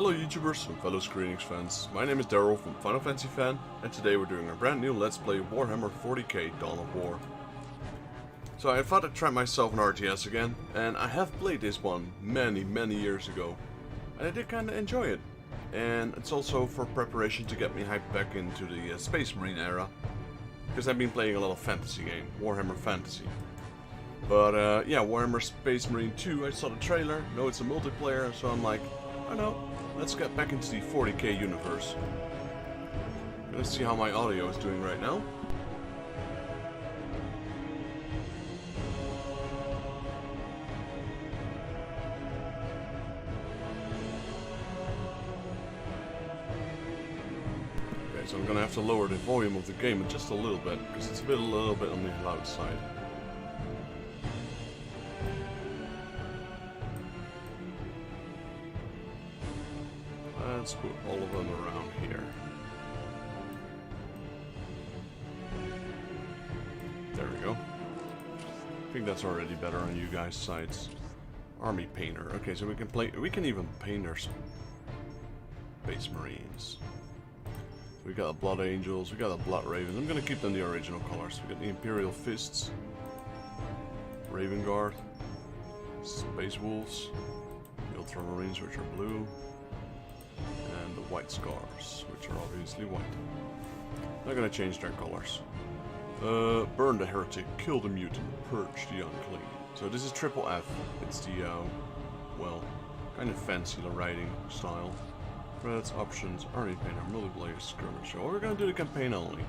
Hello YouTubers and fellow Enix fans, my name is Daryl from Final Fantasy Fan, and today we're doing a brand new Let's Play Warhammer 40.000 Dawn of War. So I thought I'd try myself an RTS again, and I have played this one many years ago, and I did kinda enjoy it. And it's also for preparation to get me hyped back into the Space Marine era, because I've been playing a lot of fantasy game, Warhammer Fantasy. But yeah, Warhammer Space Marine 2, I saw the trailer, know it's a multiplayer, so I'm like, I know. Let's get back into the 40k universe. Let's see how my audio is doing right now. Okay, so I'm gonna have to lower the volume of the game just a little bit, because it's a little bit on the loud side. Let's put all of them around here. There we go. I think that's already better on you guys' sides. Army painter. Okay, so we can even paint our Space Marines. So we got the Blood Angels, we got the Blood Ravens. I'm gonna keep them the original colors. We got the Imperial Fists, Raven Guard, Space Wolves, the Ultramarines, which are blue, and the White Scars, which are obviously white. Not gonna change their colors. Burn the heretic, kill the mutant, purge the unclean. So this is triple F. It's the, well, kind of fancy writing style. Credits, options, army painter, multiplayer, skirmish. So we're gonna do the campaign only.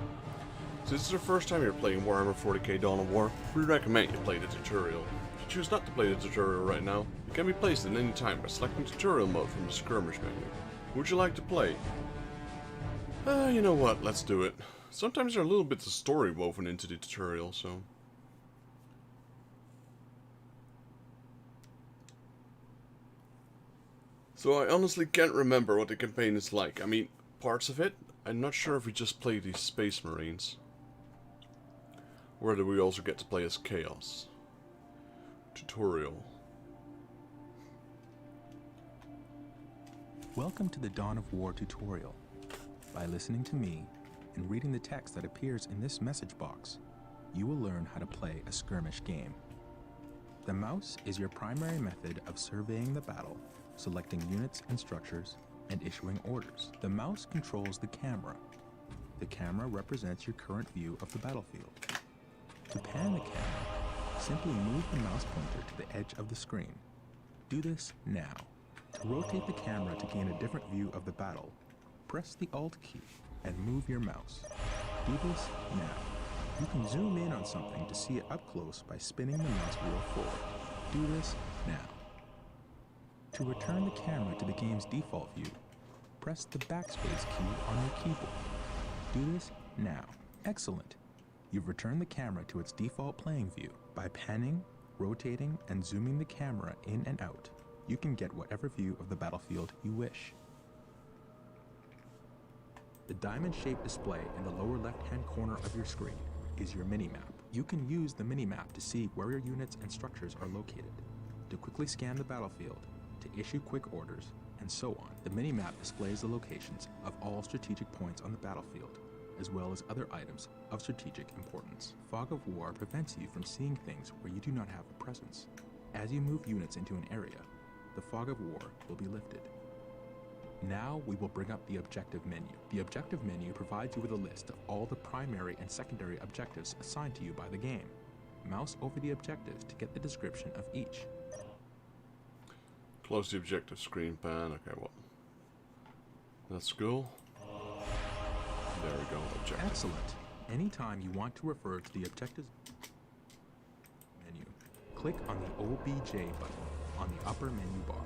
So this is the first time you're playing Warhammer 40k Dawn of War, we recommend you play the tutorial. If you choose not to play the tutorial right now, it can be placed at any time by selecting tutorial mode from the skirmish menu. Would you like to play? You know what, let's do it. Sometimes there are little bits of story woven into the tutorial, so... So I honestly can't remember what the campaign is like. I mean, parts of it. I'm not sure if we just play these Space Marines. Or whether we also get to play as Chaos. Tutorial. Welcome to the Dawn of War tutorial. By listening to me and reading the text that appears in this message box, you will learn how to play a skirmish game. The mouse is your primary method of surveying the battle, selecting units and structures, and issuing orders. The mouse controls the camera. The camera represents your current view of the battlefield. To pan the camera, simply move the mouse pointer to the edge of the screen. Do this now. To rotate the camera to gain a different view of the battle, press the Alt key and move your mouse. Do this now. You can zoom in on something to see it up close by spinning the mouse wheel forward. Do this now. To return the camera to the game's default view, press the backspace key on your keyboard. Do this now. Excellent. You've returned the camera to its default playing view. By panning, rotating, and zooming the camera in and out, you can get whatever view of the battlefield you wish. The diamond-shaped display in the lower left-hand corner of your screen is your minimap. You can use the minimap to see where your units and structures are located, to quickly scan the battlefield, to issue quick orders, and so on. The minimap displays the locations of all strategic points on the battlefield, as well as other items of strategic importance. Fog of War prevents you from seeing things where you do not have a presence. As you move units into an area, the Fog of War will be lifted. Now we will bring up the objective menu. The objective menu provides you with a list of all the primary and secondary objectives assigned to you by the game. Mouse over the objectives to get the description of each. Close the objective screen pan. Okay, well. Let's go. There we go, objective. Excellent. Anytime you want to refer to the objectives menu, click on the OBJ button on the upper menu bar.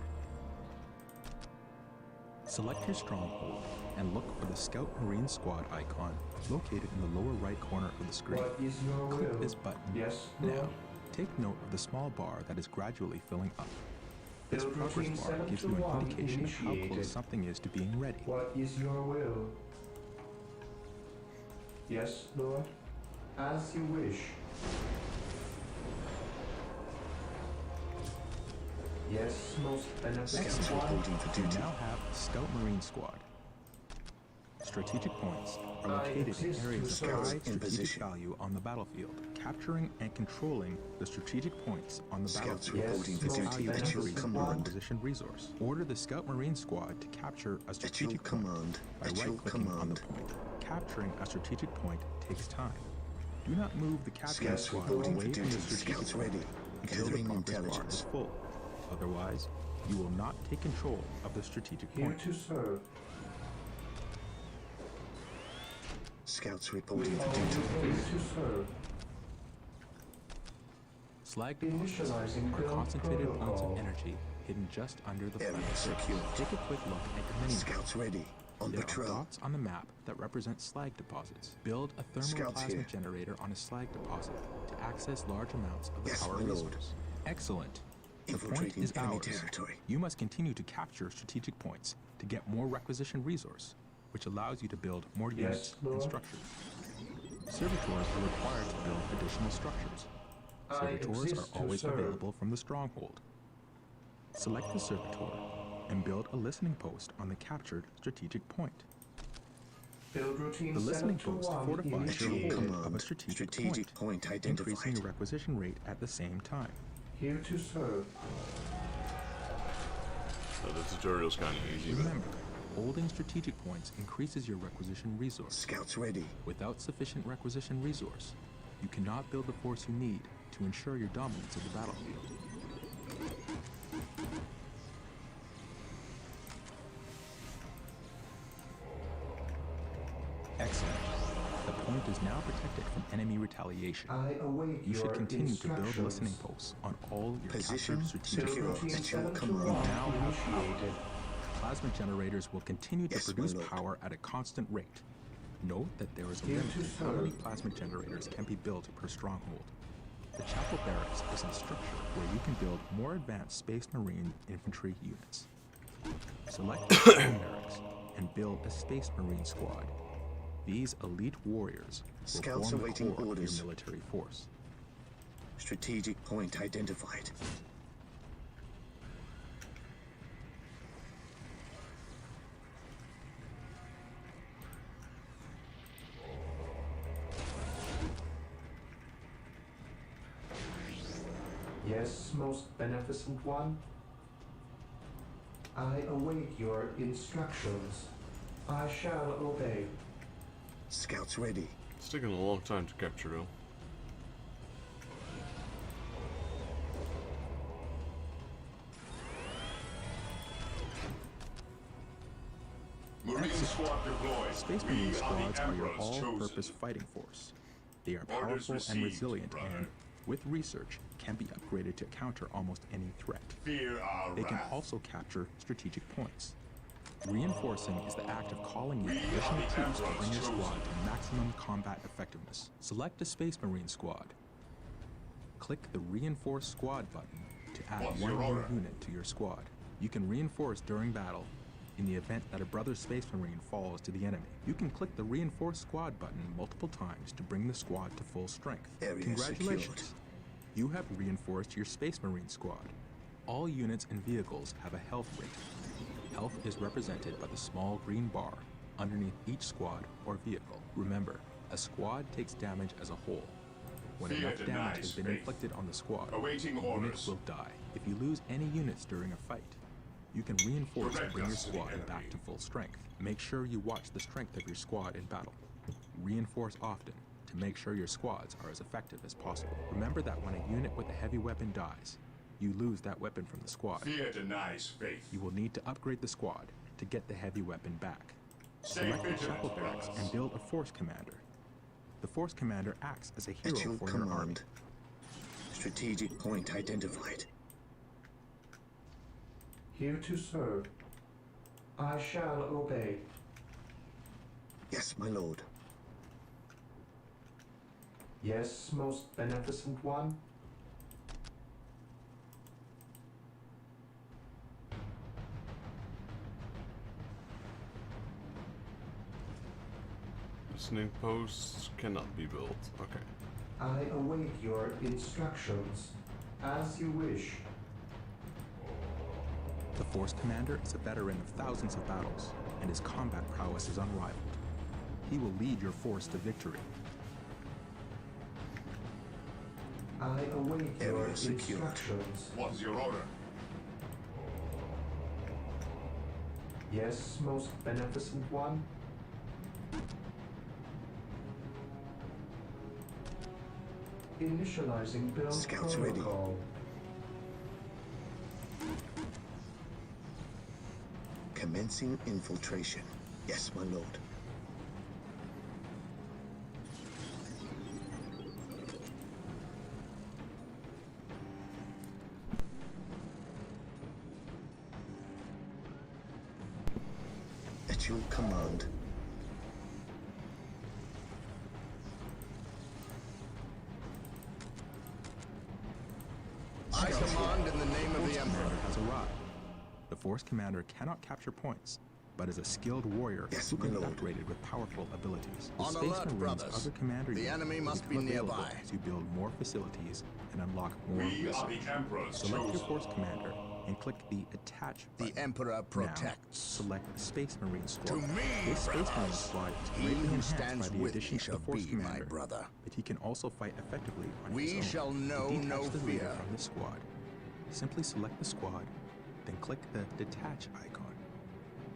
Select your stronghold and look for the Scout Marine Squad icon located in the lower right corner of the screen. Click this button now. Take note of the small bar that is gradually filling up. This progress bar gives you an indication of how close something is to being ready. What is your will? Yes, Lord? As you wish. Yes, most beneficent Scouts one. reporting for duty. You now have Scout Marine Squad. Strategic points are located in areas of high strategic value on the battlefield. Capturing and controlling the strategic points on the Scouts battlefield reporting for is how duty you at your increase your command. acquisition resource. Order the Scout Marine Squad to capture a At your strategic point command. by At your right-clicking on the command. point. Capturing a strategic point takes time. Do not move the capturing Scouts squad reporting away for from the duty. strategic Scouts point ready. until the Gathering progress bar intelligence. is full. Otherwise, you will not take control of the strategic Here point. to serve. Scouts We reporting for are duty. here to serve. Slag deposits Initializing are build concentrated amounts of protocol. energy hidden just under the Area flat surface. secured. Take a quick look at your mini-map. Scouts ready. On There patrol. are dots on the map that represent slag deposits. Build a Scouts thermoplasma here. generator on a slag deposit to access large amounts of the Yes, power my lord. resource. Excellent. The point Infiltrating is enemy ours. territory. You must continue to capture strategic points to get more requisition resource, which allows you to build more Yes, units and Lord. structures. Servitors are required to build additional structures. I Servitors exist are to always serve. available from the stronghold. Select the servitor and build a listening post on the captured strategic point. Build routine The listening 7 to post 1 fortifies your initiated. hold of Command. a strategic Strategic point increasing identified. your requisition rate at the same time. Here to serve. So the tutorial's kind of easy, but Remember, holding strategic points increases your requisition resource. Scouts ready. Without sufficient requisition resource, you cannot build the force you need to ensure your dominance of the battlefield. Excellent. The point is now protected from enemy retaliation. I await You should your continue to build instructions. listening posts on all your Position captured strategic Build secure. points. routine At your 7 to command. 1 Now have power. initiated. Plasma generators will continue to Yes, my produce lord. power at a constant rate. Note that there is a Here limit to to how many serve. plasma generators can be built per stronghold. The Chapel Barracks is a structure where you can build more advanced Space Marine infantry units. Select the Chapel Barracks and build a Space Marine squad. These elite warriors will Scouts form the awaiting core of orders. your military force. Strategic point identified. Yes, most beneficent one. I await your instructions. I shall obey. Scouts ready. it's taking a long time to capture though. Marine squad deployed. Space We Marine are the squads are your Emperor's all-purpose chosen. fighting force. They are Orders powerful and received, resilient brother. and, with research, can be upgraded to counter almost any threat. Fear our They can wrath. also capture strategic points. Reinforcing is the act of calling in We additional are the troops to Emperor's bring your squad chosen. to maximum combat effectiveness. Select a Space Marine squad. Click the Reinforce Squad button to add What's one your new order? unit to your squad. You can reinforce during battle in the event that a brother Space Marine falls to the enemy. You can click the Reinforce Squad button multiple times to bring the squad to full strength. Area Congratulations! secured. You have reinforced your Space Marine squad. All units and vehicles have a health rate. Health is represented by the small green bar underneath each squad or vehicle. Remember, a squad takes damage as a whole. When Fear enough damage denies has been faith. inflicted on the squad, Awaiting the unit orders. will die. If you lose any units during a fight, you can reinforce and Direct bring your us to the squad enemy. back to full strength. Make sure you watch the strength of your squad in battle. Reinforce often to make sure your squads are as effective as possible. Remember that when a unit with a heavy weapon dies, you lose that weapon from the squad. Fear denies faith. You will need to upgrade the squad to get the heavy weapon back. Stay Select the vigilant, Chapel Barracks brothers. and build a Force Commander. The Force Commander acts as a At hero your for your army. command. Strategic point identified. Here to serve. I shall obey. Yes, my lord. Yes, most beneficent one. Listening posts cannot be built. Okay. I await your instructions. As you wish. The Force Commander is a veteran of thousands of battles, and his combat prowess is unrivaled. He will lead your force to victory. I await your Area secured. instructions. What's your order? Yes, most beneficent one. Initializing build Scouts ready. protocol. Commencing infiltration. Yes, my lord. At your command. I command in the name of the Force Emperor. Commander has arrived. The Force Commander cannot capture points, but is a skilled warrior Yes, who can be my lord. upgraded with powerful abilities. The On Space alert, Marines' brothers. other commander The unit enemy will must be become available nearby. to build more facilities and unlock more We are research. the Emperor's Select your chosen. Force Commander and click the Attach The button. Emperor Now, protects. select the Space Marine Squad. To me, This Space Marine brothers. Squad is He greatly who enhanced stands by the with addition me of the shall Force be my Commander, brother. but he can also fight effectively on We his own. shall To know detach no the leader fear. from the squad, simply select the squad, then click the Detach icon.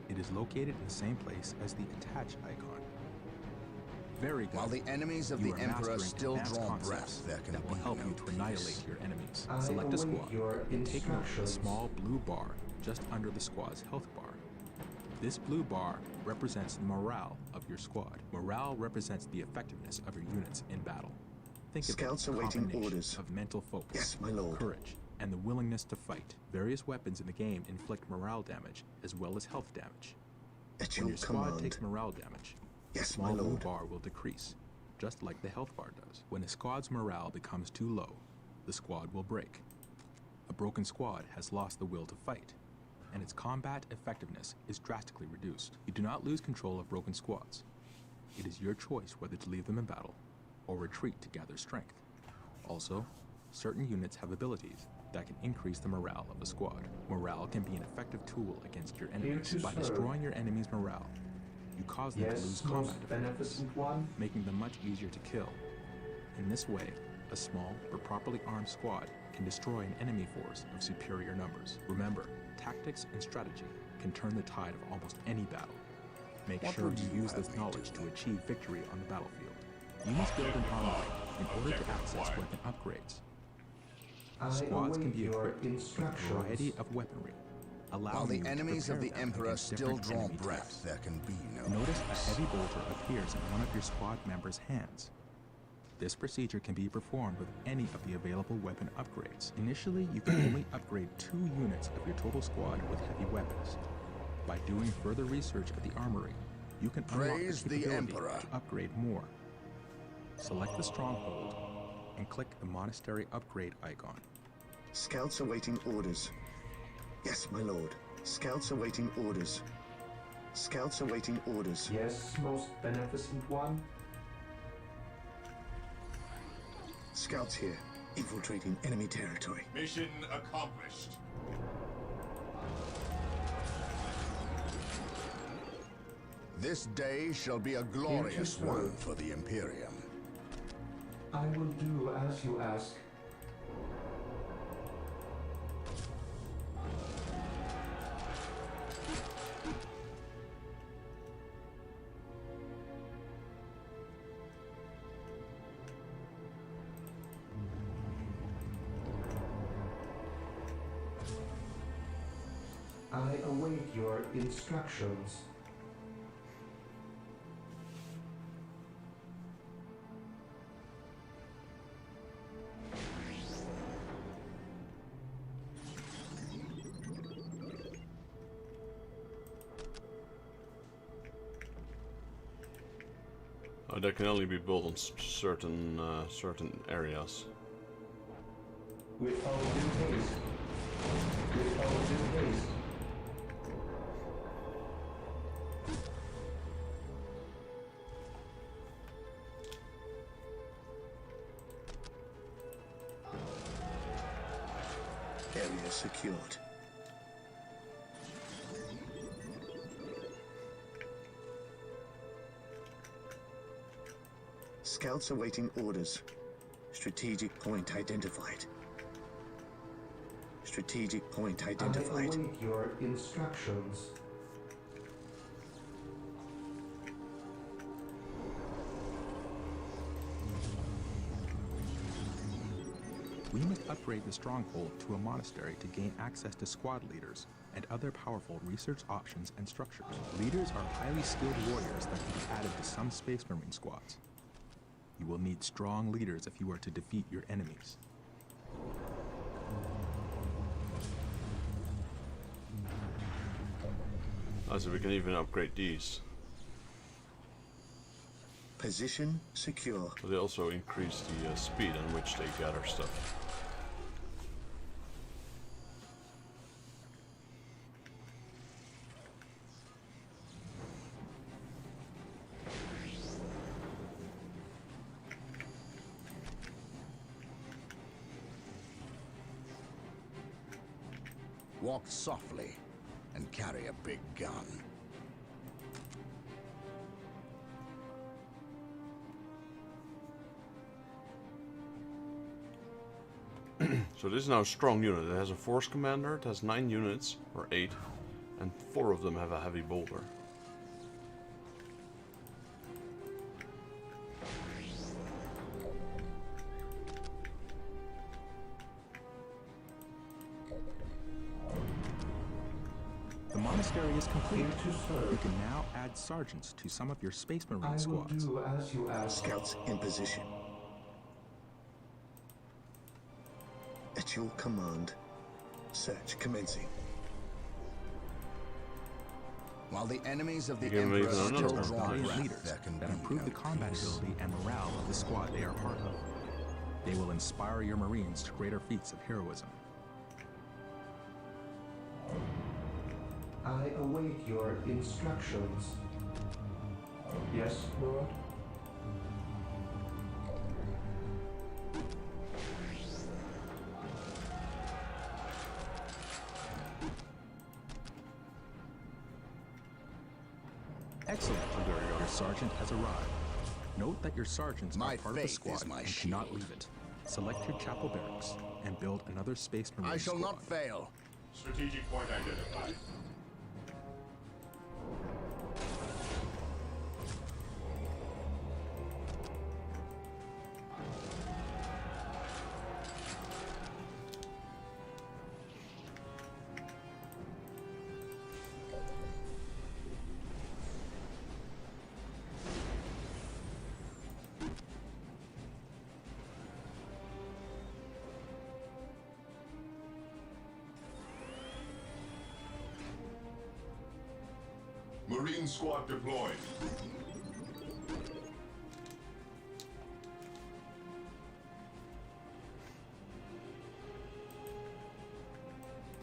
It is located in the same place as the Attach icon. Very good. While the enemies of You the are Emperor mastering still advanced draw concepts breath, there can that be will help no you to peace. annihilate your enemies. I Select a await squad your and take note of the instructions. small blue bar just under the squad's health bar. This blue bar represents the morale of your squad. Morale represents the effectiveness of your units in battle. Think Scouts of it as a awaiting combination orders. of mental focus, Yes, my lord. courage, and the willingness to fight. Various weapons in the game inflict morale damage as well as health damage. At When your your squad command. takes morale damage, the Yes, my small blue lord. bar will decrease, just like the health bar does. When a squad's morale becomes too low, the squad will break. A broken squad has lost the will to fight, and its combat effectiveness is drastically reduced. You do not lose control of broken squads. It is your choice whether to leave them in battle or retreat to gather strength. Also, certain units have abilities that can increase the morale of a squad. Morale can be an effective tool against your enemies. to By serve. destroying your enemy's morale, you cause them to lose Yes, combat most effectiveness, beneficent one. making them much easier to kill. In this way, a small but properly armed squad can destroy an enemy force of superior numbers. Remember, tactics and strategy can turn the tide of almost any battle. Make What sure would you you use have this me knowledge do? to achieve victory on the battlefield. You must build an armory in order to access weapon upgrades. I Squads can await be your equipped with a instructions. variety of weaponry, While allowing the you to enemies of prepare the them Emperor against still different draw enemy breath, types. there can be no Notice peace. a heavy bolter appears in one of your squad members' hands. This procedure can be performed with any of the available weapon upgrades. Initially, you can only upgrade 2 units of your total squad with heavy weapons. By doing further research at the armory, you can Praise unlock the the capability Emperor. to upgrade more. Select the stronghold and click the monastery upgrade icon. Scouts awaiting orders. Yes, my lord. Scouts awaiting orders. Scouts awaiting orders. Yes, most beneficent one. Scouts here. Infiltrating enemy territory. Mission accomplished. This day shall be a glorious serve. one for the Imperium. I will do as you ask. I await your instructions. That can only be built on certain areas. With all due haste. With all due haste. Area secured. Scouts awaiting orders. Strategic point identified. Strategic point I identified. await your instructions. We must upgrade the stronghold to a monastery to gain access to squad leaders and other powerful research options and structures. Leaders are highly skilled warriors that can be added to some Space Marine squads. You will need strong leaders if you are to defeat your enemies. Oh, so we can even upgrade these. Position secure. But they also increase the speed on which they gather stuff. Walk softly and carry a big gun. So this is now a strong unit. It has a force commander, it has 9 units, or 8, and 4 of them have a heavy bolter. The monastery is complete. Here to serve. You can now add sergeants to some of your Space Marine I will squads. do as you ask. Scouts in position. At your command. Search commencing. While the enemies of the You can Emperor leave another still one. draw Valiant breath, leaders there can that be improve no the combat peace. ability and morale of the squad they are part of. They will inspire your Marines to greater feats of heroism. I await your instructions. Yes, Lord? Excellent. Your sergeant has arrived. Note that your sergeants My are part of the faith squad is my and cannot shield. leave it. Select your chapel barracks and build another Space Marine I shall squad. not fail. Strategic point identified. Marine squad deployed.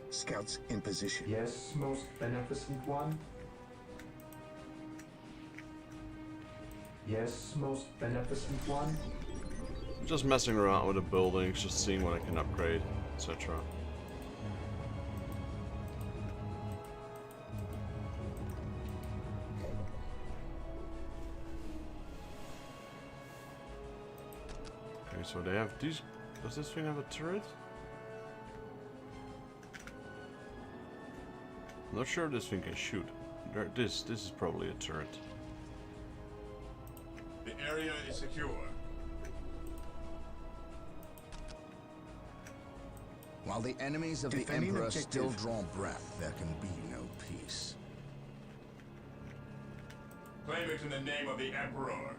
Scouts in position. Yes, most beneficent one? Yes, most beneficent one? Just messing around with the buildings, just seeing what I can upgrade, etc. Okay, so they have these. Does this thing have a turret? I'm not sure if this thing can shoot. This is probably a turret. The area is secure. While the enemies of the Defending Emperor objective. still draw breath, there can be no peace. Claim it in the name of the Emperor.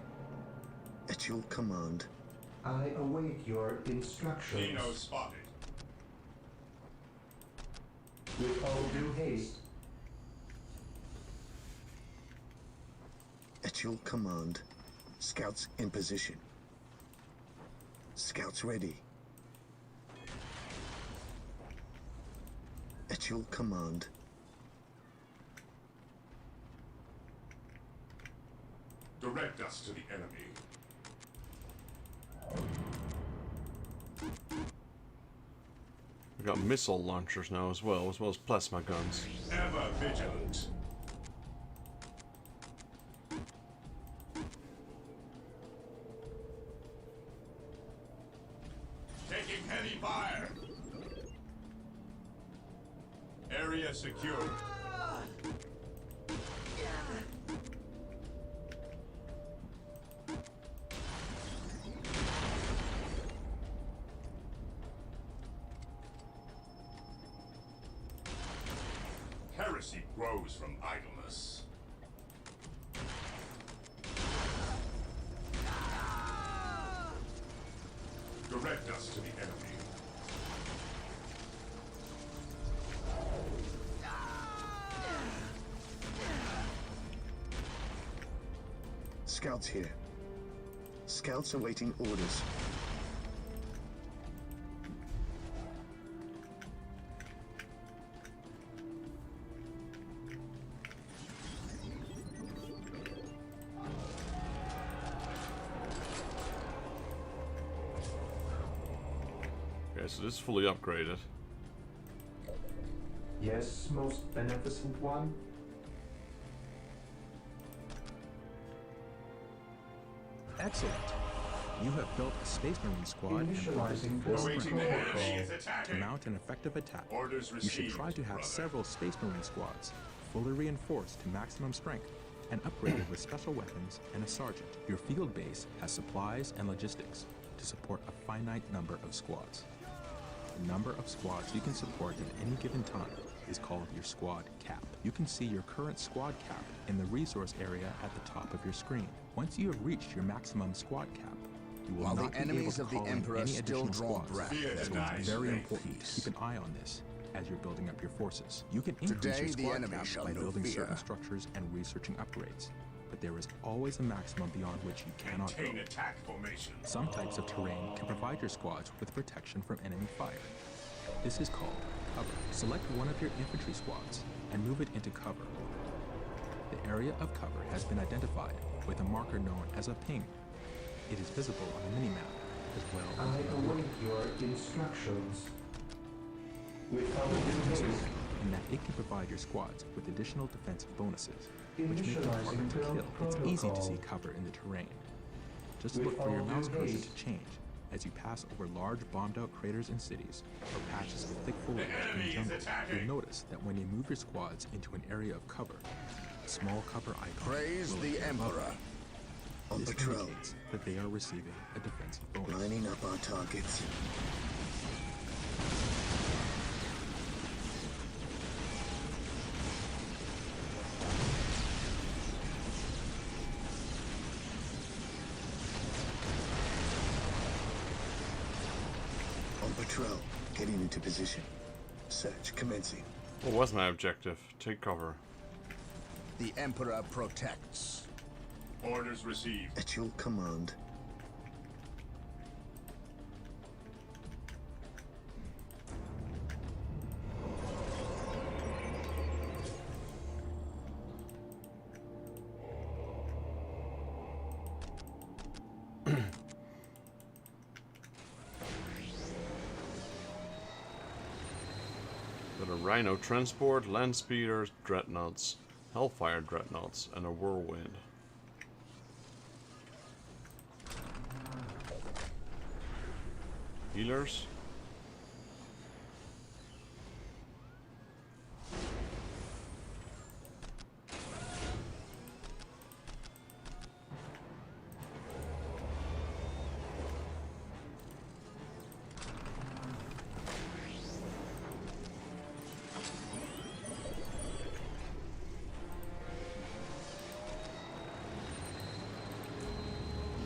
At your command. I await your instructions. Dino spotted. With all due haste. At your command. Scouts in position. Scouts ready. At your command. Direct us to the enemy. We got missile launchers now as well as plasma guns. Ever vigilant. Heavy fire! Area secure. Heresy grows from idleness. Direct us to the enemy. Scouts here. Scouts awaiting orders. Okay, so this is fully upgraded. Yes, most beneficent one. Excellent. You have built a Space Marine squad and brought it Initializing to full Awaiting strength. the enemy is To attacking. mount an effective attack, Orders you should received, try to have brother. several Space Marine squads, fully reinforced to maximum strength, and upgraded with special weapons and a sergeant. Your field base has supplies and logistics to support a finite number of squads. The number of squads you can support at any given time is called your squad cap. You can see your current squad cap in the resource area at the top of your screen. Once you have reached your maximum squad cap, you will While not the be able enemies to of the call in Emperor any still additional draw squads. breath, Fear So denies it's very faith important to peace. keep an eye on this as you're building up your forces. You can increase Today, your the squad enemy cap shall by know building fear. certain structures and researching upgrades, but there is always a maximum beyond which you cannot go. Maintain attack formation. Some types of terrain can provide your squads with protection from enemy fire. This is called cover. Select one of your infantry squads and move it into cover. The area of cover has been identified with a marker known as a ping. It is visible on the minimap as well I as on the await your instructions. Without so, delay. in that it can provide your squads with additional defensive bonuses, which make them harder Initializing to build kill. It's easy to see protocol. cover in the terrain. Just look for your Without mouse cursor delay. to change as you pass over large bombed-out craters and cities, or patches of thick foliage enemy in is jungle. attacking. You'll notice that when you move your squads into an area of cover, a small cover icon Praise will the appear above Emperor. them. On This patrol. indicates that they are receiving a defensive bonus. Lining up our targets. On patrol. Getting into position. Search commencing. What was my objective? Take cover. The Emperor protects. Orders received. At your command. Got a Rhino transport, land speeders, dreadnoughts, Hellfire dreadnoughts, and a whirlwind. Healers.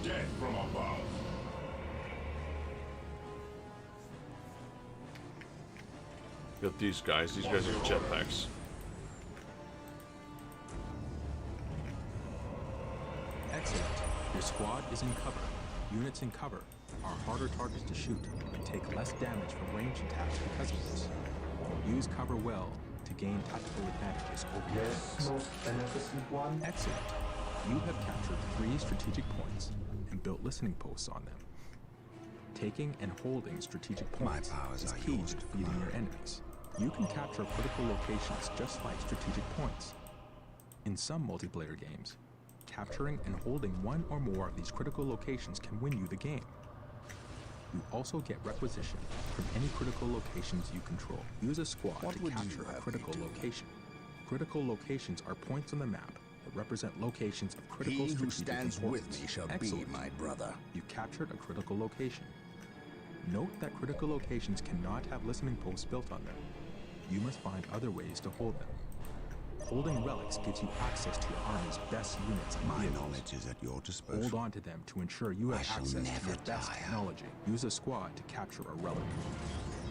Death from above. Got these guys. These guys have jetpacks. Excellent. Your squad is in cover. Units in cover are harder targets to shoot and take less damage from ranged attacks because of this. Use cover well to gain tactical advantages over your Yes, enemies. most beneficent one. Excellent. You have captured 3 strategic points and built listening posts on them. Taking and holding strategic points powers is are key yours to to defeating your enemies. You can capture critical locations just like strategic points. In some multiplayer games, capturing and holding one or more of these critical locations can win you the game. You also get requisition from any critical locations you control. Use a squad to capture a critical location. Critical locations are points on the map that represent locations of critical He who strategic stands with importance. me shall Excellent. be my brother. You captured a critical location. Note that critical locations cannot have listening posts built on them. You must find other ways to hold them. Holding relics gives you access to your army's best units and My vehicles. knowledge is at your disposal. Hold on to them to ensure you have I shall access to never your best tire. technology. Use a squad to capture a relic.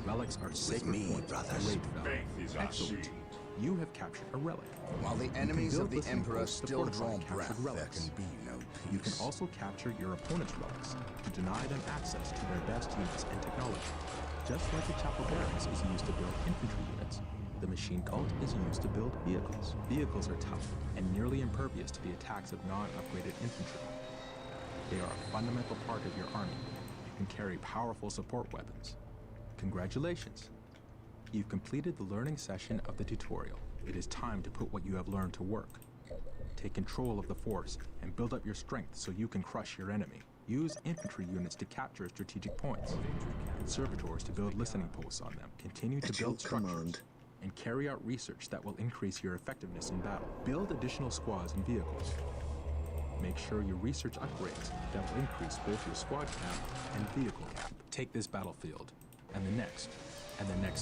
Relics are sacred me, points of brothers. great value. Faith is our Excellent. shield. You have captured a relic. While the You can enemies build of the listening Emperor posts to still fortify draw captured breath, there relics. can be no peace. You can also capture your opponent's relics to deny them access to their best units and technology. Just like the chapel barracks is used to build infantry units, the machine cult is used to build vehicles. Vehicles are tough and nearly impervious to the attacks of non-upgraded infantry. They are a fundamental part of your army and carry powerful support weapons. Congratulations! You've completed the learning session of the tutorial. It is time to put what you have learned to work. Take control of the force and build up your strength so you can crush your enemy. Use infantry units to capture strategic points, and servitors to build listening posts on them. Continue to At your build structures command. and carry out research that will increase your effectiveness in battle. Build additional squads and vehicles. Make sure you research upgrades that will increase both your squad count and vehicle count. Take this battlefield, and the next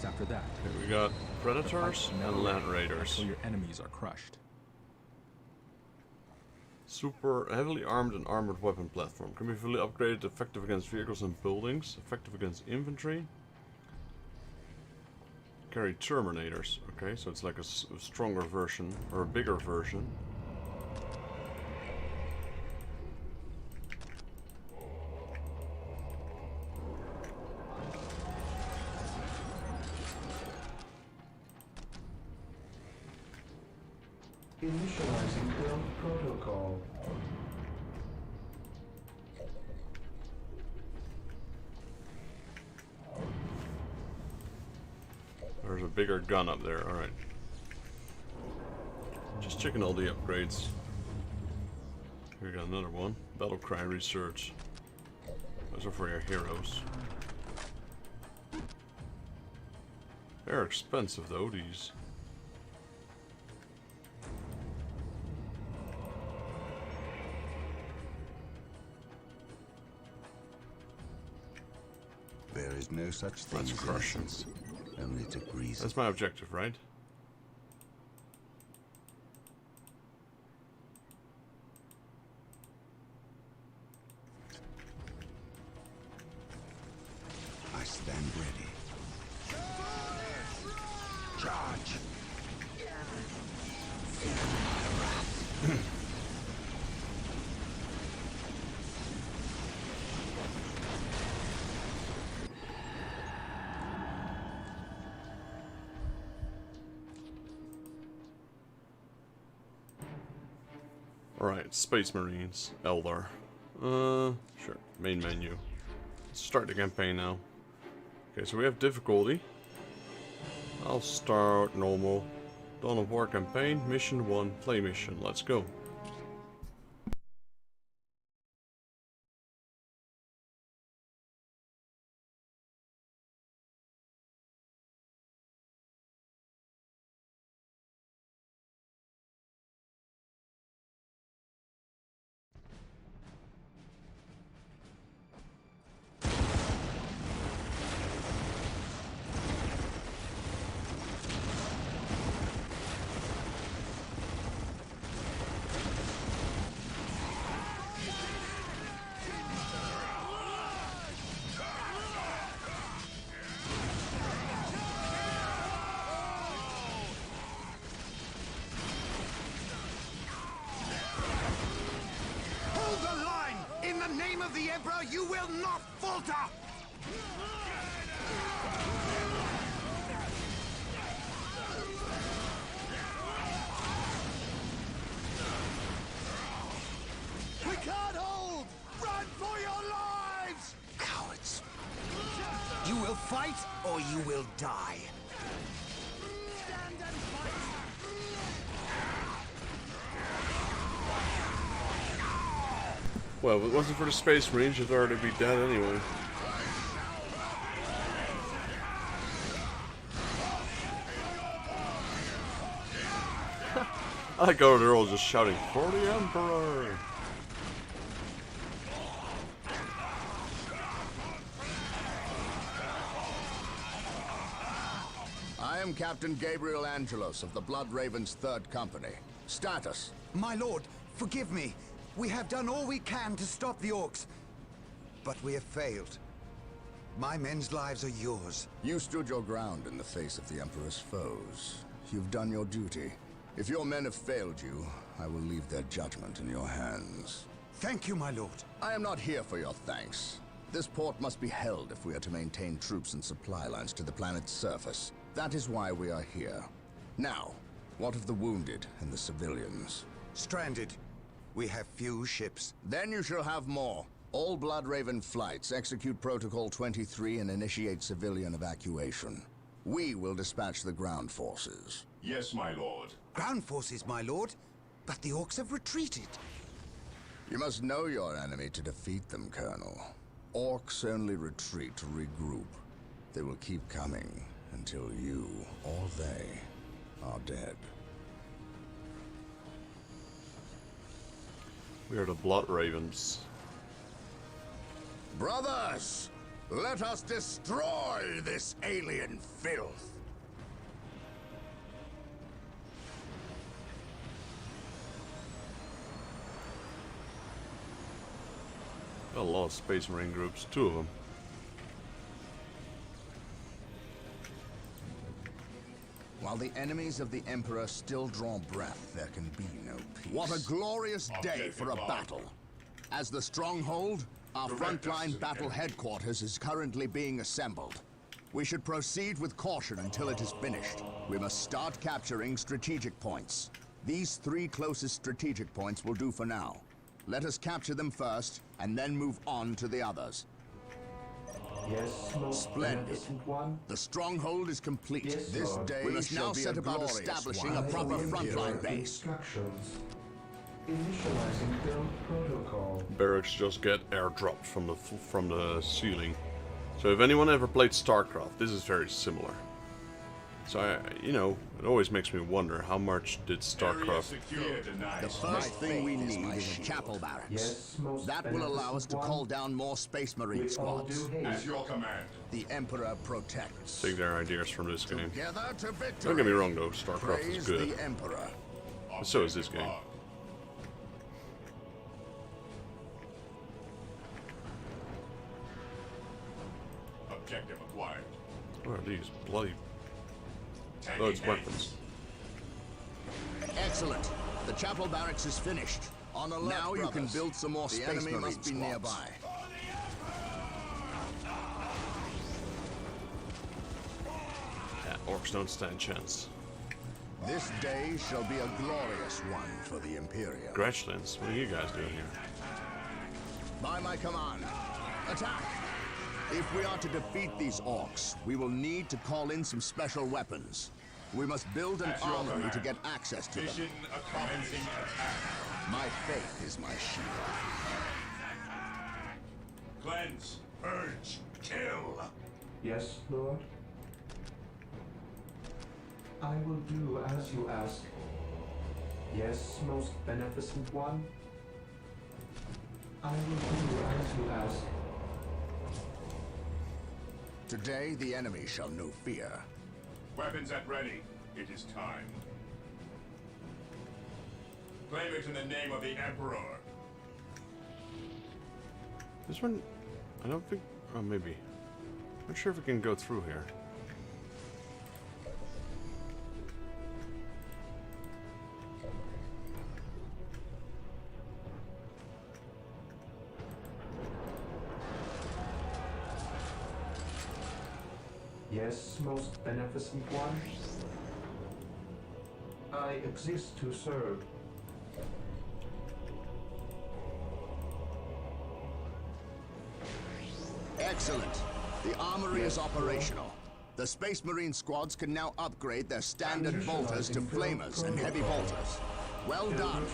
after that. Okay, we got Predators and Land Raiders. Until your enemies are crushed. Super heavily armed and armored weapon platform. Can be fully upgraded, effective against vehicles and buildings, effective against infantry. Carry Terminators. Okay, so it's like a stronger version, or a bigger version. Initializing build protocol. There's a bigger gun up there, alright. Just checking all the upgrades. Here we got another one. Battlecry Research. Those are for your heroes. They're expensive though, these. There is no such thing Let's as crush him. innocence, only to reason. That's my objective, right? I stand ready. Charge! Alright, Space Marines, Eldar. Sure, main menu. Let's start the campaign now. Okay, so we have difficulty. I'll start normal. Dawn of War campaign, mission 1, play mission. Let's go. Hold the line! In the name of the Emperor, you will not falter! We can't hold! Run for your lives! Cowards! You will fight, or you will die. Stand and fight! Well, if it wasn't for the Space Marines, you'd already be dead anyway. I like how they're all just shouting, "For the Emperor!" I am Captain Gabriel Angelos of the Blood Ravens 3rd Company. Status. My lord, forgive me. We have done all we can to stop the Orks, but we have failed. My men's lives are yours. You stood your ground in the face of the Emperor's foes. You've done your duty. If your men have failed you, I will leave their judgment in your hands. Thank you, my lord. I am not here for your thanks. This port must be held if we are to maintain troops and supply lines to the planet's surface. That is why we are here. Now, what of the wounded and the civilians? Stranded. We have few ships. Then you shall have more. All Blood Raven flights execute Protocol 23 and initiate civilian evacuation. We will dispatch the ground forces. Yes, my lord. Ground forces, my lord. But the Orks have retreated. You must know your enemy to defeat them, Colonel. Orks only retreat to regroup. They will keep coming until you, or they, are dead. We are the Blood Ravens. Brothers, let us destroy this alien filth. A lot of Space Marine groups, 2 of them. While the enemies of the Emperor still draw breath, there can be no peace. What a glorious day for a battle. As the stronghold, our frontline battle headquarters is currently being assembled. We should proceed with caution until it is finished. We must start capturing strategic points. These 3 closest strategic points will do for now. Let us capture them first, and then move on to the others. Yes, most Splendid. beneficent one. The stronghold is complete. Yes, This Lord. day we must now set about establishing a proper frontline base. Instructions. Initializing build protocol. Barracks just get airdropped from the ceiling. So if anyone ever played StarCraft, this is very similar. So you know, it always makes me wonder how much did Area StarCraft. secure denied. The first thing we need is a chapel barracks. Yes, most That will allow us to beneficent call one. down more Space Marine With all squads. due At haste. your command. The Emperor protects. Take their ideas from this game. Together to victory. Don't get me wrong though, StarCraft is Praise good. the Emperor. But so is this game. Objective acquired. What are these bloody Taking loads haste. weapons? Excellent. The chapel barracks is finished. On alert, now you can build some more Space Marine squads. Must be nearby. Yeah, Orks don't stand a chance. This day shall be a glorious one for the Imperium. Gretchlins, what are you guys doing here? By my command, attack! If we are to defeat these Orks, we will need to call in some special weapons. We must build an At your armory command. to get access to them. Mission commencing attack. My faith is my shield. Cleanse, purge, kill. Yes, Lord. I will do as you ask. Yes, most beneficent one. I will do as you ask. Today the enemy shall know fear. Weapons at ready. It is time. Claim it in the name of the Emperor. This one, I don't think. Oh, maybe. Not sure if we can go through here. Yes, most beneficent one. I exist to serve. Excellent. The armory is operational. The Space Marine squads can now upgrade their standard bolters to flamers and heavy bolters. Well done.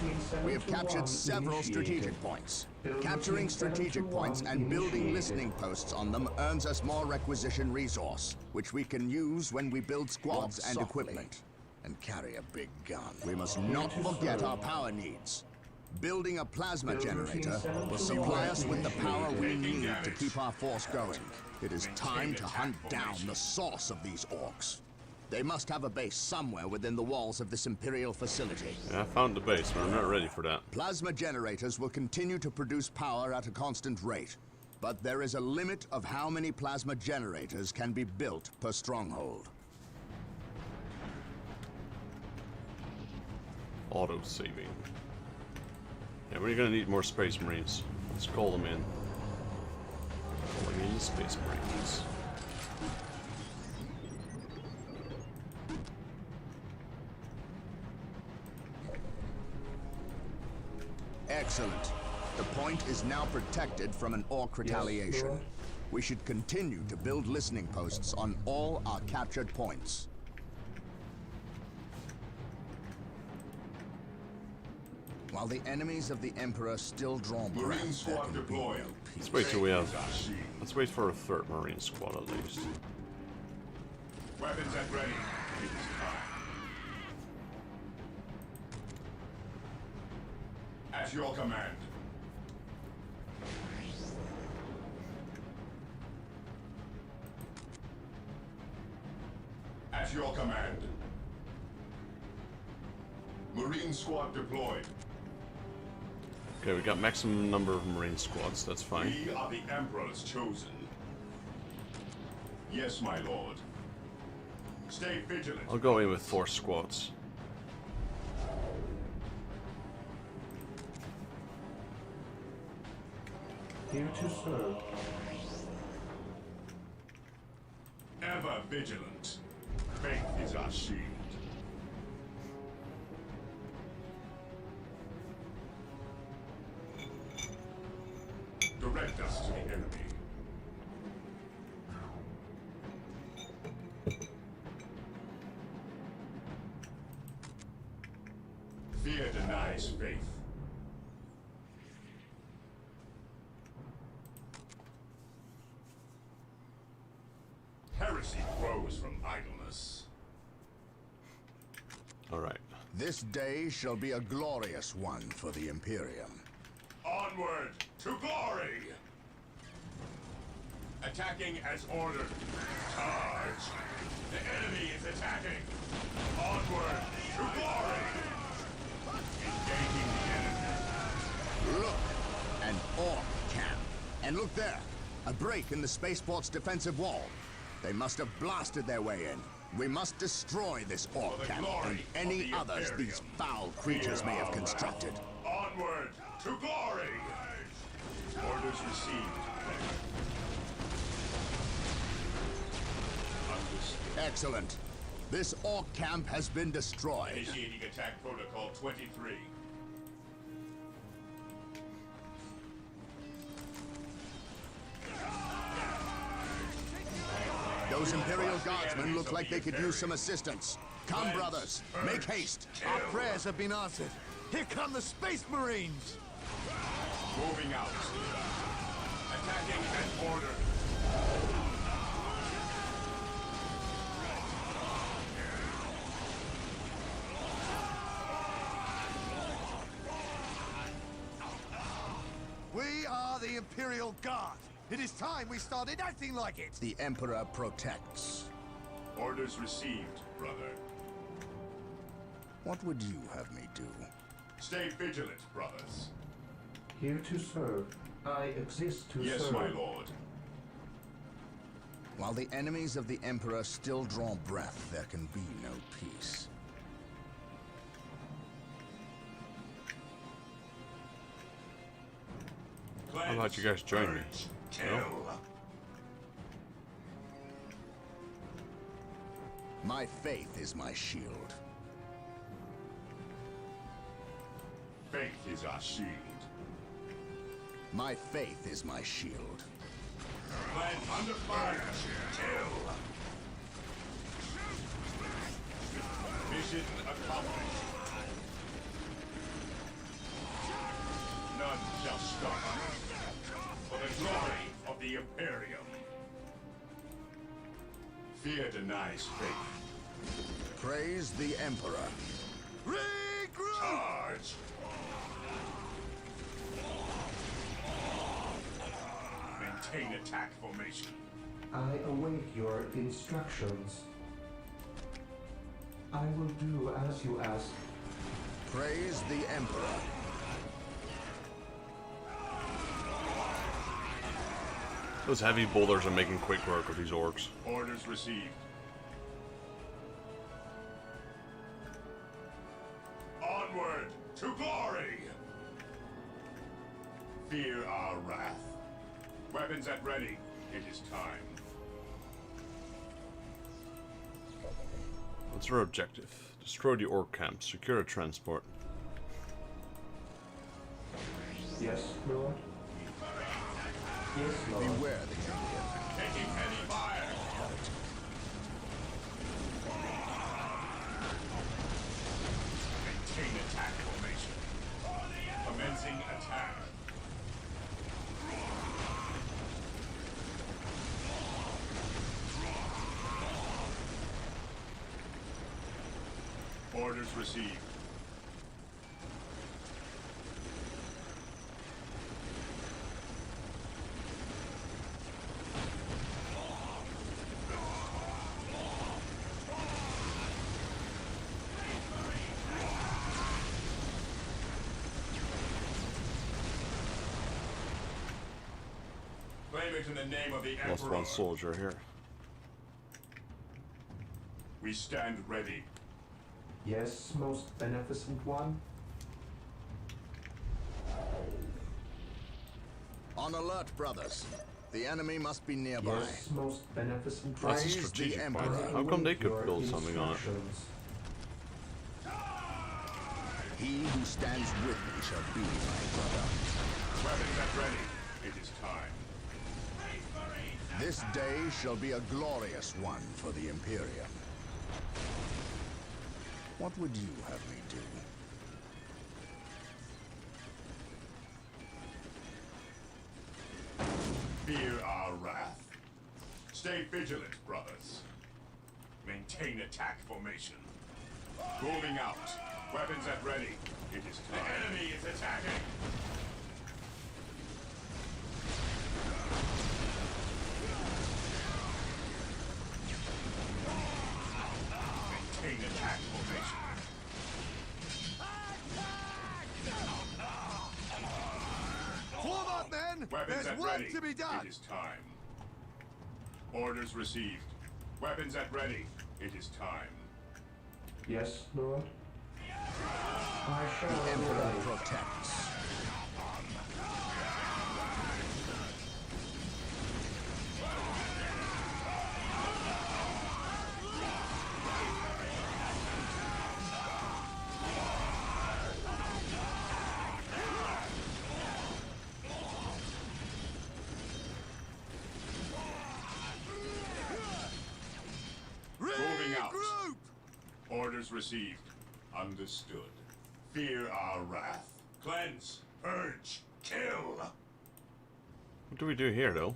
We have captured several strategic points. Capturing strategic points and building listening posts on them earns us more requisition resource, which we can use when we build squads and equipment. and carry a big gun. We must not forget our power needs. Building a plasma generator will supply us with the power we need to keep our force going. It is time to hunt down the source of these orcs. They must have a base somewhere within the walls of this Imperial facility. Yeah, I found the base, but I'm not ready for that. Plasma generators will continue to produce power at a constant rate, but there is a limit of how many plasma generators can be built per stronghold. Auto-saving. Yeah, we're gonna need more Space Marines. Let's call them in. Calling in the Space Marines. Excellent. The point is now protected from an orc retaliation. Lord. We should continue to build listening posts on all our captured points. While the enemies of the Emperor still draw Marine breath, there squad can be deployed. no peace. Let's wait till we have... Let's wait for a third Marine squad at least. Weapons at ready. It is time. At your command. At your command. Marine squad deployed. Okay, we got maximum number of Marine squads, that's fine. We are the Emperor's chosen. Yes, my lord. Stay vigilant. I'll go in with 4 squads. Here to serve. Ever vigilant. Faith is our shield. Direct us to the enemy. Fear denies faith. Heresy grows from idleness. Alright. This day shall be a glorious one for the Imperium. Onward to glory! Attacking as ordered. Charge! The enemy is attacking! Onward to glory! Engaging the enemy. Look! An orc camp. And look there! A break in the spaceport's defensive wall. They must have blasted their way in. We must destroy this orc For the camp and glory any of the others Imperium. these foul creatures may have constructed. Onward to glory! Orders received. Understood. Excellent. This orc camp has been destroyed. Initiating attack protocol 23. Those Imperial Guardsmen look like they could use some assistance. Come, brothers, make haste. Our prayers have been answered. Here come the Space Marines! Moving out. Attacking as ordered. We are the Imperial Guard. It is time we started acting like it. The Emperor protects. Orders received, brother. What would you have me do? Stay vigilant, brothers. Here to serve. I exist to serve. Yes, my lord. While the enemies of the Emperor still draw breath, there can be no peace. How about you guys join me? Kill. My faith is my shield. Faith is our shield. My faith is my shield. Plan under fire. Kill. Mission accomplished. None shall stop us. For the glory of the Imperium. Fear denies faith. Praise the Emperor. Regroup! Charge! Maintain attack formation. I await your instructions. I will do as you ask. Praise the Emperor. Those heavy boulders are making quick work of these orcs. Orders received. Onward to glory! Fear our wrath. Weapons at ready. It is time. What's our objective? Destroy the orc camp, secure a transport. Yes, Lord? Yes, Lord. Beware the Indian. Taking heavy fire. Maintain attack formation. Commencing attack. Orders received. Claim it in the name of the Lost Emperor. one soldier here. We stand ready. Yes, most beneficent one. On alert, brothers. The enemy must be nearby. Yes, most beneficent That's a Praise the strategic point. Emperor. How come they Await could your build something on it? instructions. He who stands with me shall be my brother. Weapons at ready. It is time. This day shall be a glorious one for the Imperium. What would you have me do? Fear our wrath. Stay vigilant, brothers. Maintain attack formation. Moving out. Weapons at ready. It is time. The enemy is attacking. Maintain attack formation. Form up, men! Weapons There's at work ready. to be done! It is time. Orders received. Weapons at ready. It is time. Yes, Lord? I shall The Emperor obey. protects. Moving out. Regroup! Orders received. Understood. Fear our wrath. Cleanse. Purge. Kill. What do we do here, though?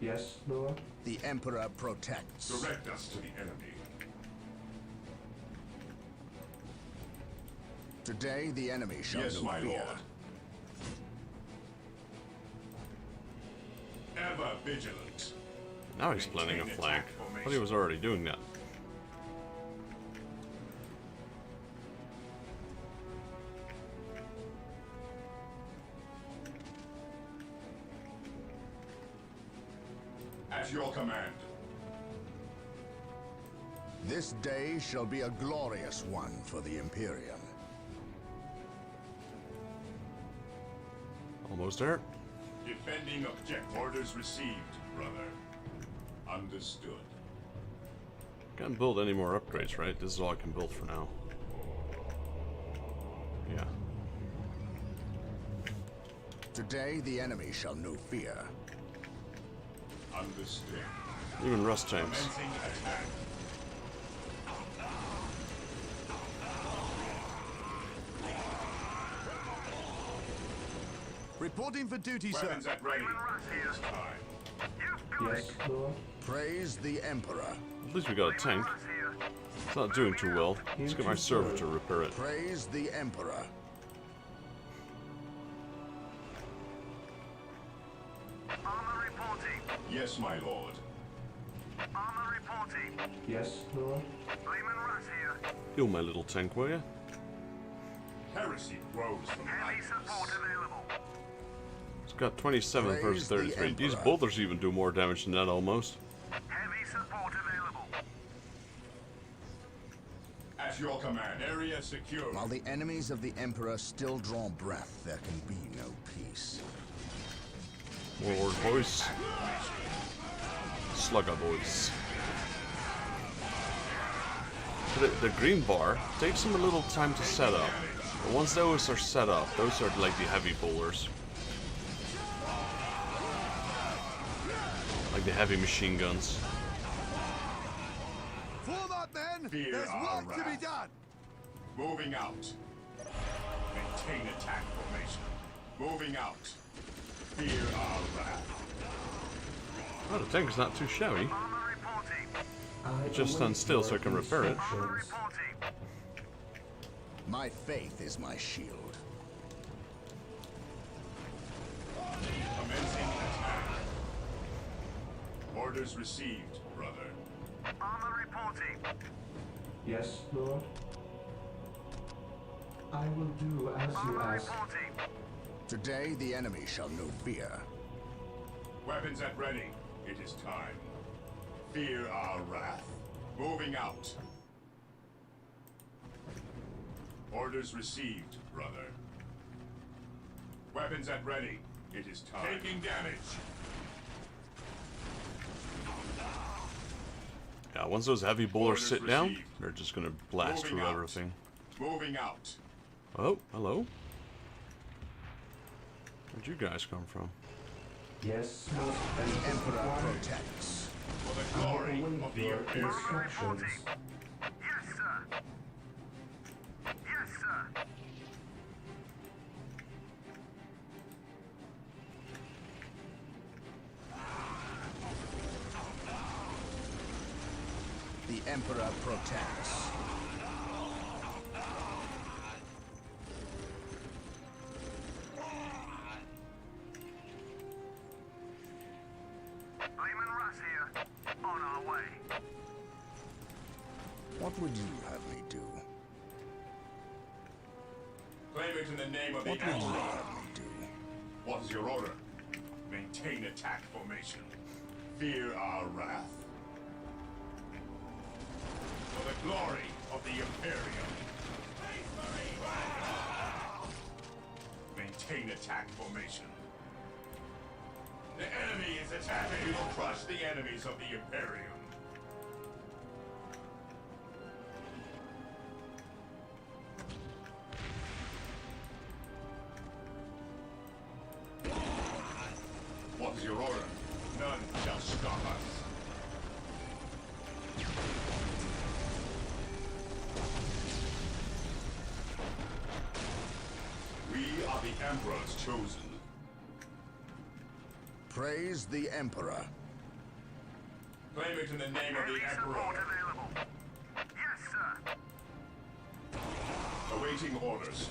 Yes, Lord? The Emperor protects. Direct us to the enemy. Today the enemy shall Yes, know my fear. lord. Ever vigilant. Now he's planning a Maintain flank. attack I thought he formation. was already doing that. At your command. This day shall be a glorious one for the Imperium. Almost there. Defending object. Orders received, brother. Understood. Can't build any more upgrades, right? This is all I can build for now. Yeah. Today the enemy shall know fear. Understood. Even rust tanks. Commencing attack. Reporting for duty, sir. Weapons at ready. It is time. Yes, Lord. Praise the Emperor. At least we got a tank. It's not doing too well. Let's get my server to repair it. Praise the Emperor. Armor reporting. Yes, my lord. Armor reporting. Yes, Lord. Lehman Russ here. Heal my little tank, will ya? Heresy grows from Heavy lightness. support available. It's got 27 versus Praise the 33. These Emperor. boulders even do more damage than that almost. Heavy support available. At your command, area secure. While the enemies of the Emperor still draw breath, there can be no peace. Warlord boys. Slugger boys. The green bar takes them a little time to set up. But once those are set up, those are like the heavy bowlers. Like the heavy machine guns. Form up, men! Fear There's our work to be wrath. done! Moving out. Maintain attack formation. Moving out. Fear our wrath. Oh, the tank is not too shabby. Armor reporting. I It just stands await still your so I can repair it. Armor instructions. reporting. My faith is my shield. Commencing attack. Orders received, brother. Armor reporting. Yes, Lord. I will do as you Armor ask. reporting. Today, the enemy shall know fear. Weapons at ready. It is time. Fear our wrath. Moving out. Orders received, brother. Weapons at ready. It is time. Taking damage. Yeah, once those heavy bowlers Orders sit down, received. they're just gonna blast Moving through out. everything. Moving out. Oh, hello. Where'd you guys come from? Yes, most The Emperor required. protects. For the I glory await of the your Imperium. instructions. Yes, sir. Yes, sir. The Emperor protects. Lehman Russ here. On our way. What would you have me do? Claim it in the name of the What would you Emperor. have me do? What is your order? Maintain attack formation. Fear our wrath. For the glory of the Imperium. Maintain attack formation. The enemy is attacking. We will crush the enemies of the Imperium. What is your order? None shall stop us. We are the Emperor's chosen. Praise the Emperor. Claim it in the name of Heavy the support Emperor. available. Yes, sir. Awaiting orders.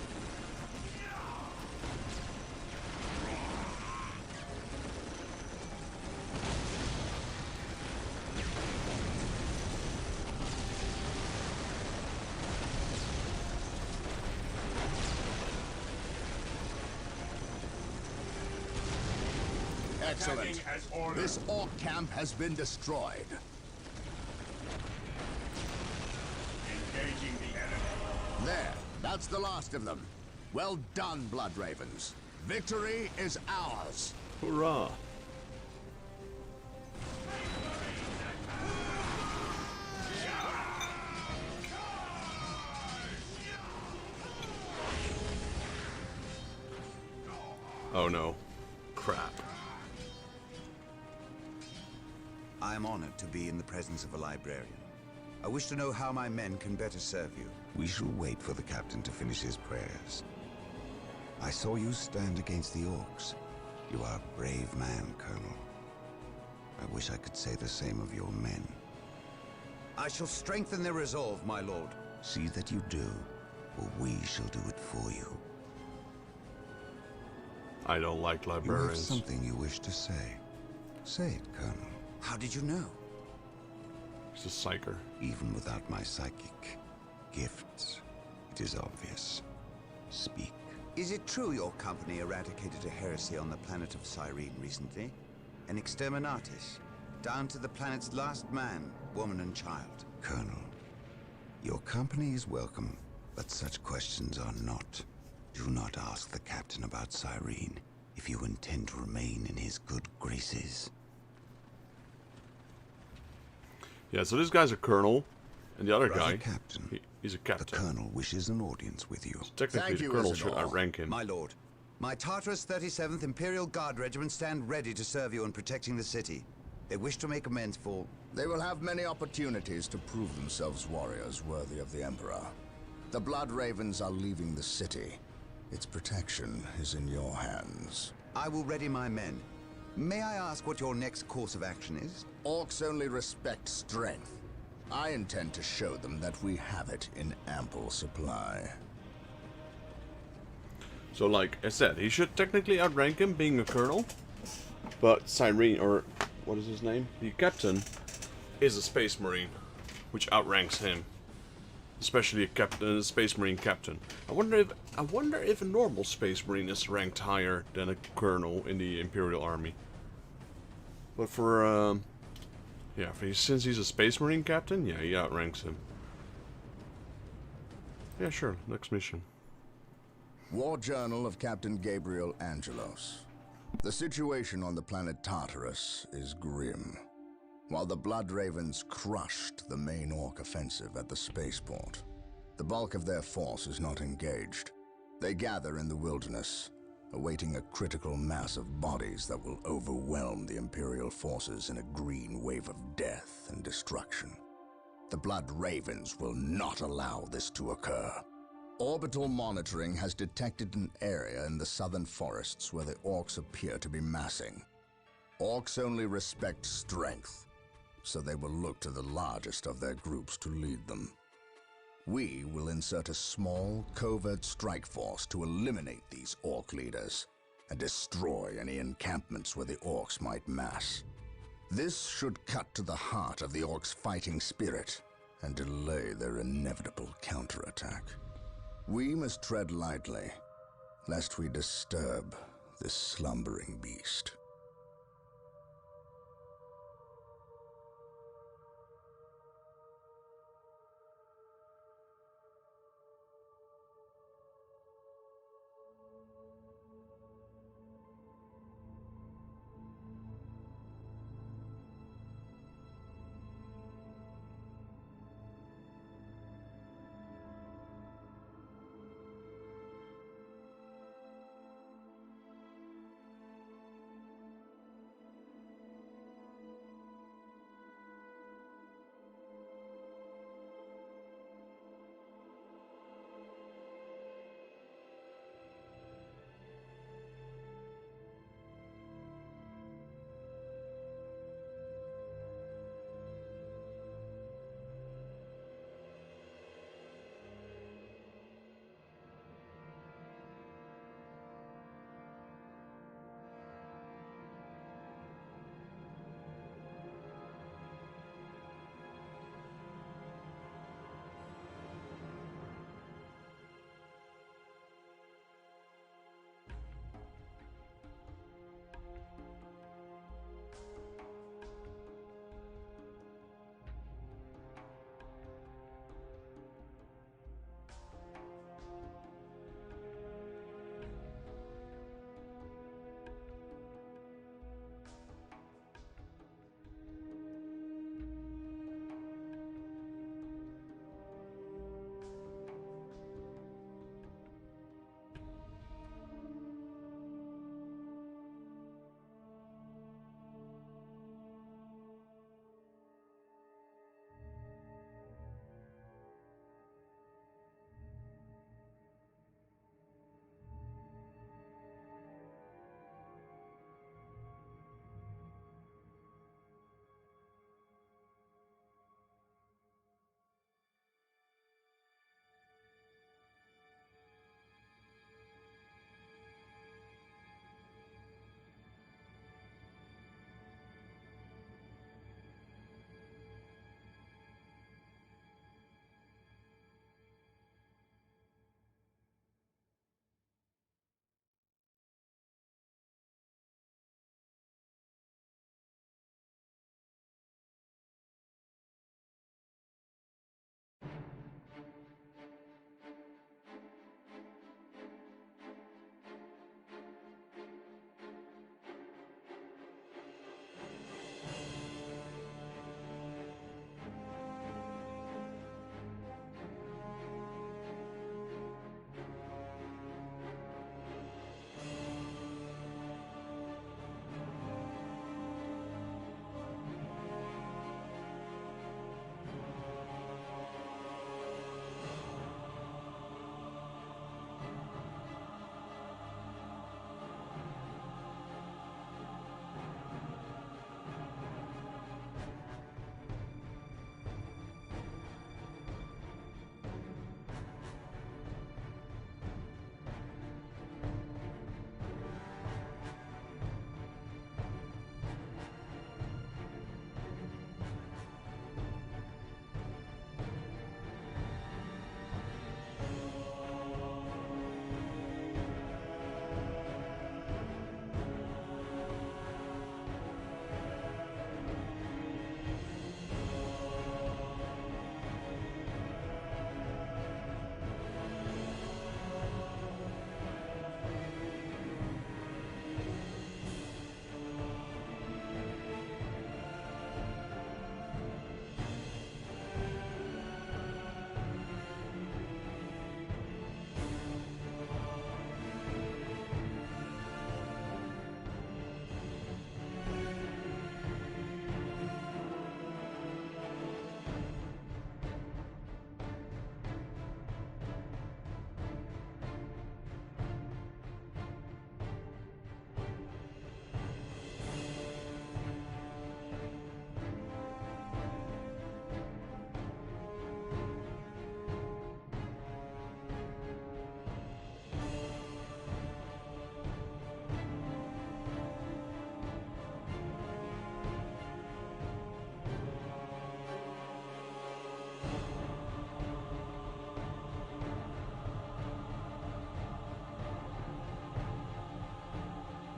Excellent. Attacking as ordered. This Ork camp has been destroyed. Engaging the enemy. There, that's the last of them. Well done, Blood Ravens. Victory is ours. Hurrah! Oh no. Crap. I am honored to be in the presence of a librarian. I wish to know how my men can better serve you. We shall wait for the captain to finish his prayers. I saw you stand against the Orks. You are a brave man, Colonel. I wish I could say the same of your men. I shall strengthen their resolve, my lord. See that you do, or we shall do it for you. I don't like You have librarians. something you wish to say. Say it, Colonel. How did you know? He's a psyker. Even without my psychic gifts, it is obvious. Speak. Is it true your company eradicated a heresy on the planet of Cyrene recently? An exterminatus, down to the planet's last man, woman and child? Colonel, your company is welcome, but such questions are not. Do not ask the captain about Cyrene if you intend to remain in his good graces. Yeah, so this guy's a colonel, and the other Brother guy, Captain, he's a the captain. colonel wishes an audience with you. Technically, Thank the you, colonel should Isidore. outrank him. My lord, my Tartarus 37th Imperial Guard Regiment stand ready to serve you in protecting the city. They wish to make amends for... They will have many opportunities to prove themselves warriors worthy of the Emperor. The Blood Ravens are leaving the city. Its protection is in your hands. I will ready my men. May I ask what your next course of action is? Orcs only respect strength. I intend to show them that we have it in ample supply. So, like I said, he should technically outrank him, being a colonel. But Cyrene, or what is his name? The captain is a space marine, which outranks him. Especially a captain, a space marine captain. I wonder if a normal space marine is ranked higher than a colonel in the Imperial Army. But for yeah, since he's a space marine captain, yeah, he outranks him. Yeah, sure. Next mission. War Journal of Captain Gabriel Angelos. The situation on the planet Tartarus is grim. While the Blood Ravens crushed the main Orc offensive at the spaceport, the bulk of their force is not engaged. They gather in the wilderness, awaiting a critical mass of bodies that will overwhelm the Imperial forces in a green wave of death and destruction. The Blood Ravens will not allow this to occur. Orbital monitoring has detected an area in the southern forests where the Orcs appear to be massing. Orcs only respect strength, so they will look to the largest of their groups to lead them. We will insert a small, covert strike force to eliminate these Orc leaders and destroy any encampments where the Orcs might mass. This should cut to the heart of the Orcs' fighting spirit and delay their inevitable counterattack. We must tread lightly, lest we disturb this slumbering beast.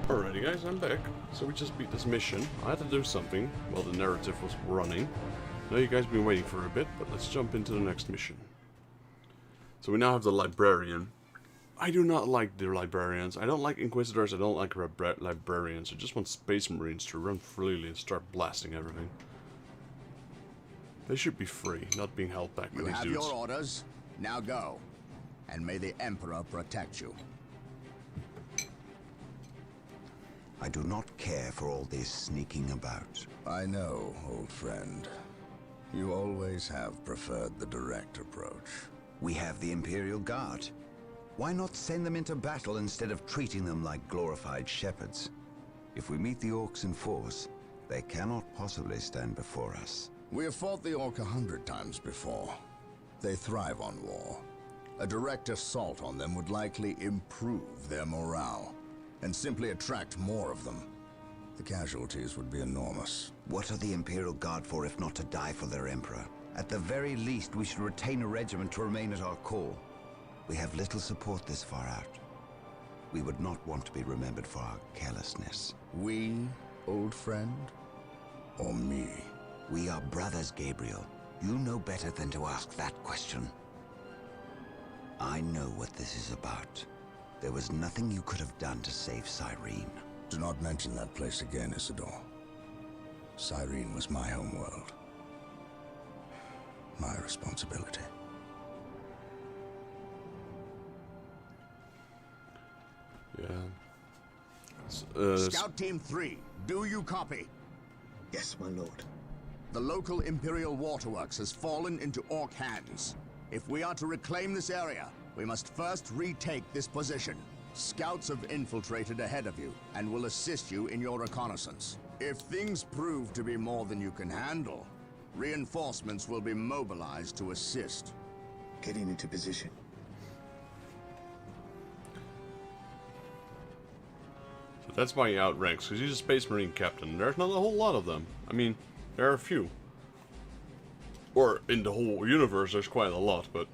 Alrighty guys, I'm back. So we just beat this mission. I had to do something while the narrative was running. I know you guys have been waiting for a bit, but let's jump into the next mission. So we now have the librarian. I do not like the librarians. I don't like inquisitors, I don't like librarians. I just want space marines to run freely and start blasting everything. They should be free, not being held back by these dudes. You have your orders. Now go. And may the Emperor protect you. I do not care for all this sneaking about. I know, old friend. You always have preferred the direct approach. We have the Imperial Guard. Why not send them into battle instead of treating them like glorified shepherds? If we meet the Orks in force, they cannot possibly stand before us. We have fought the Ork 100 times before. They thrive on war. A direct assault on them would likely improve their morale, and simply attract more of them. The casualties would be enormous. What are the Imperial Guard for if not to die for their Emperor? At the very least, we should retain a regiment to remain at our core. We have little support this far out. We would not want to be remembered for our carelessness. We, old friend? Or me? We are brothers, Gabriel. You know better than to ask that question. I know what this is about. There was nothing you could have done to save Cyrene. Do not mention that place again, Isidore. Cyrene was my homeworld. My responsibility. Yeah. Scout Team 3, do you copy? Yes, my lord. The local Imperial waterworks has fallen into Ork hands. If we are to reclaim this area, we must first retake this position. Scouts have infiltrated ahead of you and will assist you in your reconnaissance. If things prove to be more than you can handle, reinforcements will be mobilized to assist. Getting into position. So that's why he outranks, because he's a Space Marine captain. There's not a whole lot of them. I mean, there are a few. Or in the whole universe, there's quite a lot, but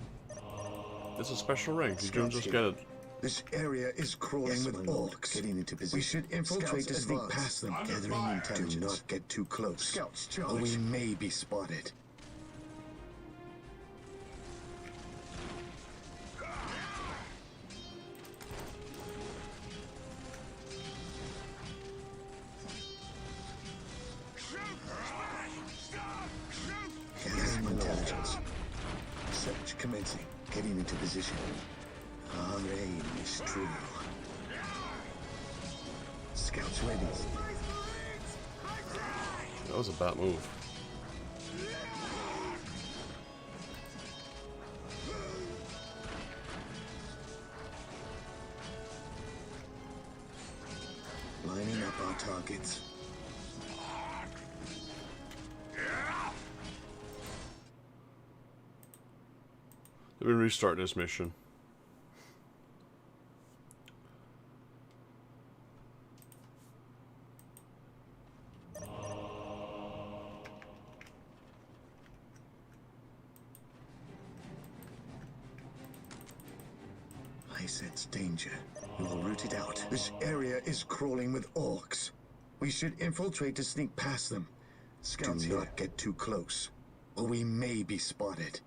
it's a special rank. You don't just get it. This area is crawling with orcs. Getting into position. We should infiltrate to sneak past them. Gathering intelligence. Do not get too close. Scouts charge. Or we may be spotted. Gathering intelligence. Search commencing. Getting into position. Our aim is true. Scouts ready. That was a bad move. Lining up our targets. Let me restart this mission. I sense danger. We will root it out. This area is crawling with orcs. We should infiltrate to sneak past them. Scouts do not get too close, or we may be spotted.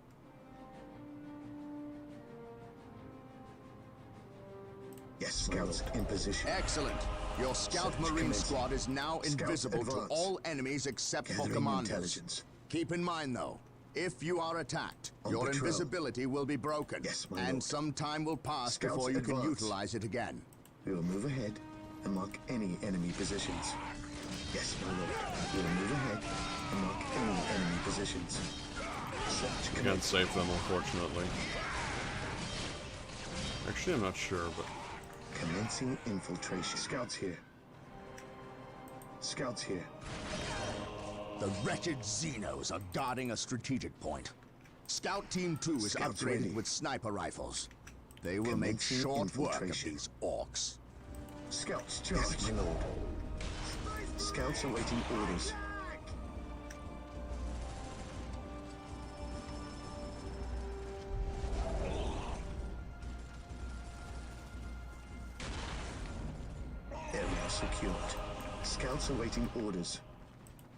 Yes, scouts in position. Excellent. Your Scout Marine squad is now invisible to all enemies except for commanders. Keep in mind, though, if you are attacked, your invisibility will be broken, and some time will pass before you can utilize it again. We will move ahead and mark any enemy positions. Yes, my lord. We will move ahead and mark any enemy positions. We can't save them, unfortunately. Actually, I'm not sure, but... Commencing infiltration. Scouts here. Scouts here. The wretched Xenos are guarding a strategic point. Scout Team 2 is upgraded with sniper rifles. They will make short work of these orcs. Scouts charge. Yes, my lord. Scouts awaiting orders. Area secured. Scouts awaiting orders.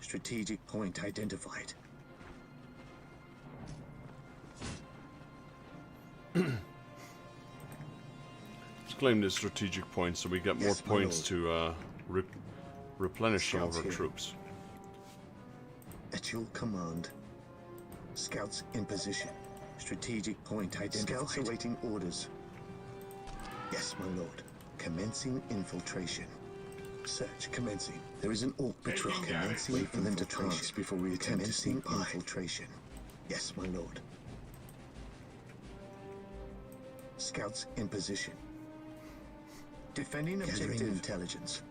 Strategic point identified. Let's claim this strategic point so we get more Yes, my points lord. to replenish some of Scouts our here. troops. At your command. Scouts in position. Strategic point identified. Scouts awaiting orders. Yes, my lord. Commencing infiltration. Search commencing. There is an Ork patrol. Commencing. Wait for them to pass before we attempt to sneak by. Infiltration. Yes, my lord. Scouts in position. Defending objective. Intelligence.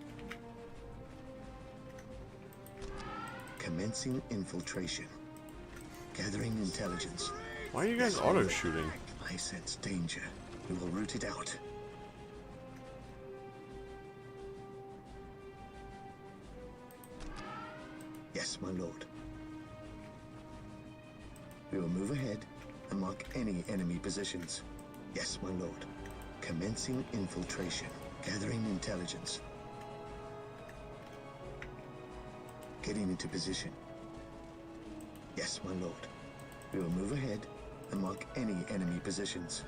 Commencing infiltration. Gathering intelligence. Why are you guys auto-shooting? I sense danger. We will root it out. Yes, my lord. We will move ahead and mark any enemy positions. Yes, my lord. Commencing infiltration. Gathering intelligence. Getting into position. Yes, my lord. We will move ahead and mark any enemy positions.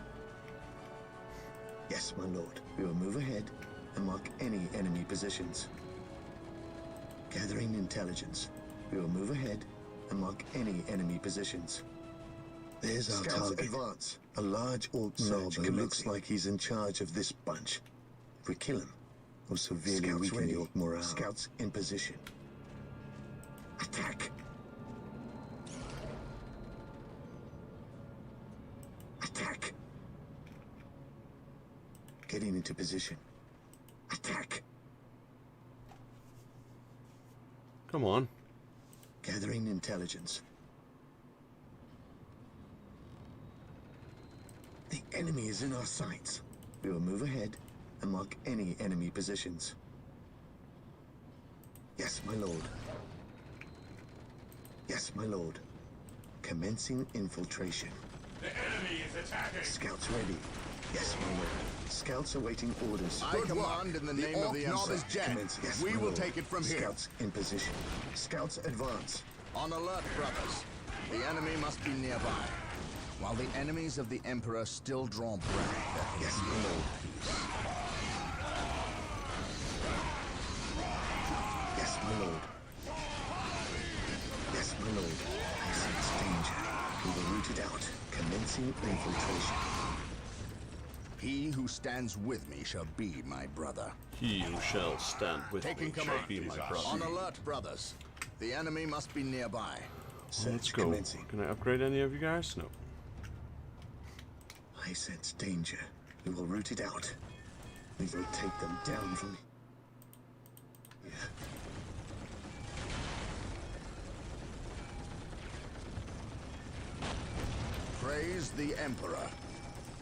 Yes, my lord. We will move ahead and mark any enemy positions. Gathering intelligence. We will move ahead and mark any enemy positions. There's our target. Advance. A large Ork knob who looks like he's in charge of this bunch. If we kill him, we'll severely weaken the Ork morale. Scouts in position. Attack! Attack! Getting into position. Attack! Come on. Gathering intelligence. The enemy is in our sights. We will move ahead and mark any enemy positions. Yes, my lord. Yes, my lord. Commencing infiltration. The enemy is attacking. Scouts ready. Yes, my lord. Scouts awaiting orders. I command in the name of the Emperor. Yes, We my will lord. take it from here. Scouts in position. Scouts advance. On alert, brothers. The enemy must be nearby. While the enemies of the Emperor still draw breath, Yes, my lord. Yes, my lord. Yes, my lord. I sense danger. We will root it out. Commencing infiltration. he who stands with me shall be my brother. He who shall stand with Taking me shall command. be my brother. On alert, brothers. The enemy must be nearby. Well, let's Search go. commencing. Can I upgrade any of you guys? No. I sense danger. We will root it out. We will take them down from... Yeah. Praise the Emperor.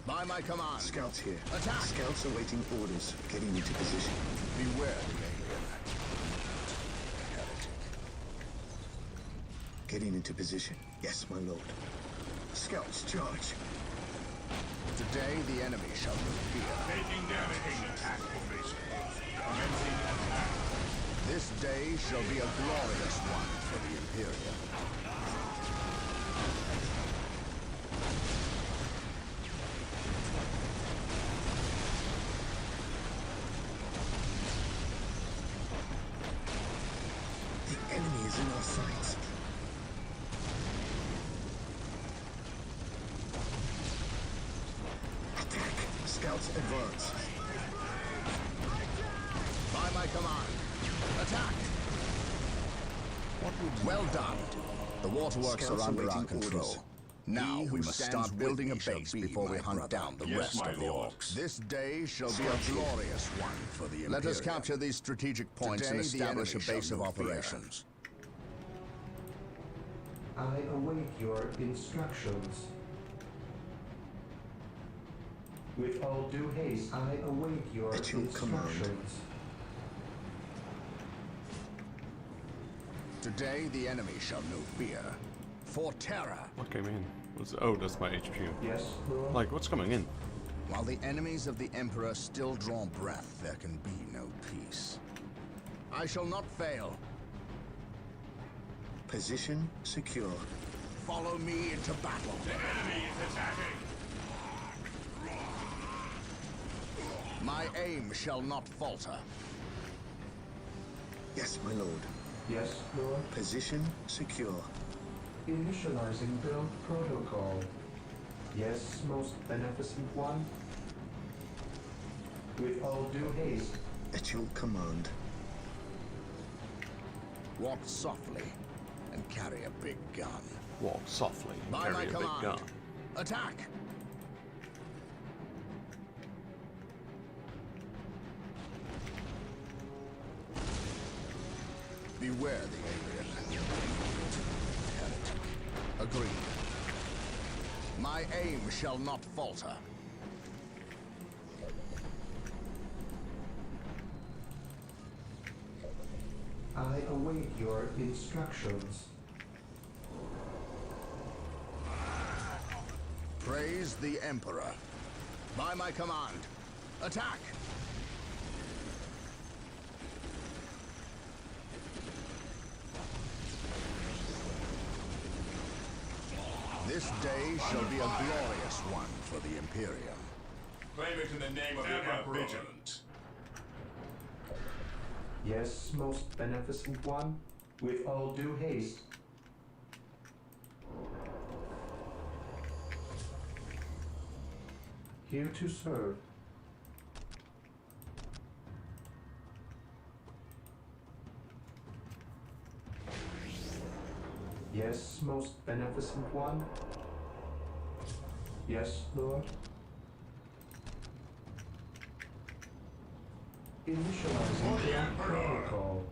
By my command. Scouts here. Attack! Scouts awaiting orders. Getting into position. Beware the alien. Heretic. Getting into position. Yes, my lord. Scouts charge. Today the enemy shall know fear. Taking damage. Attack formation. Commencing attack. This day shall be a glorious one for the Imperium. The enemy is in our sights. Attack. Scouts advance. By my command. Attack! Well done. The waterworks Scouts are under our awaiting control. orders. Now we must start building a base before we hunt down the Yes, rest my of the lord. Orks. This day shall be a glorious one for the Imperium. Let us capture these strategic points and establish a base of operations. I await your instructions. With all due haste, I await your At your command. instructions. Today the enemy shall know fear. For terror. What came in? Oh, that's my HQ. Yes, Lord. Like, what's coming in? While the enemies of the Emperor still draw breath, there can be no peace. I shall not fail. Position secure. Follow me into battle. The enemy is attacking! My aim shall not falter. Yes, my lord. Yes, Lord. Position secure. Initializing build protocol. Yes, most beneficent one. With all due haste. At your command. Walk softly and carry a big gun. Walk softly and By carry my a big command. gun. Attack! Beware the alien. Heretic. Agreed. My aim shall not falter. I await your instructions. Praise the Emperor. By my command. Attack! This day shall be a glorious one for the Imperium. Claim it in the name of the Emperor. Vigilant. Yes, most beneficent one. With all due haste. Here to serve. Yes, most beneficent one. Yes, Lord. Initializing build protocol.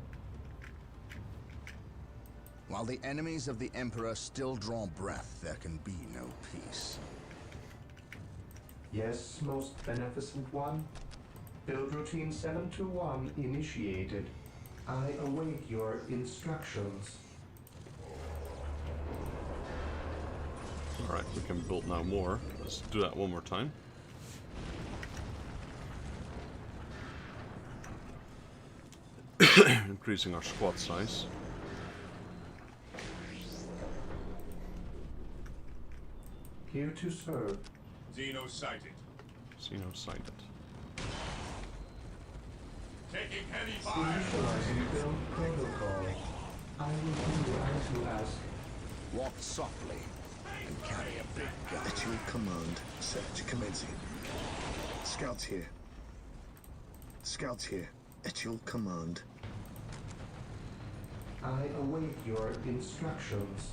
While the enemies of the Emperor still draw breath, there can be no peace. Yes, most beneficent one. Build routine 721 initiated. I await your instructions. Alright, we can build now more. Let's do that one more time. Increasing our squad size. Here to serve. Xeno sighted. Xeno sighted. Taking heavy fire. Initializing build protocol. I will do as you ask. Walk softly and carry a big gun. At your command. Search commencing. Scouts here. Scouts here. At your command. I await your instructions.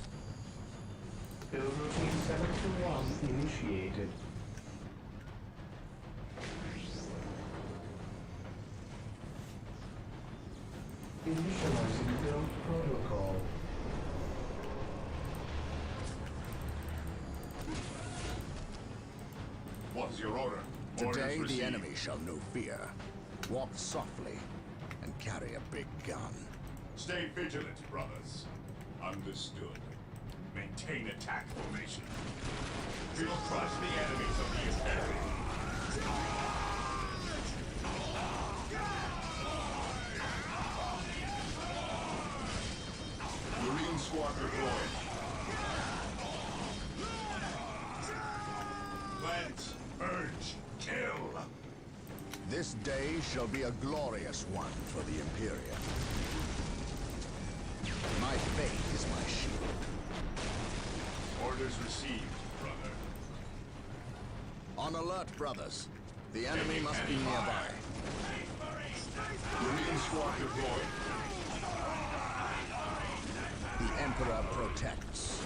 Build routine 721 initiated. Initializing build protocol. What is your order? Today Orders the received. enemy shall know fear. Walk softly and carry a big gun. Stay vigilant, brothers. Understood. Maintain attack formation. We'll crush the enemies of the Imperium. Marine squad deployed. Plant, urge, kill. This day shall be a glorious one for the Imperium. My faith is my shield. Orders received, brother. On alert, brothers. The enemy must be nearby. Marine squad deployed. The Emperor protects.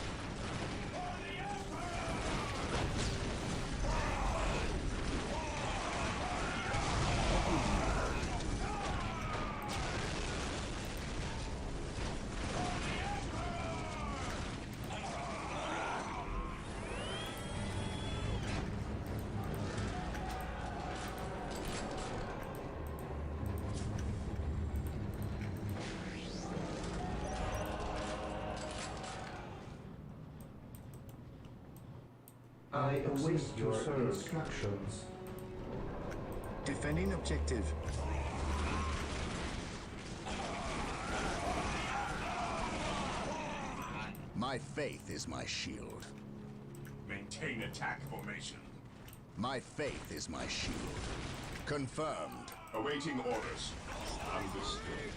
I await your instructions. Defending objective. My faith is my shield. Maintain attack formation. My faith is my shield. Confirmed. Awaiting orders. Understood.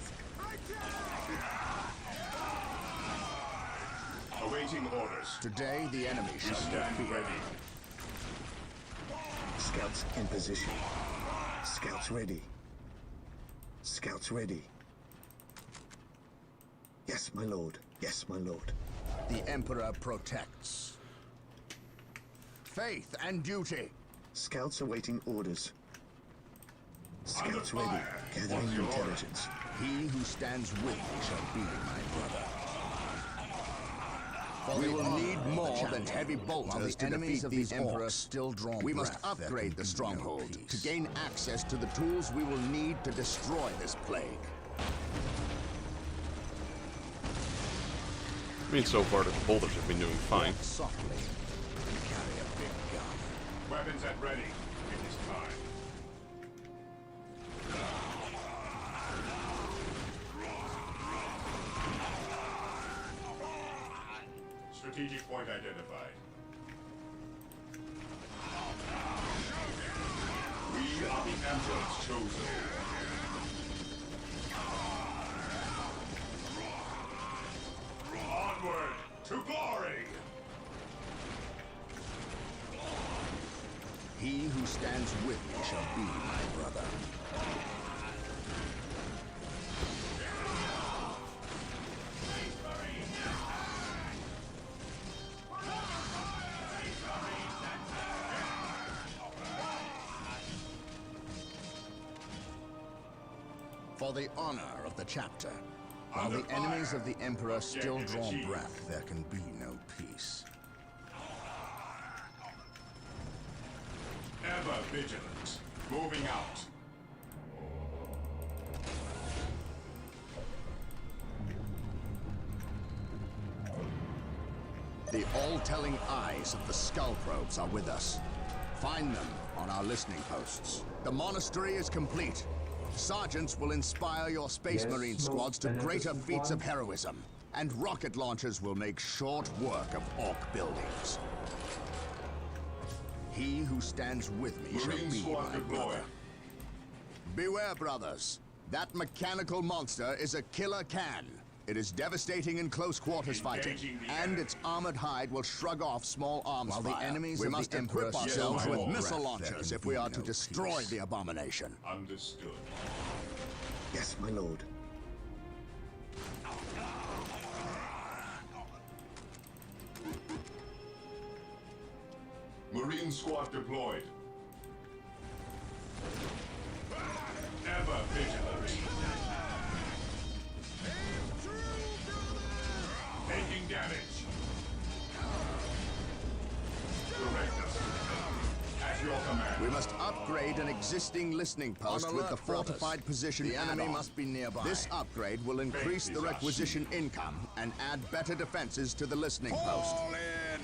Awaiting orders. Today the enemy We shall be stand feared. ready. Scouts in position. Scouts ready. Scouts ready. Yes, my lord. Yes, my lord. The Emperor protects. Faith and duty. Scouts awaiting orders. Scouts Under ready. fire. Gathering What's your order? intelligence. He who stands with me shall be my brother. We will need more than heavy bolters to defeat these Emperors. Still drawn we must upgrade the stronghold to gain access to the tools we will need to destroy this plague. I mean, so far the bolters have been doing fine. Softly. Carry a big gun. Weapons at ready. It is time. Strategic point identified. We are the Emperor's chosen. Onward to glory! He who stands with me shall be my brother. For the honor of the chapter, while the enemies of the Emperor still draw breath, there can be no peace. Ever vigilant. Moving out. The all-telling eyes of the skull probes are with us. Find them on our listening posts. The monastery is complete. Sergeants will inspire your Space Yes, Marine most squads to greater beneficent feats of one. heroism. And rocket launchers will make short work of Ork buildings. He who stands with me shall Marine be squad my deployed. brother. Beware, brothers. That mechanical monster is a killer can. It is devastating in close quarters fighting, Engaging the and enemy. its armored hide will shrug off small arms While fire. the enemies we of the must Emperor equip still ourselves draw with missile breath, there launchers can if we be are to no destroy peace. the abomination. Understood. Yes, my lord. Marine squad deployed. Ever vigilant. Taking damage. Direct us. At your command. We must upgrade an existing listening post with the alert, brothers. fortified position The enemy add-on. must be nearby. This upgrade will increase Faith the is our requisition income and add better defenses to the listening post. Fall in!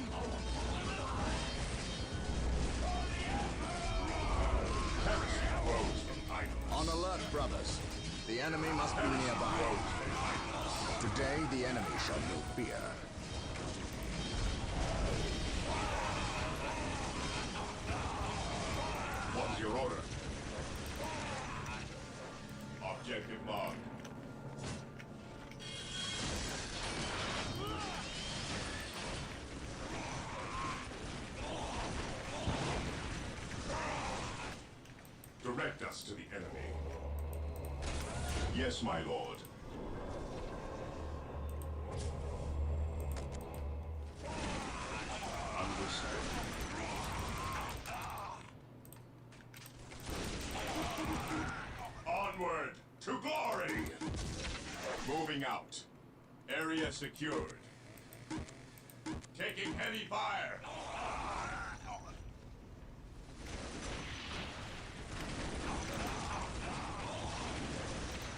Heresy rose from idleness. On alert, brothers. The enemy must be nearby. Today, the enemy shall know fear. What is your order? Objective marked. Direct us to the enemy. Yes, my lord. Understood. Onward to glory! Moving out. Area secured. Taking heavy fire.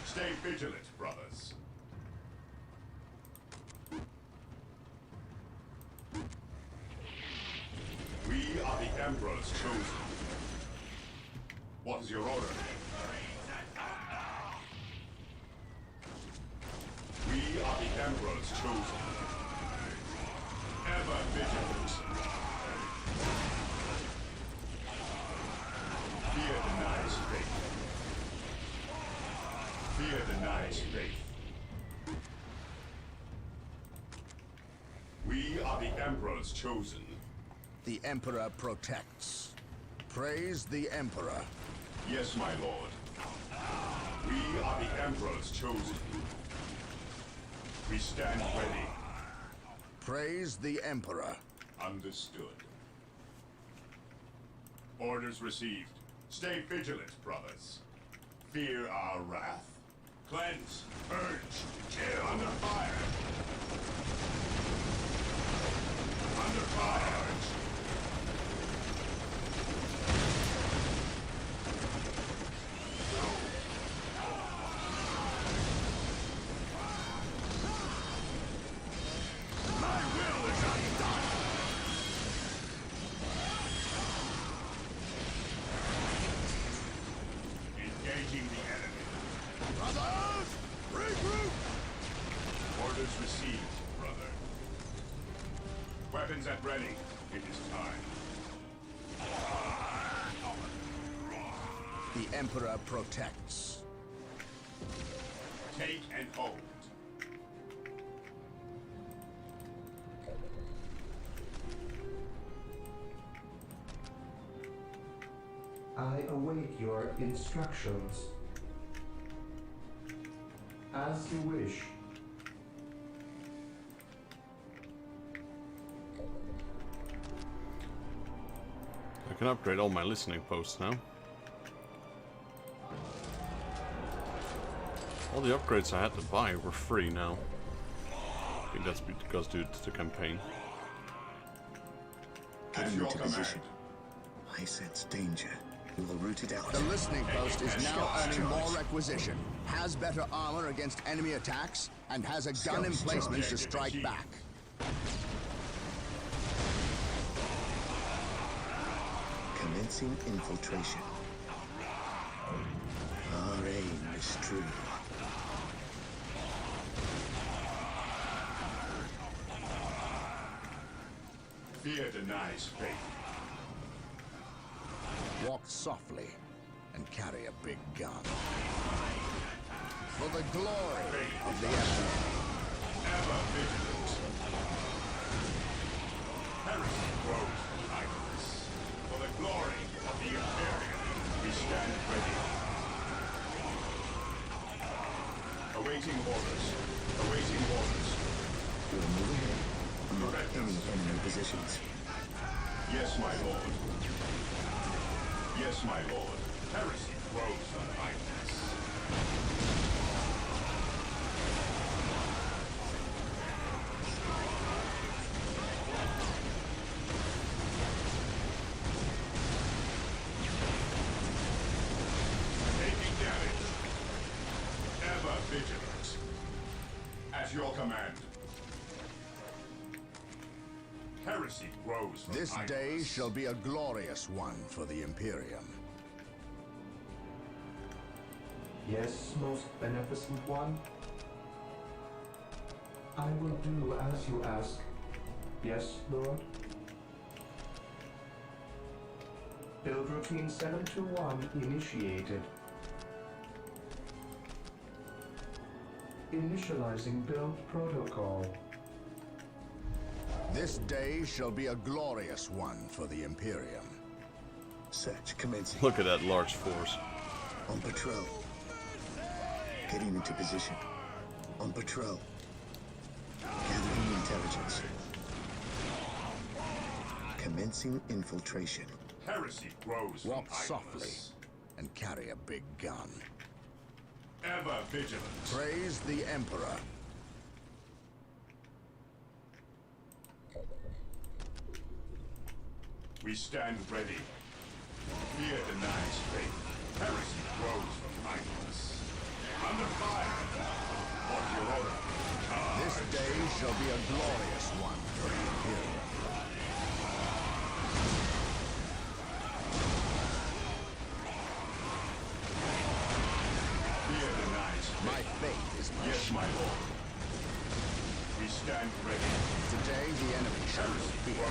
Stay vigilant, brothers. We are the Emperor's chosen. What is your order? We are the Emperor's chosen. Ever vigilant. Fear denies faith. Fear denies faith. We are the Emperor's chosen. The Emperor protects. Praise the Emperor. Yes, my lord. We are the Emperor's chosen. We stand ready. Praise the Emperor. Understood. Orders received. Stay vigilant, brothers. Fear our wrath. Cleanse, purge, kill. Under fire. Under fire. My will is undone. Engaging the enemy. Brothers, regroup! Orders received, brother. Weapons at ready. It is time. The Emperor protects. Take and hold. I await your instructions. As you wish. I can upgrade all my listening posts now. All the upgrades I had to buy were free now. I think that's because due to the campaign. Get At your into command. position. I sense danger. We will root it out. The listening post is now Scouts earning more charge. requisition, has better armor against enemy attacks, and has a gun Scouts emplacement to charge. strike back. Commencing infiltration. Our aim is true. Fear denies faith. Walk softly and carry a big gun. For the glory of the Emperor. Ever vigilant. Heresy grows behind us. For the glory of the Imperium, we stand ready. Awaiting orders. Awaiting orders. We'll move ahead. Mark Correct. any enemy positions. Yes, my lord. Yes, my lord. Heresy grows behind us. Taking damage. Ever vigilant. At your command. Heresy grows This behind day us. shall be a glorious one for the Imperium. Yes, most beneficent one? I will do as you ask. Yes, Lord? Build routine 721 initiated. Initializing build protocol. This day shall be a glorious one for the Imperium. Search commencing. Look at that large force. On patrol. Getting into position. On patrol. Gathering intelligence. Commencing infiltration. Heresy grows Walk behind softly us. and carry a big gun. Ever vigilant. Praise the Emperor. We stand ready. Fear denies faith. Heresy grows behind us. Under fire. What's your order? This day shall be a glorious one for the Imperium. faith is my Yes, shield. my lord. We stand ready. Today the enemy shall know fear.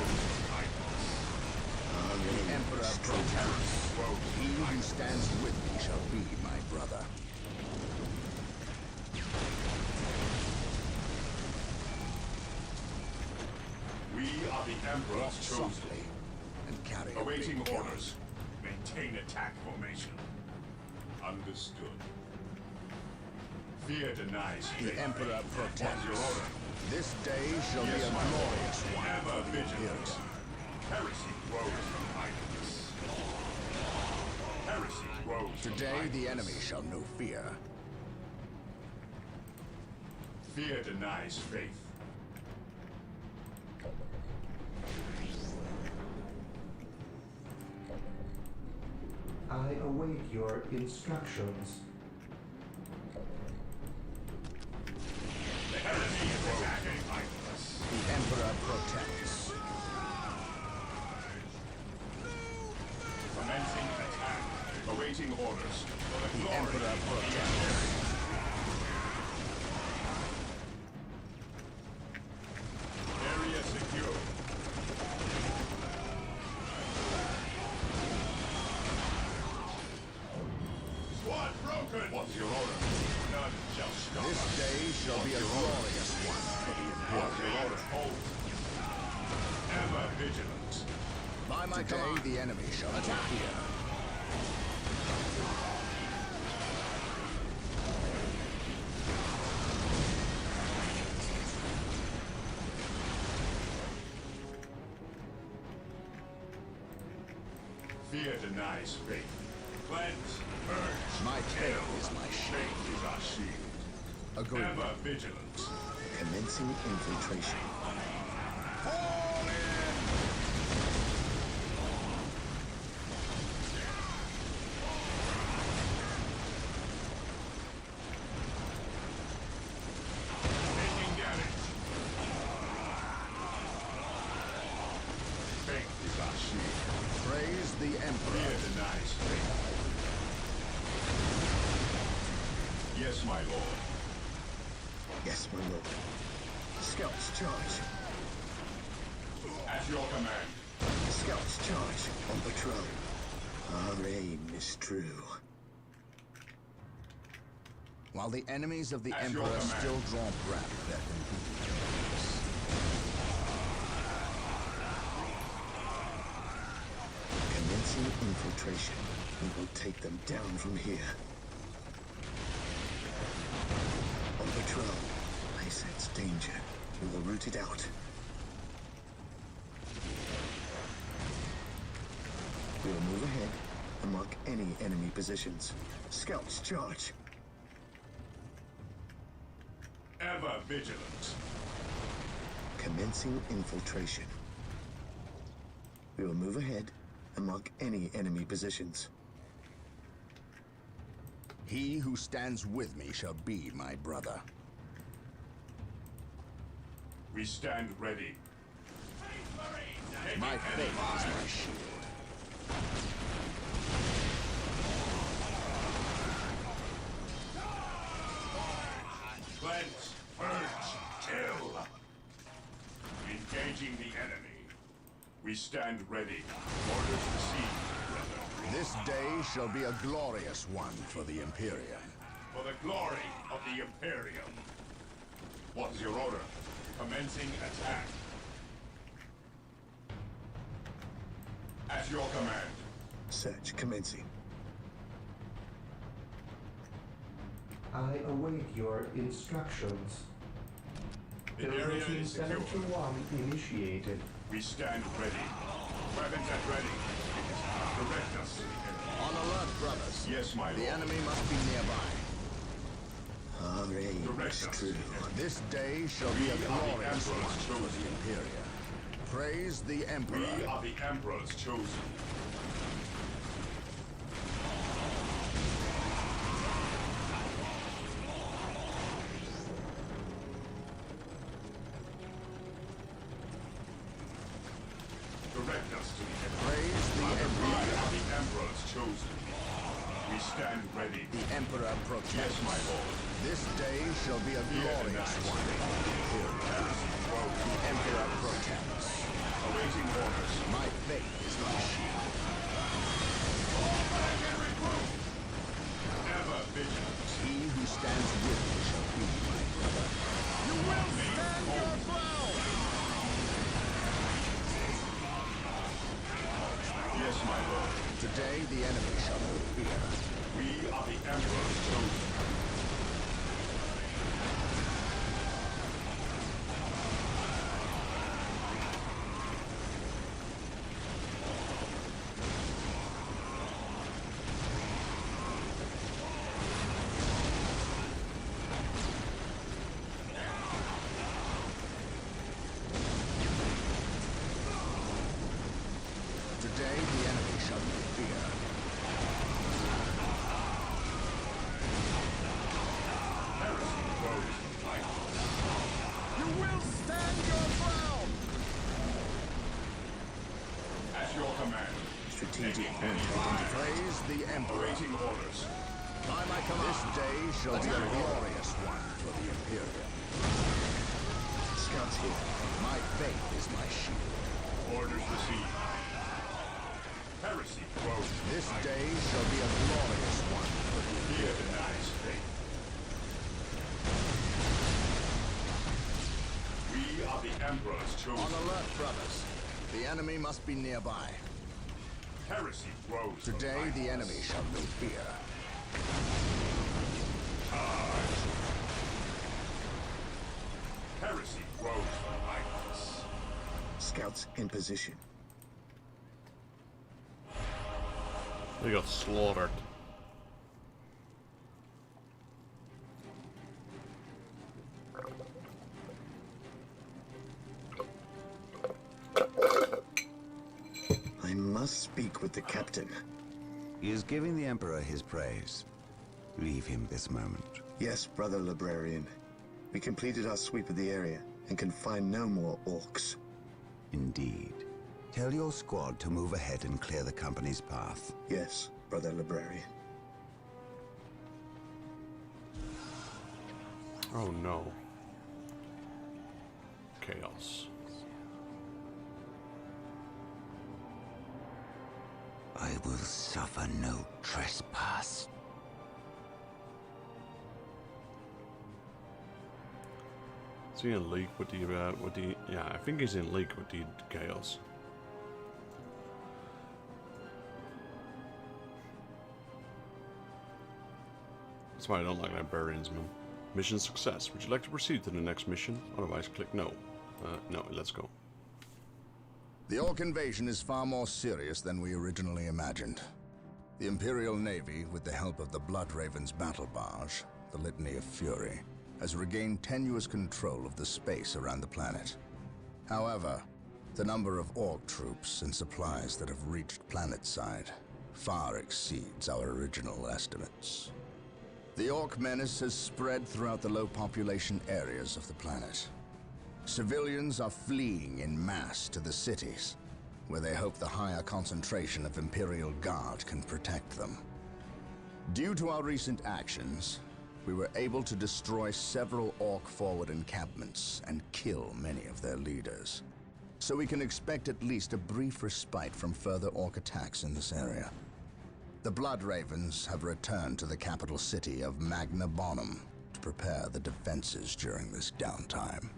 The Emperor protects. He who stands with me shall be my brother. We are the Emperor's Walk chosen. softly and carry a Awaiting big gun. orders. Maintain attack formation. Understood. Fear denies The faith. Emperor What's your protects. order? This day shall Yes, be a my lord. glorious one Ever for the vigilant. Imperium. Heresy grows from idleness. Heresy grows from Today the idleness. enemy shall know fear. Fear denies faith. I await your instructions. The heresy is attacking idleness. The Emperor protects. Commencing attack. Awaiting orders. For the The glory Emperor of the protects. area secure. Squad broken! What's your order? None shall stop This us. day shall be a glorious one for the What's Imperium. your order? Hold. Ever vigilant. By my command, the enemy shall attack here. Fear denies faith. Cleanse, purge, My faith kill. is my shield. Faith is our shield. Agreed. Ever vigilant. Commencing infiltration. Taking damage. Faith is our shield. Praise the Fear Emperor. denies faith. Yes, my lord. Yes, my lord. Scouts charge. At your command. Scouts charge on patrol. Our aim is true. While the enemies of the At your Emperor command. still draw breath, there can be no peace. Commencing infiltration. We will take them down from here. On patrol. I sense danger. We will root it out. We will move ahead and mark any enemy positions. Scouts charge. Ever vigilant. Commencing infiltration. We will move ahead and mark any enemy positions. He who stands with me shall be my brother. We stand ready. My faith is my shield. Cleanse, purge, kill. Engaging the enemy. We stand ready. Orders received, brother. This day shall be a glorious one for the Imperium. For the glory of the Imperium. What's your order? Commencing attack. At your command. Search commencing. I await your instructions. The area Building is secure. 71 initiated. We stand ready. Weapons at ready. Direct us. On alert, brothers. Yes, my The lord. enemy must be nearby. Our aim Direct is us. true. This day shall be a We are the glorious Emperor's one for chosen. the Imperium. Praise the Emperor. We are the Emperor's chosen. Direct us to the Emperor. Praise the We Emperor. are the Emperor's chosen. We stand ready. The Emperor Yes, protects. my lord. This day shall be a glorious one. The Emperor protects. Awaiting orders. My faith is my shield. Ever vigilant. He who stands with me shall be my brother. You will stand your ground! Yes, my lord. Today the enemy shall know fear. We are the Emperor's chosen. Today the enemy shall know fear. You will stand your ground! At your command. Strategic point identified. Praise the Emperor. Awaiting orders. By my command. This day shall be a glorious one for the Imperium. Scouts here. My faith is my shield. Orders received. Heresy grows. This day shall be a glorious one for the Fear Imperium. denies faith. We are the Emperor's chosen. On alert, brothers. The enemy must be nearby. Heresy grows. Today the enemy shall know fear. Heresy grows relentless. Scouts in position. They got slaughtered. I must speak with the captain. He is giving the Emperor his praise. Leave him this moment. Yes, brother librarian. We completed our sweep of the area and can find no more orcs. Indeed. Tell your squad to move ahead and clear the company's path. Yes, brother librarian. Oh no. Chaos. I will suffer no trespass. Is he in league with the yeah, I think he's in league with the chaos. That's why I don't like librarians, man. Mission success. Would you like to proceed to the next mission? Otherwise, click no. No, let's go. The Orc invasion is far more serious than we originally imagined. The Imperial Navy, with the help of the Bloodraven's battle barge, the Litany of Fury, has regained tenuous control of the space around the planet. However, the number of Orc troops and supplies that have reached planetside far exceeds our original estimates. The Orc menace has spread throughout the low-population areas of the planet. Civilians are fleeing en masse to the cities, where they hope the higher concentration of Imperial Guard can protect them. Due to our recent actions, we were able to destroy several Orc forward encampments and kill many of their leaders. So we can expect at least a brief respite from further Orc attacks in this area. The Bloodravens have returned to the capital city of Magna Bonum to prepare the defenses during this downtime.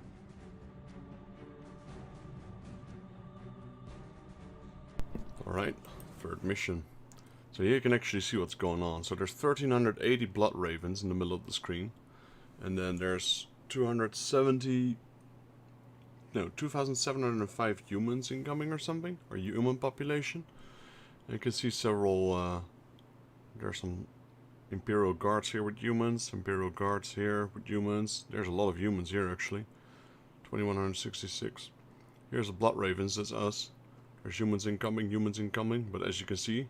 Alright, third mission. So here you can actually see what's going on. So there's 1380 blood ravens in the middle of the screen. And then there's 2,705 humans incoming or something. Or human population. And you can see several, there's some Imperial Guards here with humans. Imperial Guards here with humans. There's a lot of humans here actually. 2166. Here's the blood ravens, that's us. There's humans incoming, but as you can see,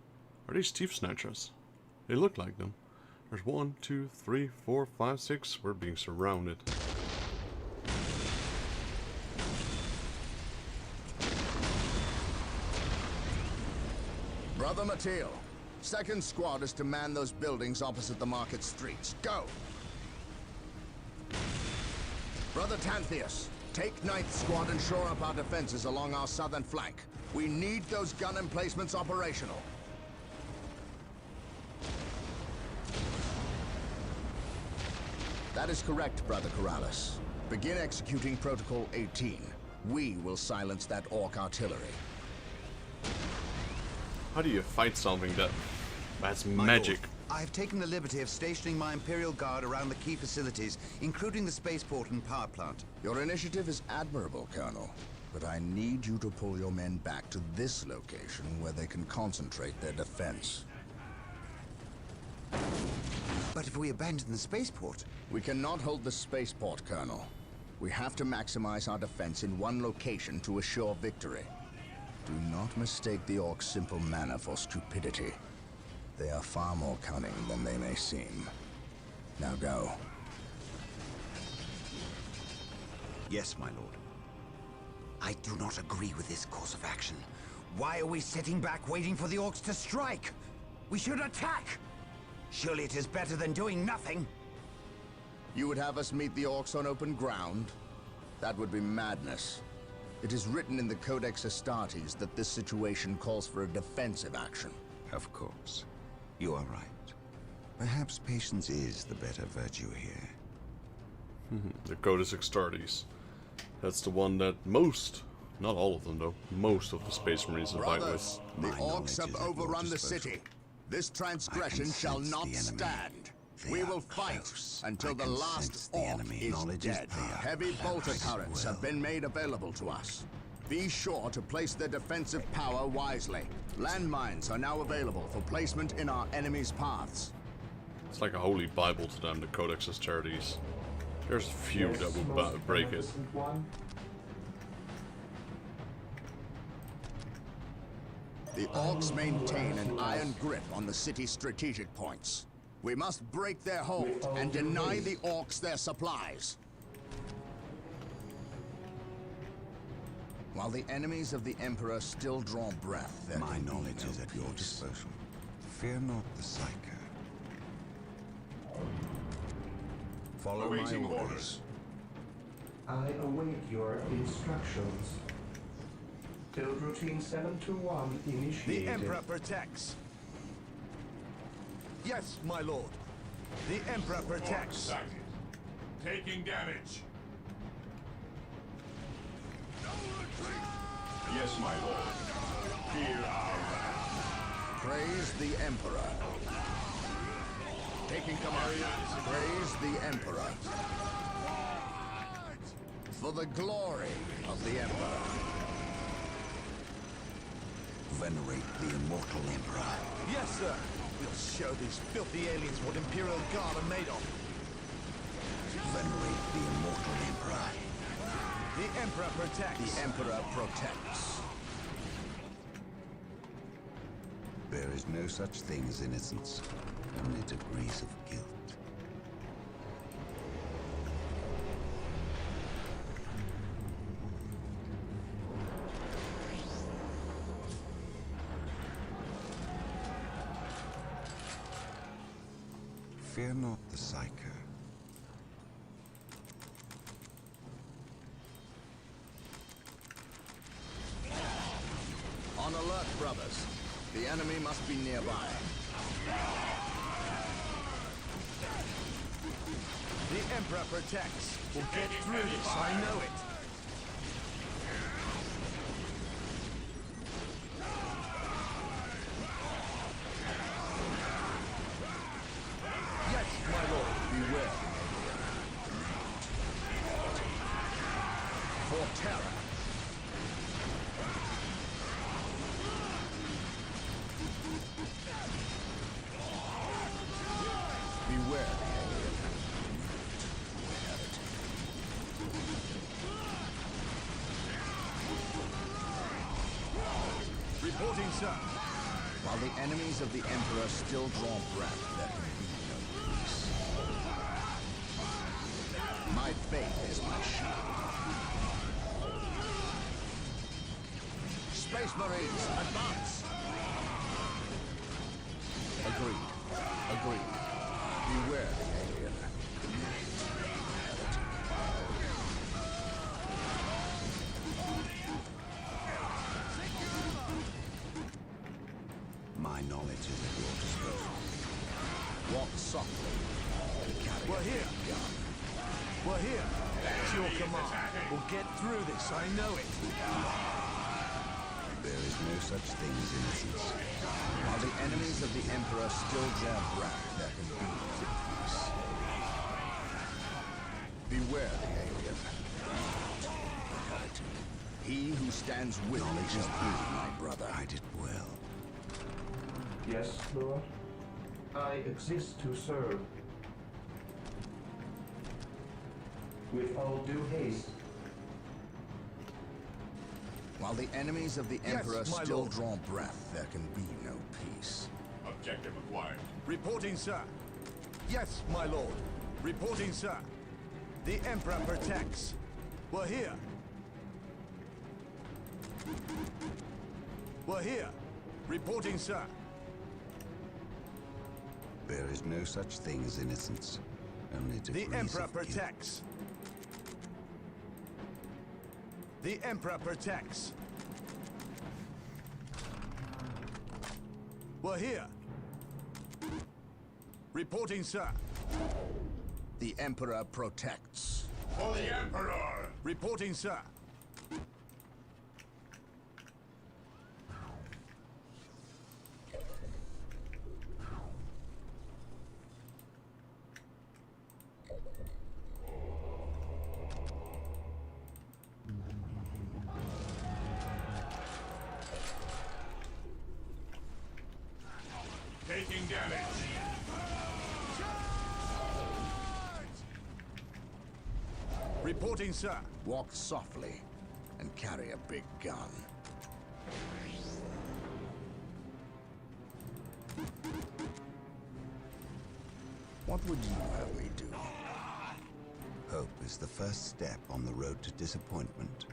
are these thief snatchers? They look like them. There's 1, 2, 3, 4, 5, 6. We're being surrounded. Brother Mateel, second squad is to man those buildings opposite the market streets. Go! Brother Tantheus, take 9th Squad and shore up our defenses along our southern flank. We need those gun emplacements operational. That is correct, Brother Corrales. Begin executing Protocol 18. We will silence that Ork artillery. How do you fight something that's My magic? lord, I have taken the liberty of stationing my Imperial Guard around the key facilities, including the spaceport and power plant. Your initiative is admirable, Colonel. But I need you to pull your men back to this location where they can concentrate their defense. But if we abandon the spaceport... We cannot hold the spaceport, Colonel. We have to maximize our defense in one location to assure victory. Do not mistake the Orcs' simple manner for stupidity. They are far more cunning than they may seem. Now go. Yes, my lord. I do not agree with this course of action. Why are we sitting back waiting for the Orcs to strike? We should attack! Surely it is better than doing nothing. You would have us meet the Orcs on open ground? That would be madness. It is written in the Codex Astartes that this situation calls for a defensive action. Of course. You are right. Perhaps patience is the better virtue here. The Codex Astartes. That's the one that most, not all of them though, most of the Space Marines fight with. Brothers, the Orcs have overrun the city. This transgression shall not stand. We will fight until the last Orc is dead. Heavy bolter turrets have been made available to us. Be sure to place their defensive power wisely. Landmines are now available for placement in our enemy's paths. It's like a holy Bible to them, the Codex Astartes. There's a few Yes, that will most break it. beneficent one. The Orcs maintain an iron grip on the city's strategic points. We must break their hold and deny the Orcs their supplies. While the enemies of the Emperor still draw breath, there My can be knowledge no is at your peace. disposal. Fear not the Psyker. Follow my Awaiting orders. orders. I await your instructions. Build routine 721 initiated. The Emperor protects. Yes, my lord. The Emperor Orcs protects. sighted. Taking damage. Yes, my lord. Fear our wrath. Praise the Emperor. Taking command. Praise the Emperor. For the glory of the Emperor. Venerate the immortal Emperor. Yes, sir. We'll show these filthy aliens what Imperial Guard are made of. Venerate the immortal Emperor. The Emperor protects. The Emperor protects. There is no such thing as innocence, only degrees of guilt. Fear not the Psyker. On alert, brothers. The enemy must be nearby. The Emperor protects. We'll get through this, I know it. Yes, my lord. Beware. For terror. Beware the alien. Reporting, sir. While the enemies of the Emperor still draw breath, there can be no peace. My faith is my shield. Space Marines, advance! Agreed. Agreed. Beware the alien. here. We're here. That's your command. We'll get through this, I know it. There is no such thing as innocence. While the enemies of the Emperor still draw breath, there can be no peace. Beware the alien. He who stands with me is my brother. I did well. Yes, Lord. I exist to serve. With all due haste. While the enemies of the Emperor my still lord. draw breath, there can be no peace. Objective acquired. Reporting, sir. Yes, my lord. Reporting, sir. The Emperor protects. We're here. We're here. Reporting, sir. There is no such thing as innocence. Only degrees The Emperor of guilt. protects. The Emperor protects. We're here. Reporting, sir. The Emperor protects. For the Emperor! Reporting, sir. Taking damage. Reporting, sir. Walk softly and carry a big gun. What would you have me do? Hope is the first step on the road to disappointment.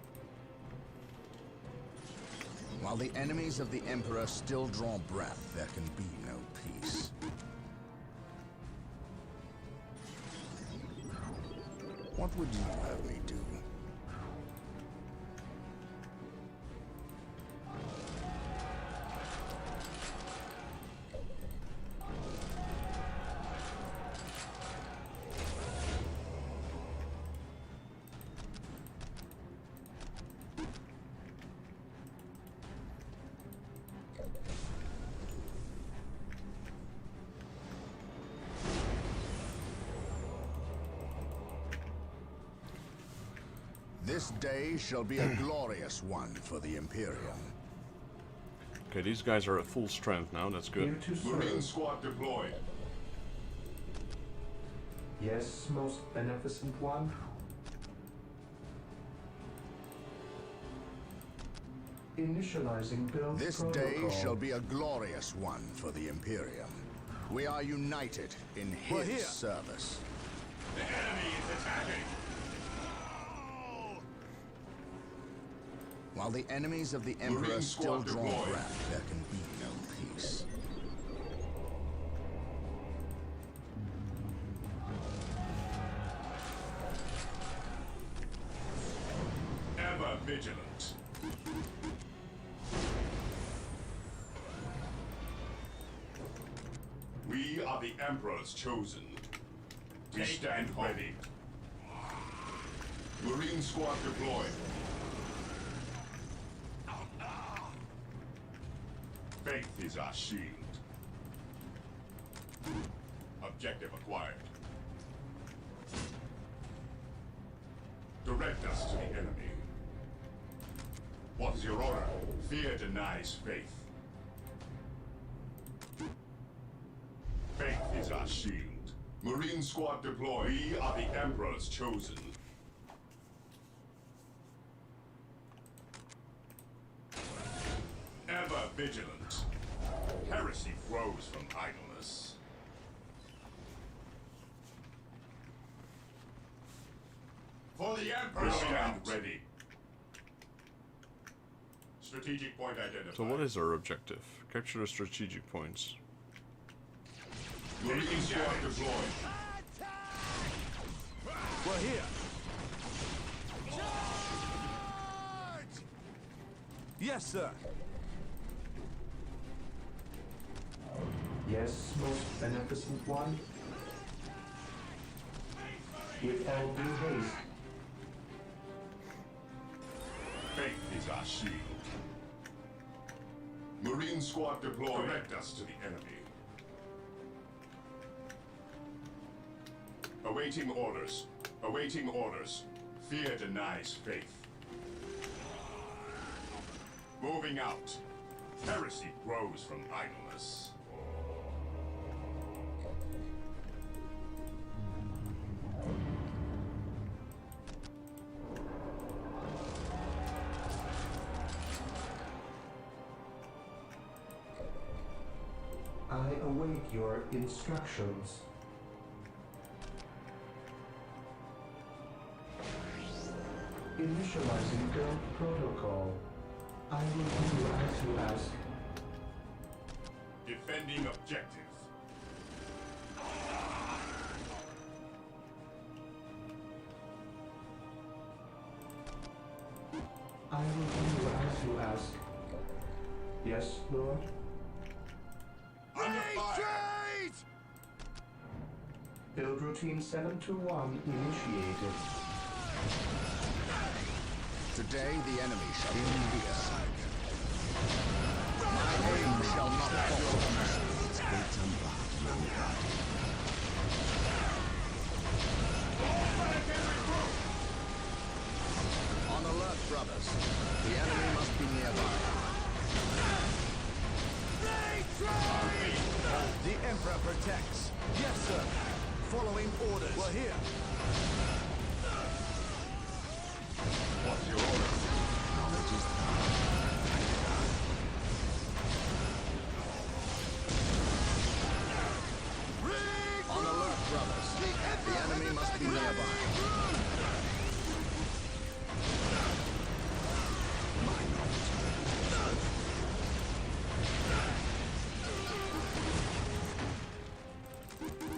While the enemies of the Emperor still draw breath, there can be no peace. What would you have me do? This day shall be a glorious one for the Imperium. Okay, these guys are at full strength now. That's good. Here to Marine serve. squad deployed. Yes, most beneficent one. Initializing build This protocol. day shall be a glorious one for the Imperium. We are united in We're his here. service. The enemy is attacking. While the enemies of the Emperor Marine still squad draw deployed. breath, there can be no peace. Ever vigilant. We are the Emperor's chosen. We stand ready. Marine squad deployed. Faith is our shield. Objective acquired. Direct us to the enemy. What is your order? Fear denies faith. Faith is our shield. Marine squad deployed. We are the Emperor's chosen. Ever vigilant. Heresy grows from idleness. For the Emperor! We stand ready. Strategic point identified. So what is our objective? Capture the strategic points. Marine squad deployed. We're here. Yes, sir. Yes, most beneficent one. Without due haste. Faith is our shield. Marine squad deployed. Direct us to the enemy. Awaiting orders. Awaiting orders. Fear denies faith. Moving out. Heresy grows from idleness. I await your instructions. Initializing build protocol. I will do as you ask. Defending objective. I will do as you ask. Yes, Lord? Under fire! Build routine 721 initiated. Today the enemy shall be fear. My aim shall not fall. On alert, brothers. The enemy must be nearby. The Emperor protects. Yes, sir. Following orders. We're here. What's your order? Knowledge is On alert, brothers. The enemy must be nearby. my knowledge.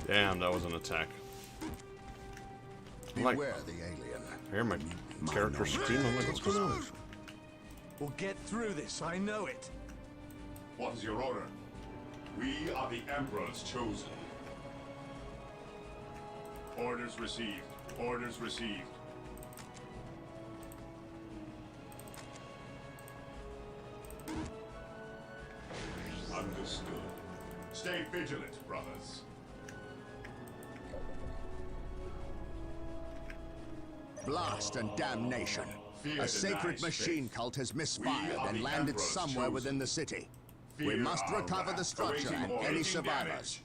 Damn, that was an attack. Like, Beware the alien. I hear my character scream. I'm like, what's going on? We'll get through this, I know it. What is your order? We are the Emperor's chosen. Orders received. Orders received. Understood. Stay vigilant, brothers. Blast and damnation. Fear A sacred denies machine faith. cult has We misfired are and the landed Emperor's somewhere chosen. within the city. We Fear must our recover wrath. the structure Awaiting and orders. any Taking survivors.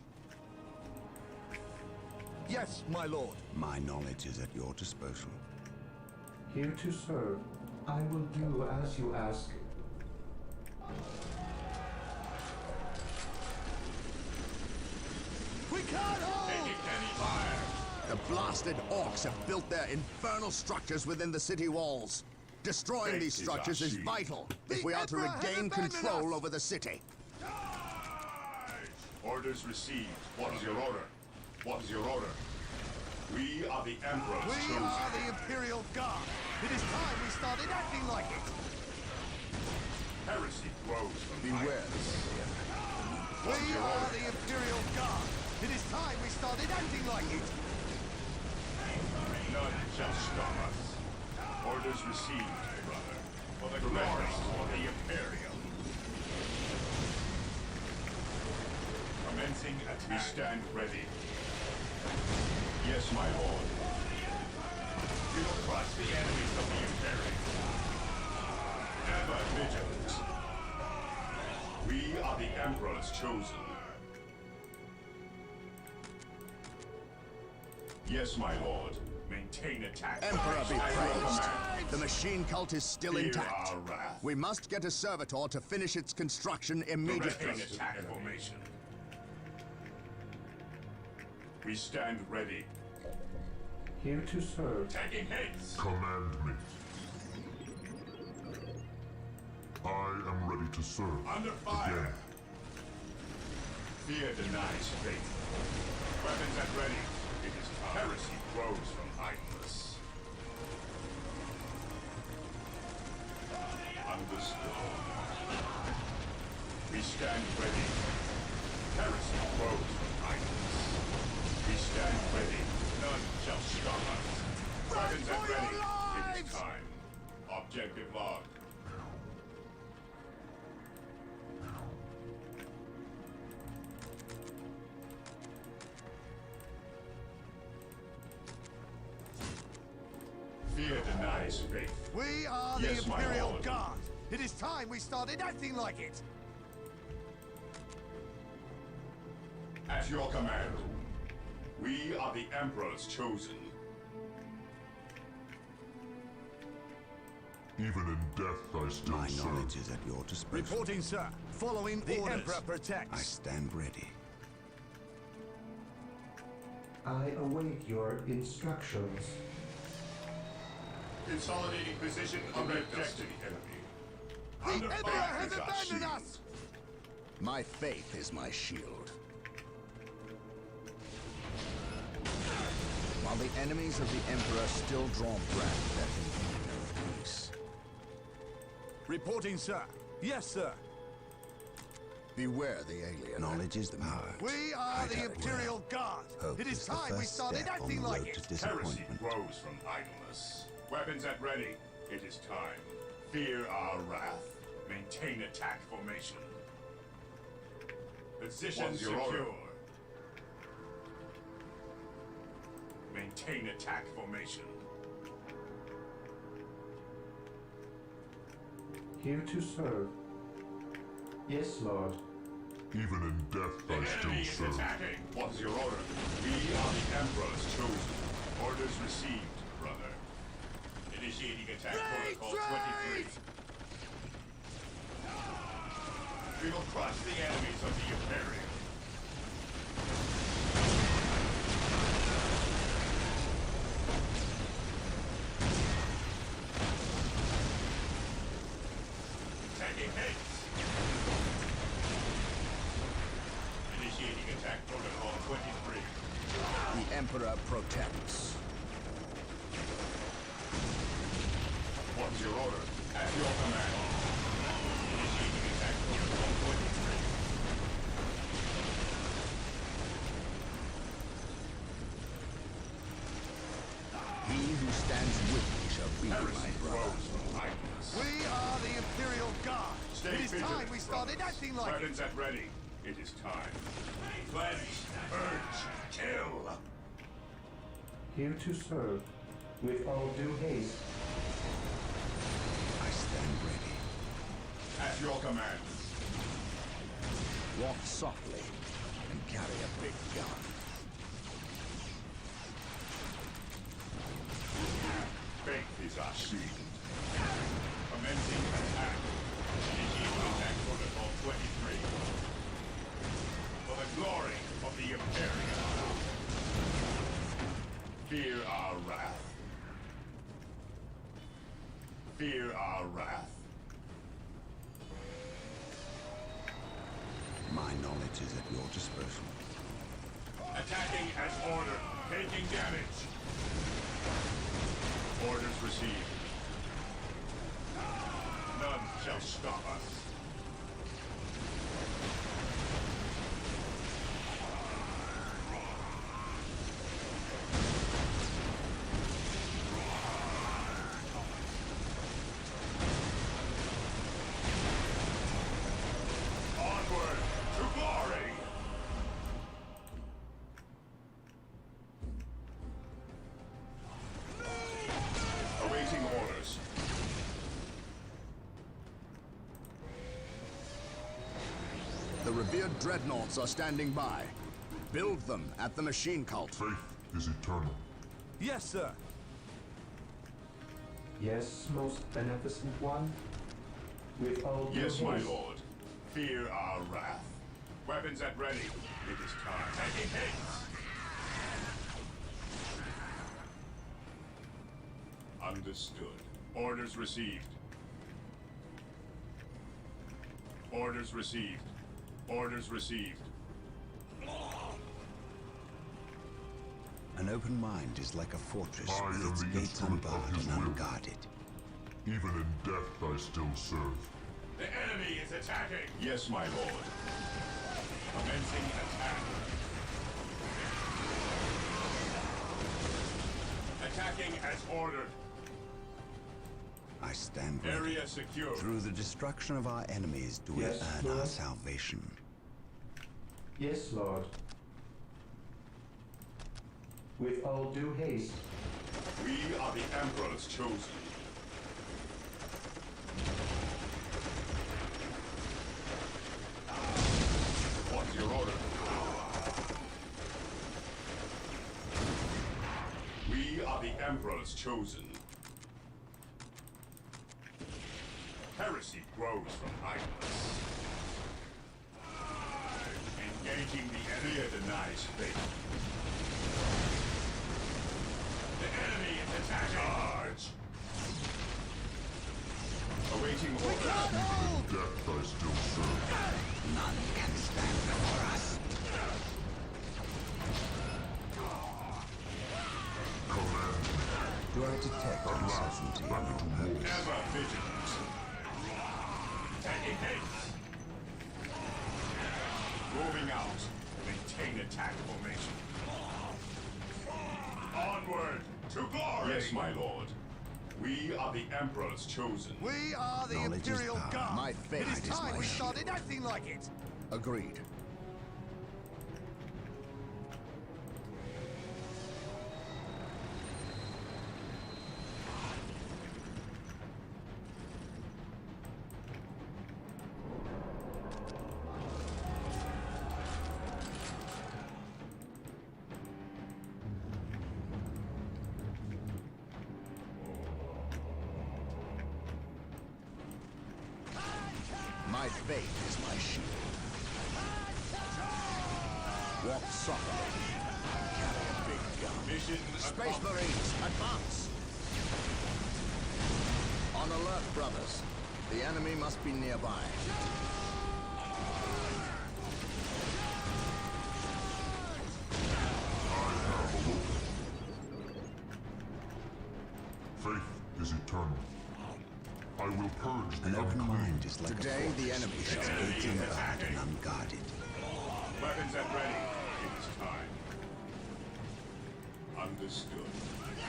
Yes, my lord. My knowledge is at your disposal. Here to serve. I will do as you ask. We can't hold! Taking any fire. The blasted Orks have built their infernal structures within the city walls. Destroying Faith these is our structures is shield. vital if The we are to Emperor has regain abandoned control us. over the city. Orders received. What is your order? What is your order? We are the Emperor's We chosen. are the Imperial Guard. It is time we started acting like it. Heresy grows from Beware violence. the alien. We are the Imperial Guard. It is time we started acting like it. None shall stop us. Orders received, brother. For the glory of the Imperium. Commencing attack. We stand ready. Yes, my lord. We will crush the enemies of the Imperium. Ever vigilant. We are the Emperor's chosen. Yes, my lord. Maintain attack. Emperor be At your praised. command. The machine cult is still Fear intact. our wrath. We must get a servitor to finish its construction immediately. Maintain attack formation. We stand ready. Here to serve. Taking hits. Command me. I am ready to serve. Under fire. Fear denies faith. Weapons at ready. It is time. Heresy grows from idleness. Understood. We stand ready. Heresy grows from idleness. We stand ready. None shall stop us. Objective logged. Fear denies faith. We are Yes, the my Imperial lord. Guard. It is time we started acting like it. At your command, we are the Emperor's chosen. Even in death, I still My serve. knowledge is at your disposal. Reporting, sir. Following the orders. Emperor I protects. stand ready. I await your instructions. Consolidating position objective enemy. The Under Emperor fire has is our abandoned shield. us! My faith is my shield. While the enemies of the Emperor still draw breath, there can be no peace. Reporting, sir. Yes, sir. Beware the alien. Knowledge is power. We are the Imperial Guard. Hope It is the time we first started step on acting the like road to it. Heresy disappointment. grows from idleness. Weapons at ready. It is time. Fear our wrath. Maintain attack formation. Position What's your secure. order? Maintain attack formation. Here to serve. Yes, Lord. Even in death, The I enemy still is serve. attacking. What's your order? We are the Emperor's chosen. Orders received, brother. Initiating attack protocol 23. We will crush the enemies of the Imperium. Taking hits. Initiating attack protocol 23. The Emperor protects. What's your order? At your command. Initiating attack protocol 23. He who stands with me shall be Heresy my brother. grows from idleness. We are the Imperial Guard. Stay It is time vigilant, we started brothers. acting like it. Weapons at ready. It is time. Cleanse, purge, kill. Here to serve. With all due haste. I stand ready. At your command. Walk softly and carry a big gun. Faith is our shield. Commencing attack. Initiating attack protocol 23. For the glory of the Imperium. Fear our wrath. Fear our wrath. My knowledge is at your disposal. Attacking as ordered. Taking damage. Orders received. None shall stop us. Onward to glory! Awaiting orders. The revered dreadnoughts are standing by. Build them at the machine cult. Faith is eternal. Yes, sir. Yes, most beneficent one. With all due Yes, my haste. lord. Fear our wrath. Weapons at ready. It is time. Taking hits. Understood. Orders received. Orders received. Orders received. An open mind is like a fortress I with am its the gates instrument of unbarred his and will. unguarded. Even in death, I still serve. The enemy is attacking. Yes, my lord. Commencing attack. Attacking as ordered. I stand ready. Area secure. Through the destruction of our enemies do we Yes, earn our Lord. salvation. Yes, Lord. With all due haste. We are the Emperor's chosen. What's your order? We are the Emperor's chosen. Heresy grows from idleness. Engaging the enemy denies faith. The enemy is attacking. Charge! Awaiting orders. Even in death I still serve. None can stand before us. Command. Do I detect uncertainty in your purpose? Ever vigilant. Taking haste. Moving out. Maintain attack formation. Onward to glory! Yes, my lord. We are the Emperor's chosen. We are the Knowledge is Imperial power. Guard. My It faith is is time my we shield. started acting like it. Agreed. My faith is my shield. Walk softly. Carry a big gun. Mission Space accomplished. Marines, advance! On alert, brothers. The enemy must be nearby. Faith is eternal. I will purge An the open unclean. mind is like Today, a the enemy shall fortress, be gates unguarded and unguarded. Weapons at ready. It is time. Understood.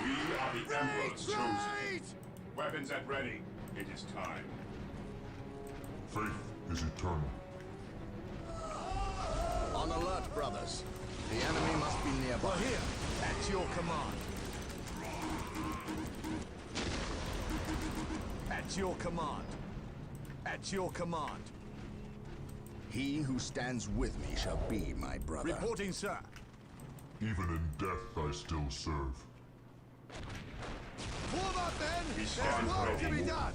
We are the Emperor's chosen. Weapons at ready. It is time. Faith is eternal. On alert, brothers. The enemy must be nearby. We're here. At your command. At your command. At your command. He who stands with me shall be my brother. Reporting, sir. Even in death I still serve. Form up, then. We There's stand work to ready. be done.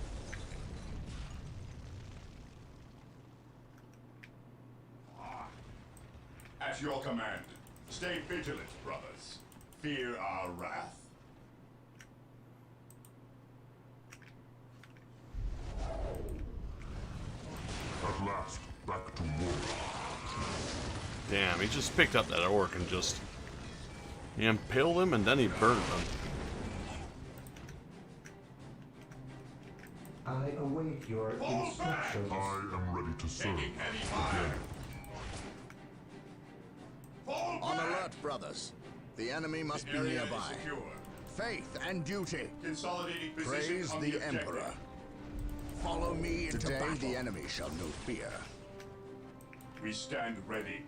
At your command. Stay vigilant, brothers. Fear our wrath. At last, back to war. Damn, he just picked up that orc and just... He impaled him and then he burned him. I await your instructions. I am ready to serve. Taking heavy fire. Fall On back! alert, brothers. The enemy must be Area is nearby. secure. Faith and duty. Consolidating position Praise on the objective. Emperor. Follow me into Today, battle. the enemy shall know fear. We stand ready.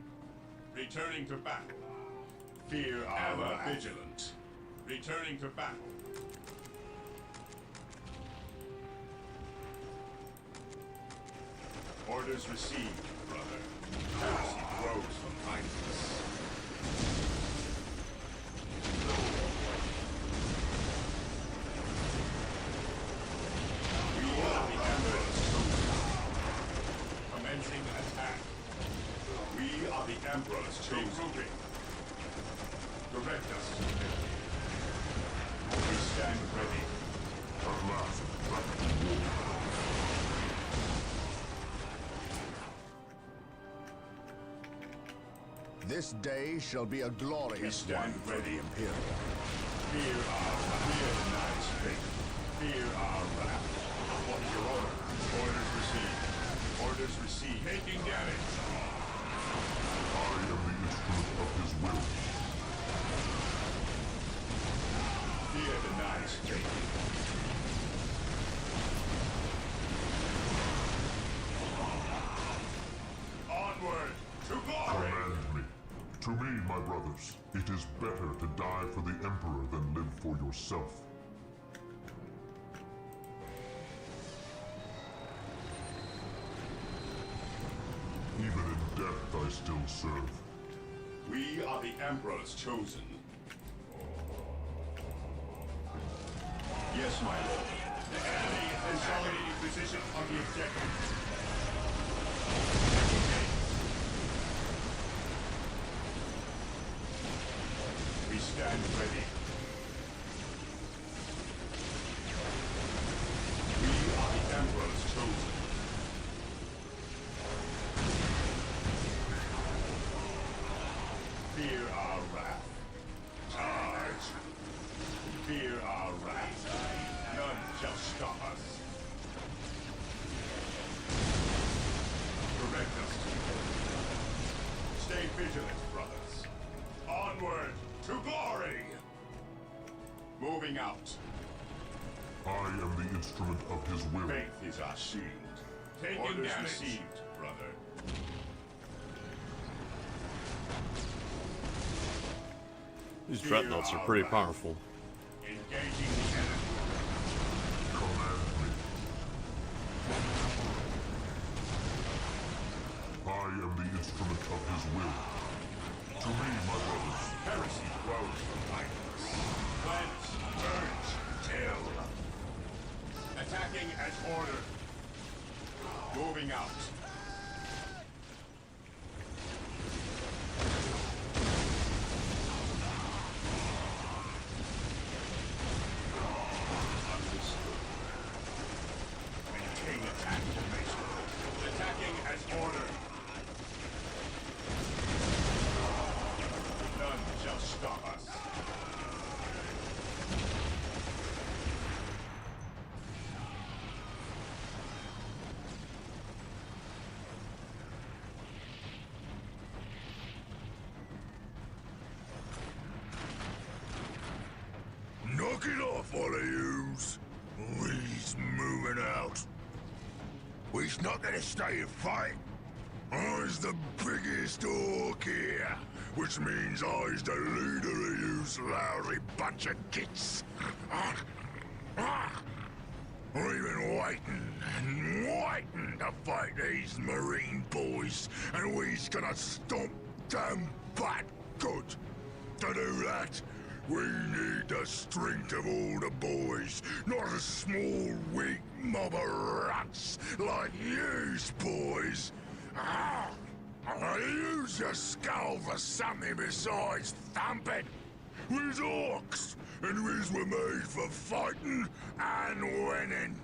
Returning to battle. Fear our wrath. Vigilant. Returning to battle. Orders received, brother. Heresy grows from kindness. We are the Emperor's chosen. Commencing attack. We are the Emperor's chosen. Direct us. We stand ready. At last, back to war. This day shall be a We glorious stand one for ready. the Imperial. Fear our wrath. Fear denies faith. Fear our wrath. What's your order? Orders received. Orders received. Taking damage. I am the instrument of his will. Fear denies faith. my brothers. It is better to die for the Emperor than live for yourself. Even in death, I still serve. We are the Emperor's chosen. Yes, my lord. The enemy is consolidating position on the objective. We stand ready. We are the Emperor's chosen. Fear our wrath. Charge! Fear our wrath. None shall stop us. Direct us. Stay vigilant, brothers. Onward to glory! Moving out. I am the instrument of his will. Faith is our shield. Taking damage. Received, brother. These dreadnoughts are pretty powerful. Engaging the enemy. Command me. I am the instrument of his will. To me, my brothers. Heresy grows from violence. Cleanse, purge, kill. Attacking as ordered. Moving out. Maintain attack formation. Attacking as ordered. None shall stop us. Knock it off, all of yous. We's moving out. We's not gonna stay and fight. I's the biggest orc here, which means I's the leader of yous lousy bunch of gits. We've been waiting and waiting to fight these Marine boys, and we's gonna stomp them butt good. To do that, we need the strength of all the boys, not a small, weak mob of rats like yous boys. Use your skull for something besides thumping. We's orcs, and we's were made for fighting and winning.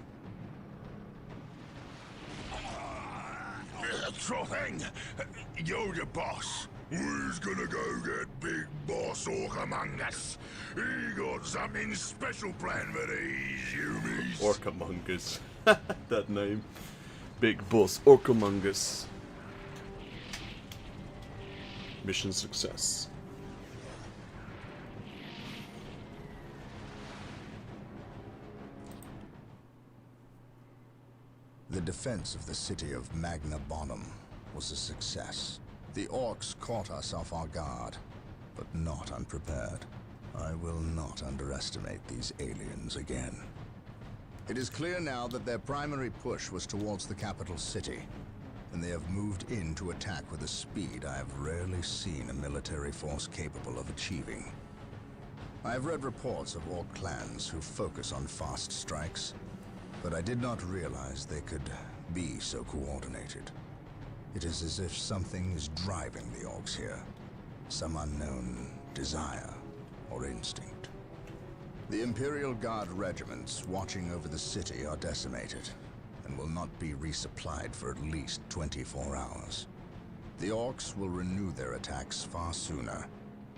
Sure thing. You're the boss. We's gonna go get Big Boss Orc among us. He got something special planned for these humies. Orc Among Us. That name. Big Boss Orc Among Us. Mission success. The defense of the city of Magna Bonum was a success. The Orks caught us off our guard, but not unprepared. I will not underestimate these aliens again. It is clear now that their primary push was towards the capital city, and they have moved in to attack with a speed I have rarely seen a military force capable of achieving. I have read reports of Orc clans who focus on fast strikes, but I did not realize they could be so coordinated. It is as if something is driving the Orcs here. Some unknown desire or instinct. The Imperial Guard regiments watching over the city are decimated and will not be resupplied for at least 24 hours. The Orcs will renew their attacks far sooner.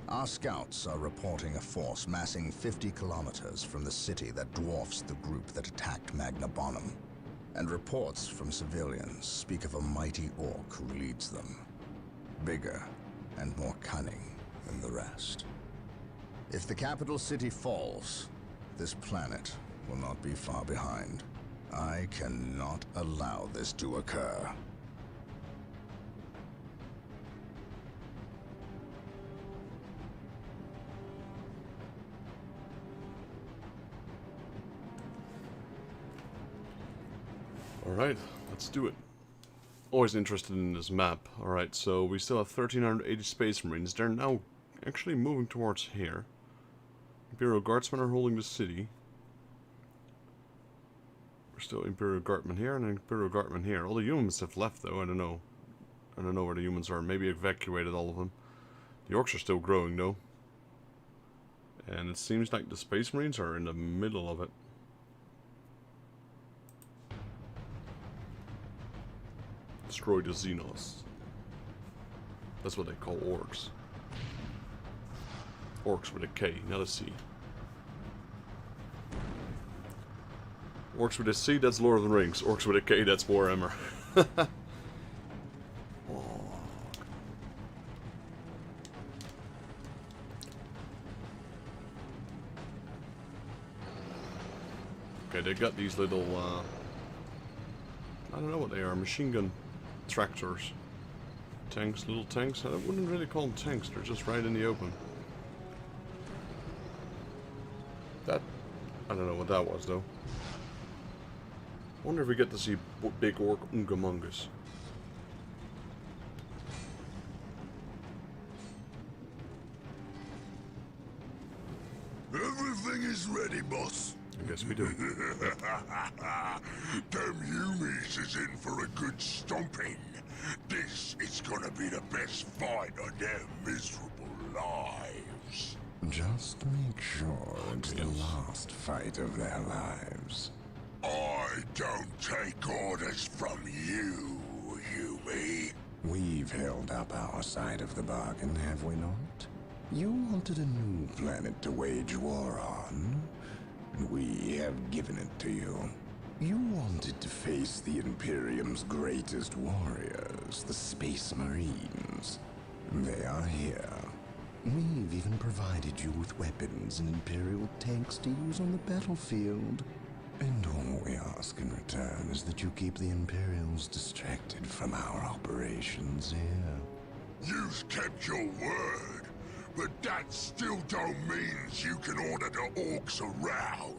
Our scouts are reporting a force massing 50 kilometers from the city that dwarfs the group that attacked Magna Bonum. And reports from civilians speak of a mighty orc who leads them. Bigger and more cunning than the rest. If the capital city falls, this planet will not be far behind. I cannot allow this to occur. Alright, let's do it. Always interested in this map. Alright, so we still have 1380 Space Marines. They're now actually moving towards here. Imperial Guardsmen are holding the city. We're still Imperial Guardmen here and Imperial Guardmen here. All the humans have left though, I don't know. I don't know where the humans are. Maybe evacuated all of them. The Orks are still growing though. And it seems like the Space Marines are in the middle of it. Destroy the Xenos. That's what they call orcs. Orcs with a K, not a C. Orcs with a C, that's Lord of the Rings. Orcs with a K, that's Warhammer. Okay, they got these little, I don't know what they are, machine gun tractors. Tanks, little tanks. I wouldn't really call them tanks, they're just right in the open. That, I don't know what that was though. Wonder if we get to see big orc ungamungus. Everything is ready, boss. I guess we do. Them Humies is in for a good stomping. This is gonna be the best fight of their miserable lives. Just make sure it's the last fight of their lives. I don't take orders from you, Humie. We've held up our side of the bargain, have we not? You wanted a new planet to wage war on, and we have given it to you. You wanted to face the Imperium's greatest warriors, the Space Marines. They are here. We've even provided you with weapons and Imperial tanks to use on the battlefield. And all we ask in return is that you keep the Imperials distracted from our operations here. You've kept your word, but that still don't mean you can order the Orks around.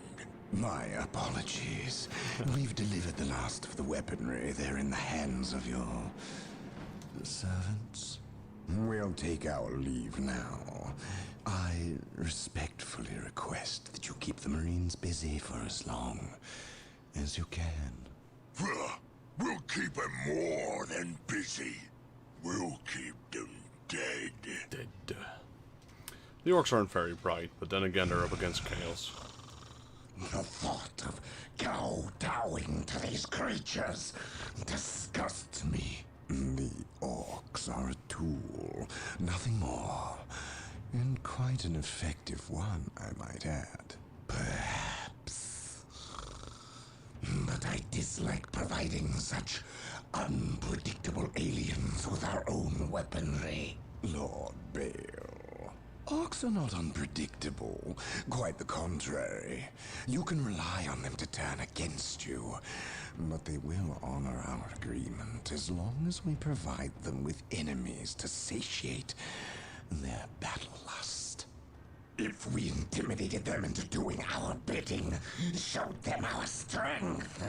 My apologies. We've delivered the last of the weaponry. They're in the hands of your servants. We'll take our leave now. I respectfully request that you keep the Marines busy for as long as you can. We'll keep them more than busy. We'll keep them dead. Dead. The Orcs aren't very bright, but then again they're up against chaos. The thought of kowtowing to these creatures disgusts me. The Orcs are a tool, nothing more. And quite an effective one, I might add. Perhaps. But I dislike providing such unpredictable aliens with our own weaponry. Lord Bale, Orcs are not unpredictable. Quite the contrary. You can rely on them to turn against you. But they will honor our agreement as long as we provide them with enemies to satiate their battle lust. If we intimidated them into doing our bidding, showed them our strength,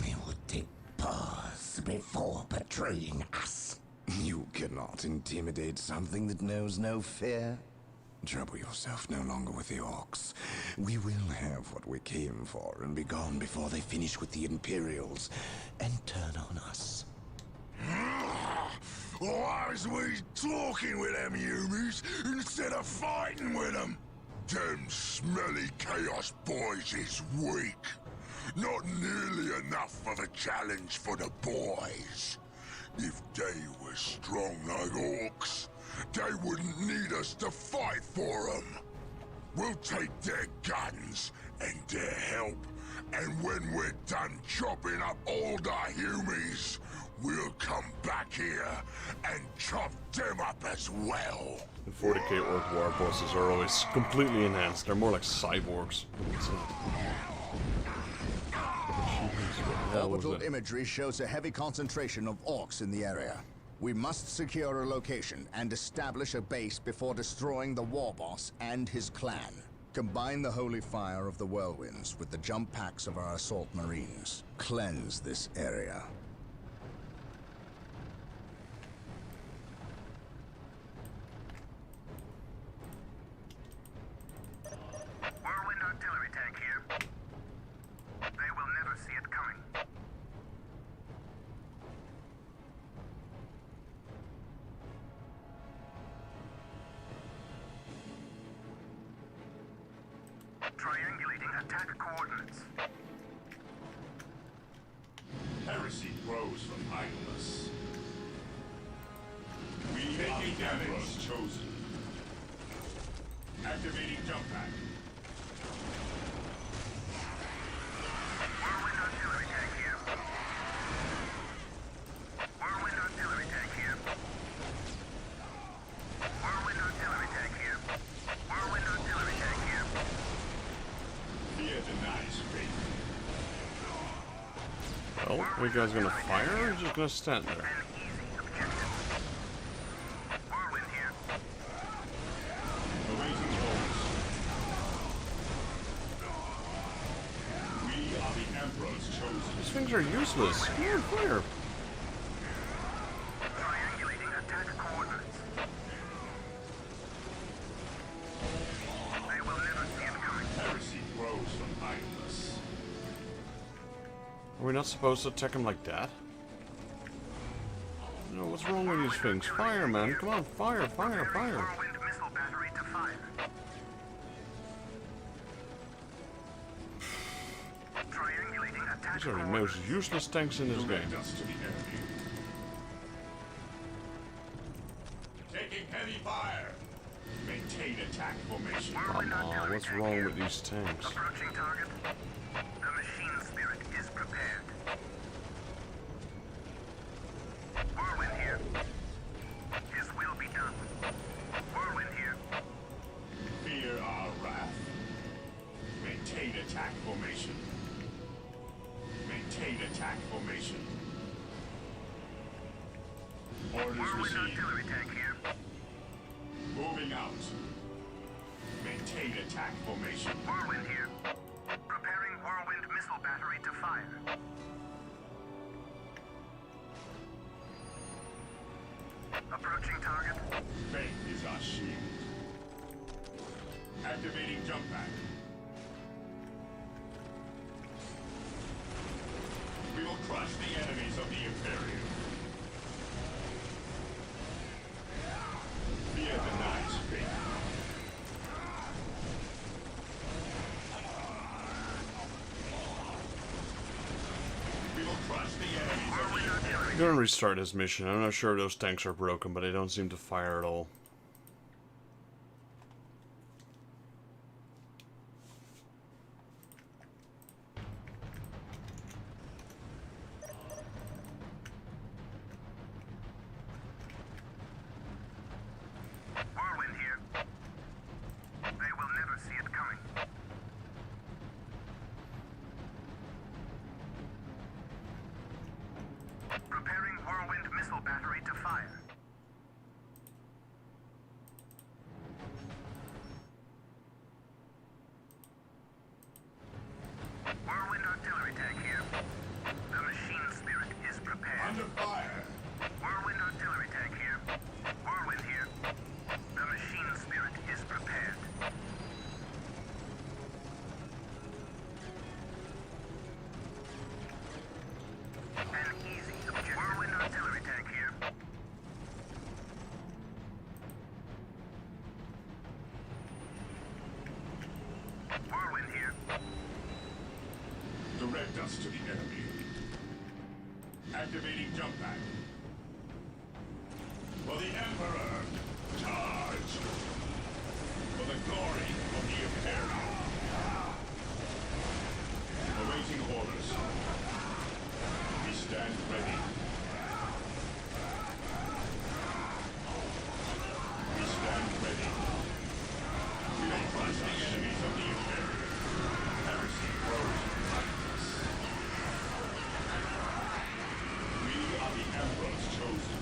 they would take pause before betraying us. You cannot intimidate something that knows no fear. Trouble yourself no longer with the Orcs. We will have what we came for and be gone before they finish with the Imperials and turn on us. Why is we talking with them Humies instead of fighting with them? Them smelly Chaos boys is weak. Not nearly enough of a challenge for the boys. If they were strong like Orcs, they wouldn't need us to fight for them. We'll take their guns and their help, and when we're done chopping up all the Humies, we'll come back here and chop them up as well. The 40k orc war bosses are always completely enhanced. They're more like cyborgs. Orbital imagery shows a heavy concentration of Orks in the area. We must secure a location and establish a base before destroying the war boss and his clan. Combine the holy fire of the whirlwinds with the jump packs of our assault marines. Cleanse this area. Whirlwind artillery tank here. They will never see it coming. Triangulating attack coordinates. Heresy grows from idleness. We are the Emperor's chosen. Activating jump pack. Whirlwind artillery tank here. Whirlwind artillery tank here. Whirlwind artillery tank here. Whirlwind artillery tank here. Fear denies faith. Well, are you guys gonna fire or are you just gonna stand there? An easy objective. Whirlwind here. Awaiting orders. We are the Emperor's chosen. These things are useless. Come on, fire. Triangulating attack coordinates. They will never see it coming. Heresy grows from idleness. Are we not supposed to attack them like that? No, what's wrong with these things? Fire, man. Come on, fire, fire, fire. Whirlwind missile battery to fire. Triangulating attack These are the coordinates. most useless tanks in this game. Direct us to the enemy. Taking heavy fire. Maintain attack formation. Whirlwind Come on, artillery what's tank wrong here. with these tanks? Approaching target. The machine spirit is prepared. Whirlwind here. His will be done. Whirlwind here. Fear our wrath. Maintain attack formation. Maintain attack formation. Orders Whirlwind received. artillery tank here. Moving out. Maintain attack formation. Whirlwind here. Preparing whirlwind missile battery to fire. Approaching target. Faith is our shield. Activating jump pack. We will crush the enemies of the Imperium. Fear denies faith. We will crush the enemies of the Imperium. I'm gonna restart this mission. I'm not sure those tanks are broken, but they don't seem to fire at all. Whirlwind here. They will never see it coming. Preparing whirlwind missile battery to fire. Whirlwind artillery tank here. The machine spirit is prepared. Under fire. Whirlwind artillery tank here. Whirlwind here. The machine spirit is prepared. An easy objective. Whirlwind artillery tank here. Whirlwind here. Direct us to the enemy. Activating jump pack. For the Emperor, charge! For the glory of the Imperium. Awaiting orders. We stand ready. We stand ready. We will crush the enemies of the Imperium. Heresy grows behind us. We are the Emperor's chosen.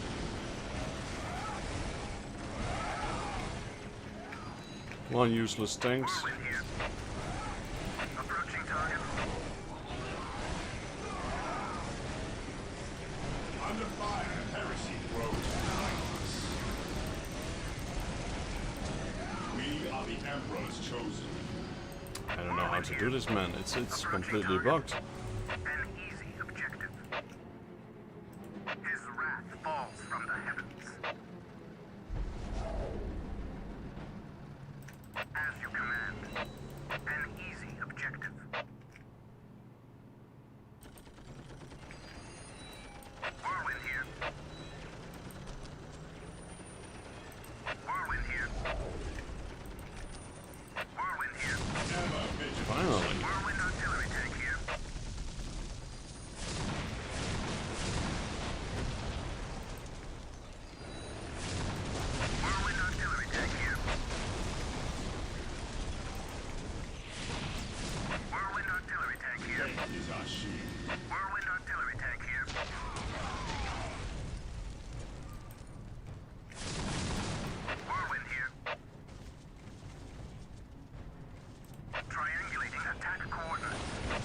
One useless tanks. Whirlwind here. Under fire, heresy grows behind us. We are the Emperor's chosen. I don't know how to do this, man. It's completely bugged. An easy objective. His wrath falls from the heavens. As you command. An easy objective. Whirlwind here. Whirlwind here. Whirlwind here. Finally. Whirlwind artillery tank here. Whirlwind artillery tank here. Whirlwind artillery tank here. Faith is our shield. Whirlwind artillery tank here. Whirlwind here. Triangulating attack coordinates.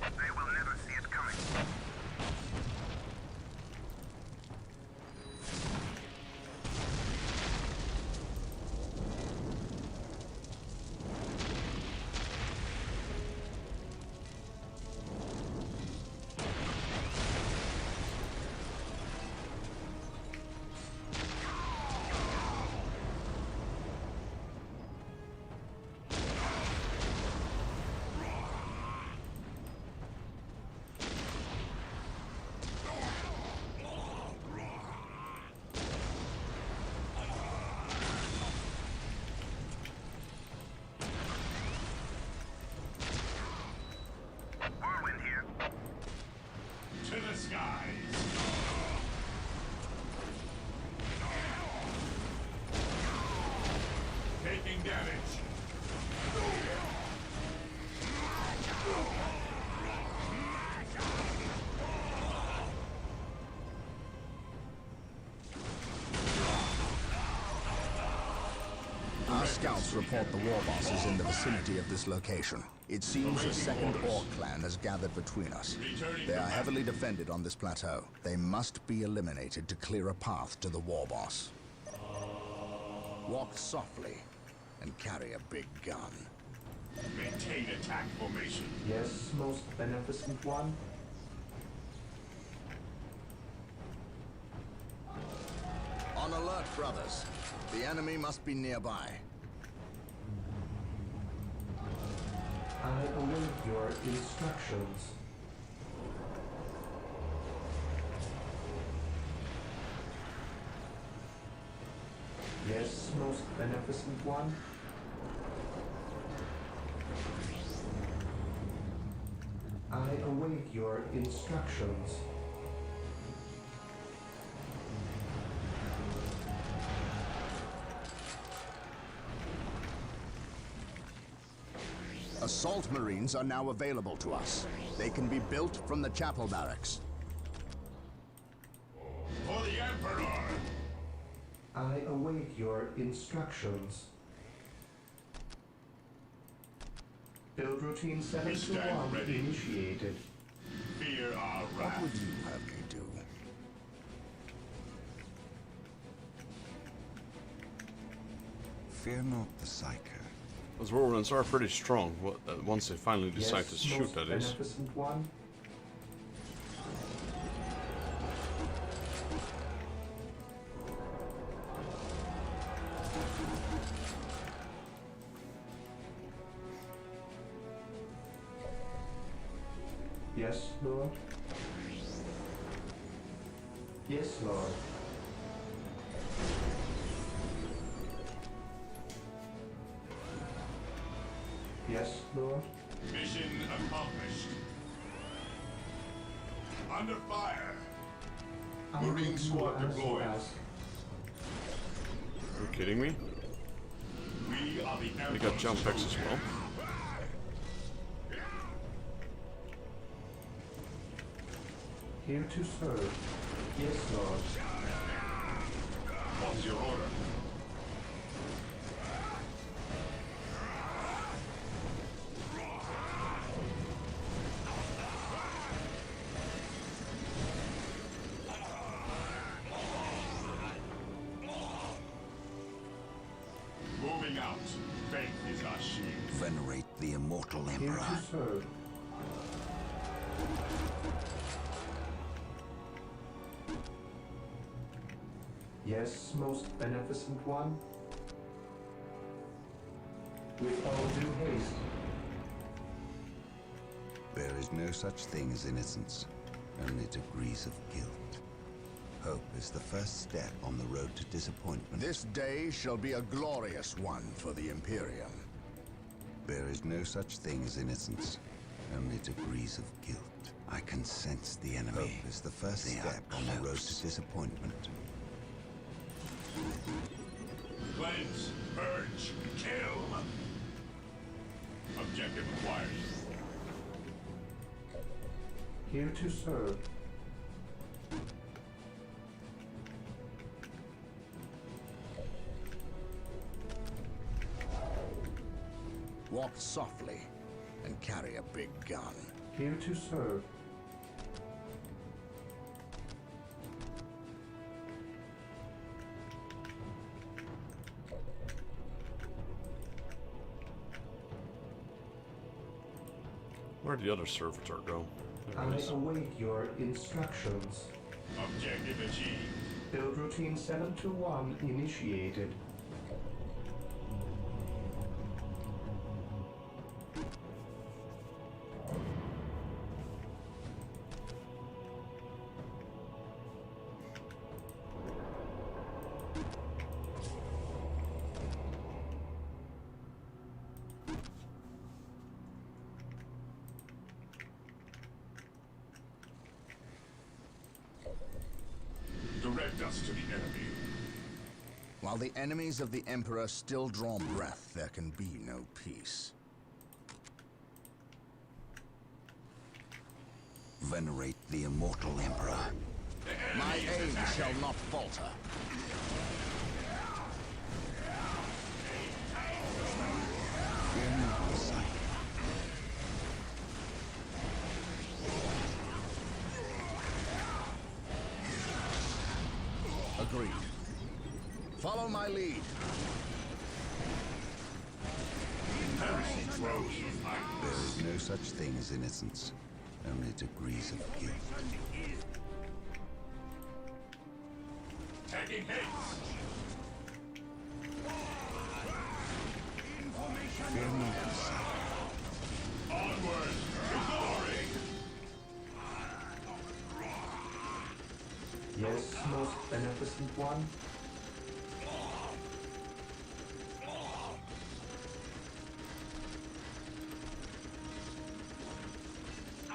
They will never see it coming. Whirlwind here. To the skies. Taking damage. Our scouts report the war boss is in the vicinity of this location. It seems a second Ork clan has gathered between us. They are heavily defended on this plateau. They must be eliminated to clear a path to the war boss. Walk softly and carry a big gun. Maintain attack formation. Yes, most beneficent one. On alert, brothers. The enemy must be nearby. I await your instructions. Yes, most beneficent one. I await your instructions. Assault Marines are now available to us. They can be built from the chapel barracks. For the Emperor! I await your instructions. Build routine 7 to 1 ready. initiated. Fear our What wrath. would you have me do? Fear not the Psyker. Those warrants are pretty strong once they finally decide to Yes, shoot, most that is. beneficent one. Yes, Lord. Yes, Lord. Yes, Lord. Mission accomplished. Under fire. I will Marine do squad as you deployed. ask. Are you kidding me? We are the Emperor's We got jump packs as chosen. well. Here to serve. Yes, Lord. What's your order? out. Faith is our shield. Venerate the immortal Here Emperor. to serve. Yes, most beneficent one. With all due haste. There is no such thing as innocence, only degrees of guilt. Hope is the first step on the road to disappointment. This day shall be a glorious one for the Imperium. There is no such thing as innocence, only degrees of guilt. I can sense the enemy. Hope is the first step on the road to disappointment. Cleanse, purge, kill. Objective acquired. Here to serve. Walk softly and carry a big gun. Here to serve. Where'd the other servitor go? There it I is. await your instructions. Objective achieved. Build routine 721 initiated. Direct us to the enemy. While the enemies of the Emperor still draw breath, there can be no peace. Venerate the immortal Emperor. My aim shall not falter. Fear not, sight. Agreed. Follow my lead. Heresy grows with There madness. is no such thing as innocence, only degrees of guilt. Taking hits. Fear not, sight. Onward to glory. Yes, most beneficent one.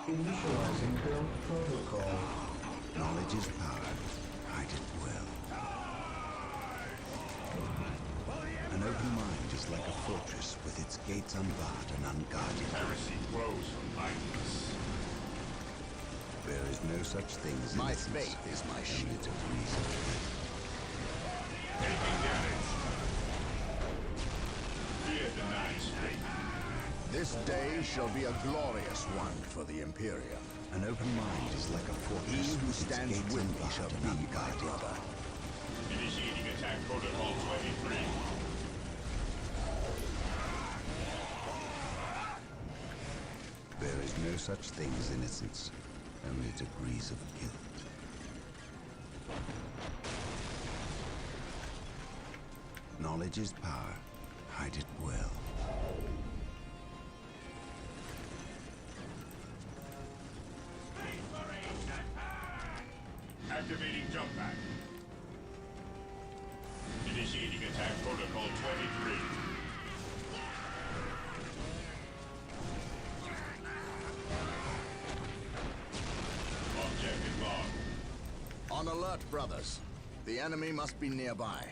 Initializing build protocol. Knowledge is power. Hide it well. An open mind is like a fortress with its gates unbarred and unguarded. Heresy grows from madness. There is no such thing as My innocence, faith is my only shield. degrees of guilt. Taking damage. Fear denies faith. This day shall be a glorious one for the Imperium. An open mind is like a He fortress who with its stands gates with me shall unbarred be and my unguarded. brother. Initiating attack protocol 23. There is no such thing as innocence, only degrees of guilt. Knowledge is power. Hide it well. Activating jump pack. Initiating attack protocol 23. Objective log. On alert, brothers. The enemy must be nearby.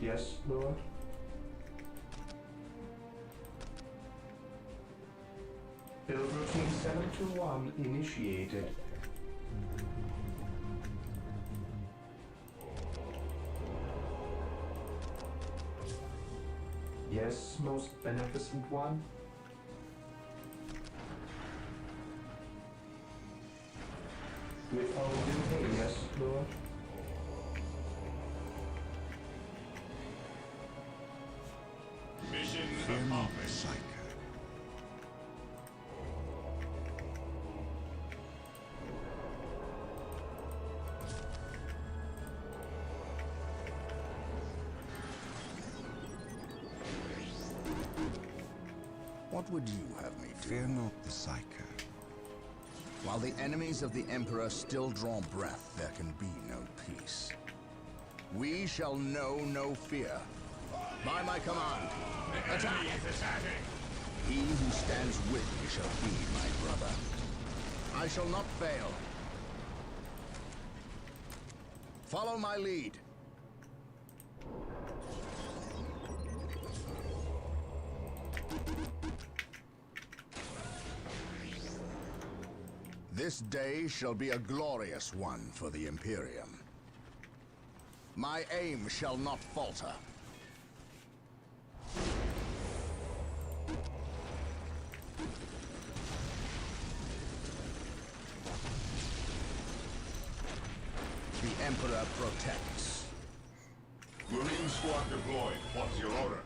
Yes, Lord. Build routine 721 initiated. Yes, most beneficent one. With all due haste, yes, Lord. Fear not, Psycho. What would you have me do? Fear not the Psycho. While the enemies of the Emperor still draw breath, there can be no peace. We shall know no fear. By my command, attack! He who stands with me shall be my brother. I shall not fail. Follow my lead. This day shall be a glorious one for the Imperium. My aim shall not falter. The Emperor protects. Marine squad deployed. What's your order?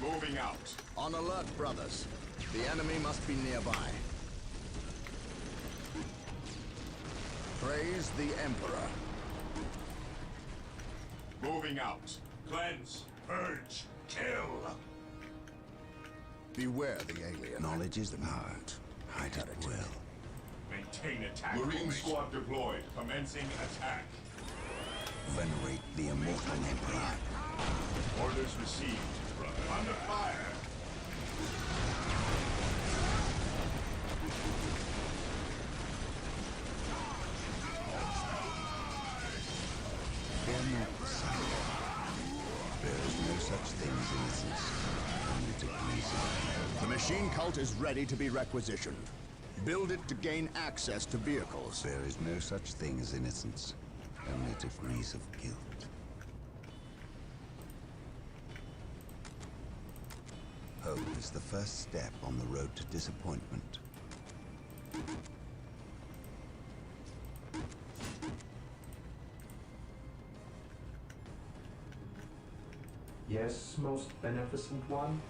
Moving out. On alert, brothers. The enemy must be nearby. Praise the Emperor. Moving out. Cleanse, purge, kill. Beware the alien. Knowledge is power. Hide it well. Maintain attack. Marine squad deployed. Commencing attack. Venerate the immortal Emperor. Orders received. Under fire. Fear not the Psycho. There is no such thing as innocence. Only degrees of... The machine cult is ready to be requisitioned. Build it to gain access to vehicles. There is no such thing as innocence. Only degrees of guilt. Hope is the first step on the road to disappointment. Yes, most beneficent one,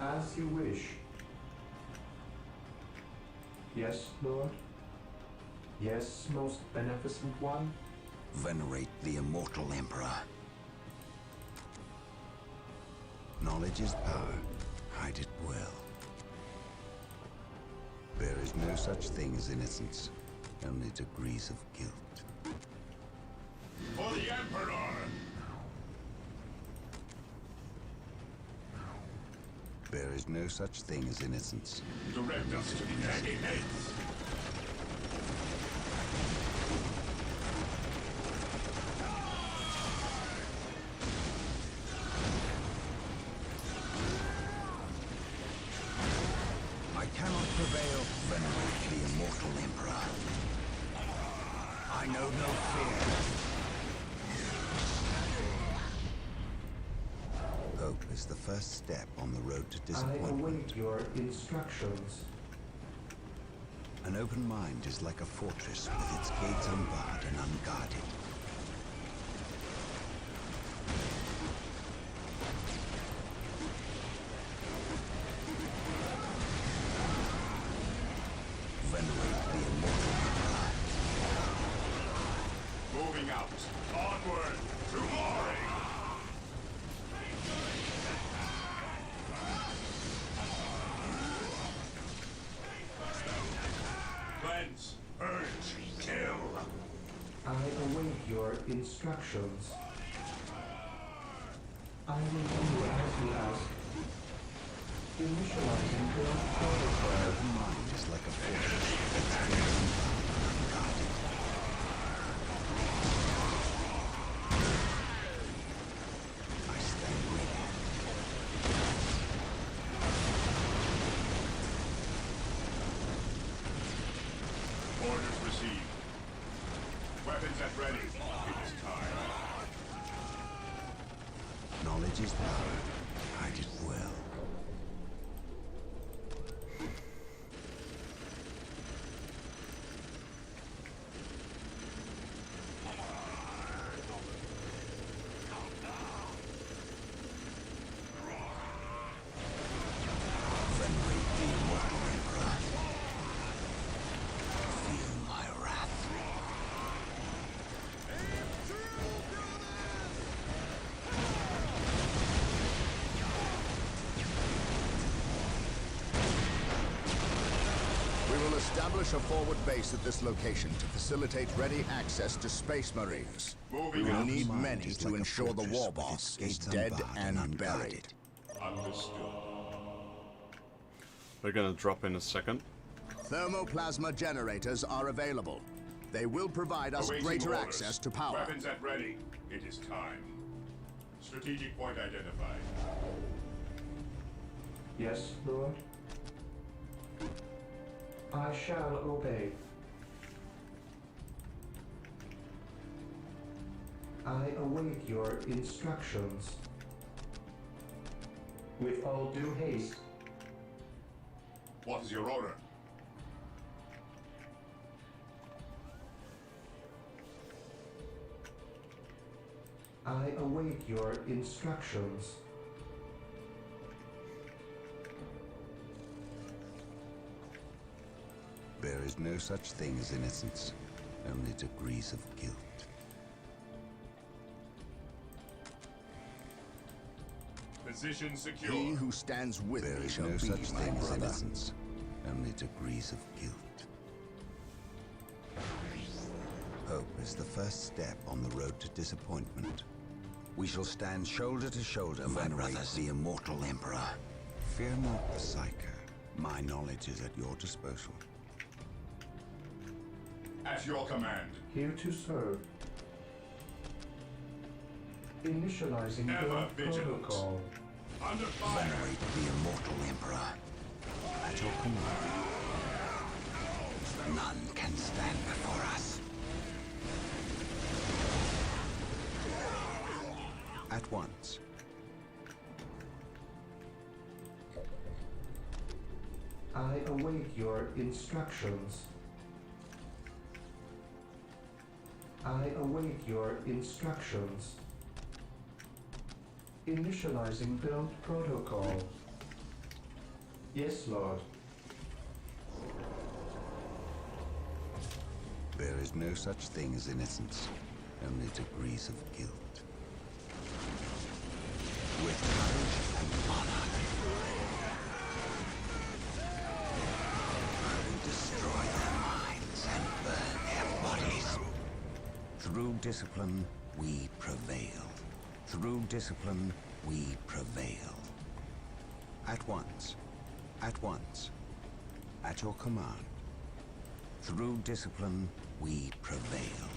as you wish. Yes, Lord. Yes, most beneficent one. Venerate the immortal Emperor. Knowledge is power. Hide it well. There is no such thing as innocence. Only degrees of guilt. For the Emperor! There is no such thing as innocence. Direct us to the enemy mates. I cannot prevail. Venerate the immortal Emperor. I know no fear. Hope is the first step on the road to I disappointment. await your instructions. An open mind is like a fortress with its gates unbarred and unguarded. Venerate the immortal Emperor. Moving out. Onward to glory! Cleanse, purge, kill. I await your instructions. I will do as you ask. Initializing build An protocol. open mind is like a fortress with its gates unbarred and unguarded. I stand ready. Orders received. Weapons at ready. It is time. Knowledge is power. Hide it well. establish a forward base at this location to facilitate ready access to Space Marines. Moving We will out. need Mind many is to like a ensure the fortress war with boss its is gates dead unbarred and and buried. unguarded. Understood. They're gonna drop in a second. Thermoplasma generators are available. They will provide us Awaiting greater orders. access to power. Weapons at ready. It is time. Strategic point identified. Yes, Lord. I shall obey. I await your instructions. With all due haste. What is your order? I await your instructions. There is no such thing as innocence, only degrees of guilt. Position secure. He who stands with There me is shall no be such my thing as brother. innocence, only degrees of guilt. Hope is the first step on the road to disappointment. We shall stand shoulder to shoulder, my brothers, the immortal Emperor. Fear not the Psyker. My knowledge is at your disposal. At your command. Here to serve. Initializing Ever build vigilant. protocol. Under fire. Venerate the immortal Emperor. At your command. None can stand before us. At once. I await your instructions. I await your instructions. Initializing build protocol. Yes, Lord. There is no such thing as innocence, only degrees of guilt. With courage and honor, I will destroy their minds and burn their bodies. Through discipline, we prevail. Through discipline, we prevail. At once. At once. At your command. Through discipline, we prevail.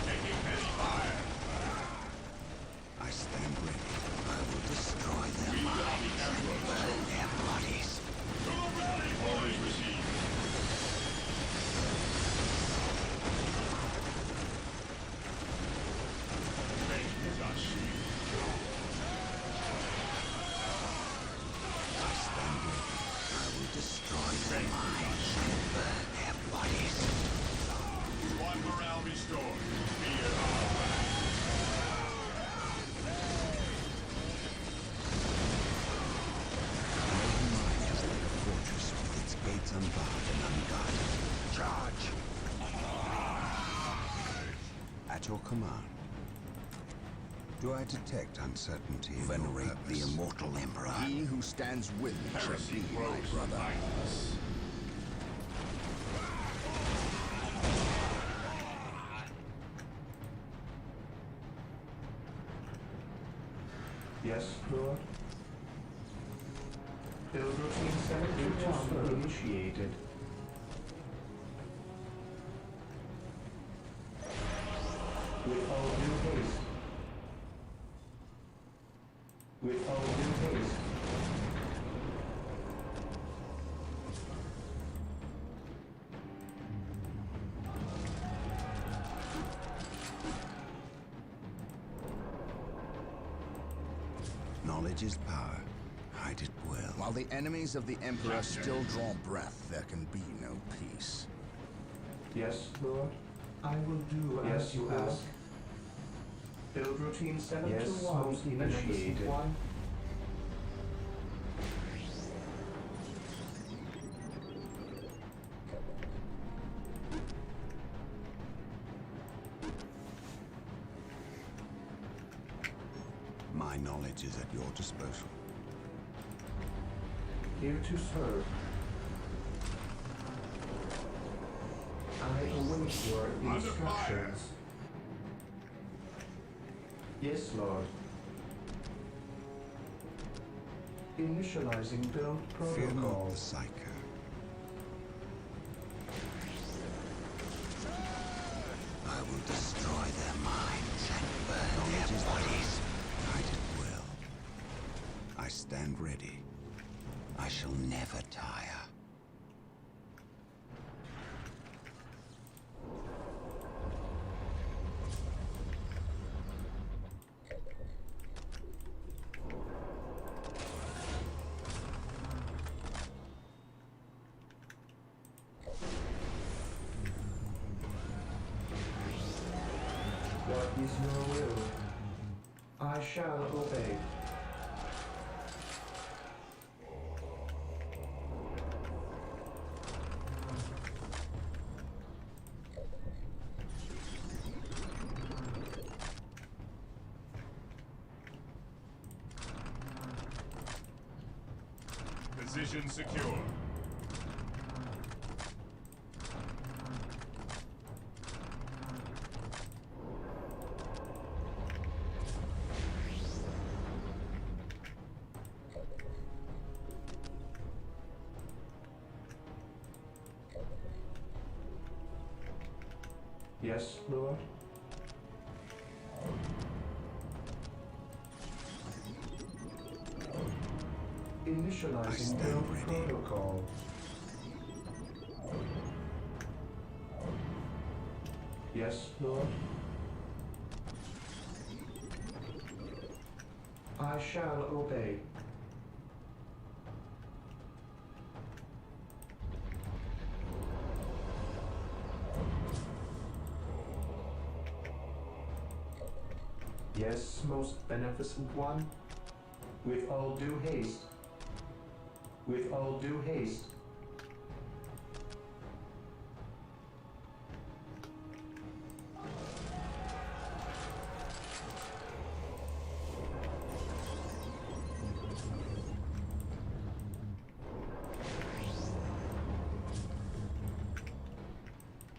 Taking heavy fire. I stand ready. I will destroy their minds and burn their bodies. Orders received. Fate is our shield. I stand ready. I will destroy their minds and burn their bodies. Squad morale restored. Fear our wrath. An open mind is like a fortress with its gates unbarred and unguarded. Charge! At your command. Do I detect uncertainty in Venerate your purpose? the immortal Emperor. He who stands with me shall Heresy be my grows brother. behind us. Yes, Lord. Build routine 721 initiated. With all due haste. With all due haste. Knowledge is power. Hide it well. While the enemies of the Emperor still draw breath, there can be no peace. Yes, Lord. I will do as you ask. Build routine 721 initiated. My knowledge is at your disposal. Here to serve. I await your instructions. Yes, Lord. Initializing build Fear not protocol. the Psycho. I will destroy their minds and burn their bodies. I will. I stand ready. I shall never tire. What is your will? I shall obey. Position secure. Yes, Lord. Initializing build protocol. Yes, Lord. I shall obey. Yes, most beneficent one. With all due haste. With all due haste.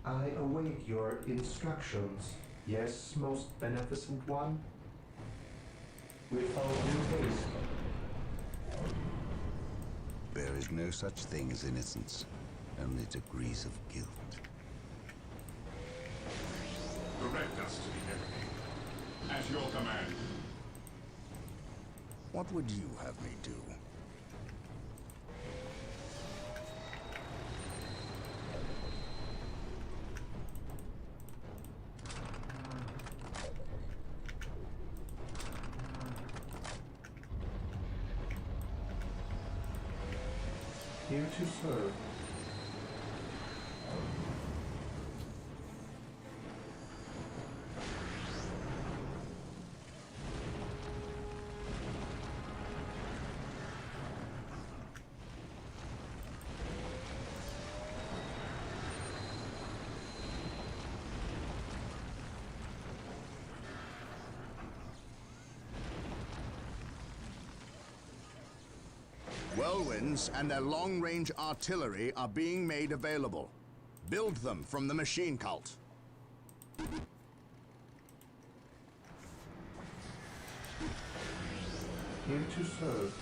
I await your instructions. Yes, most beneficent one. With all due haste. There is no such thing as innocence, only degrees of guilt. Direct us to the enemy. At your command. What would you have me do? Here to serve. Whirlwinds and their long-range artillery are being made available. Build them from the machine cult. Here to serve.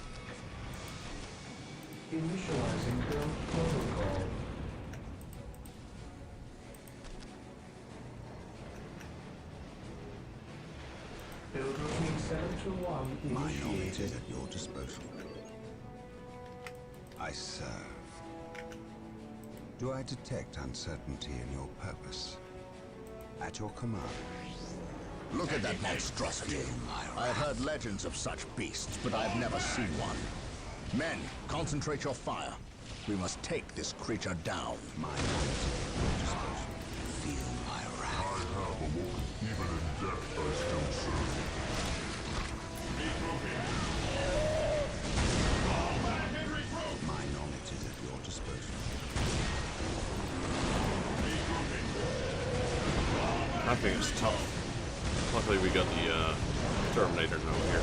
Initializing build protocol. Build routine 721 My knowledge initiated. is at your disposal. I serve. Do I detect uncertainty in your purpose? At your command. Look at that monstrosity. I have heard legends of such beasts, but I have never seen one. Men, concentrate your fire. We must take this creature down. My knowledge is at your disposal. Feel my I wrath. have awoken. Even in death, I still serve. My knowledge is at your disposal. That thing is tough. Luckily we got the Terminator note here.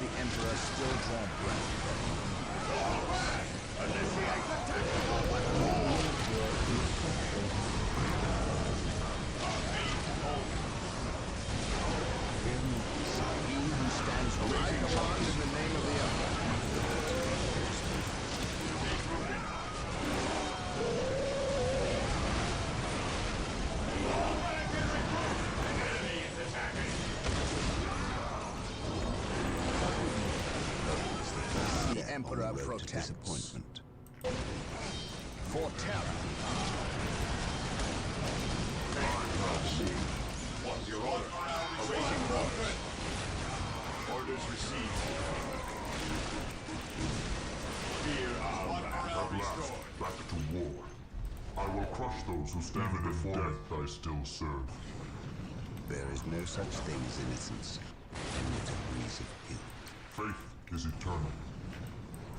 the Emperor still draw breath. He who stands ready to command in the name of the Emperor. The Emperor protects. Disappointment. For terror. What's your order? Awaiting orders. Orders received. Fear our wrath. At last, back to war. I will crush those who stand before death I still serve. There is no such thing as innocence, only degrees of guilt. Faith is eternal.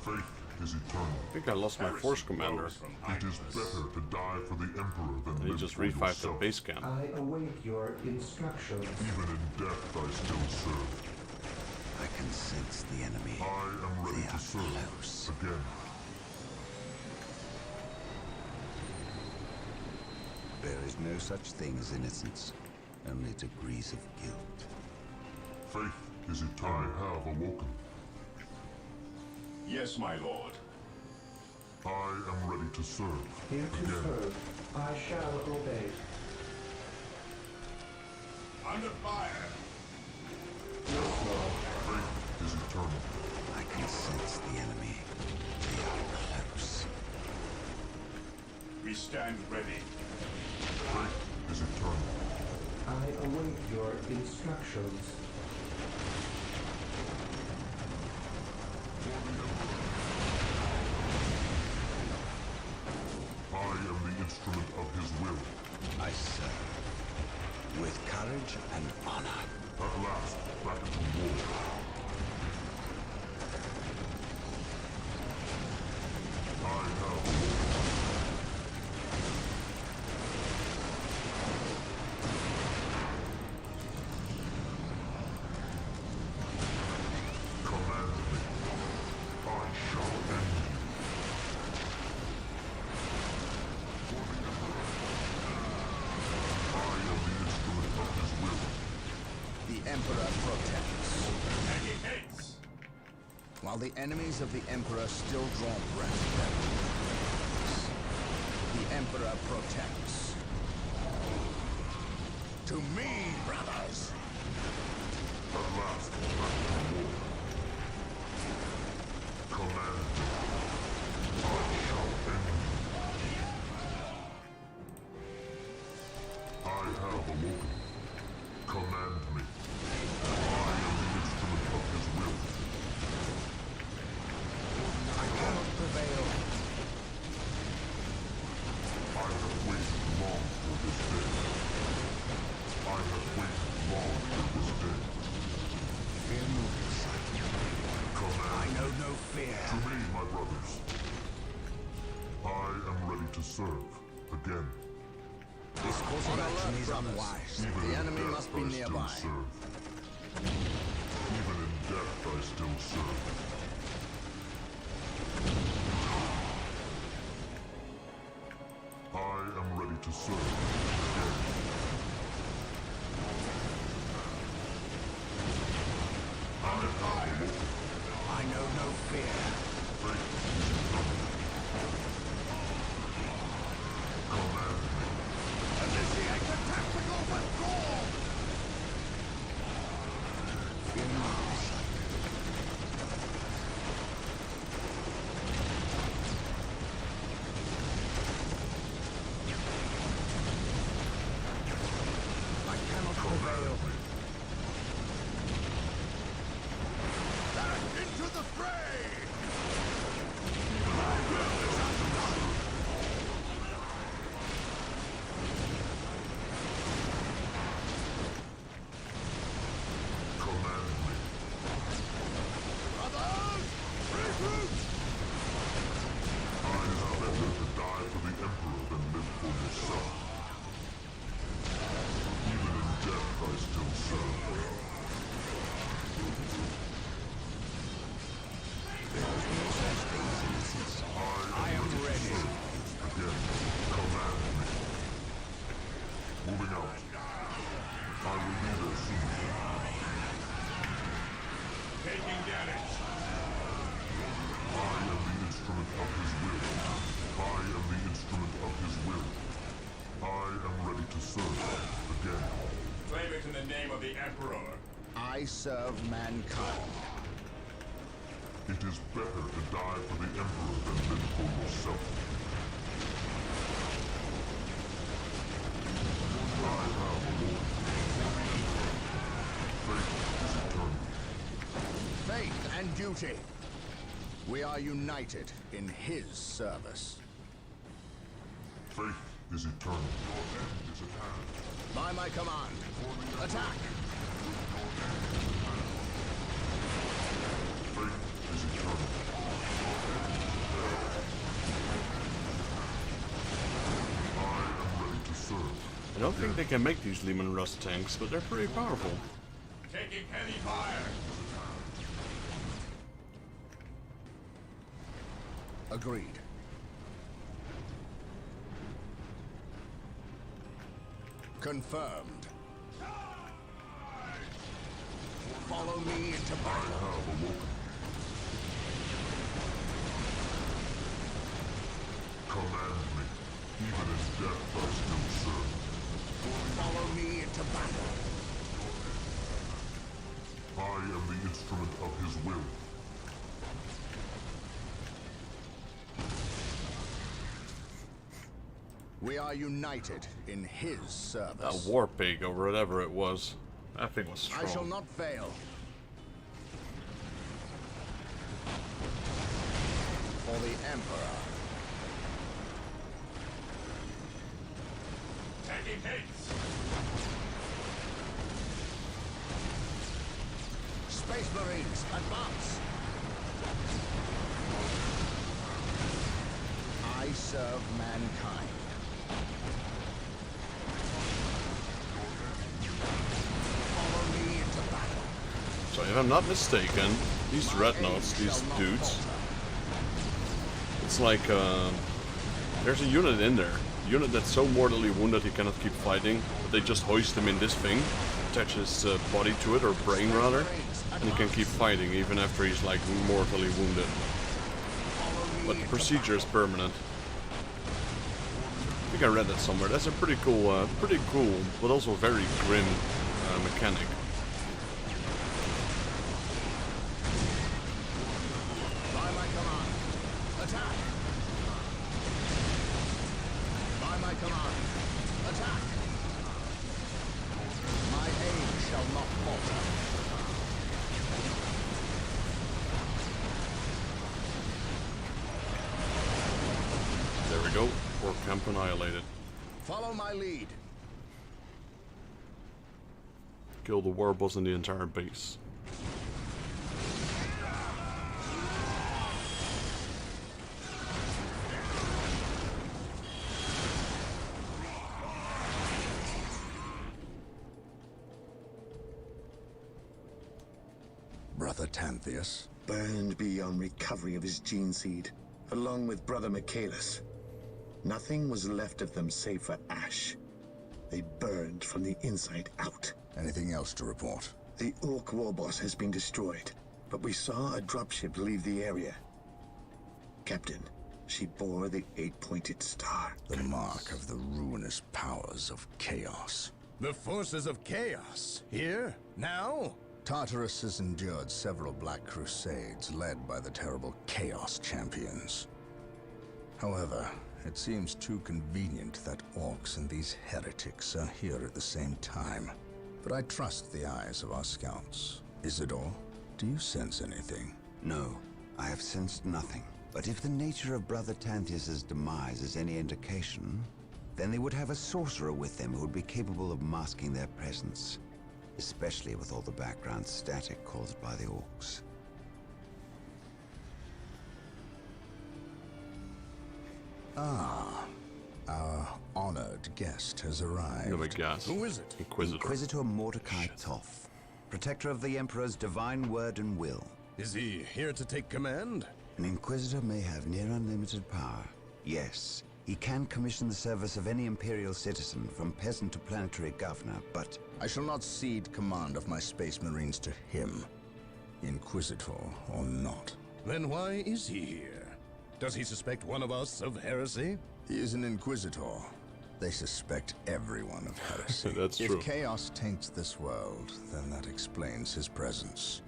Faith is eternal. I think I lost my force commander. It is better to die for the Emperor than He live just for revived the yourself. base camp. I await your instructions. Even in death I still serve. I can sense the enemy. I am ready They to are serve. close. Again. There is no such thing as innocence, only degrees of guilt. Faith is eternal. I have awoken. Yes, my lord. I am ready to serve. Here to Again. serve. I shall obey. Under fire. Faith is eternal. I can sense the enemy. They are close. We stand ready. Faith is eternal. I await your instructions. I am the instrument of his will. I serve. With courage and honor. At last, back to war. I have awoken. Command me. I shall end you. I am the instrument of his will. The Emperor protects. And he hates. While the enemies of the Emperor still draw breath, the Emperor protects. To me, brothers! At last, back to war. Command me. I shall end you. I have awoken. Command me. I am the instrument of his will. I cannot prevail. I have waited long for this day. I have waited long for this day. Fear not. Command I know no fear. to me, my brothers. I am ready to serve again. This course of action is unwise. Even The in enemy death, must be I nearby. still serve. Even in death, I still serve. I am ready to serve again. I have awoken. I know no fear. Faith is eternal. Command me. Initiate the tactical withdrawal! Fear not. Taking damage. I am the instrument of his will. I am the instrument of his will. I am ready to serve again. Claim it in the name of the Emperor. I serve mankind. It is better to die for the Emperor than live for yourself. I have a warning. Fate is eternal. Faith and duty. We are united in his service. Faith is eternal. Your end is at hand. By my command, attack! Faith is eternal. I am ready to serve. I don't think they can make these Lehman Russ tanks, but they're pretty powerful. Taking heavy fire. Agreed. Confirmed. Follow me into battle. I have awoken. Command me. Even in death I still serve. Follow me into battle. I am the instrument of his will. We are united in his service. A war pig or whatever it was. That thing was strong. I shall not fail. For the Emperor. Taking hits. Space Marines, advance! I serve mankind. Follow me into battle. So if I'm not mistaken, these dreadnoughts, these dudes, it's like there's a unit in there. A unit that's so mortally wounded he cannot keep fighting, but they just hoist him in this thing, attach his body to it, or brain rather, and he can keep fighting even after he's like mortally wounded. But the procedure is permanent. I think I read that somewhere. That's a pretty cool, but also very grim mechanic. By my command, attack! By my command, attack! My aim shall not falter. There we go. Ork camp annihilated. Follow my lead. Kill the war boss and the entire base. Brother Tantheus? Burned beyond recovery of his gene seed, along with Brother Michaelis. Nothing was left of them save for ash. They burned from the inside out. Anything else to report? The Ork warboss has been destroyed, but we saw a dropship leave the area. Captain, she bore the 8-pointed star. The mark of the ruinous powers of chaos. The forces of chaos? Here? Now? Tartarus has endured several Black Crusades led by the terrible Chaos Champions. However, it seems too convenient that Orks and these heretics are here at the same time. But I trust the eyes of our scouts. Isidore, do you sense anything? No, I have sensed nothing. But if the nature of Brother Tantheus' demise is any indication, then they would have a sorcerer with them who would be capable of masking their presence. Especially with all the background static caused by the Orks. Ah, our honored guest has arrived. No, my gas. Who is it? Inquisitor. Mordecai Toth, protector of the Emperor's divine word and will. Is he here to take command? An Inquisitor may have near unlimited power. Yes, he can commission the service of any Imperial citizen, from peasant to planetary governor, but... I shall not cede command of my Space Marines to him. Inquisitor or not. Then why is he here? Does he suspect one of us of heresy? He is an Inquisitor. They suspect everyone of heresy. That's true. If chaos taints this world, then that explains his presence.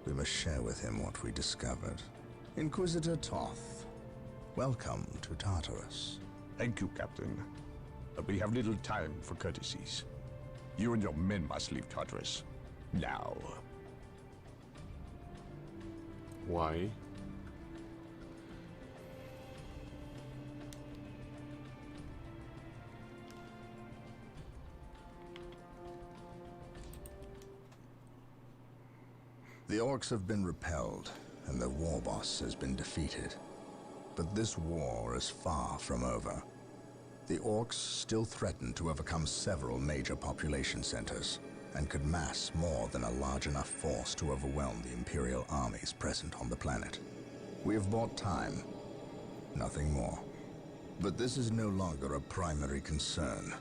We must share with him what we discovered. Inquisitor Toth, welcome to Tartarus. Thank you, Captain. But we have little time for courtesies. You and your men must leave Tartarus. Now. Why? The Orks have been repelled, and their war boss has been defeated. But this war is far from over. The Orks still threaten to overcome several major population centers, and could mass more than a large enough force to overwhelm the Imperial armies present on the planet. We have bought time, nothing more. But this is no longer a primary concern.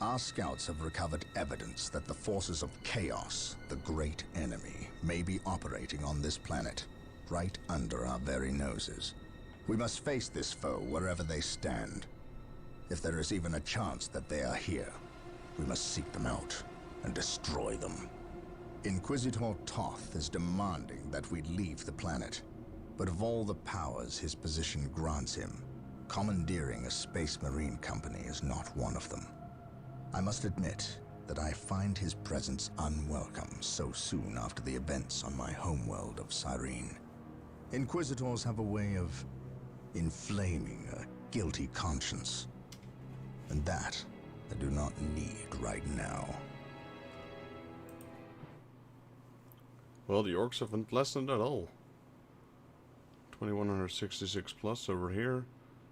Our scouts have recovered evidence that the forces of chaos, the great enemy, may be operating on this planet, right under our very noses. We must face this foe wherever they stand. If there is even a chance that they are here, we must seek them out and destroy them. Inquisitor Toth is demanding that we leave the planet, but of all the powers his position grants him, commandeering a space marine company is not one of them. I must admit that I find his presence unwelcome so soon after the events on my homeworld of Cyrene. Inquisitors have a way of inflaming a guilty conscience, and that I do not need right now. Well, the Orcs haven't lessened at all. 2166 plus over here.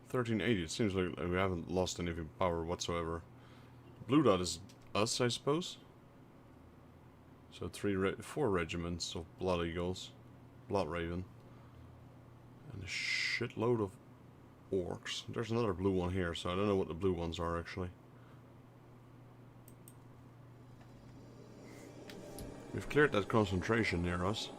1380. It seems like we haven't lost any power whatsoever. Blue dot is us, I suppose. So 4 regiments of Blood Eagles, Blood Raven, and a shitload of Orcs. There's another blue one here, so I don't know what the blue ones are actually. We've cleared that concentration near us.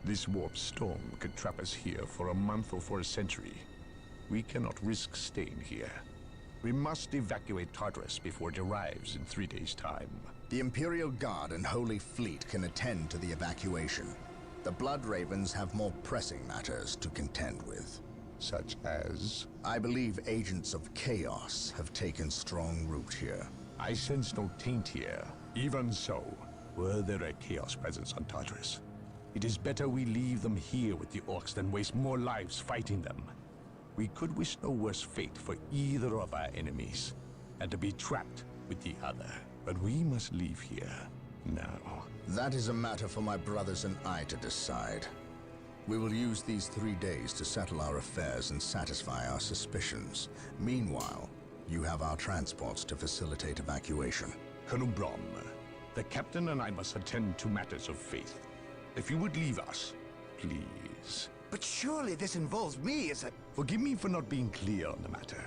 This warp storm could trap us here for a month or for a century. We cannot risk staying here. We must evacuate Tartarus before it arrives in 3 days' time. The Imperial Guard and Holy Fleet can attend to the evacuation. The Blood Ravens have more pressing matters to contend with. Such as? I believe agents of chaos have taken strong root here. I sense no taint here. Even so, were there a chaos presence on Tartarus, it is better we leave them here with the Orks than waste more lives fighting them. We could wish no worse fate for either of our enemies, and to be trapped with the other. But we must leave here now. That is a matter for my brothers and I to decide. We will use these 3 days to settle our affairs and satisfy our suspicions. Meanwhile, you have our transports to facilitate evacuation. Colonel Brom, the captain and I must attend to matters of faith. If you would leave us, please. But surely this involves me as a... Forgive me for not being clear on the matter.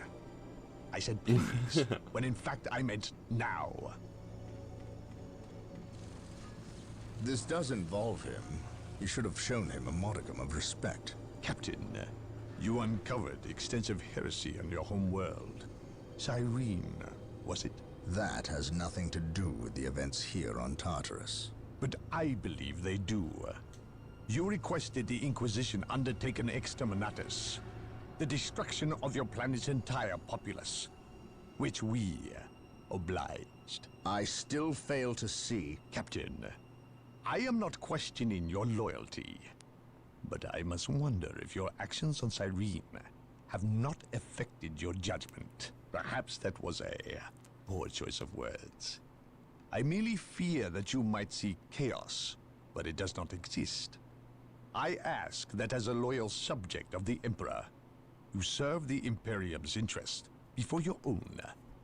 I said please, when in fact I meant now. This does involve him. You should have shown him a modicum of respect. Captain, you uncovered extensive heresy on your home world. Cyrene, was it? That has nothing to do with the events here on Tartarus. But I believe they do. You requested the Inquisition undertake an exterminatus, the destruction of your planet's entire populace, which we obliged. I still fail to see... Captain, I am not questioning your loyalty, but I must wonder if your actions on Cyrene have not affected your judgment. Perhaps that was a poor choice of words. I merely fear that you might see chaos, but it does not exist. I ask that as a loyal subject of the Emperor, you serve the Imperium's interest before your own.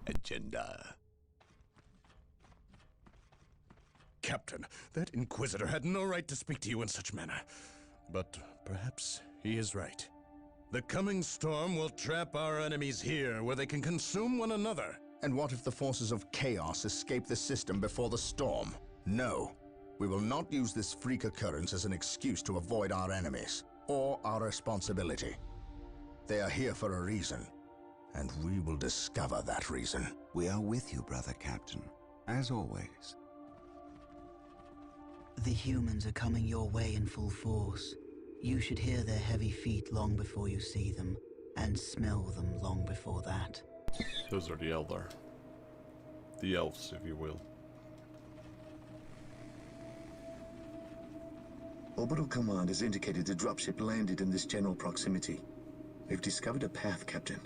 agenda. Captain, that Inquisitor had no right to speak to you in such manner. But perhaps he is right. The coming storm will trap our enemies here, where they can consume one another. And what if the forces of chaos escape the system before the storm? No. We will not use this freak occurrence as an excuse to avoid our enemies, or our responsibility. They are here for a reason, and we will discover that reason. We are with you, brother Captain, as always. The humans are coming your way in full force. You should hear their heavy feet long before you see them, and smell them long before that. Those are the Eldar. The elves, if you will. Orbital Command has indicated the dropship landed in this general proximity. We've discovered a path, Captain.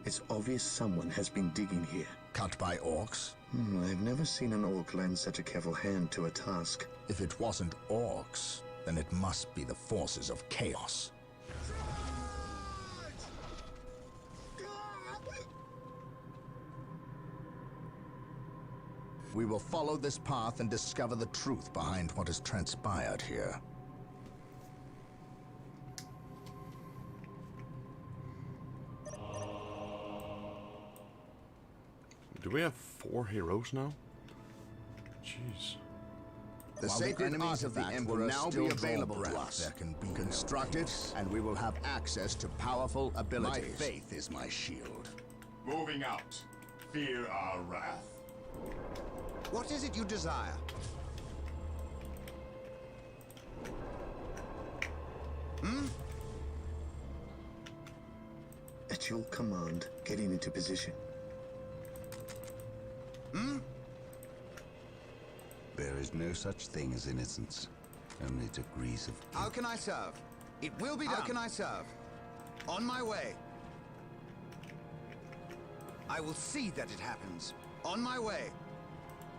It's obvious someone has been digging here. Cut by orcs? I've never seen an orc lend such a careful hand to a task. If it wasn't orcs, then it must be the forces of chaos. We will follow this path and discover the truth behind what has transpired here. Do we have 4 heroes now? Jeez. The sacred enemies of the Emperor will now be available to us. There can be constructed, and we will have access to powerful abilities. My faith is my shield. Moving out. Fear our wrath. What is it you desire? At your command, getting into position. There is no such thing as innocence, only degrees of guilt. How can I serve? It will be done. How can I serve? On my way. I will see that it happens. On my way.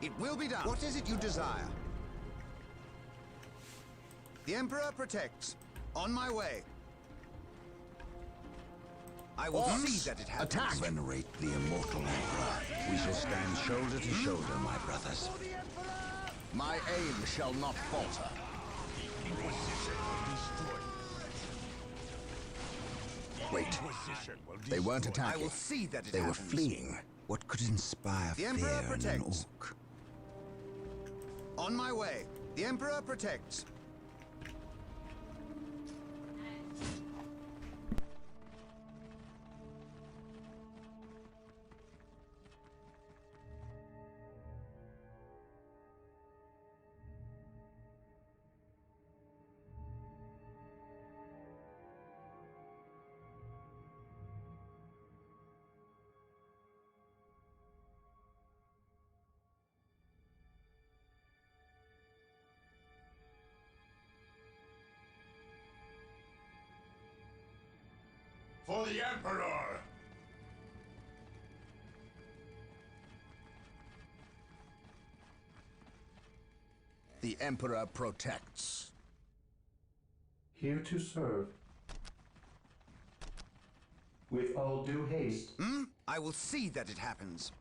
It will be done. What is it you desire? The Emperor protects. On my way. I will see that it happens. Attack! Venerate the immortal Emperor. We shall stand shoulder to shoulder, my brothers. My aim shall not falter. Wait. They weren't attacking. I will see that it They were happens. fleeing. What could inspire The fear Emperor in an protects. orc? On my way. The Emperor protects. For the Emperor! The Emperor protects. Here to serve. With all due haste. I will see that it happens.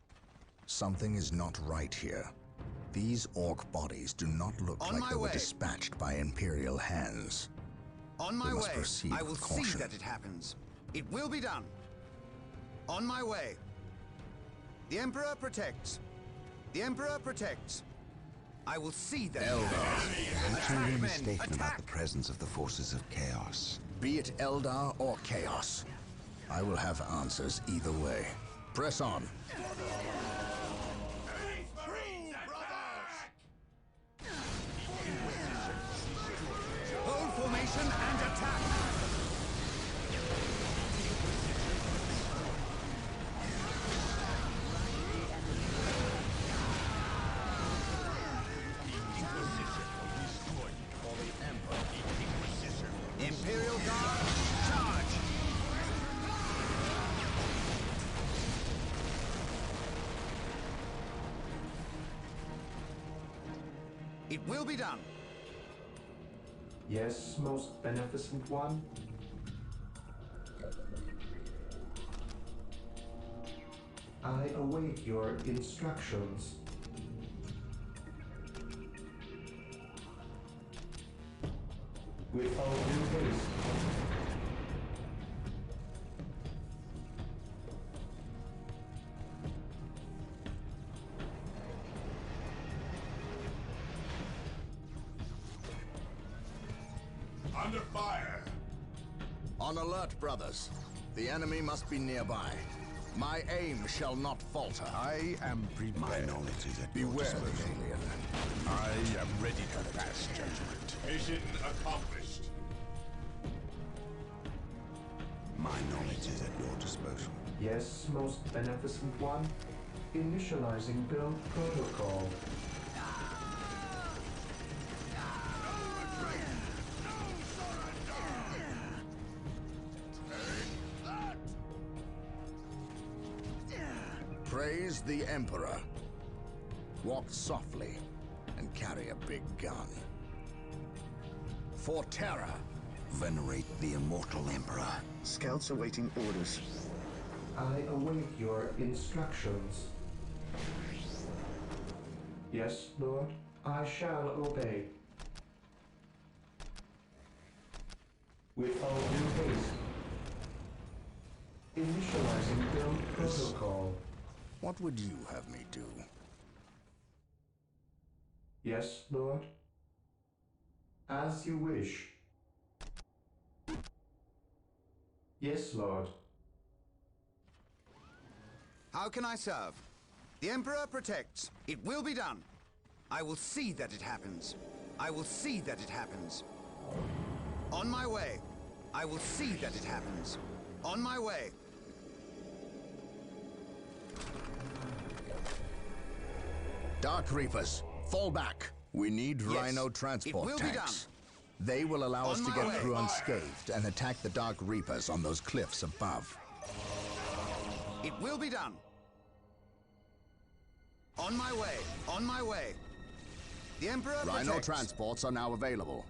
Something is not right here. These orc bodies do not look On like my they were way. dispatched by Imperial hands. On my We must way. proceed I will with see caution. that it happens. It will be done. On my way. The Emperor protects. The Emperor protects. I will see that it happens. Perhaps we were men, mistaken about attack! the presence of the forces of chaos. Be it Eldar or Chaos, I will have answers either way. Press on. Hold formation and attack! Imperial Guard, charge! It will be done. Yes, most beneficent one. I await your instructions. With all due haste. Under fire! On alert, brothers. The enemy must be nearby. My aim shall not falter. I am prepared. My knowledge is at your Beware the disposal. alien. I am ready to pass judgment. Mission accomplished. My knowledge is at your disposal. Yes, most beneficent one. Initializing build protocol. Praise the Emperor. Walk softly and carry a big gun. For terror. Venerate the immortal Emperor. Scouts awaiting orders. I await your instructions. Yes, Lord. I shall obey. With all due haste. Initializing build protocol. What would you have me do? Yes, Lord. As you wish. Yes, Lord. How can I serve? The Emperor protects. It will be done. I will see that it happens. I will see that it happens. On my way. I will see that it happens. On my way. Dark Reapers, fall back. We need Yes, Rhino it transport will be tanks. They will allow us On to my get way. through unscathed and attack the Dark Reapers on those cliffs above. It will be done. On my way. On my way. The Emperor Rhino protects. transports are now available.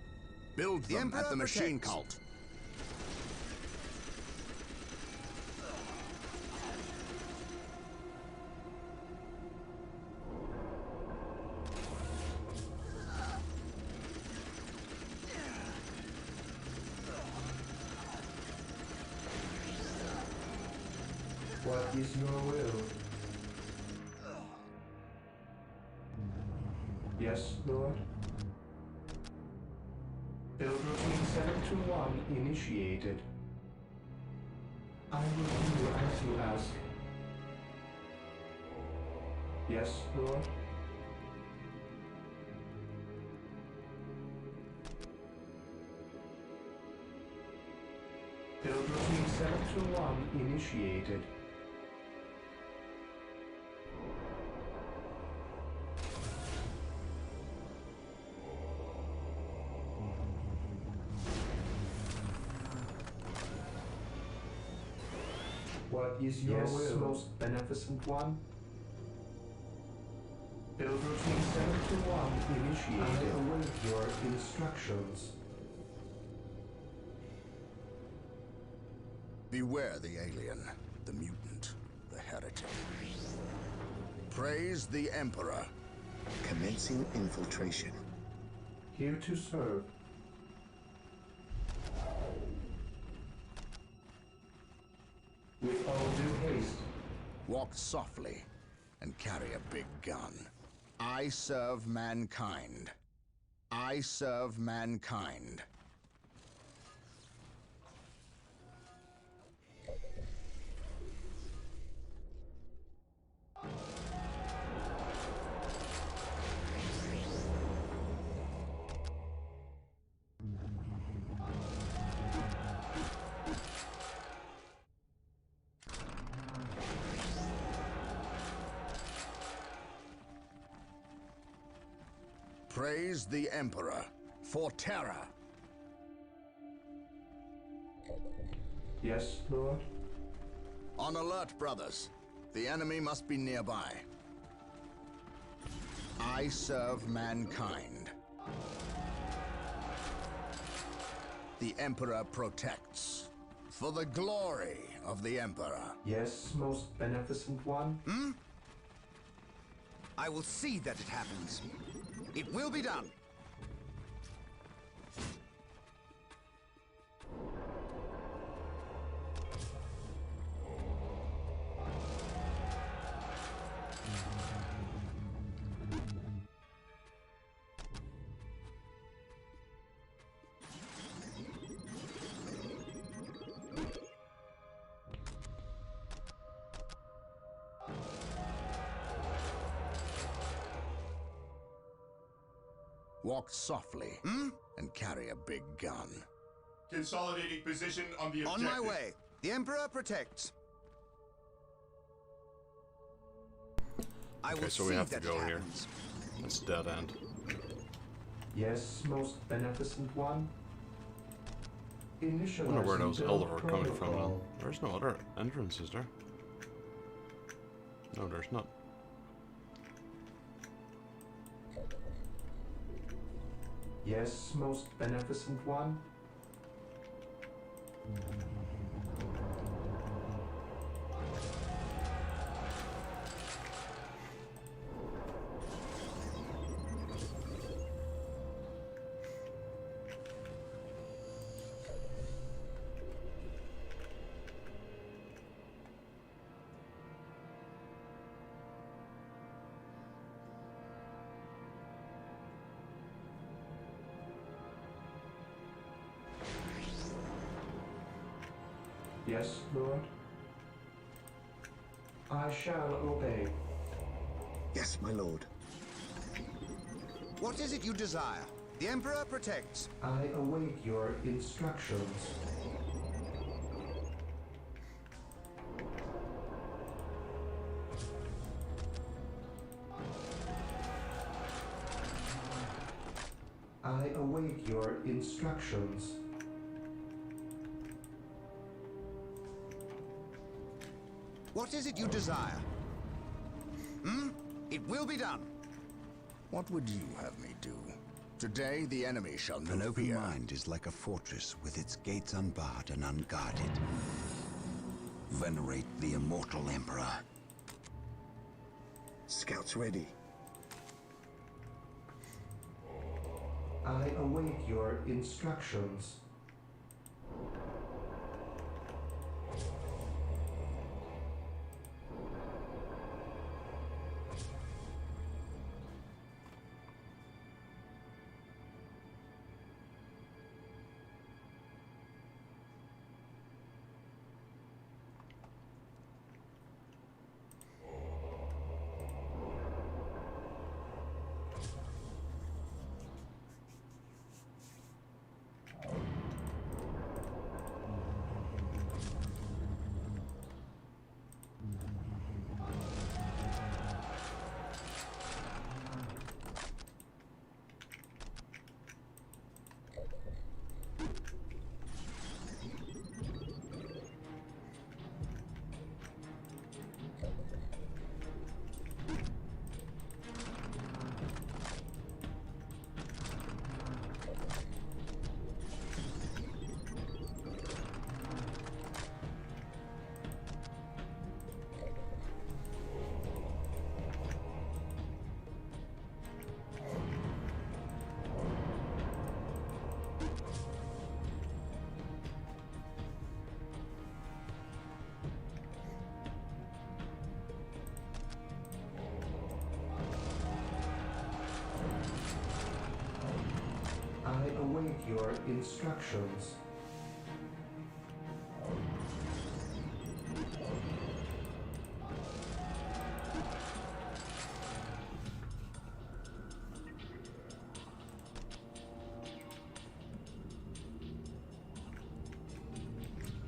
Build The them Emperor at the machine protects. cult. What is your will? Yes, Lord. Build routine 721 initiated. I will do as you ask. Yes, Lord. Build routine 721 initiated. What is your will, most beneficent one? Build routine 721 initiated. I await your instructions. Beware the alien, the mutant, the heretic. Praise the Emperor. Commencing infiltration. Here to serve. With all due haste. Walk softly and carry a big gun. I serve mankind. I serve mankind. Praise the Emperor for terror. Yes, Lord. On alert, brothers. The enemy must be nearby. I serve mankind. The Emperor protects. For the glory of the Emperor. Yes, most beneficent one. I will see that it happens. It will be done. Walk softly and carry a big gun. Consolidating position on the On objective. my way. The Emperor protects. I Okay, will so see we have to that go it here. happens. That's dead end. Yes, most beneficent one. I Initializing wonder where those build Elder are coming from then. protocol. There's no other entrance, is there? No, there's not. Yes, most beneficent one. Yes, Lord. I shall obey. Yes, my lord. What is it you desire? The Emperor protects. I await your instructions. I await your instructions. What is it you desire? It will be done. What would you have me do? Today, the enemy shall know An open fear. mind is like a fortress with its gates unbarred and unguarded. Venerate the immortal Emperor. Scouts ready. I await your instructions. I await your instructions.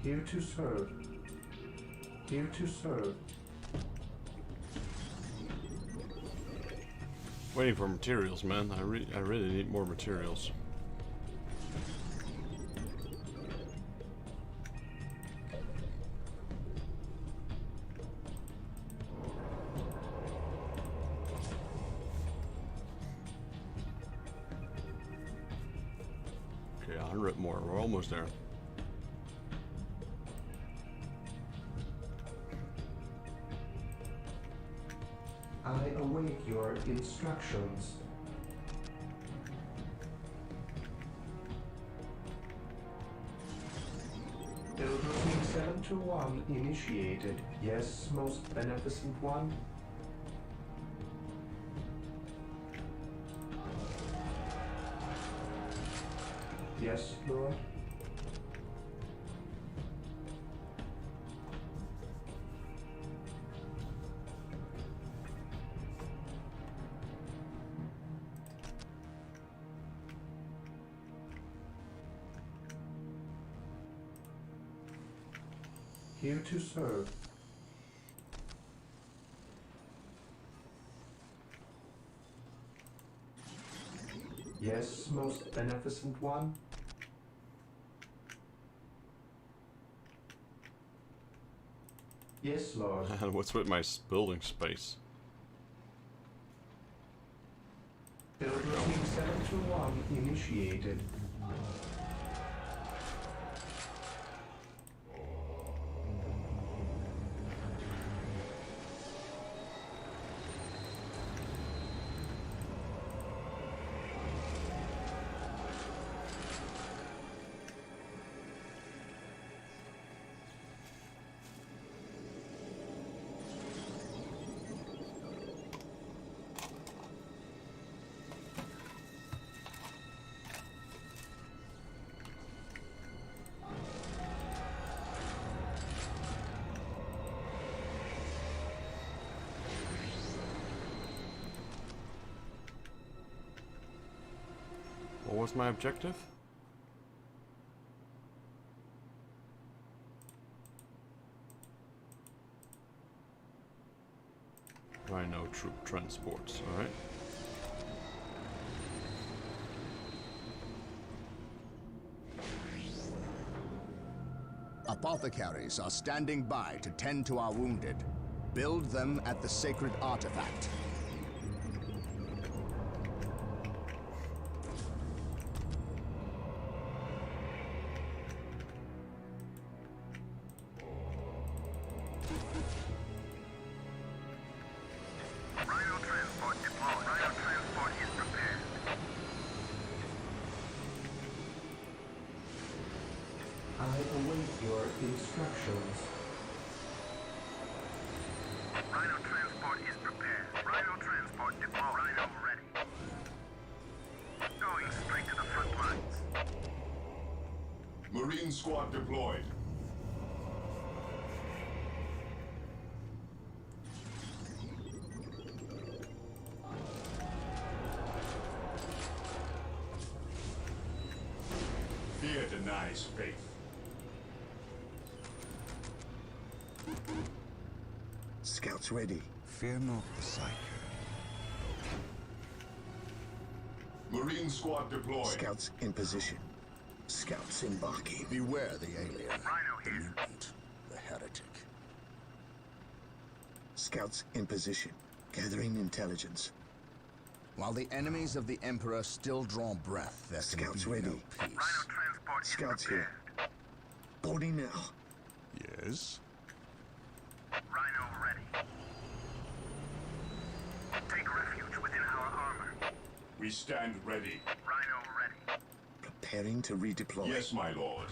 Here to serve. Here to serve. Waiting for materials, man. I really need more materials. Okay, 100 more. We're almost there. await your instructions. Build routine 721 initiated. Yes, most beneficent one. Yes, Lord. Here to serve. Yes, most beneficent one. Yes, Lord. And what's with my building space? Build routine 721 initiated. What was my objective? Rhino troop transports, alright. Apothecaries are standing by to tend to our wounded. Build them at the sacred artifact. Rhino transport deployed. Rhino transport is prepared. I await your instructions. Rhino transport is prepared. Rhino transport deployed. Rhino ready. Going straight to the front lines. Marine squad deployed. Fear denies faith. Scouts ready. Fear not the psyker. Marine squad deployed. Scouts in position. Scouts embarking. Beware the alien, Rhino the here. mutant, the heretic. Scouts in position. Gathering intelligence. While the enemies of the Emperor still draw breath, there can Scouts be ready. no peace. Rhino transport is Scouts prepared. here. Boarding now. Yes? Rhino ready. Take refuge within our armor. We stand ready. Rhino ready. Preparing to redeploy. Yes, my lord.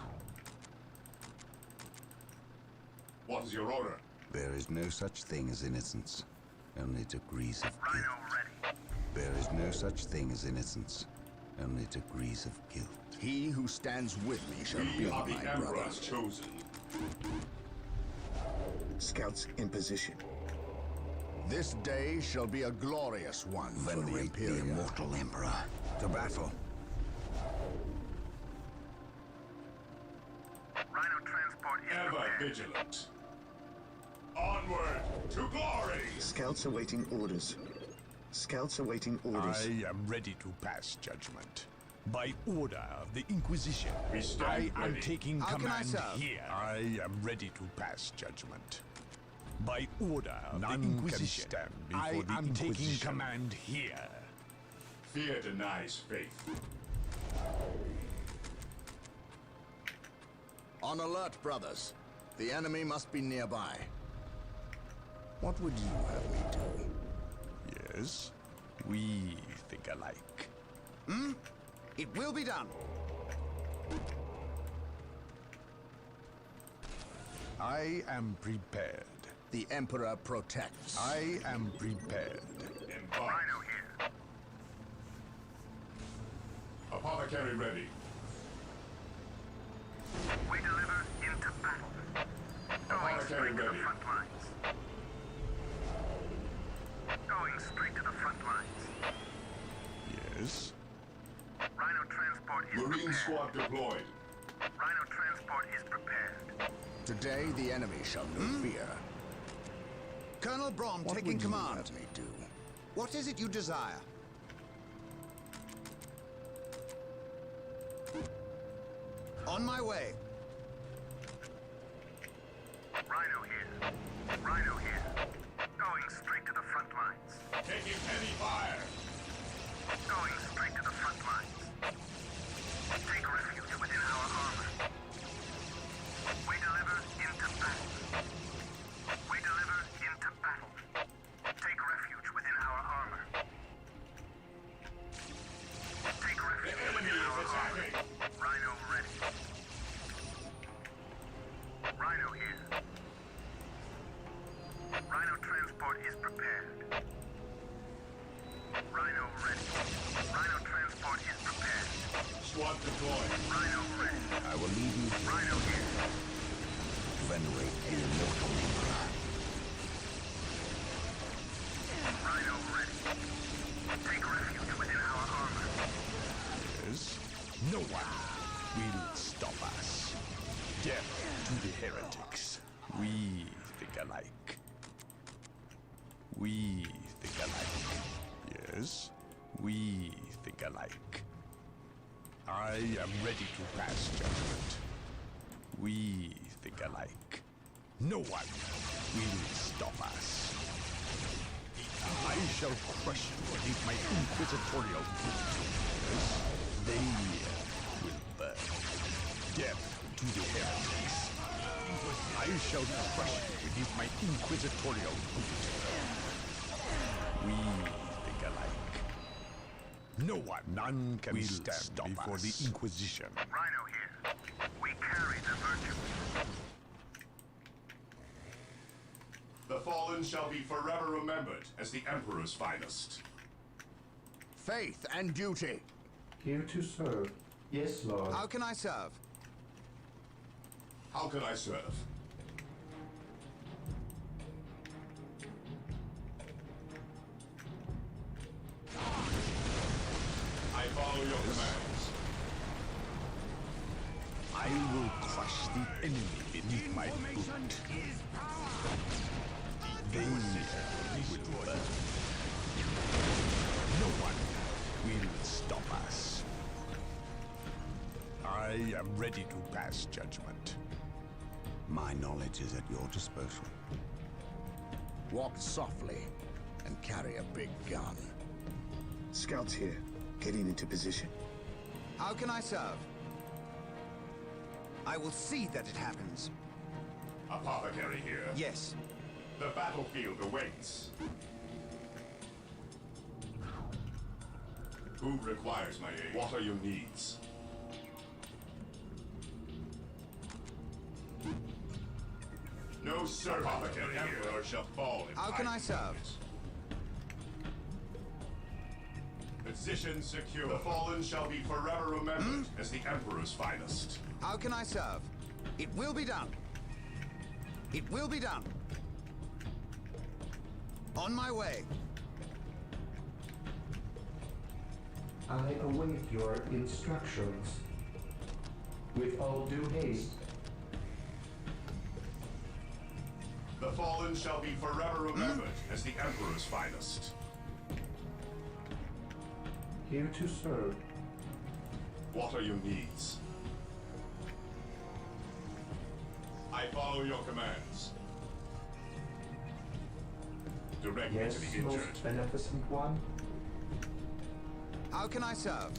What is your order? There is no such thing as innocence, only degrees of guilt. Rhino ready. There is no such thing as innocence, only degrees of guilt. He who stands with me shall We be are the my brother. Emperor's chosen. Scouts in position. This day shall be a glorious one for the Venerate the Imperium. immortal Emperor. To battle. Rhino transport is Ever prepared. vigilant. Onward to glory! Scouts awaiting orders. Scouts awaiting orders. I am ready to pass judgment. By order of the Inquisition, We stand I am ready. taking How can I command serve? here. I am ready to pass judgment. By order of None the can Inquisition, stand I before the am taking Inquisition. command here. Fear denies faith. On alert, brothers. The enemy must be nearby. What would you have me do? Yes, we think alike. Hmm? It will be done. I am prepared. The Emperor protects. I am prepared. Rhino here. Apothecary ready. We deliver into battle. Going Apothecary straight to the ready. front lines. Going straight to the front lines. Yes. Rhino transport is Marine prepared. squad deployed. Rhino transport is prepared. Today, the enemy shall know fear. Colonel Brom What taking would you command. have me do? What is it you desire? On my way. Rhino here. Rhino here. Going straight to the front lines. Taking heavy fire. Going straight to the front lines. Take refuge within our armor. We deliver into battle. We deliver into battle. Take refuge within our armor. Take refuge The enemy within is our armor. attacking. Rhino ready. Rhino here. Rhino transport is prepared. Rhino ready. Rhino transport is prepared. Squad deployed. Rhino ready. I will leave you here Rhino here. to venerate the immortal Emperor. Rhino ready. Take refuge within our armor. Yes. No one will stop us. Death to the heretics. We think alike. We think alike. Yes, we think alike. I am ready to pass judgment. We think alike. No one will stop us. I shall crush you beneath my inquisitorial boot. They will burn. Death to the heretics. I shall crush you beneath my inquisitorial boot. We think alike. No one, none can stand before the Inquisition. Rhino here. We carry the virtue. The fallen shall be forever remembered as the Emperor's finest. Faith and duty. Here to serve. Yes, Lord. How can I serve? How can I serve? I follow your commands. I will crush the enemy beneath my boot. They will burn. No one will stop us. I am ready to pass judgment. My knowledge is at your disposal. Walk softly and carry a big gun. Scouts here, getting into position. How can I serve? I will see that it happens. Apothecary here. Yes. The battlefield awaits. Who requires my aid? What are your needs? No sir, Apothecary here. The Emperor shall fall in How can I serve? Position secure. The fallen shall be forever remembered as the Emperor's finest. How can I serve? It will be done. It will be done. On my way. I await your instructions. With all due haste. The fallen shall be forever remembered as the Emperor's finest. Here to serve. What are your needs? I follow your commands. Direct me Yes, to the injured. most beneficent one. How can I serve?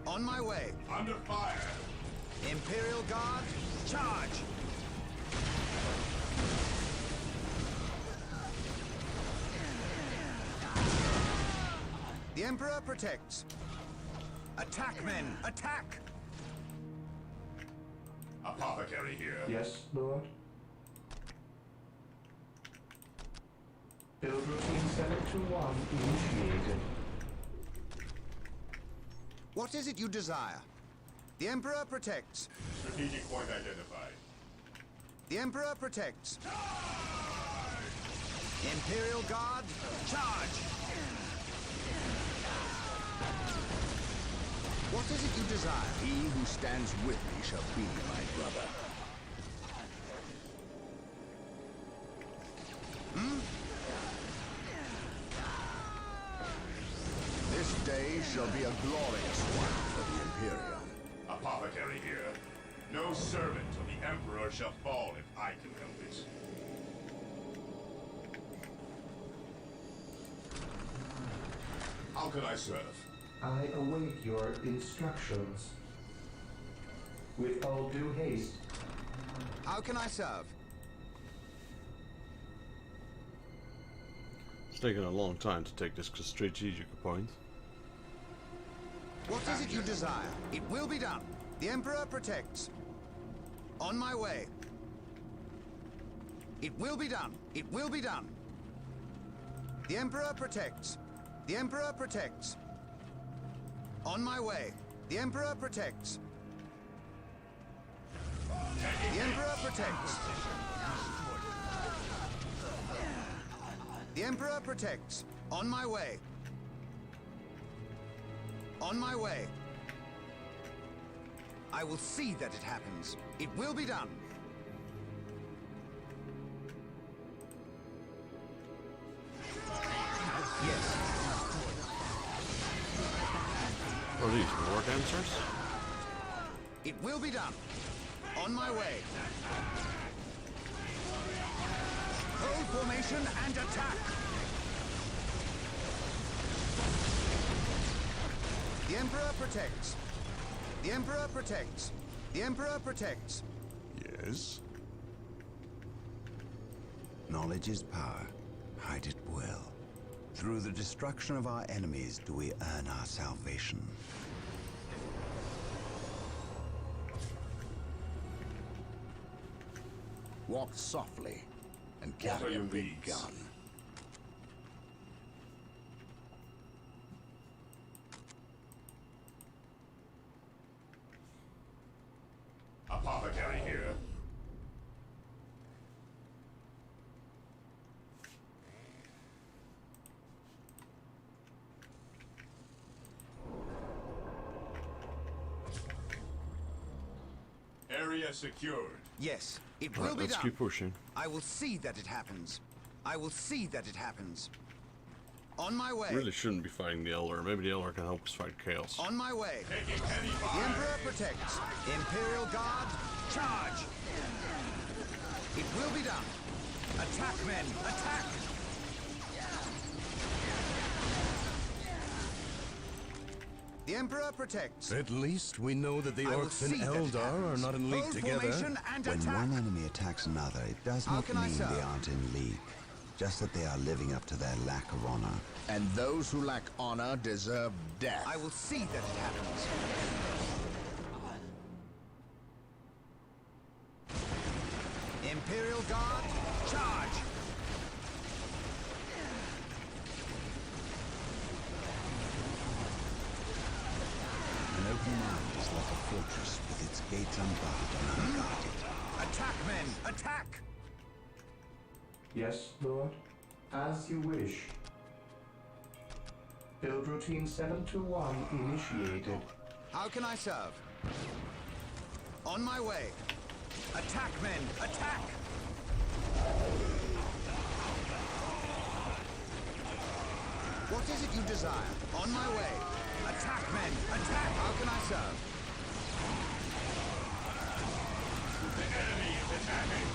On my way. Under fire. Imperial Guard, charge! The Emperor protects. Attack, men! Attack! Apothecary here. Yes, Lord. Build routine 721 initiated. What is it you desire? The Emperor protects. Strategic point identified. The Emperor protects. Imperial Guard, charge! What is it you desire? He who stands with me shall be my brother. This day shall be a glorious one for the Imperium. Apothecary here. No servant of the Emperor shall fall if I can help it. How can I serve? I await your instructions. With all due haste. How can I serve? It's taken a long time to take this strategic point. What is it you desire? It will be done. The Emperor protects. On my way. It will be done. It will be done. The Emperor protects. The Emperor protects. On my way. The Emperor protects. The Emperor protects. The Emperor protects. On my way. On my way. I will see that it happens. It will be done. Yes. What are these, war dancers? It will be done. On my way. Hold formation and attack. The Emperor protects. The Emperor protects. The Emperor protects. Yes? Knowledge is power. Hide it well. Through the destruction of our enemies do we earn our salvation. Walk softly and What are carry a your big needs? gun. Apothecary here. Area secured. Yes, it All will right, be let's done. keep pushing. I will see that it happens. I will see that it happens. On my way. Really shouldn't be fighting the Elder. Maybe the Elder can help us fight Chaos. On my way. Taking heavy The fire. Emperor protects. Imperial Guard, charge! It will be done. Attack, men! Attack! The Emperor protects. At least we know that the I will Orks and see that it Eldar are happens. not in league Hold together. formation and When attack. one enemy attacks another, it does How not can I mean serve? they aren't in league. Just that they are living up to their lack of honor. And those who lack honor deserve death. I will see that it happens. Imperial Guard, charge! An open mind is like a fortress with its gates unbarred and unguarded. Attack, men! Attack! Yes, Lord. As you wish. Build routine 721 initiated. How can I serve? On my way. Attack, men! Attack! What is it you desire? On my way. Attack, men! Attack! How can I serve? The enemy is attacking.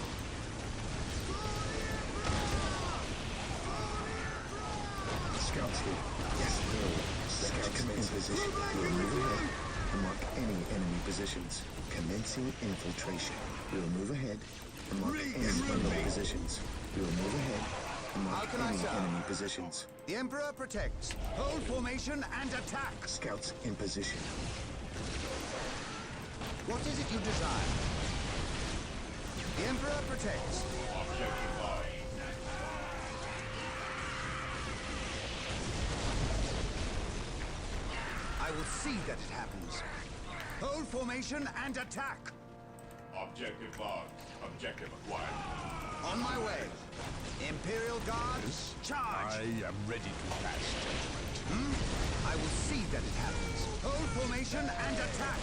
Scouts here. Yes, no. Scouts in position. We will move ahead and mark any enemy positions. Commencing infiltration. We will move ahead and mark any enemy positions. We will move ahead How can I any serve? enemy positions. The Emperor protects. Hold formation and attack. Scouts in position. What is it you desire? The Emperor protects. Objective lost. I will see that it happens. Hold formation and attack. Objective lost. Objective acquired. On my way. Imperial Guards, charge! I am ready to pass judgment. I will see that it happens. Hold formation and attack!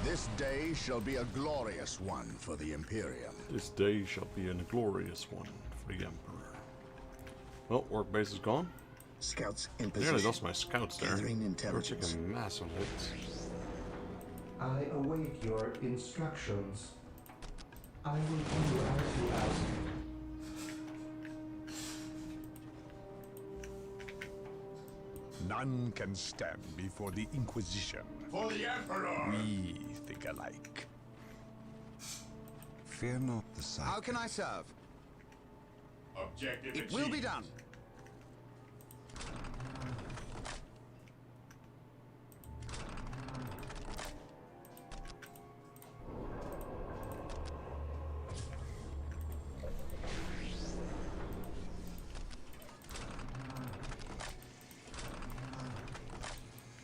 This day shall be a glorious one for the Imperium. This day shall be a glorious one for the Emperor. Well, work base is gone. Scouts in I position. nearly lost my scouts there. Gathering They were intelligence. taking massive hits. I await your instructions. I will do as you ask. None can stand before the Inquisition. For the Emperor! We think alike. Fear not the sight. How can I serve? Objective It will be done.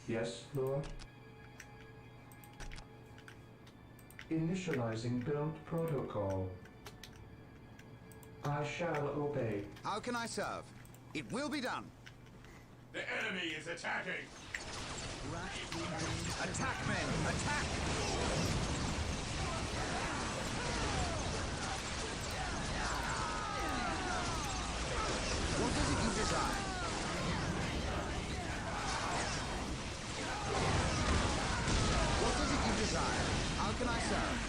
Yes, Lord? Initializing build protocol. I shall obey. How can I serve? It will be done. The enemy is attacking! Attack, men! Attack! What is it you desire? What is it you desire? How can I serve?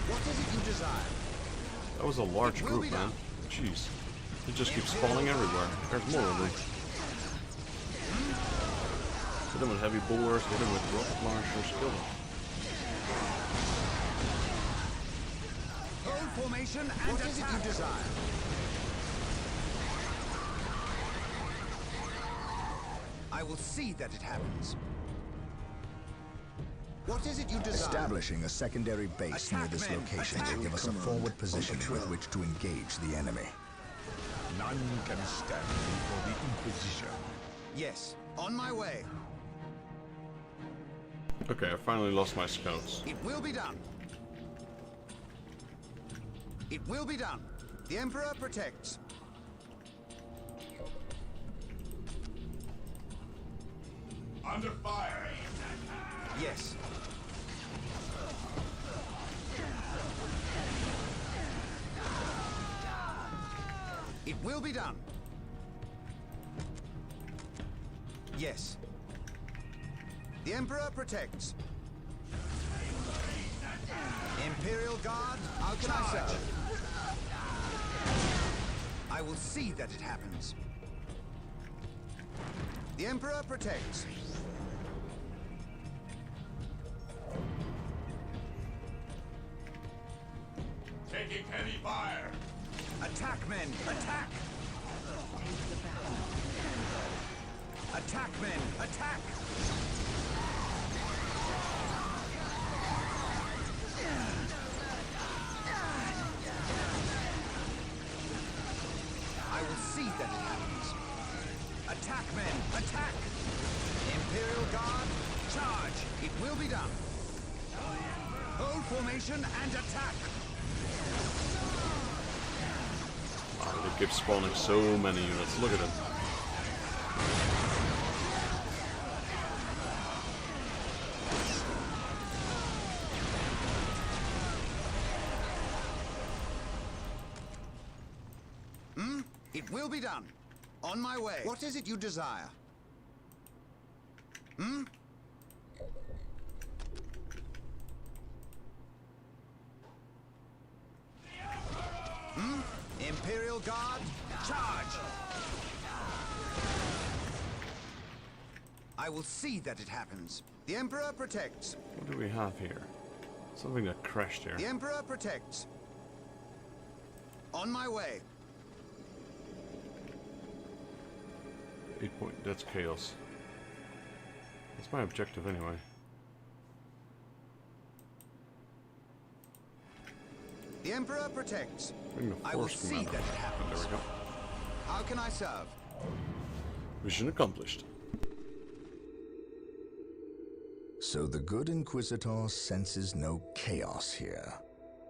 What is it you desire? That was a large group, man. Jeez. It just keeps spawning everywhere. There's more of them. Hit them with heavy bores, hit them with rocket launchers, kill them. Hold formation and what is it you desire? I will see that it happens. What is it you desire? Establishing a secondary base near this location will give us a forward position with which to engage the enemy. None can stand before the Inquisition. Yes, on my way. Okay, I finally lost my scouts. It will be done. It will be done. The Emperor protects. Under fire! Yes. It will be done. Yes. The Emperor protects. Imperial Guard, how can I serve? I will see that it happens. The Emperor protects. Taking heavy fire! Attack, men! Attack! Attack, men! Attack! I will see that it happens. Attack, men! Attack! Imperial Guard, charge! It will be done. Hold formation and attack! Wow, they keep spawning so many units. Look at them. It will be done. On my way. What is it you desire? Imperial Guard, charge! I will see that it happens. The Emperor protects. What do we have here? Something that crashed here. The Emperor protects. On my way. 8 point. That's chaos. That's my objective anyway. The Emperor protects. Bring the I will force see command. that it happens. There we go. How can I serve? Mission accomplished. So the good Inquisitor senses no chaos here.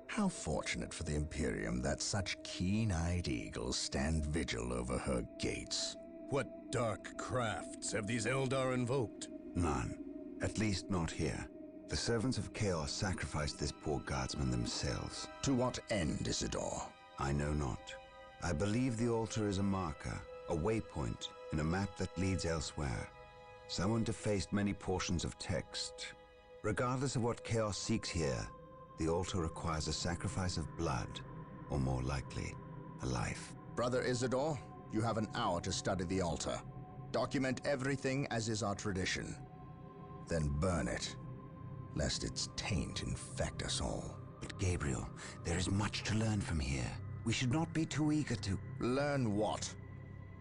How fortunate for the Imperium that such keen-eyed eagles stand vigil over her gates. What dark crafts have these Eldar invoked? None. At least not here. The servants of Chaos sacrificed this poor guardsman themselves. To what end, Isidore? I know not. I believe the altar is a marker, a waypoint, in a map that leads elsewhere. Someone defaced many portions of text. Regardless of what Chaos seeks here, the altar requires a sacrifice of blood, or more likely, a life. Brother Isidore, you have an hour to study the altar. Document everything as is our tradition. Then burn it, lest its taint infect us all. But Gabriel, there is much to learn from here. We should not be too eager to... Learn what?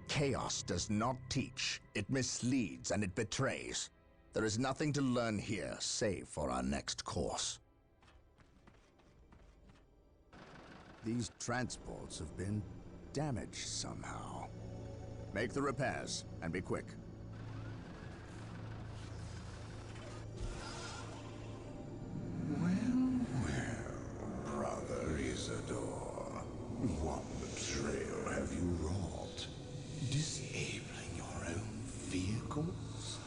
Chaos does not teach. It misleads and it betrays. There is nothing to learn here, save for our next course. These transports have been damaged somehow. Make the repairs, and be quick. Brother Isidore, what betrayal have you wrought? Disabling your own vehicles?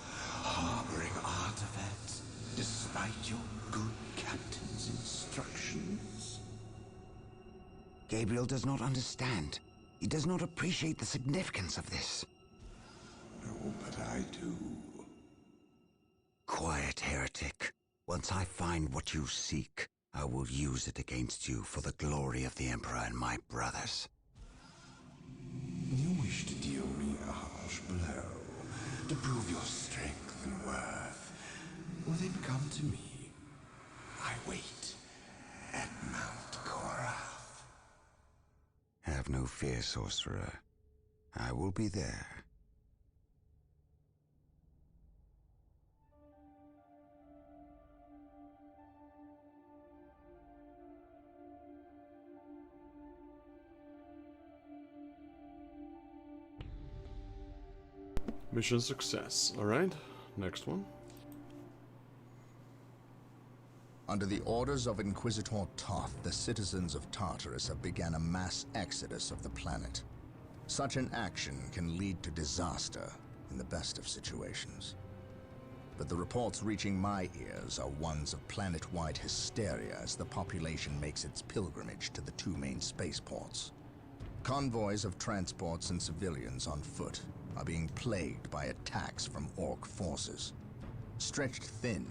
Harboring artifacts despite your good captain's instructions? Gabriel does not understand. He does not appreciate the significance of this. Oh, but I do. Quiet, heretic. Once I find what you seek, I will use it against you for the glory of the Emperor and my brothers. You wish to deal me a harsh blow, to prove your strength and worth. Well, then come to me. I wait at Mount Korath. Have no fear, sorcerer. I will be there. Mission success. Alright, next one. Under the orders of Inquisitor Toth, the citizens of Tartarus have begun a mass exodus of the planet. Such an action can lead to disaster in the best of situations. But the reports reaching my ears are ones of planet-wide hysteria as the population makes its pilgrimage to the two main spaceports. Convoys of transports and civilians on foot are being plagued by attacks from Ork forces. Stretched thin,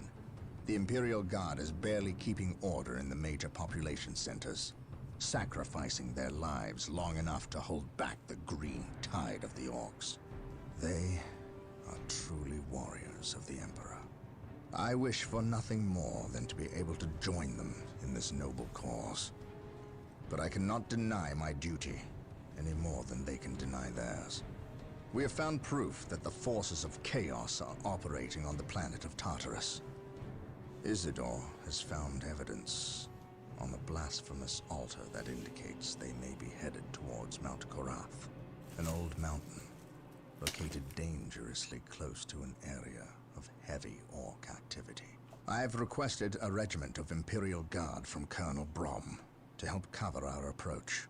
the Imperial Guard is barely keeping order in the major population centers, sacrificing their lives long enough to hold back the green tide of the Orks. They are truly warriors of the Emperor. I wish for nothing more than to be able to join them in this noble cause. But I cannot deny my duty any more than they can deny theirs. We have found proof that the forces of chaos are operating on the planet of Tartarus. Isidore has found evidence on the blasphemous altar that indicates they may be headed towards Mount Korath, an old mountain located dangerously close to an area of heavy Ork activity. I have requested a regiment of Imperial Guard from Colonel Brom to help cover our approach.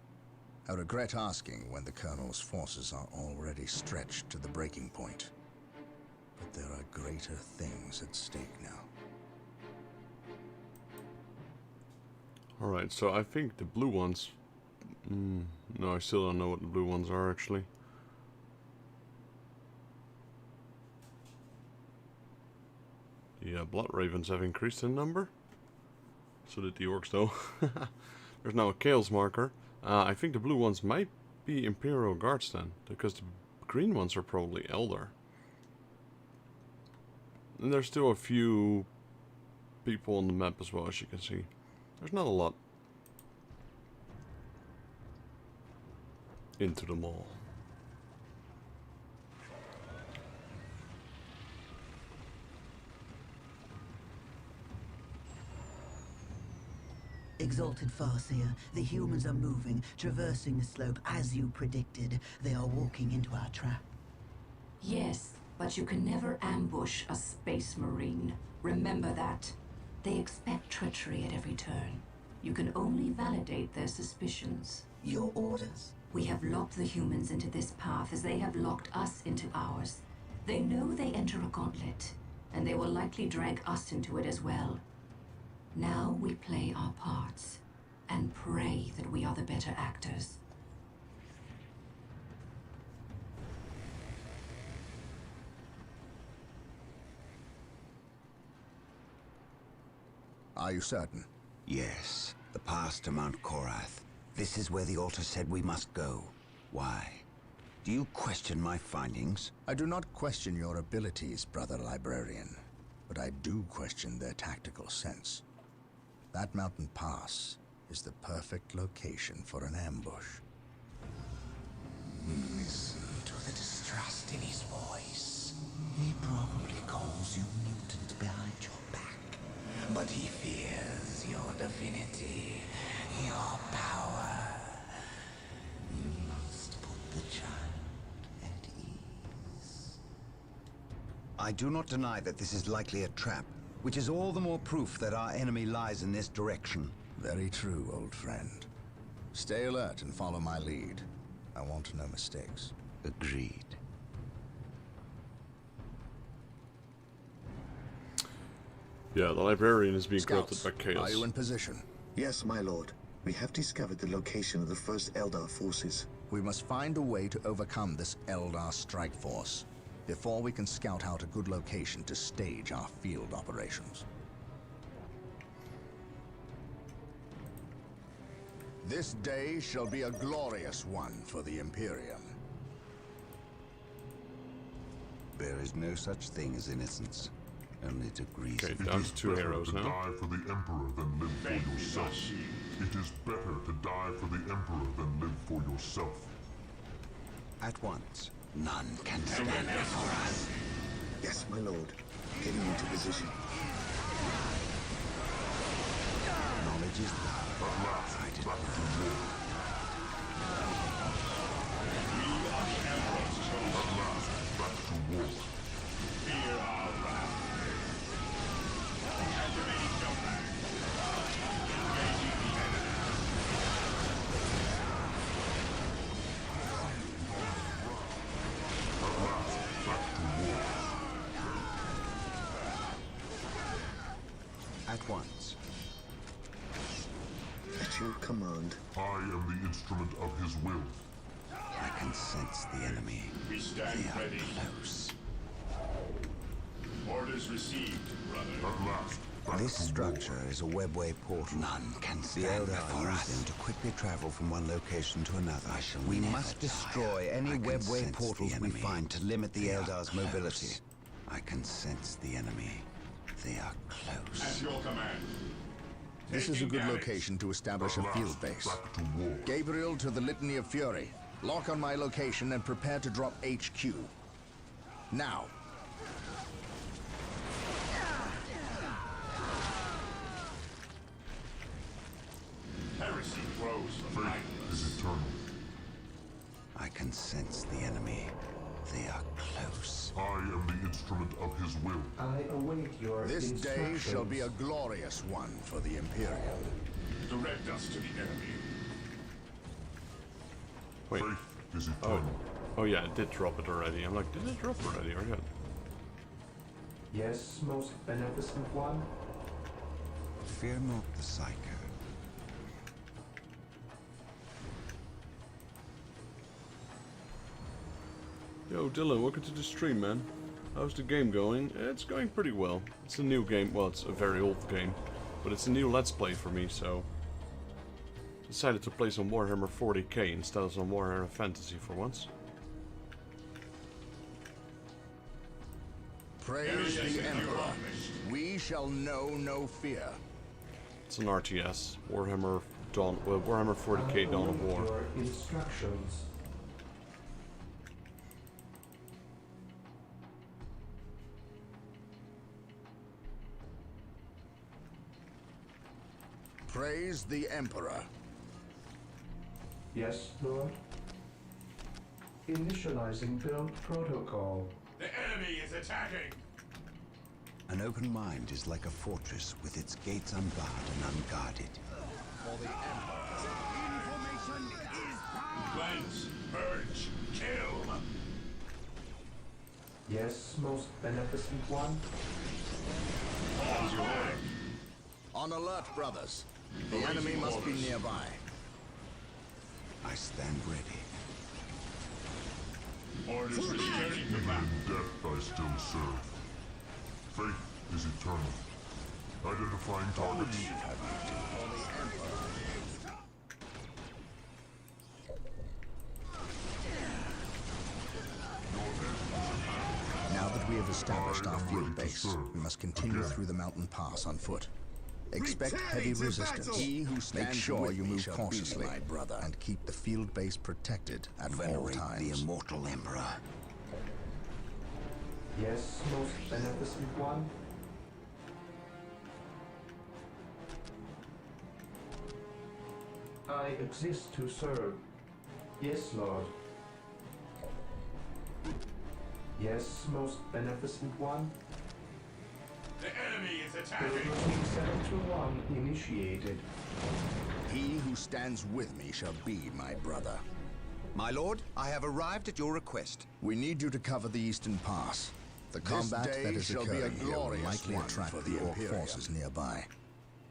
I regret asking when the Colonel's forces are already stretched to the breaking point. But there are greater things at stake now. Alright, so I think the blue ones... no, I still don't know what the blue ones are, actually. The Blood Ravens have increased in number. So did the Orks, though. There's now a Chaos marker. I think the blue ones might be Imperial Guards then, because the green ones are probably Eldar. And there's still a few people on the map as well, as you can see. There's not a lot into them all. Exalted Farseer, the humans are moving, traversing the slope as you predicted. They are walking into our trap. Yes, but you can never ambush a space marine. Remember that. They expect treachery at every turn. You can only validate their suspicions. Your orders? We have locked the humans into this path as they have locked us into ours. They know they enter a gauntlet, and they will likely drag us into it as well. Now we play our parts, and pray that we are the better actors. Are you certain? Yes, the path to Mount Korath. This is where the altar said we must go. Why? Do you question my findings? I do not question your abilities, brother librarian, but I do question their tactical sense. That mountain pass is the perfect location for an ambush. Listen to the distrust in his voice. He probably calls you mutant behind your back, but he fears your divinity, your power. You must put the child at ease. I do not deny that this is likely a trap, which is all the more proof that our enemy lies in this direction. Very true, old friend. Stay alert and follow my lead. I want no mistakes. Agreed. Yeah, the librarian is being Scouts, corrupted by chaos. are you in position? Yes, my lord. We have discovered the location of the first Eldar forces. We must find a way to overcome this Eldar strike force before we can scout out a good location to stage our field operations. This day shall be a glorious one for the Imperium. There is no such thing as innocence, only degrees Okay, of down to 2 heroes to now. die for the Emperor than live for yourself. It is better to die for the Emperor than live for yourself. At once, none can stand before us. Yes, my lord. Getting into position. Knowledge is power. At last, back to war. At last, back to war. Fear our wrath. Activating jump back. Engaging the enemy. At last, back to war. At once. At your command. I am the instrument of his will. I can sense the enemy. We stand They are ready. close. Orders received, brother. At last, back This to structure is a webway portal. None can stand before us. Them to quickly travel from one location to another. We must destroy any webway portals we find to limit the Eldar's mobility. I can sense the enemy. They are close. At your command. This is a Taking good damage. location to establish a field base. back to war. Gabriel to the Litany of Fury. Lock on my location and prepare to drop HQ. Now. Heresy grows from Faith idleness. is eternal. I can sense the enemy. They are close. I am the instrument of his will. I await your This day instructions. shall be a glorious one for the Imperium. Direct us to the enemy. Wait. Faith is eternal. Oh yeah, it did drop it already. I'm like, did it drop already or not? Yes, most beneficent one. Fear not the Psycho. Yo, Dylan, welcome to the stream, man. How's the game going? It's going pretty well. It's a new game. Well, it's a very old game, but it's a new Let's Play for me, so decided to play some Warhammer 40k instead of some Warhammer Fantasy for once. Praise the Emperor. We shall know no fear. It's an RTS. Warhammer Warhammer 40k Dawn of War. Your instructions. Praise the Emperor. Yes, Lord. Initializing build protocol. The enemy is attacking! An open mind is like a fortress with its gates unbarred and unguarded. For the Emperor. Information is power! Cleanse, purge, kill! Yes, most beneficent one. On alert, brothers. The enemy must be nearby. I stand ready. Orders Even returning to in battle. death I still serve. Faith is eternal. Identifying targets. Now that we have established our field ready to base, serve. we must continue Again. through the mountain pass on foot. Expect Returning heavy to resistance. battle. He who stands Make sure with you me move shall cautiously, be my brother. and keep the field base protected at all Venerate the times. immortal Emperor. Yes, most beneficent one. I exist to serve. Yes, Lord. Yes, most beneficent one. The enemy is Build attacking! routine 721 initiated. He who stands with me shall be my brother. My lord, I have arrived at your request. We need you to cover the eastern pass. The combat day that is shall be a occurring here will glorious likely one attract for the the Orc Imperium. forces nearby.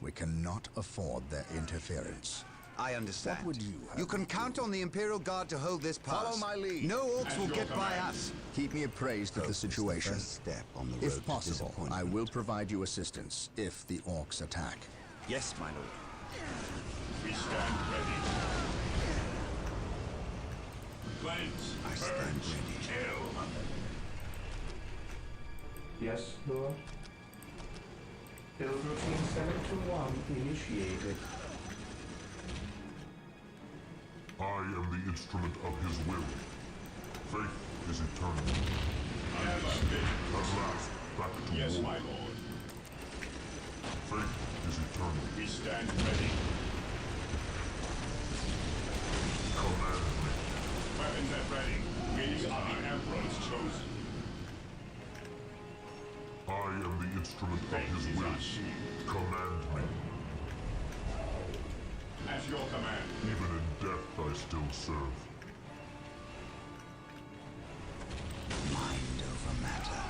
We cannot afford their interference. I understand. What would you have You can count on the Imperial Guard to hold this pass. Follow my lead. No Orcs will get by us. Keep me appraised of the situation. First step on the road If to possible, disappointment. I will provide you assistance if the Orcs attack. Yes, my lord. We stand ready. Cleanse, I stand purge, ready. kill! Yes, Lord. Build routine 721 initiated. I am the instrument of his will. Faith is eternal. At last, back to Yes, war. my lord. Faith is eternal. We stand ready. Command me. Weapons at ready. We are the Emperor's chosen. I am the instrument of Faith his is will. our shield. Command me. At your command. Even in death I still serve. Mind over matter.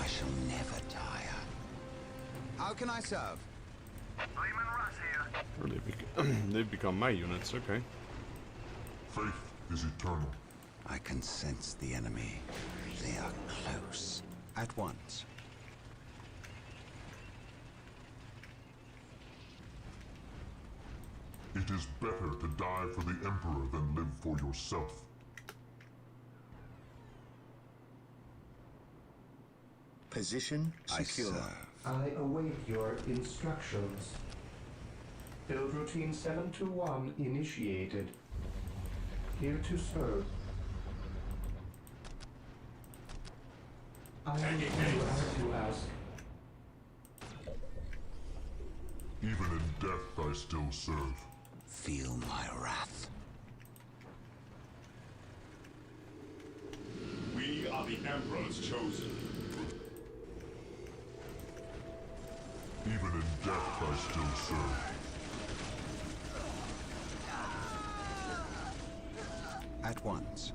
I shall never tire. How can I serve? Lehman Russ here. Or they've become my units, okay. Faith is eternal. I can sense the enemy. They are close. At once. It is better to die for the Emperor than live for yourself. Position secure. I await your instructions. Build routine 721 initiated. Here to serve. I will do as you ask. Even in death I still serve. Feel my wrath. We are the Emperor's chosen. Even in death I still serve. At once.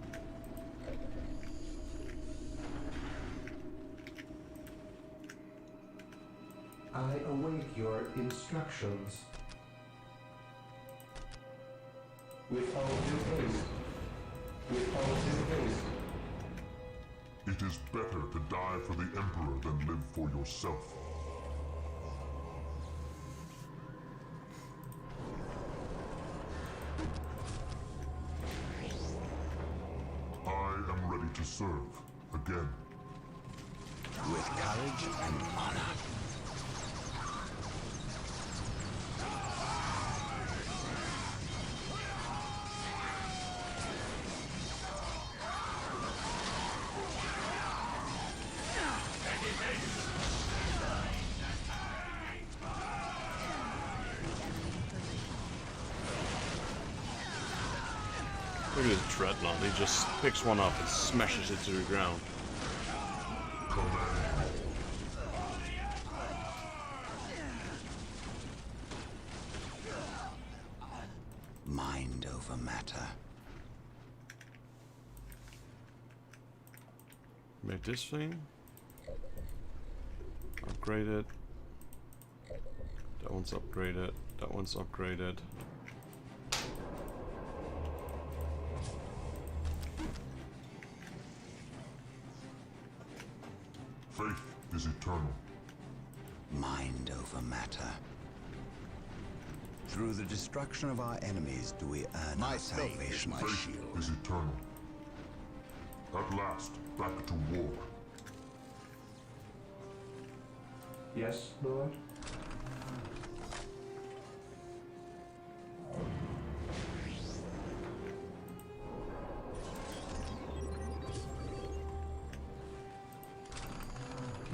I await your instructions. With all due haste. With all due haste. It is better to die for the Emperor than live for yourself. to serve again. With courage and honor. Look at his dreadnought, he just picks one up and smashes it to the ground. Mind over matter. Make this thing. Upgrade it. That one's upgraded. That one's upgraded. Faith is eternal. Mind over matter. Through the destruction of our enemies do we earn our salvation. Faith is eternal. At last, back to war. Yes, Lord?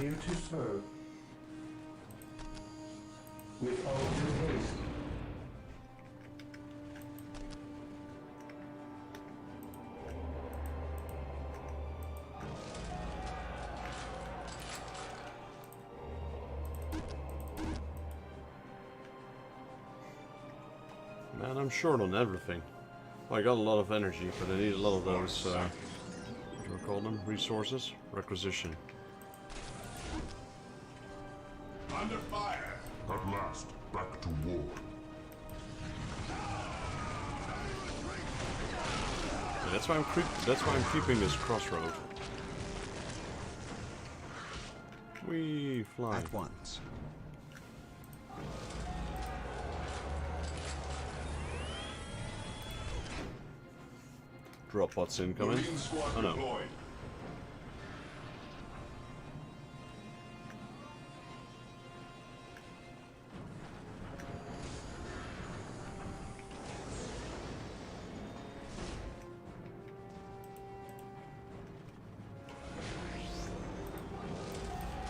Here to serve. With all due haste. Man, I'm short on everything. Well, I got a lot of energy, but I need a lot of those, what do we call them? Resources? Requisition. Under fire! At last, back to war. Yeah, that's why I'm keeping this crossroad. We fly. At once. Drop bots incoming. Marine squad Oh no. deployed.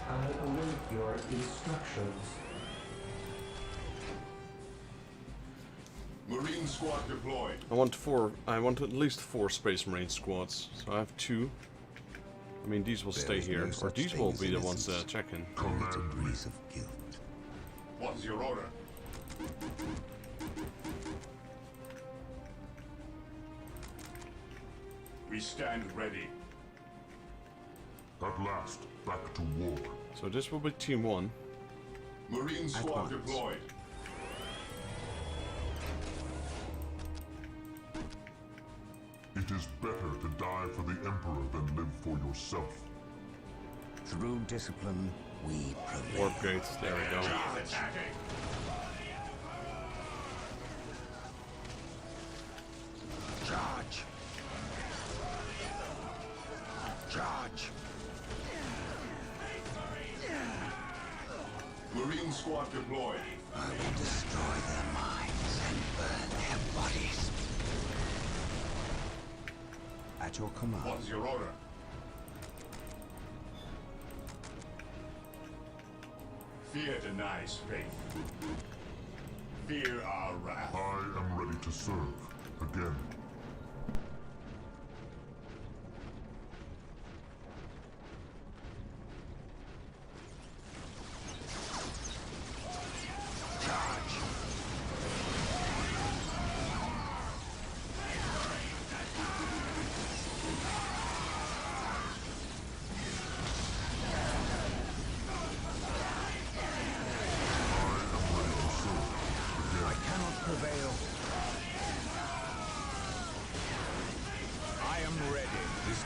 I await your instructions. Marine squad deployed. I want at least 4 Space Marine squads. So I have 2. I mean, these will stay here, or these will be the ones that check in. It's a breeze of guilt. What is your order? We stand ready. At last, back to war. So this will be Team 1. Marine squad deployed. It is better to die for the Emperor than live for yourself. Through discipline, we prevail. Warp gates, there we go. Charge! Charge! Marine squad deployed. I will destroy their minds and burn their bodies. At your command. What is your order? Fear denies faith. Fear our wrath. I am ready to serve again.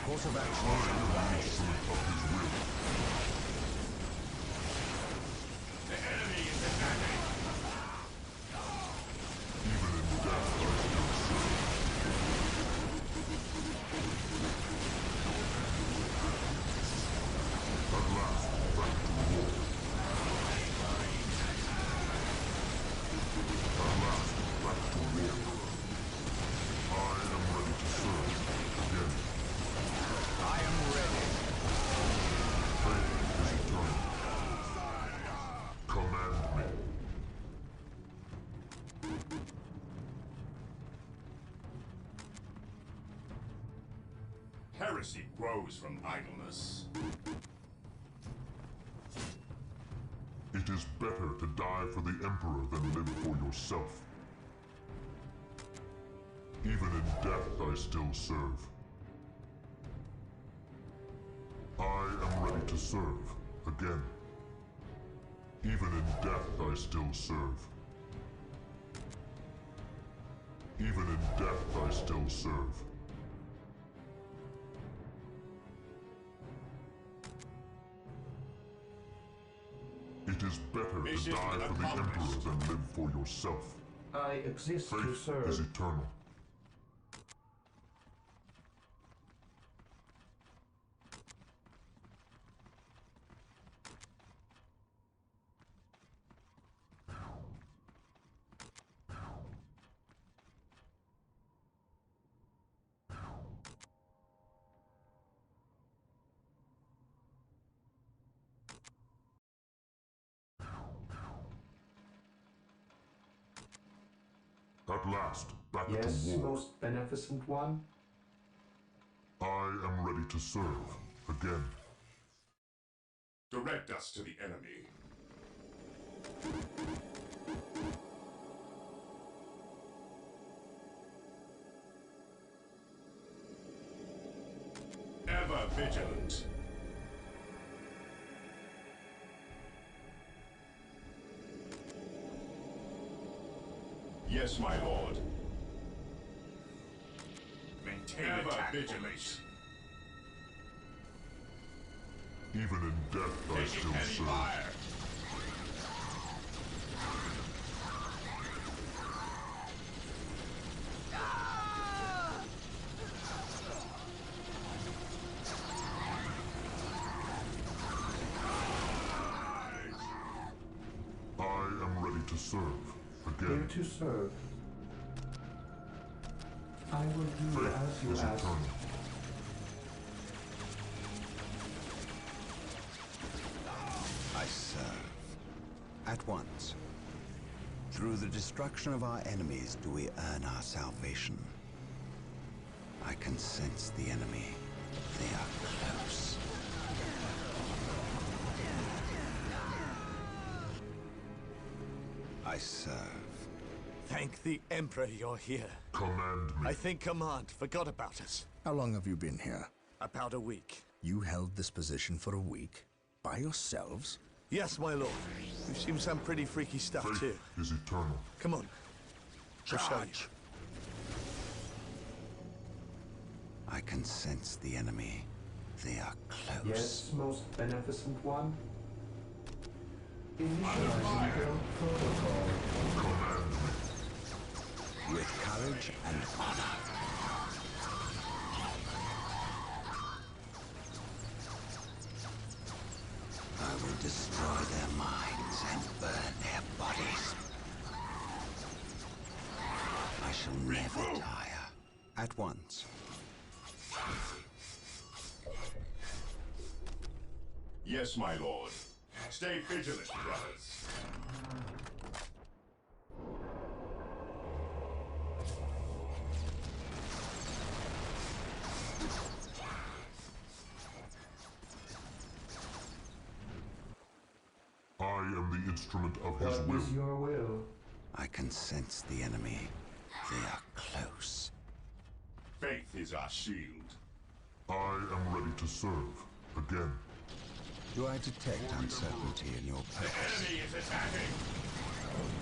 Course of action is unwise. The enemy is attacking. Even in death, I still serve. Heresy grows from idleness. It is better to die for the Emperor than live for yourself. Even in death, I still serve. I am ready to serve, again. Even in death, I still serve. Even in death, I still serve. It is better to die for the Emperor than live for yourself. I exist to Faith serve. is eternal. At last, back Yes, to war. most beneficent one. I am ready to serve, again. Direct us to the enemy. Ever vigilant. Yes, my lord. Maintain ever vigilant. Even in death, I still serve. Fire. I am ready to serve, Here again. to serve. I will do Faith as you is ask. eternal. I serve. At once. Through the destruction of our enemies do we earn our salvation. I can sense the enemy. They are close. I serve. Thank the Emperor you're here. Command me. I think Command forgot about us. How long have you been here? About a week. You held this position for a week? By yourselves? Yes, my lord. We've seen some pretty freaky stuff, Faith too. is eternal. Come on. I'll show you. I can sense the enemy. They are close. Yes, most beneficent one. Initializing build protocol. Command me. With courage and honor. I will destroy their minds and burn their bodies. I shall never tire. At once. Yes, my lord. Stay vigilant, brothers. I am the instrument of his What will. is your will? I can sense the enemy. They are close. Faith is our shield. I am ready to serve, again. Do I detect uncertainty in your purpose? Enemy is attacking!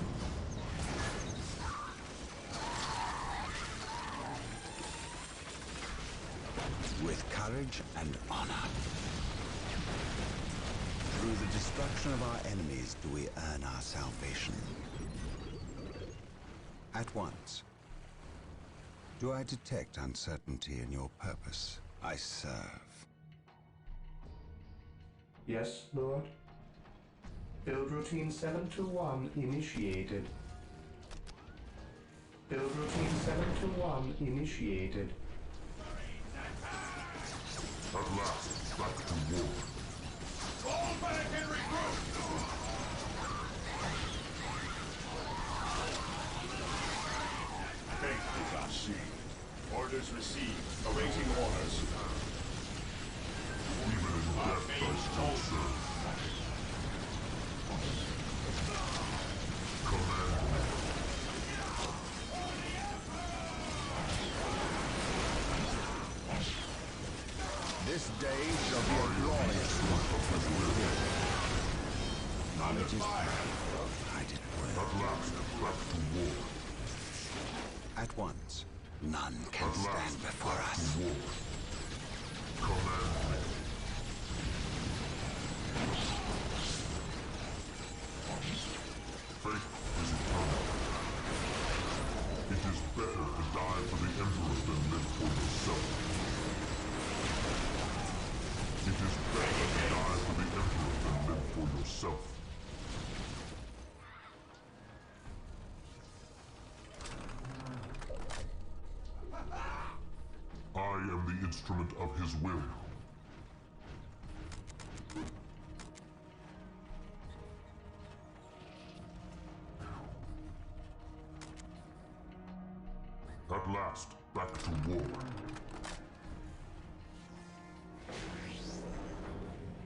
With courage and honor. Through the destruction of our enemies do we earn our salvation. At once. Do I detect uncertainty in your purpose? I serve. Yes, Lord. Build routine 721 initiated. Build routine 721 initiated. At last, back to war. Fall back and regroup! Faith is our shield. Orders received. Awaiting orders. This day shall be a glorious one. Knowledge is power. Hide it well. At last, back to war. At once. None can stand before us. To war. Command me. Faith is eternal. It is better to die for the Emperor than live for yourself. It is better to die for the Emperor than live for yourself. I am the instrument of his will. At last, back to war.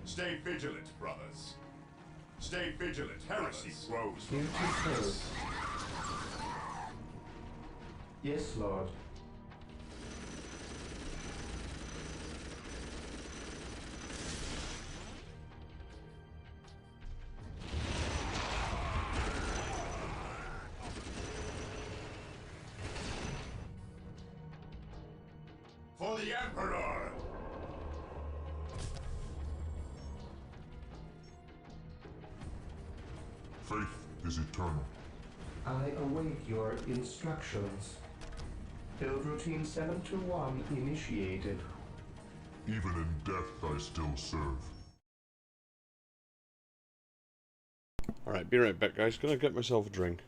Stay vigilant, brothers. Stay vigilant. Heresy grows from Duty madness. served. Yes, Lord. For the Emperor! Faith is eternal. I await your instructions. Build routine 721 initiated. Even in death I still serve. Alright, be right back, guys. Gonna get myself a drink.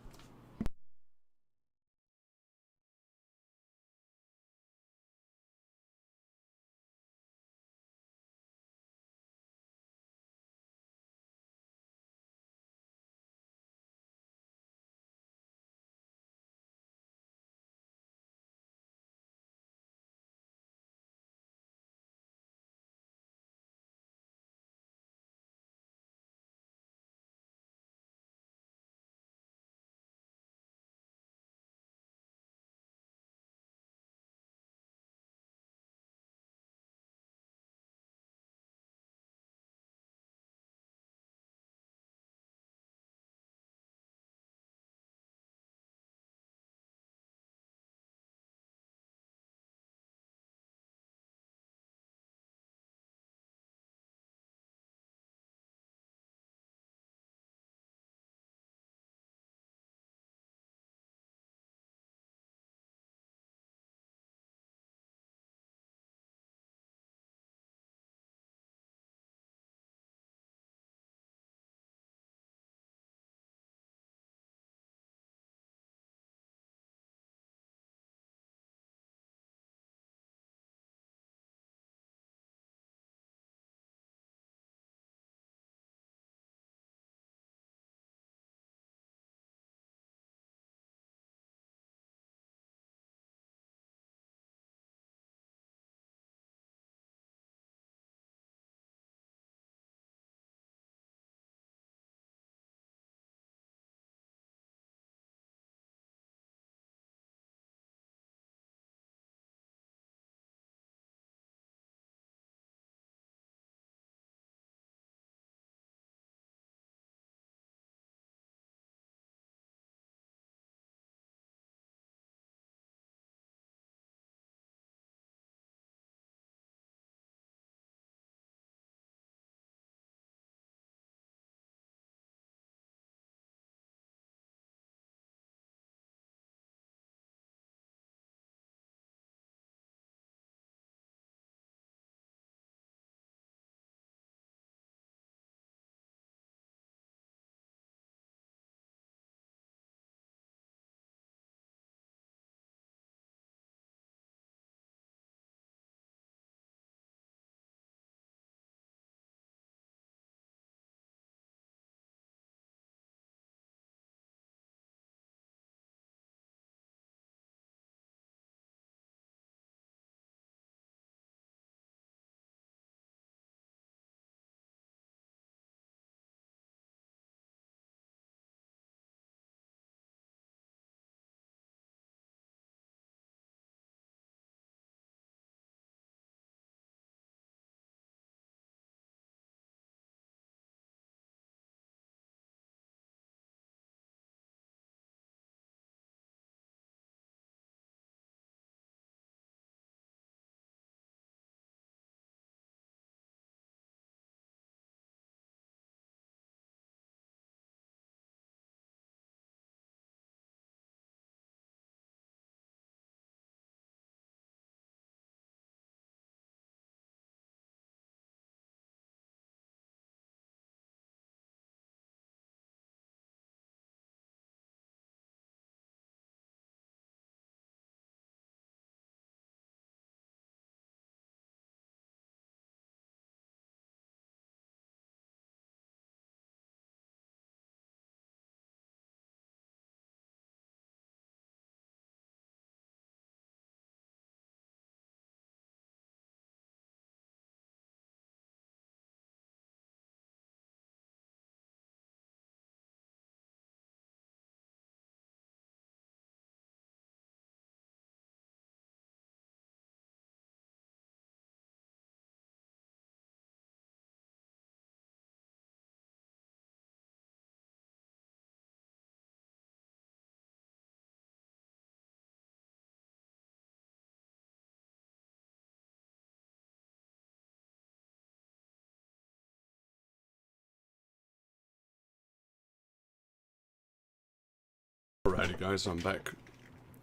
Hey guys, I'm back.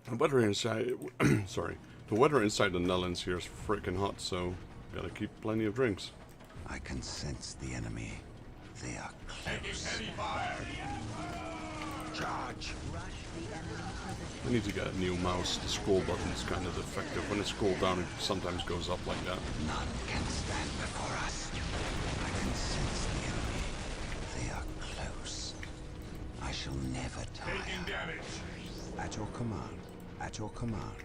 The weather inside, sorry, the weather inside the Netherlands here is freaking hot, so gotta keep plenty of drinks. I can sense the enemy. They are close. Heavy fire. Charge! I need to get a new mouse. The scroll button's kind of defective. When it's scrolled down, it sometimes goes up like that. None can stand before us. I can sense the enemy. They are close. I shall never tire. Taking damage. At your command. At your command.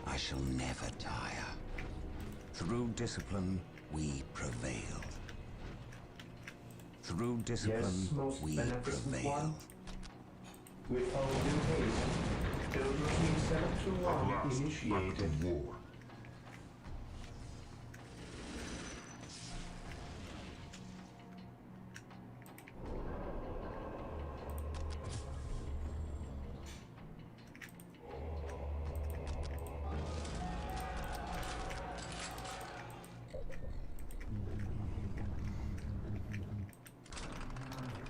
I shall never tire. Through discipline, we prevail. Through discipline, Yes, most we beneficent prevail. one. With all due haste, build routine 721 initiated. War.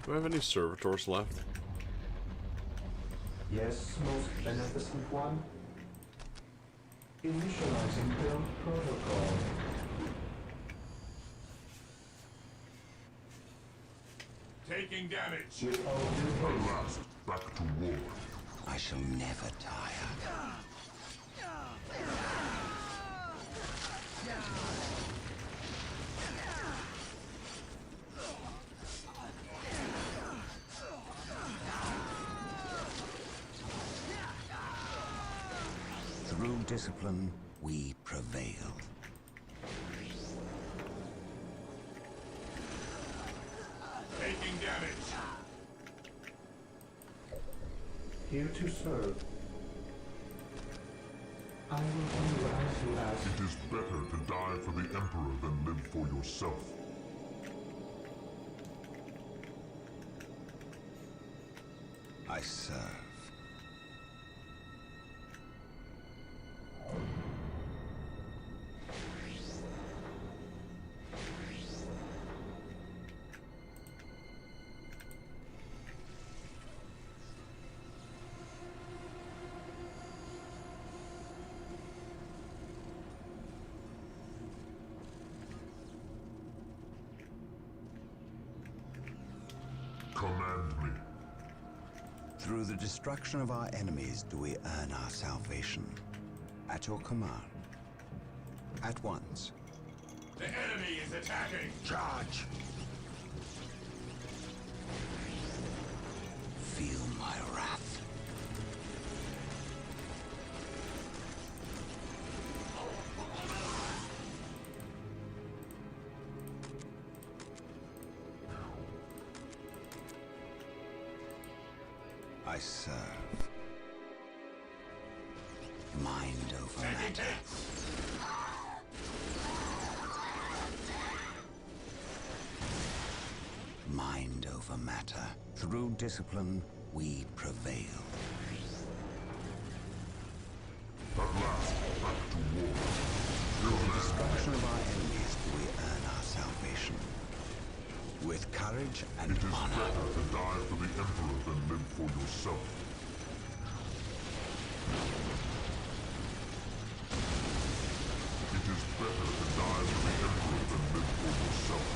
Do I have any servitors left? Yes, most beneficent one. Initializing build protocol. Taking damage. With all due haste. Last, back to war. I shall never tire. Through discipline, we prevail. Taking damage. Here to serve. I will do as you ask. It is better to die for the Emperor than live for yourself. I serve. Command me. Through the destruction of our enemies do we earn our salvation. At your command. At once. The enemy is attacking. Charge! Feel my wrath. I serve. Mind over matter. Mind over matter. Through discipline, we prevail. At last, back to war. Through the destruction of our enemies do we earn our salvation. With courage and It is honor. better to die for the Emperor than live for yourself. It is better to die for the Emperor than live for yourself.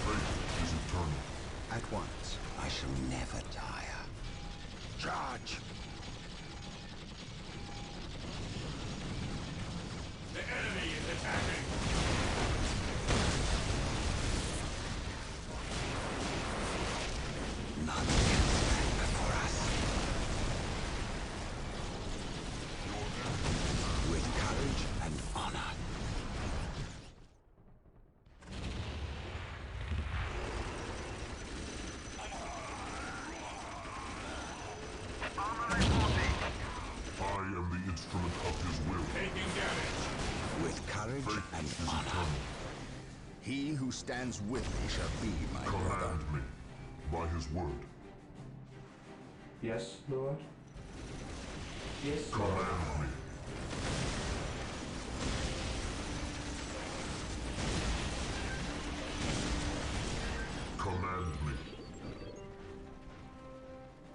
Faith is eternal. At once, I shall never tire. Charge! The enemy is attacking. None can stand before us. With courage and honor. I am the instrument of his will. Taking damage. With courage Faith and is honor. eternal. He who stands with me shall be my brother. Command me by his word. Yes, Lord. Yes, Lord. Command me. me.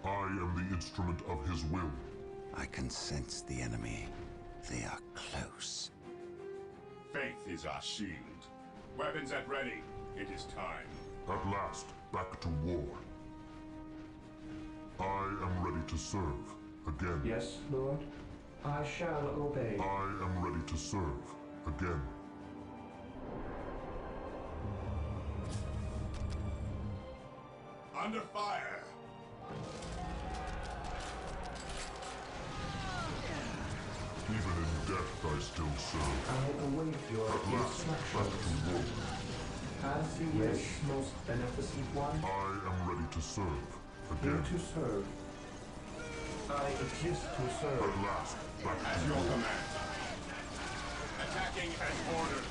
I am the instrument of his will. I can sense the enemy. They are close. Faith is our shield. Weapons at ready. It is time. At last, back to war. I am ready to serve. Again. Yes, Lord. I shall obey. I am ready to serve. Again. Under fire. Even in death I still serve. I await your At last, back instructions. to war. As you wish, most beneficent one. I am ready to serve. Here Again. to serve. I exist to serve. At last, back At to your war. command. Attacking as ordered.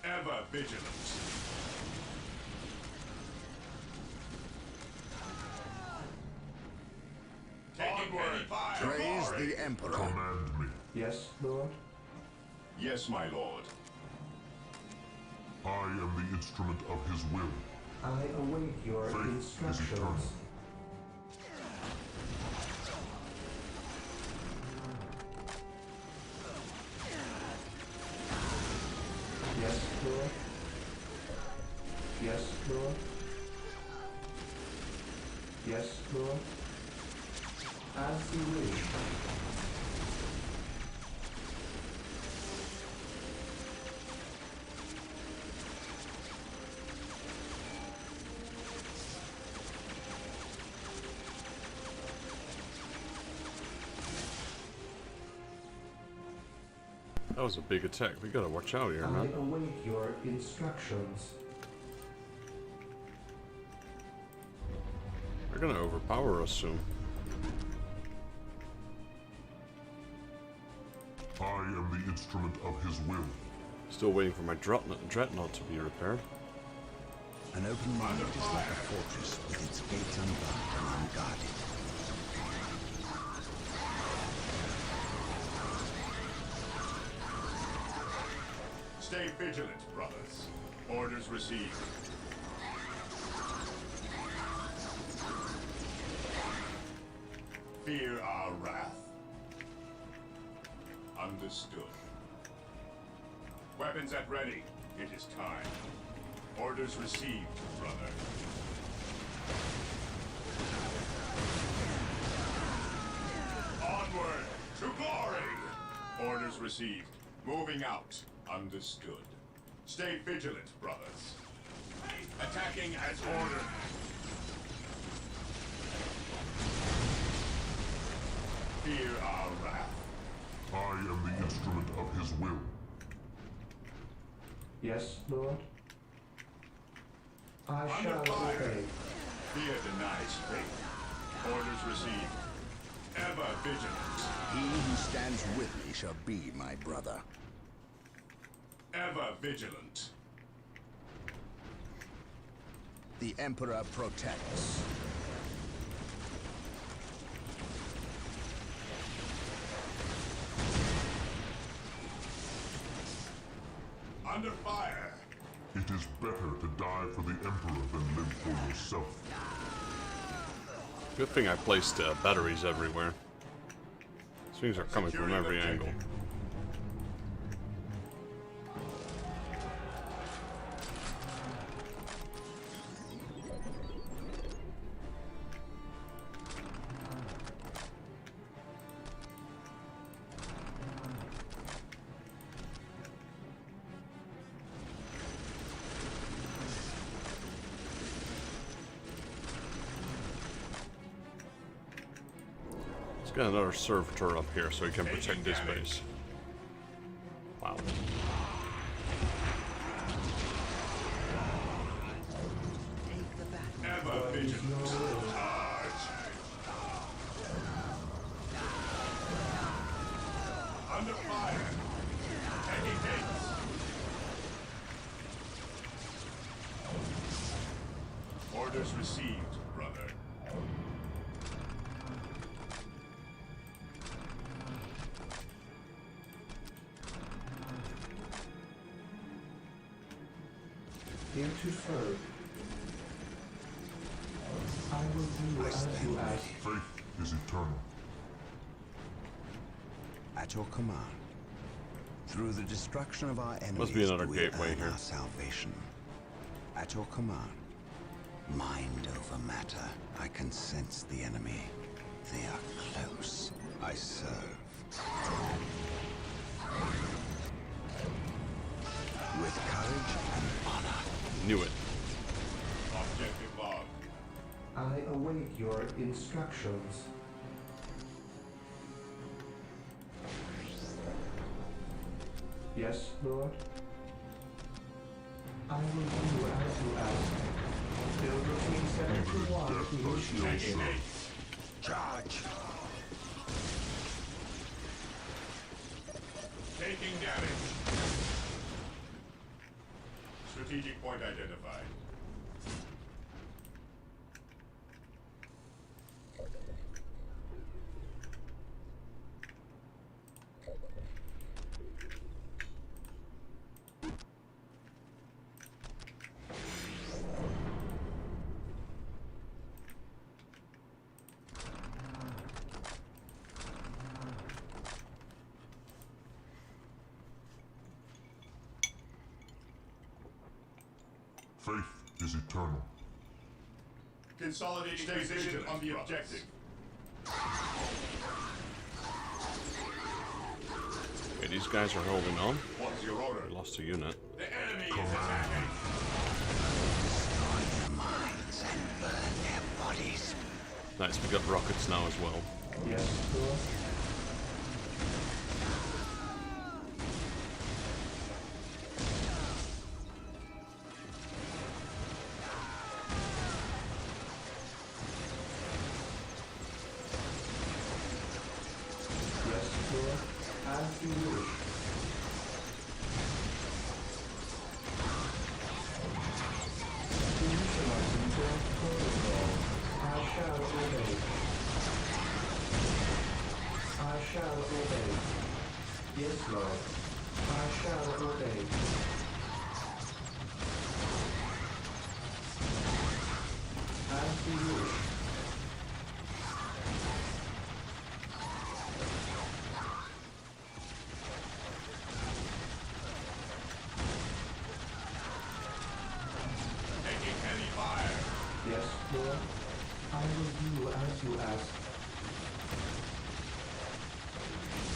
Ever vigilant. Taking heavy fire. Praise Glory. the Emperor. Command me. Yes, Lord. Yes, my lord. I am the instrument of his will. I await your Faith is instructions. eternal. Yes, Lord. Yes, Lord. Yes, Lord. As you wish. That was a big attack. We gotta watch out here, I man. await your instructions. They're gonna overpower us soon. I am the instrument of his will. Still waiting for my dreadnought to be repaired. An open mind is like a fortress with its gates unbarred and unguarded. Stay vigilant, brothers. Orders received. Fear our wrath. Understood. Weapons at ready. It is time. Orders received, brother. Onward to glory! Orders received. Moving out. Understood. Stay vigilant, brothers. Attacking as ordered. Fear our wrath. I am the instrument of his will. Yes, Lord. I Under shall fire. obey. Fear denies faith. Orders received. Ever vigilant. He who stands with me shall be my brother. Ever vigilant. The Emperor protects. Under fire. It is better to die for the Emperor than live for yourself. Good thing I placed batteries everywhere. These things are coming from every angle. Let's get another servitor up here so he can protect this base. Wow. Ever vigilant. Charge. Under fire. Taking hits. Orders received, brother. Here to serve. I will do as you ask. Faith is eternal. At your command. Through the destruction of our enemies, Must be another we gateway earn here. our salvation. At your command. Mind over matter. I can sense the enemy. They are close. I serve. With courage and honor. Knew it. Objective log. I await your instructions. Yes, Lord? I will do as you ask. Build routine 721 initiated. Charge. Taking damage. Strategic point identified. Faith is eternal. Consolidating position on the objective. Okay, these guys are holding on. What's your order? We lost a unit. The enemy is attacking. Destroy their minds and burn their bodies. Nice, we got rockets now as well. Yes, Lord? Yes, Lord? As you wish. Initializing build protocol. I shall obey. I shall obey. Yes, Lord. I shall obey. As you wish. Taking heavy fire. Yes, Lord. I will do as you ask.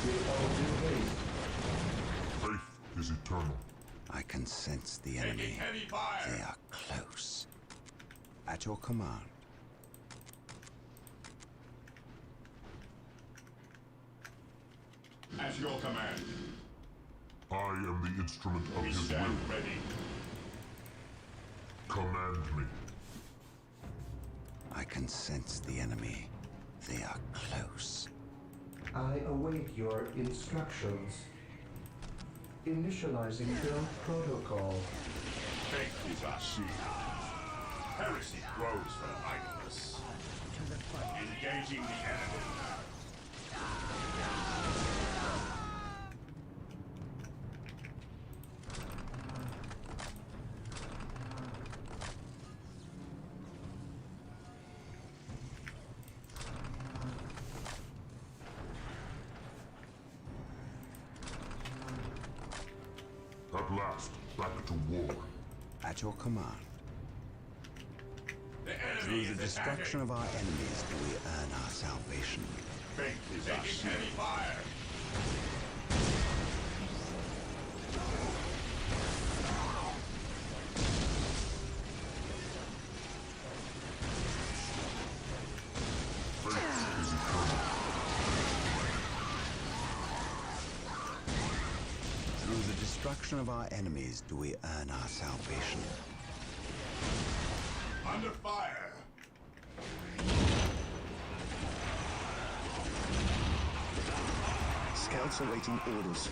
With all due haste. Faith is eternal. I can sense the Taking enemy. heavy fire. They are close. At your command. At your command. I am the instrument of We his stand will. ready. Command me. I can sense the enemy. They are close. I await your instructions. Initializing build protocol. Faith is our shield. Heresy grows from idleness. Engaging the enemy. At last, back to war. At your command. The enemy Through the is destruction attacking. of our enemies do we earn our salvation. Faith is our shield. Heavy fire. Faith is eternal. Through the destruction of our enemies do we earn our salvation. Under fire. Scouts awaiting orders.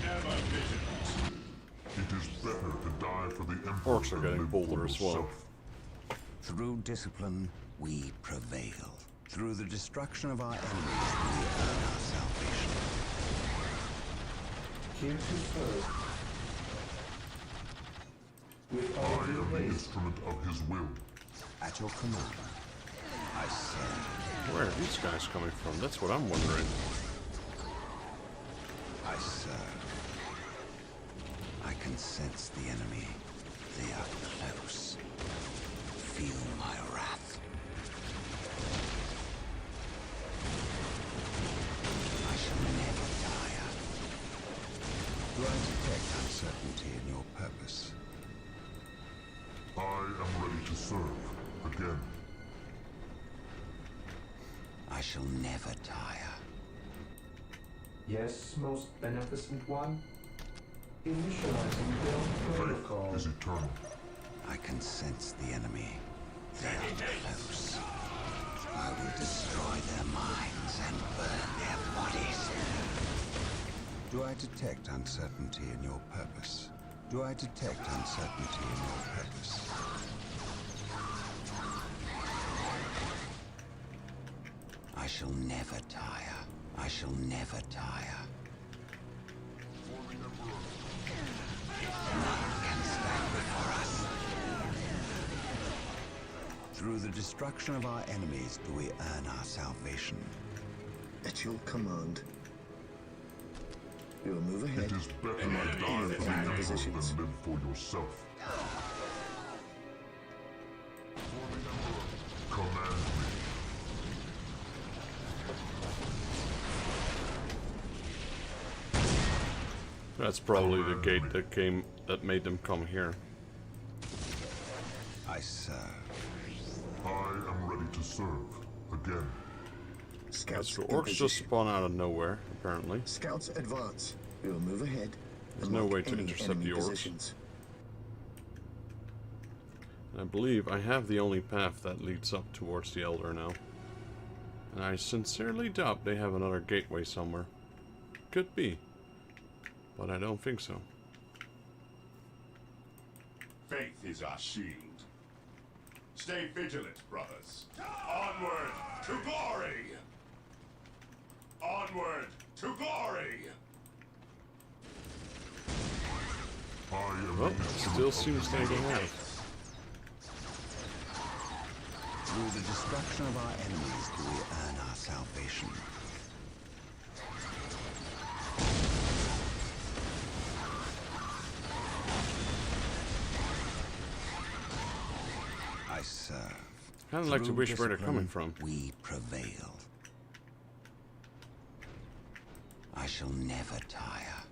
Ever vigilant. It is better to die for the Emperor Orcs are than getting live bolder for as well. yourself. Through discipline, we prevail. Through the destruction of our enemies do we earn our salvation. Here to serve. With I all am due the haste. instrument of his will. At your command, I serve. Where are these guys coming from? That's what I'm wondering. I serve. I can sense the enemy. They are close. Feel my wrath. I shall never tire. Do I detect uncertainty in your purpose? I am ready to serve again. I shall never tire. Yes, most beneficent one. Initializing build protocol. Faith is eternal. I can sense the enemy. They are close. I will destroy their minds and burn their bodies. Do I detect uncertainty in your purpose? Do I detect uncertainty in your purpose? I shall never tire. I shall never tire. None can stand before us. Through the destruction of our enemies do we earn our salvation. At your command. We will move ahead. It is better to and mark die any for the enemy Emperor positions. than live for yourself. Command me. That's probably the gate that made them come here. I serve. I am ready to serve again. Scouts So in orcs just position. spawn out of nowhere, apparently. Scouts advance. We will move ahead. There's and no mark way to any intercept enemy the orcs. positions. I believe I have the only path that leads up towards the Elder now. And I sincerely doubt they have another gateway somewhere. Could be. But I don't think so. Faith is our shield. Stay vigilant, brothers. Onward to glory! Onward to glory! I am Well, the instrument still of seems his like they will. have. Through the destruction of our enemies do we earn our salvation. I serve. Kind of like to Through wish where they're discipline, coming from. We prevail. I shall never tire.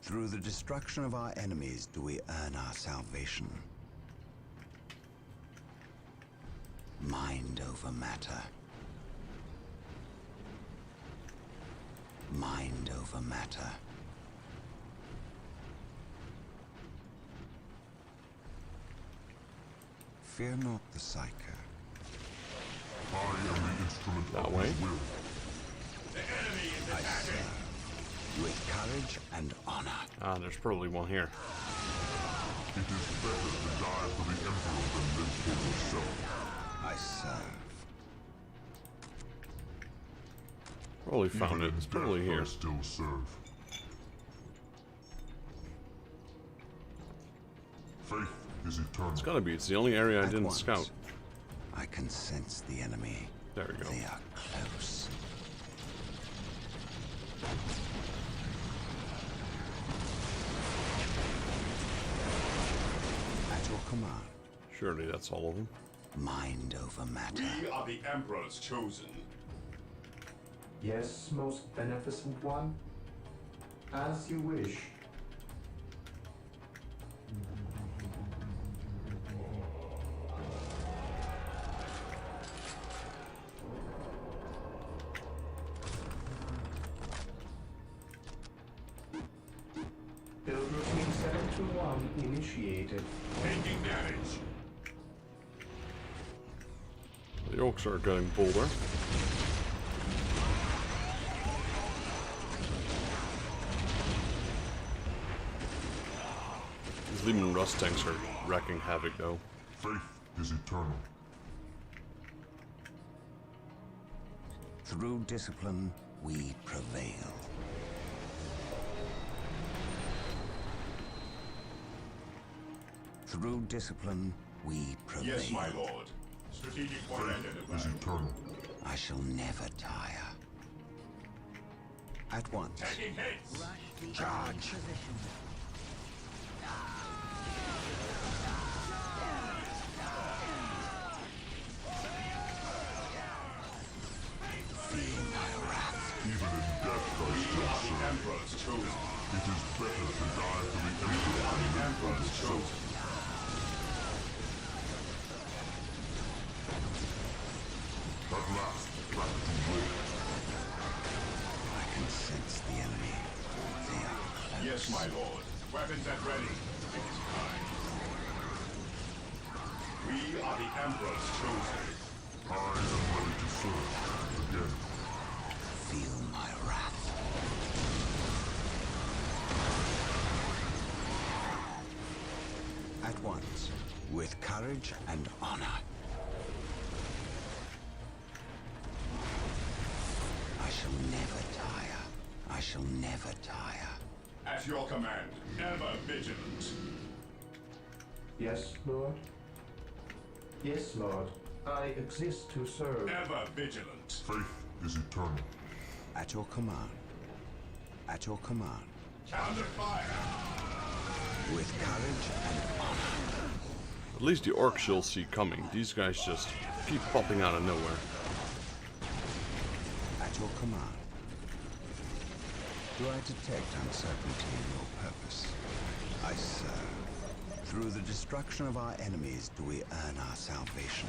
Through the destruction of our enemies do we earn our salvation. Mind over matter. Mind over matter. Fear not the Psyker. I am the instrument That of way? his will. The enemy is I attacking! serve with courage and honor. Ah, there's probably one here. It is better to die for the Emperor than live for yourself. I serve. Probably found Even it. in It's probably death, here. I still serve. Faith is eternal. It's gotta be. It's the only area I At didn't once, scout. I can sense the enemy. There we go. They are close. At your command. Surely that's all of them. Mind over matter. We are the Emperor's chosen. Yes, most beneficent one. As you wish. Build routine 721 initiated. Taking damage. The orcs are getting bolder. These Leman Rust tanks are wrecking havoc though. Faith is eternal. Through discipline, we prevail. Through discipline, we prevail. Yes, my lord. Strategic point Is identified. eternal. I shall never tire. At once. Taking hits. Charge. Feel my wrath. Even in death I still The serve. Emperor's chosen. It is better to die for the Emperor The than for Emperor's myself. chosen. At last, back to war. I can sense the enemy. They are close. Yes, my lord. Weapons at ready. It is time. We are the Emperor's chosen. I am ready to serve. Again. Feel my wrath. At once, with courage and honor. I shall never tire. I shall never tire. At your command, ever vigilant. Yes, Lord? Yes, Lord. I exist to serve. Ever vigilant. Faith is eternal. At your command. At your command. Counter fire. With courage and honor. At least the orcs you'll see coming. These guys just keep popping out of nowhere. At your command. Do I detect uncertainty in your purpose? I serve. Through the destruction of our enemies do we earn our salvation.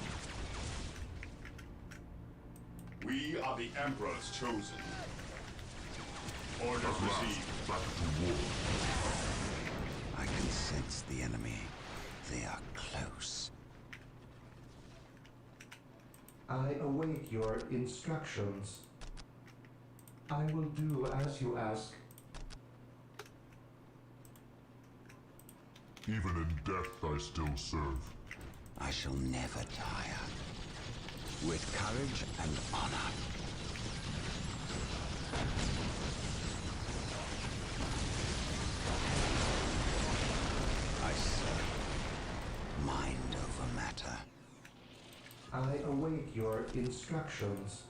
We are the Emperor's chosen. Orders At last, received. back to war. I can sense the enemy. They are close. I await your instructions. I will do as you ask. Even in death I still serve. I shall never tire. With courage and honor. I serve. Mind over matter. I await your instructions.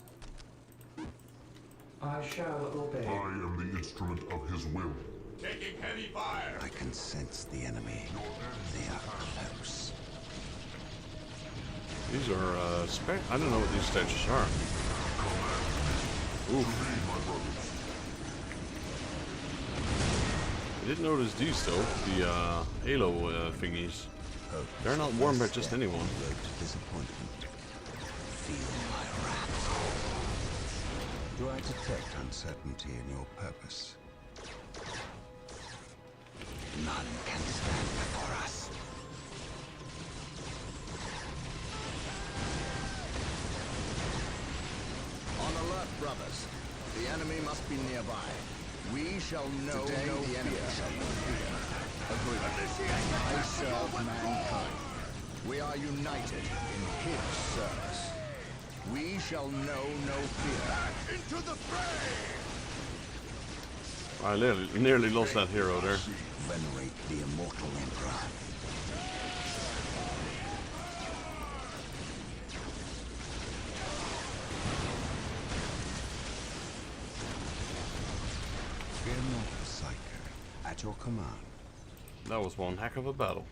I shall obey. I am the instrument of his will. Taking heavy fire. I can sense the enemy. They are close. These are, I don't know what these statues are. Ooh. I didn't notice these though, the halo thingies. They're not worn by just anyone. Road to disappointment. Feel my wrath. Do I detect uncertainty in your purpose? None can stand before us. On alert, brothers. The enemy must be nearby. We shall know Today, no the enemy fear. shall know fear. Agreed. I serve mankind. We are united in his service. We shall know no fear. Back into the fray! I nearly lost that hero there. Venerate the immortal emperor. Fear not, Psycho. At your command. That was one heck of a battle.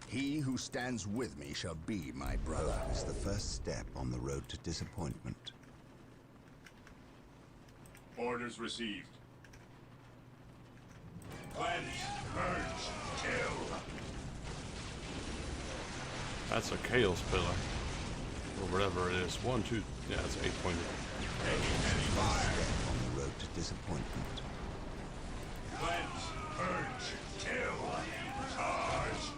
He who stands with me shall be my brother. Is the first step on the road to disappointment. Orders received. Cleanse, purge, kill. That's a chaos pillar. Or whatever it is. 1, 2, yeah, it's 8 pointed. Step on the road to disappointment. Cleanse, purge, kill. Charge.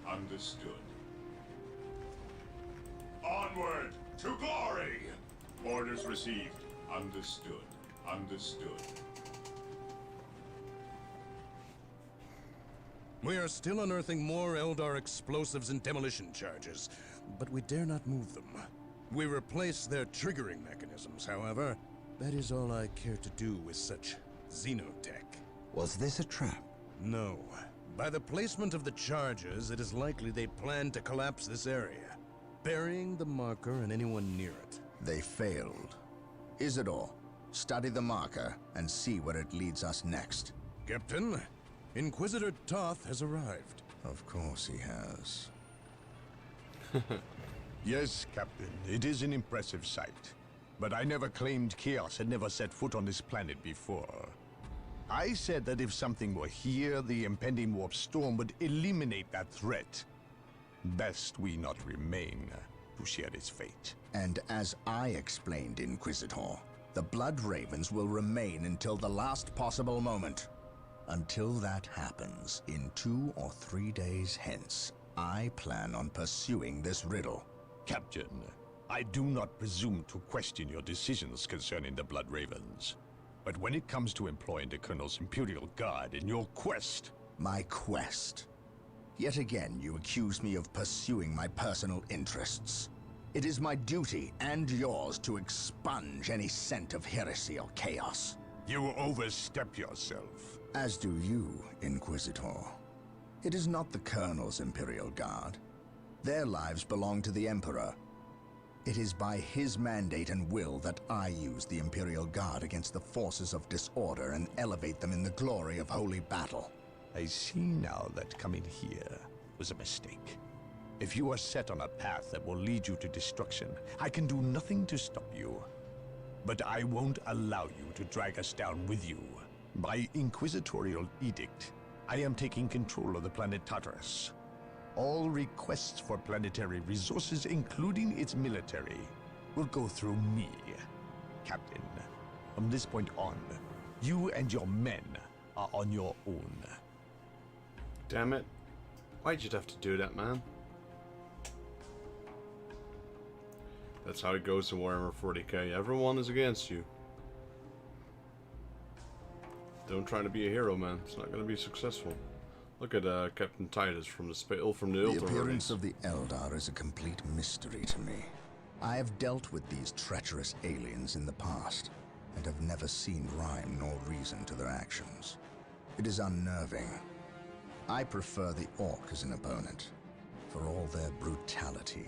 Understood. Onward to glory! Orders received. Understood. Understood. We are still unearthing more Eldar explosives and demolition charges, but we dare not move them. We replace their triggering mechanisms, however. That is all I care to do with such xenotech. Was this a trap? No. By the placement of the charges, it is likely they plan to collapse this area, burying the marker and anyone near it. They failed. Isidore, study the marker and see where it leads us next. Captain, Inquisitor Toth has arrived. Of course he has. Yes, Captain, it is an impressive sight. But I never claimed Chaos had never set foot on this planet before. I said that if something were here, the impending warp storm would eliminate that threat. Best we not remain to share its fate. And as I explained, Inquisitor, the Blood Ravens will remain until the last possible moment. Until that happens, in 2 or 3 days hence, I plan on pursuing this riddle. Captain, I do not presume to question your decisions concerning the Blood Ravens. But when it comes to employing the Colonel's Imperial Guard in your quest... My quest? Yet again, you accuse me of pursuing my personal interests. It is my duty, and yours, to expunge any scent of heresy or chaos. You overstep yourself. As do you, Inquisitor. It is not the Colonel's Imperial Guard. Their lives belong to the Emperor. It is by his mandate and will that I use the Imperial Guard against the forces of disorder and elevate them in the glory of holy battle. I see now that coming here was a mistake. If you are set on a path that will lead you to destruction, I can do nothing to stop you. But I won't allow you to drag us down with you. By inquisitorial edict, I am taking control of the planet Tartarus. All requests for planetary resources, including its military, will go through me, Captain. From this point on, you and your men are on your own. Damn it. Why'd you have to do that, man? That's how it goes in Warhammer 40k. Everyone is against you. Don't try to be a hero, man. It's not going to be successful. Look at Captain Titus from the The appearance of the Eldar is a complete mystery to me. I have dealt with these treacherous aliens in the past, and have never seen rhyme nor reason to their actions. It is unnerving. I prefer the Ork as an opponent. For all their brutality,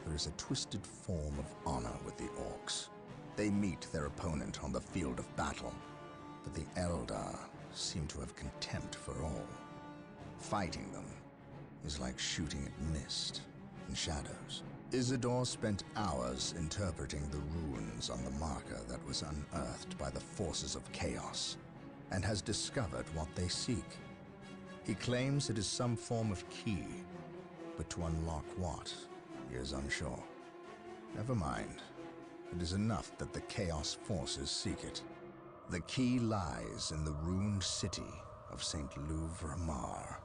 there is a twisted form of honor with the Orks. They meet their opponent on the field of battle, but the Eldar seem to have contempt for all. Fighting them is like shooting at mist and shadows. Isidore spent hours interpreting the runes on the marker that was unearthed by the forces of chaos, and has discovered what they seek. He claims it is some form of key, but to unlock what, he is unsure. Never mind. It is enough that the chaos forces seek it. The key lies in the ruined city of St. Louvre-Mar.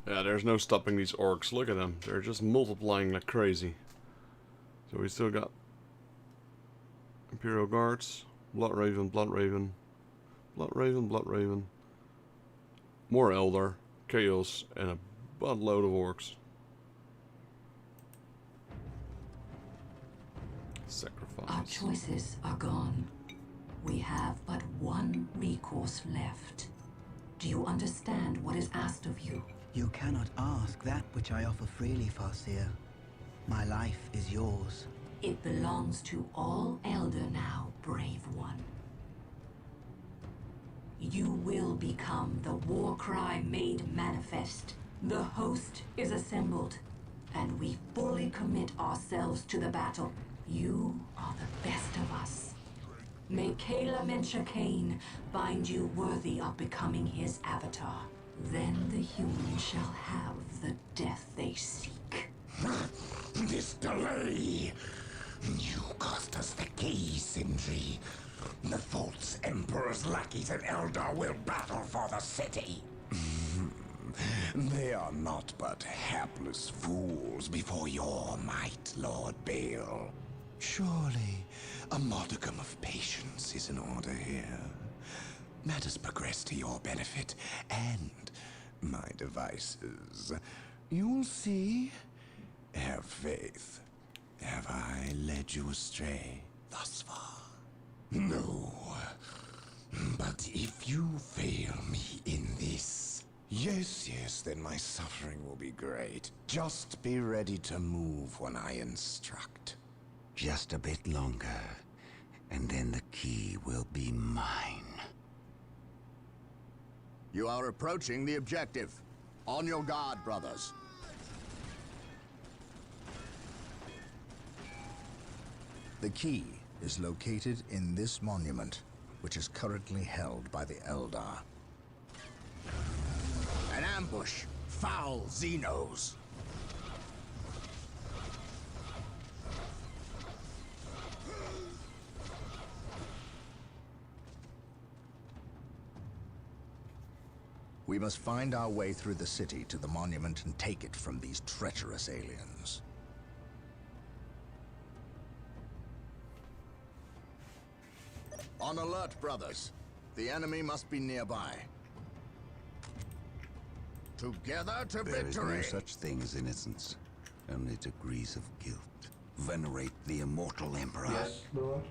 Yeah, there's no stopping these orcs. Look at them. They're just multiplying like crazy. So we still got Imperial Guards, Blood Raven, Blood Raven, Blood Raven, Blood Raven, more Eldar, Chaos, and a buttload of orcs. Sacrifice. Our choices are gone. We have but one recourse left. Do you understand what is asked of you? You cannot ask that which I offer freely, Farseer. My life is yours. It belongs to all Elder now, brave one. You will become the war cry made manifest. The host is assembled, and we fully commit ourselves to the battle. You are the best of us. May Kayla Mencha Kane find you worthy of becoming his avatar. Then the humans shall have the death they seek. This delay! You cost us the key, Sindri. The false Emperor's lackeys and Eldar will battle for the city. They are not but hapless fools before your might, Lord Bale. Surely, a modicum of patience is in order here. Matters progress to your benefit and my devices. You'll see. Have faith. Have I led you astray thus far? No. But if you fail me in this... Yes, then my suffering will be great. Just be ready to move when I instruct. Just a bit longer, and then the key will be mine. You are approaching the objective. On your guard, brothers. The key is located in this monument, which is currently held by the Eldar. An ambush! Foul Xenos! We must find our way through the city to the monument and take it from these treacherous aliens. On alert, brothers. The enemy must be nearby. Together to There victory! is no such thing as innocence, only degrees of guilt. Venerate the immortal Emperor. Yes, Lord.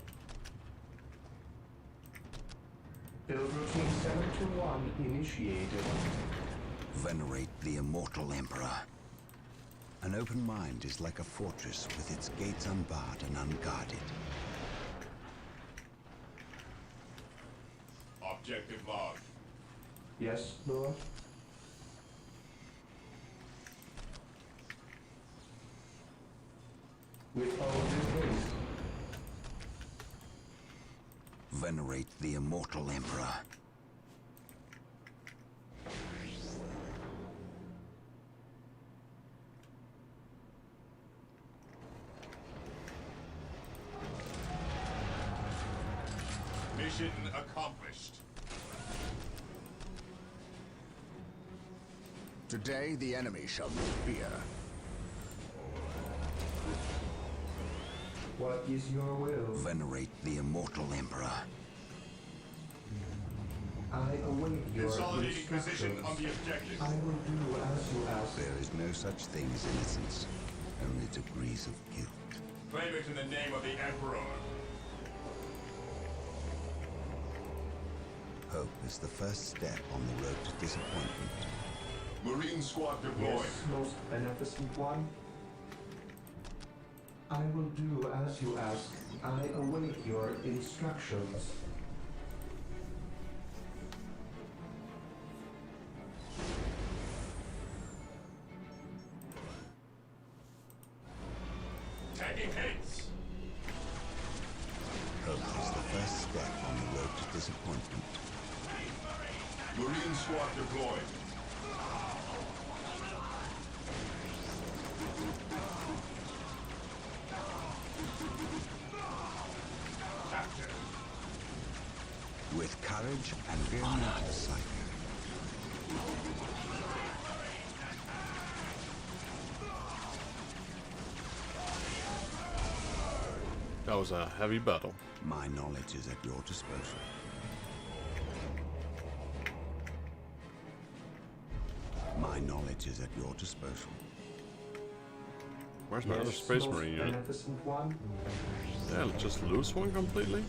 Build routine 721 initiated. Venerate the immortal Emperor. An open mind is like a fortress with its gates unbarred and unguarded. Objective log. Yes, Lord. With all due haste. Venerate the immortal Emperor. Mission accomplished. Today, the enemy shall know fear. What is your will? Venerate the immortal Emperor. I await your Consolidating position instructions. on the objective. I will do as you ask. There is no such thing as innocence, only degrees of guilt. Claim it in the name of the Emperor. Hope is the first step on the road to disappointment. Marine squad deployed. Yes, most beneficent one. I will do as you ask. I await your instructions. Tagging hits. Hope is the first step on the road to disappointment. Marine squad deployed. Capture. With courage and honor, Psycho. That was a heavy battle. My knowledge is at your disposal. My knowledge is at your disposal. Where's my other Yes, Space most Marine unit? beneficent one. Yeah, just lose one completely?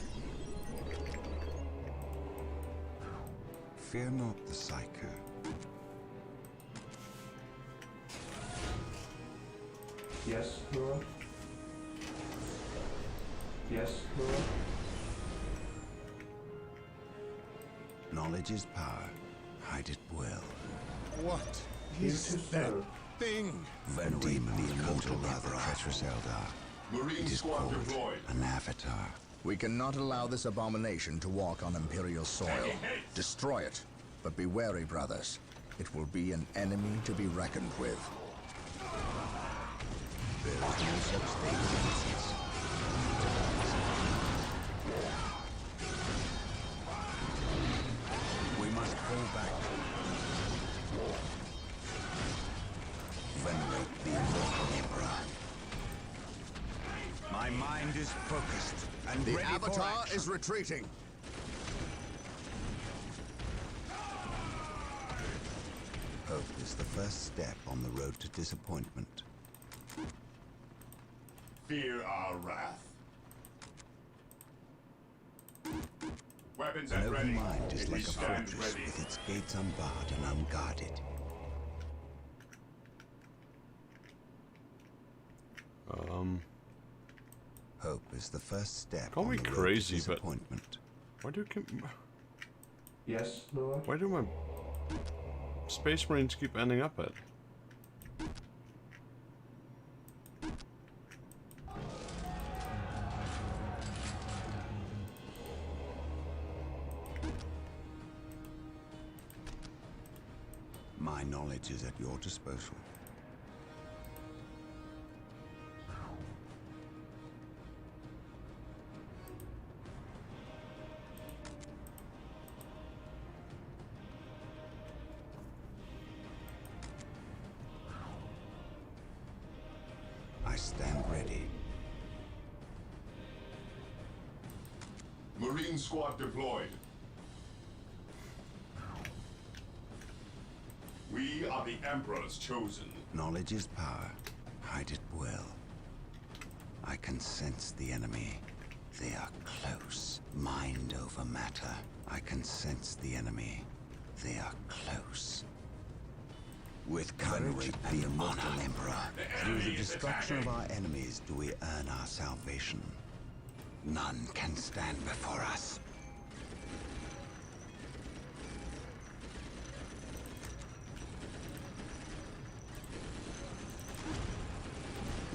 Fear not the Psycho. Yes, Lord. Yes, Lord. Knowledge is power. Hide it well. What Here is to that serve. thing? Venerate the immortal Emperor. Treacherous Eldar. Marine It is squad called deployed. an avatar. We cannot allow this abomination to walk on Imperial soil. Destroy it. But be wary, brothers. It will be an enemy to be reckoned with. There is no such thing as innocence. We must fall back. focused and the Avatar is retreating. Hope is the first step on the road to disappointment. Fear our wrath. Weapons at An ready. open mind is It like a stands fortress ready. with its gates unbarred and unguarded. Hope is the first step Call on me the road crazy, to but disappointment. Yes, Lord. Why do my Space Marines keep ending up at? My knowledge is at your disposal. I stand ready. Marine squad deployed. We are the Emperor's chosen. Knowledge is power. Hide it well. I can sense the enemy. They are close. Mind over matter. I can sense the enemy. They are close. With courage and the immortal Emperor, through the destruction of our enemies do we earn our salvation. None can stand before us.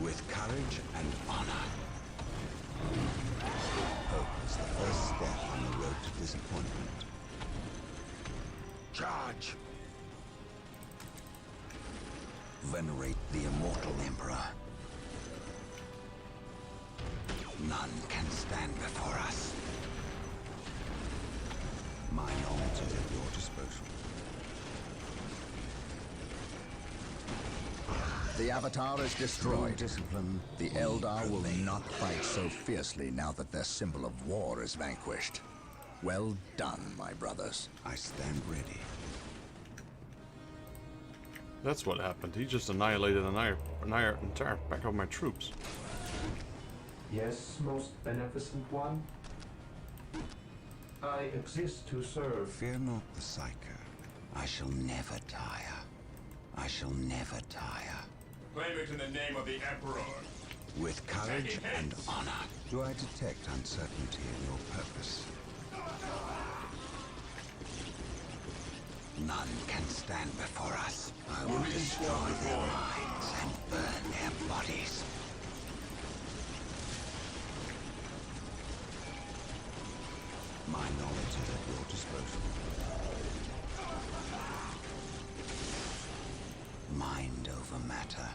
With courage and honor. Hope is the first step on the road to disappointment. Charge! Venerate the immortal Emperor. None can stand before us. My knowledge is at your disposal. The Avatar is destroyed. Discipline. The Eldar will not fight so fiercely now that their symbol of war is vanquished. Well done, my brothers. I stand ready. That's what happened. He just annihilated an entire pack of my troops. Yes, most beneficent one. I exist to serve. Fear not the Psyker. I shall never tire. I shall never tire. Claim it in the name of the Emperor. With courage and honor. Do I detect uncertainty in your purpose? None can stand before us. I will destroy their minds and burn their bodies. My knowledge is at your disposal. Mind over matter.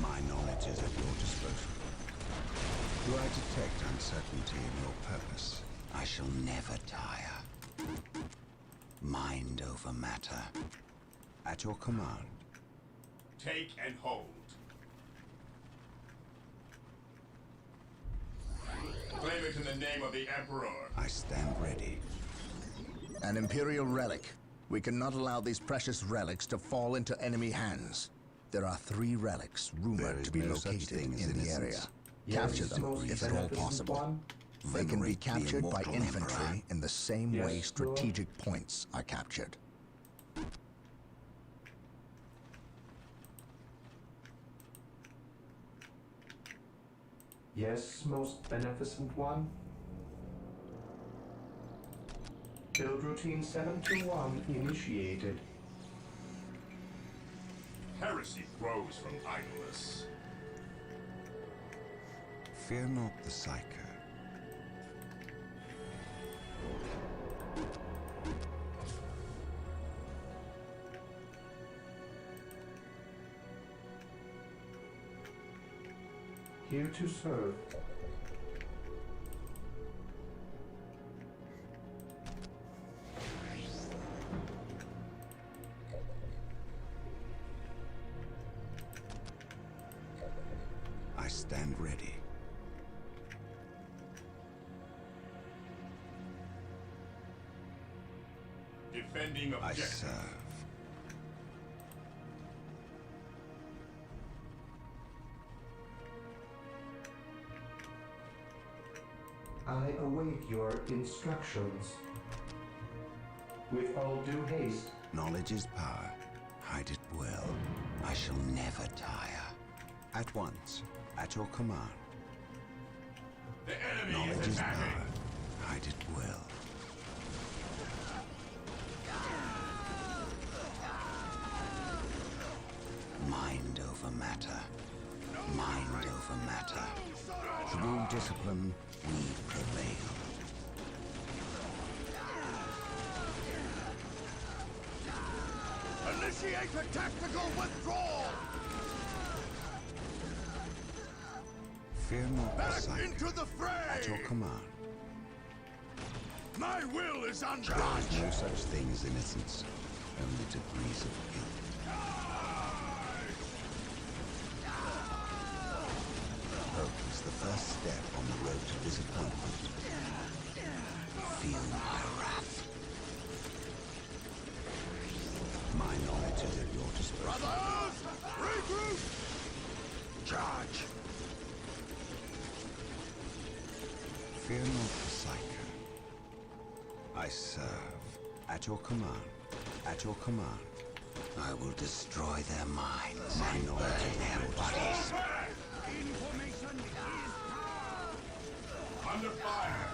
My knowledge is at your disposal. Do I detect uncertainty in your purpose? I shall never tire. Mind over matter. At your command. Take and hold. Claim it in the name of the Emperor. I stand ready. An Imperial relic. We cannot allow these precious relics to fall into enemy hands. There are 3 relics rumored to be located in the area. Capture them if at all possible. They can be captured by infantry in the same way strategic points are captured. Yes, most beneficent one. Build routine 721 initiated. Heresy grows from idleness. Fear not the Psyker. Here to serve. I Defending I objective. serve. I await your instructions. With all due haste. Knowledge is power. Hide it well. I shall never tire. At once, at your command. The enemy Knowledge is is attacking. power. Hide it well. Mind over matter. Mind over matter. Through discipline, we prevail. Initiate a tactical withdrawal! Fear not the Back sight. into the fray! At your command. My will is There undone! is no such thing as innocence, only degrees of guilt. Hope is the first step on the road to disappointment. Feel my wrath. My knowledge is at your disposal. Brothers! Regroup! Charge! Fear not the psycho. I serve. At your command. At your command. I will destroy their minds and burn their bodies. Information is power! Under fire.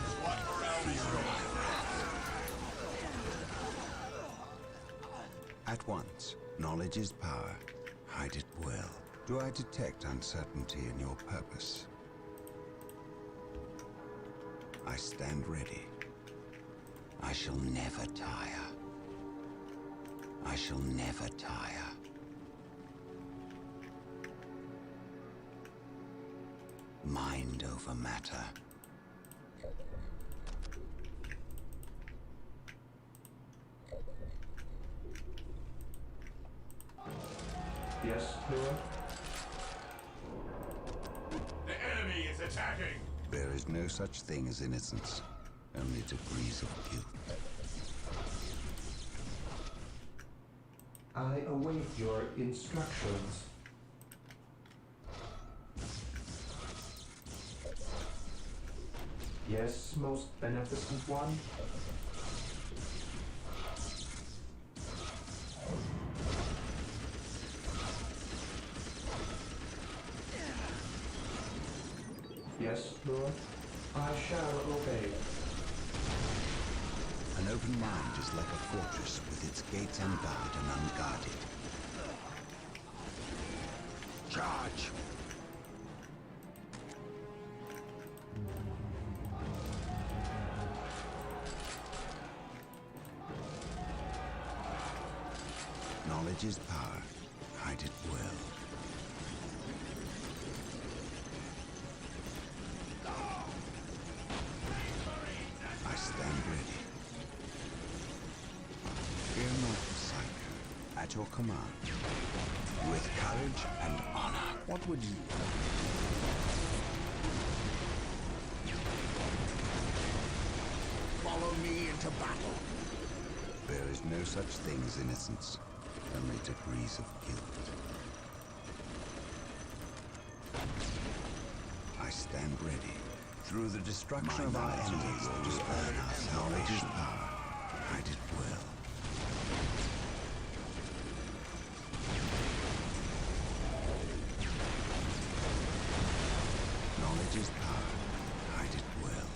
Squad morale restored. At once, knowledge is power. Hide it well. Do I detect uncertainty in your purpose? I stand ready. I shall never tire. I shall never tire. Mind over matter. Yes, Lord? The enemy is attacking. There is no such thing as innocence, only degrees of guilt. I await your instructions. Yes, most beneficent one? Yes, Lord? I shall obey. An open mind is like a fortress with its gates unbarred and unguarded. Charge! Knowledge is power. Hide it well. I stand ready. Fear not the psycho. At your command. With courage and honor. What would you... Follow me into battle. There is no such thing as innocence, only degrees of guilt. I stand ready. Through the destruction of our enemies, we earn our salvation. Power. Hide it well. Knowledge is power. Hide it well.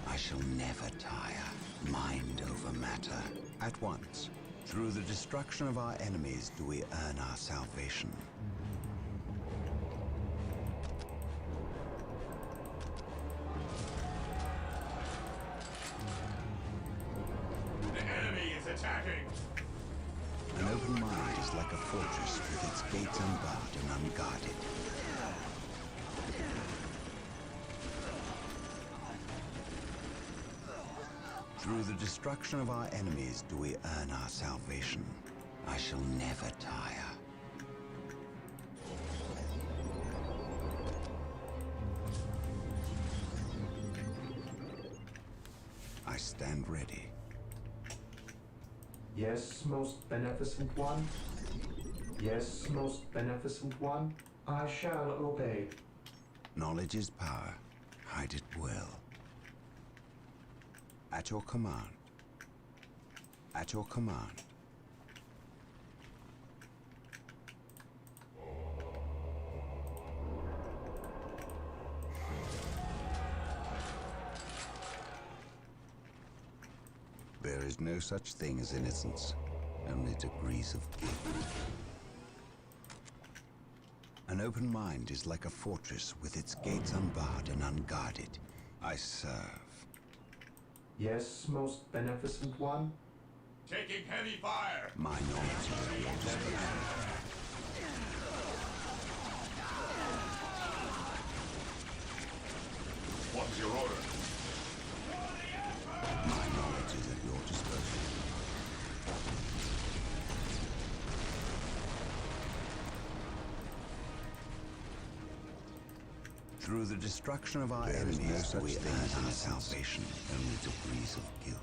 I shall never tire. Mind over matter. At once, through the destruction of our enemies do we earn our salvation. The enemy is attacking. An open mind is like a fortress with its gates unbarred and unguarded. Through the destruction of our enemies do we earn our salvation. I shall never tire. I stand ready. Yes, most beneficent one. Yes, most beneficent one. I shall obey. Knowledge is power. Hide it well. At your command. At your command. There is no such thing as innocence, only degrees of guilt. An open mind is like a fortress with its gates unbarred and unguarded. I serve. Yes, most beneficent one. Taking heavy fire! My knowledge is at your disposal. What's your order? My knowledge is at your disposal. Through the destruction of our enemies, we earn our salvation, only degrees of guilt.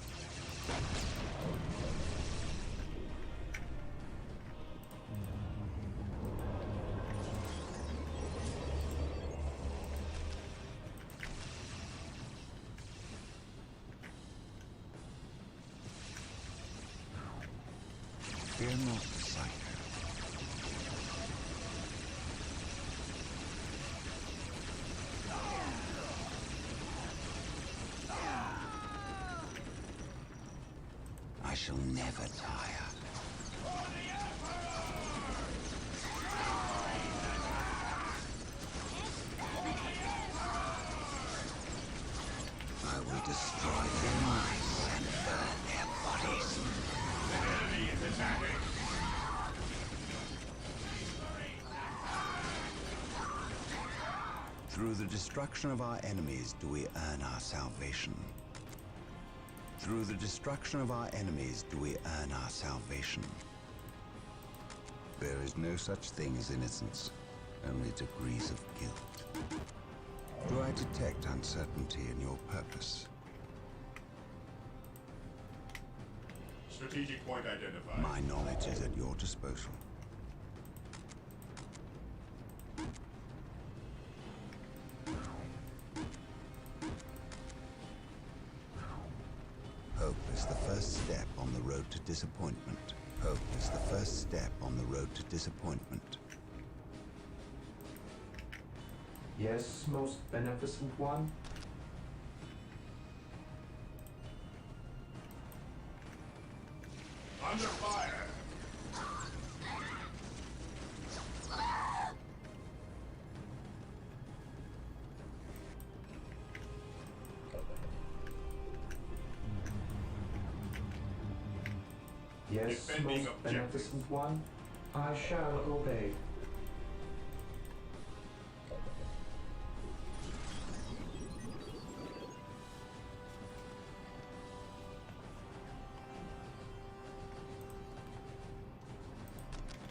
Fear not the psycho. I shall never tire. I will destroy their minds and burn their bodies. The enemy is attacking! Through the destruction of our enemies do we earn our salvation. Through the destruction of our enemies do we earn our salvation. There is no such thing as innocence, only degrees of guilt. Do I detect uncertainty in your purpose? Strategic point identified. My knowledge is at your disposal. Hope is the first step on the road to disappointment. Hope is the first step on the road to disappointment. Yes, most beneficent one. Under fire! Yes, Defending most objective. beneficent one. I shall obey.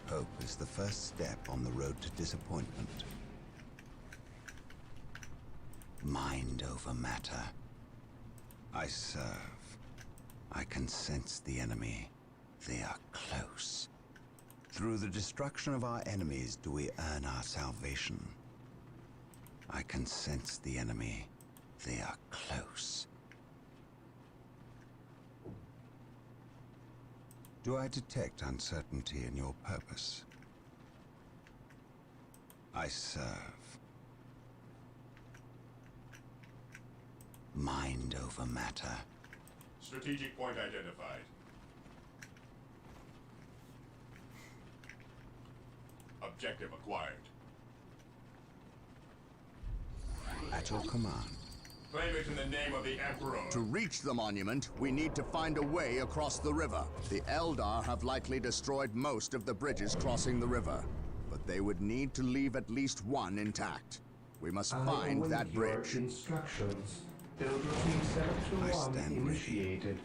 Hope is the first step on the road to disappointment. Mind over matter. I serve. I can sense the enemy. They are close. Through the destruction of our enemies do we earn our salvation. I can sense the enemy. They are close. Do I detect uncertainty in your purpose? I serve. Mind over matter. Strategic point identified. Objective acquired. At your command. Claim it in the name of the Emperor. To reach the monument, we need to find a way across the river. The Eldar have likely destroyed most of the bridges crossing the river, but they would need to leave at least one intact. We must find that bridge. Instructions. Build routine 721 initiated.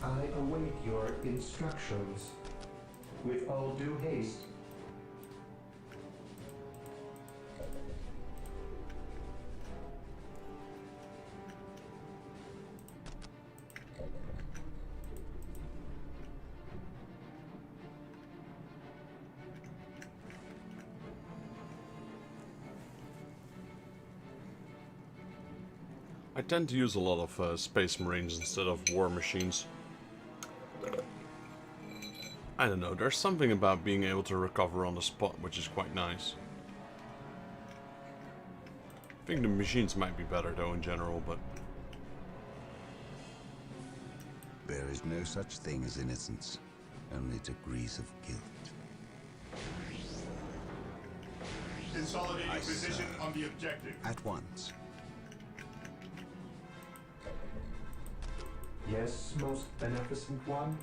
I await your instructions. With all due haste. I tend to use a lot of Space Marines instead of War Machines. I don't know, there's something about being able to recover on the spot, which is quite nice. I think the machines might be better though in general, but... There is no such thing as innocence, only degrees of guilt. Consolidating position on the objective. At once. Yes, most beneficent one.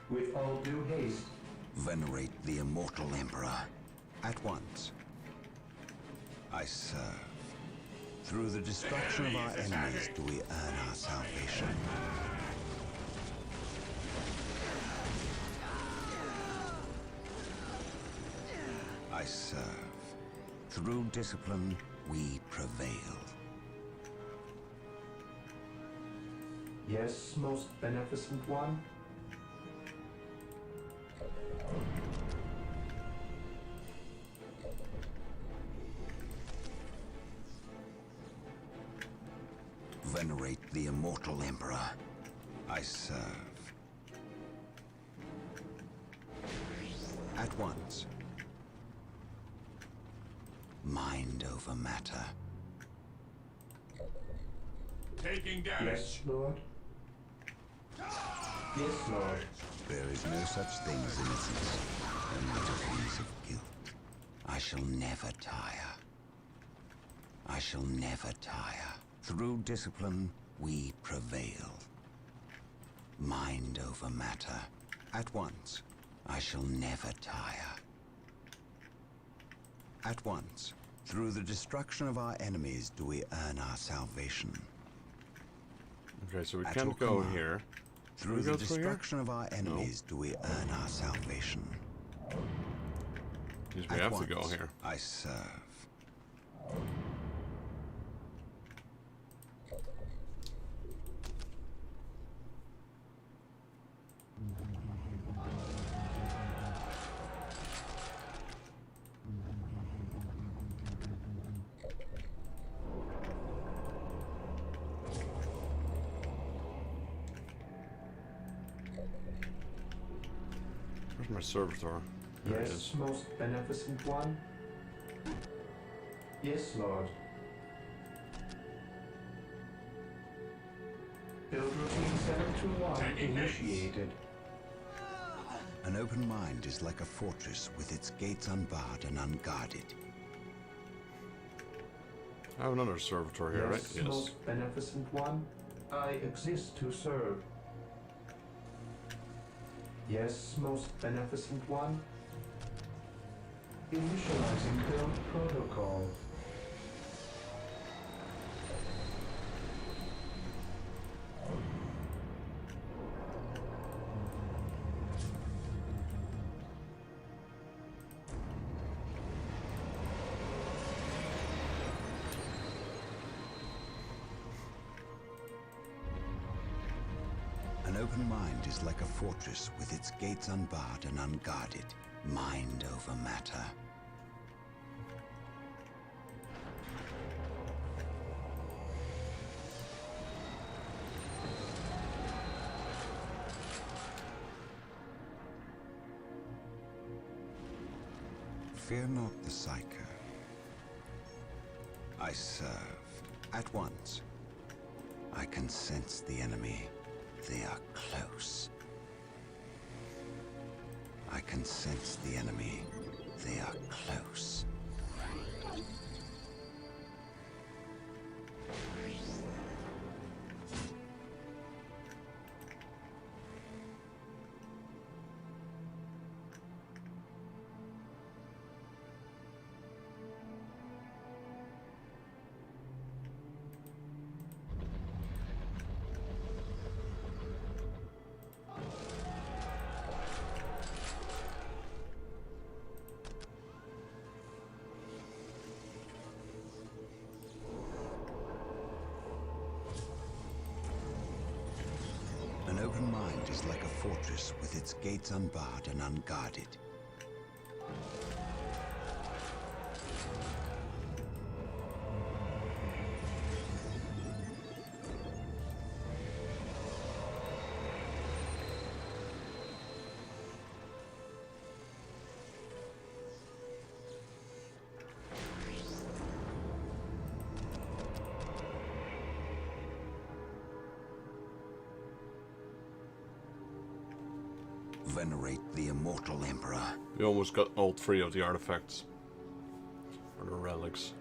With all due haste. Venerate the immortal Emperor. At once. I serve. Through the destruction of our enemies do we earn our salvation. I serve. Through discipline, we prevail. Yes, most beneficent one. Venerate the immortal Emperor. I serve. At once. Mind over matter. Taking damage. Yes, Lord. Yes, Lord. There is no such thing as innocence, only degrees of guilt. I shall never tire. I shall never tire. Through discipline, we prevail. Mind over matter. At once. I shall never tire. At once. Through the destruction of our enemies do we earn our salvation. Okay, so we can't go here. Through the destruction of our enemies do we earn our salvation. Means we have to go here. I serve. Where's my servitor? There he Yes, is. most beneficent one. Yes, Lord. Build routine 721 initiated. An open mind is like a fortress with its gates unbarred and unguarded. I have another servitor here, right? Yes, most beneficent one. I exist to serve. Yes, most beneficent one. Initializing build protocol. An open mind is like a fortress with its gates unbarred and unguarded. Mind over matter. Fear not the Psyker. I serve. At once. I can sense the enemy. They are close. I can sense the enemy. They are close. An open mind is like a fortress with its gates unbarred and unguarded. Venerate the immortal Emperor. We almost got all 3 of the artifacts. Or the relics.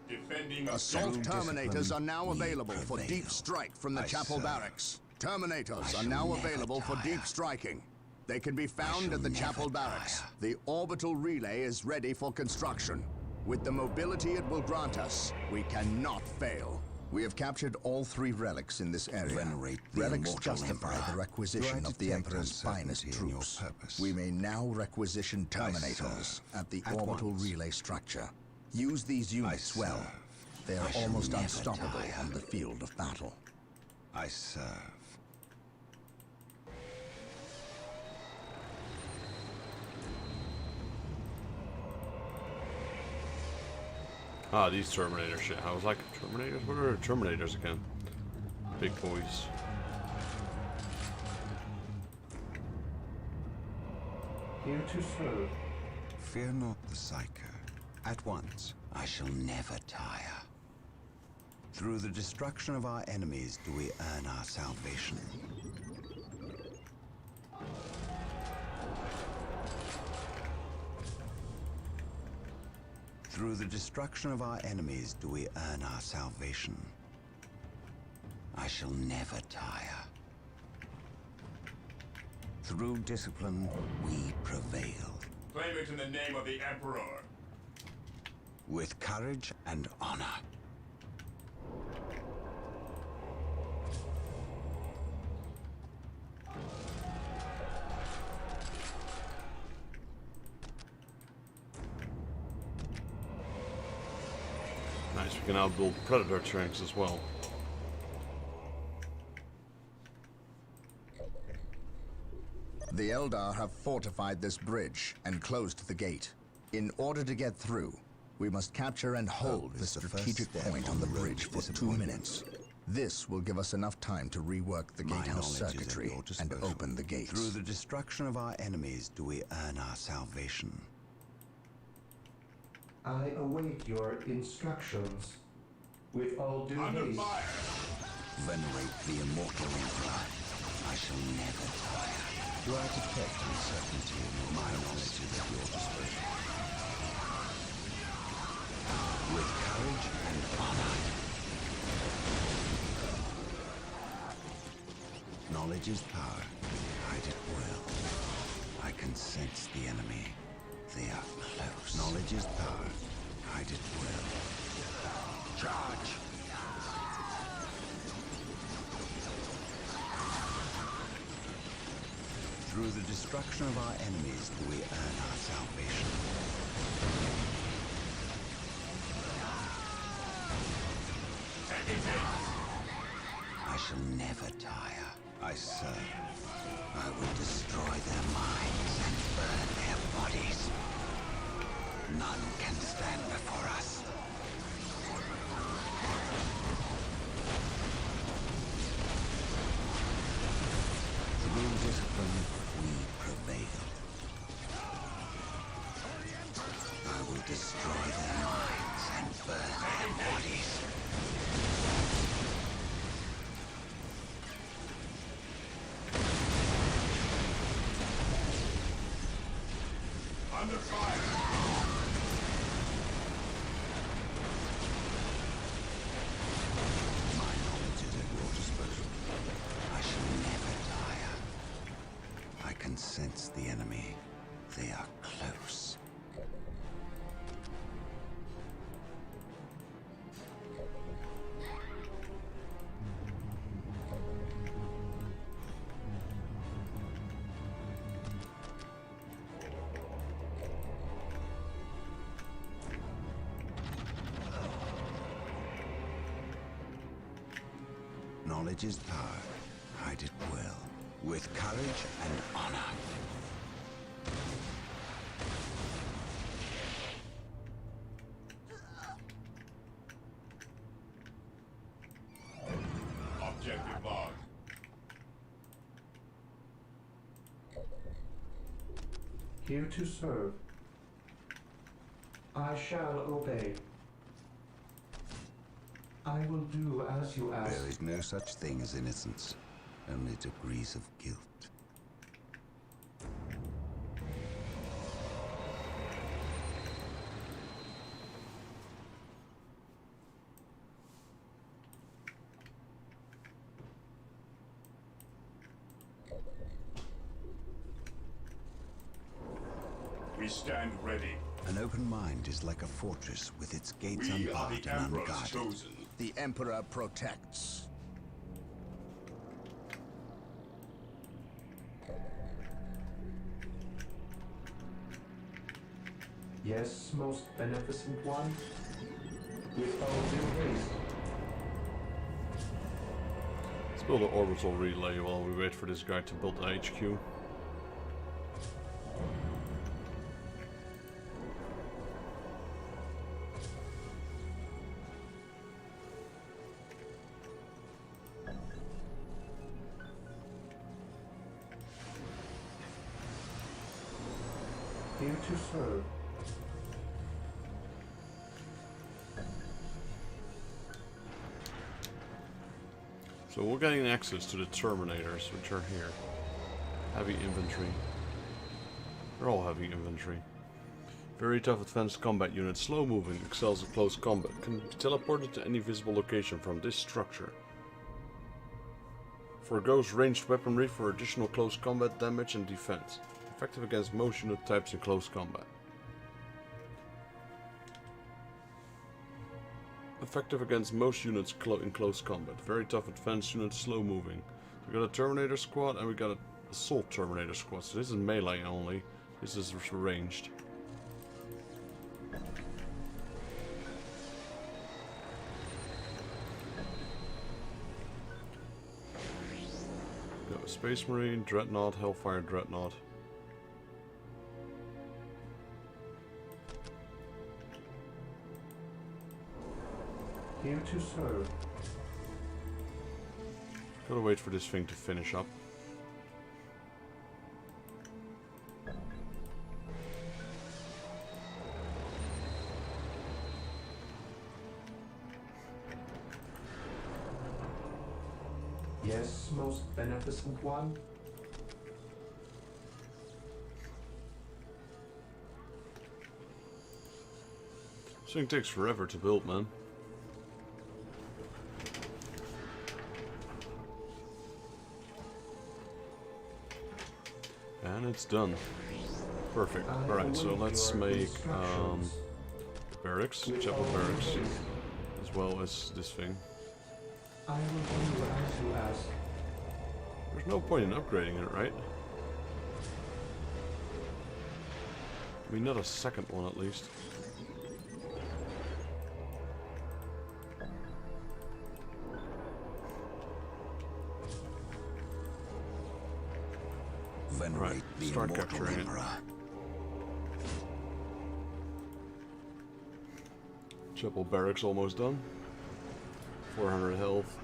Defending Assault Terminators are now available for deep strike from the Chapel Barracks. Terminators are now available for deep striking. They can be found at the Chapel Barracks. The orbital relay is ready for construction. With the mobility it will grant us, we cannot fail. We have captured all 3 relics in this area. Venerate the Relics immortal justify Emperor. the requisition of the Emperor's finest troops. We may now requisition Terminators at the orbital relay structure. Use these units well. They are almost unstoppable on the field of battle. I serve. Ah, these Terminator shit. I was like, Terminators? What are Terminators again? Big boys. Here to serve. Fear not the Psyker. At once, I shall never tire. Through the destruction of our enemies do we earn our salvation. Through the destruction of our enemies do we earn our salvation. I shall never tire. Through discipline, we prevail. Claim it in the name of the Emperor. With courage and honor. Nice, we can now build Predator tanks as well. The Eldar have fortified this bridge and closed the gate. In order to get through, we must capture and hold the strategic point on the bridge for 2 minutes. This will give us enough time to rework the gatehouse circuitry and open the gates. Through the destruction of our enemies do we earn our salvation. I await your instructions. With all due haste. Venerate the immortal Emperor. I shall never tire. Do I detect uncertainty in my knowledge is at your disposal? With courage and honor. Knowledge is power. Hide it well. I can sense the enemy. They are close. Knowledge is power. Hide it well. Charge! Through the destruction of our enemies do we earn our salvation. I shall never tire. I serve. I will destroy their minds and burn their bodies. None can stand before us. Through discipline, we prevail. I will destroy their minds and burn their bodies. Under fire! My knowledge is at your disposal. I shall never tire. I can sense the enemy. They are close. Knowledge is power. Hide it well. With courage and honor. Objective log. Here to serve. I shall obey. I will do as you ask. There is no such thing as innocence, only degrees of guilt. We stand ready. An open mind is like a fortress with its gates We are unbarred the and Emperor's unguarded. chosen. The Emperor protects. Yes, most beneficent one. With all due haste. Let's build an orbital relay while we wait for this guy to build the HQ. Here to serve. So we're getting access to the Terminators, which are here. Heavy infantry. They're all heavy infantry. Very tough advanced combat unit, slow moving, excels at close combat, can be teleported to any visible location from this structure. Forgoes ranged weaponry for additional close combat damage and defense. Effective against most unit types in close combat. Effective against most units in close combat. Very tough advanced unit, slow moving. We got a Terminator squad and we got an Assault Terminator squad. So this is melee only. This is ranged. Got a Space Marine, Dreadnought, Hellfire Dreadnought. Here to serve. Gotta wait for this thing to finish up. Yes, most beneficent one. This thing takes forever to build, man. And it's done. Perfect. Alright, so let's make barracks, chapel barracks, as well as this thing. I will do as you ask. There's no point in upgrading it, right? I mean, not a second one at least. Venerate the start immortal capturing it. Emperor. Chapel barracks almost done. 400 health,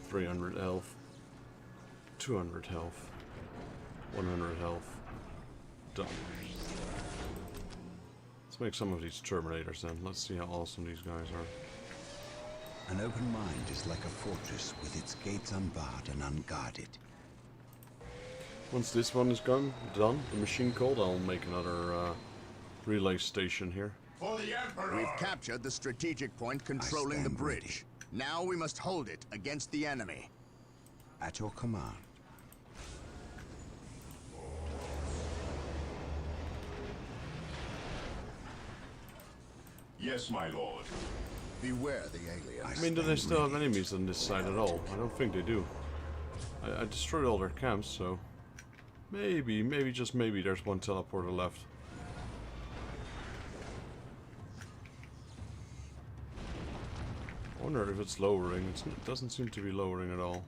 300 health, 200 health, 100 health. Done. Let's make some of these Terminators then. Let's see how awesome these guys are. An open mind is like a fortress with its gates unbarred and unguarded. Once this one is done, the machine called, I'll make another relay station here. For the Emperor! We've captured the strategic point controlling the bridge. Now we must hold it against the enemy. At your command. Yes, my lord. Beware the aliens. I mean, do they still have enemies on this side at all? I don't think they do. I destroyed all their camps, so... Maybe, just maybe, there's one teleporter left. I wonder if it's lowering. It doesn't seem to be lowering at all.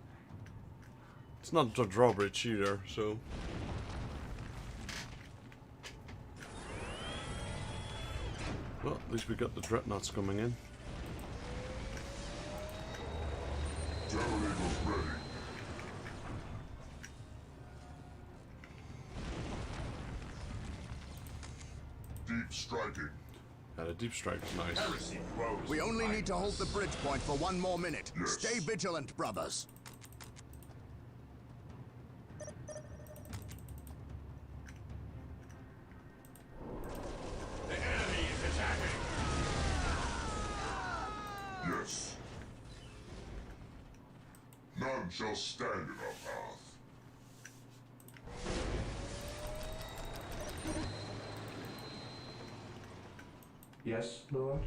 It's not the drawbridge either, so... Well, at least we got the dreadnoughts coming in. Generators ready. Deep striking. Yeah, the deep strike is nice. Heresy grows. We only need to hold the bridge point for one more minute. Yes. Stay vigilant, brothers. The enemy is attacking. Yes. None shall stand in our path. Yes, Lord?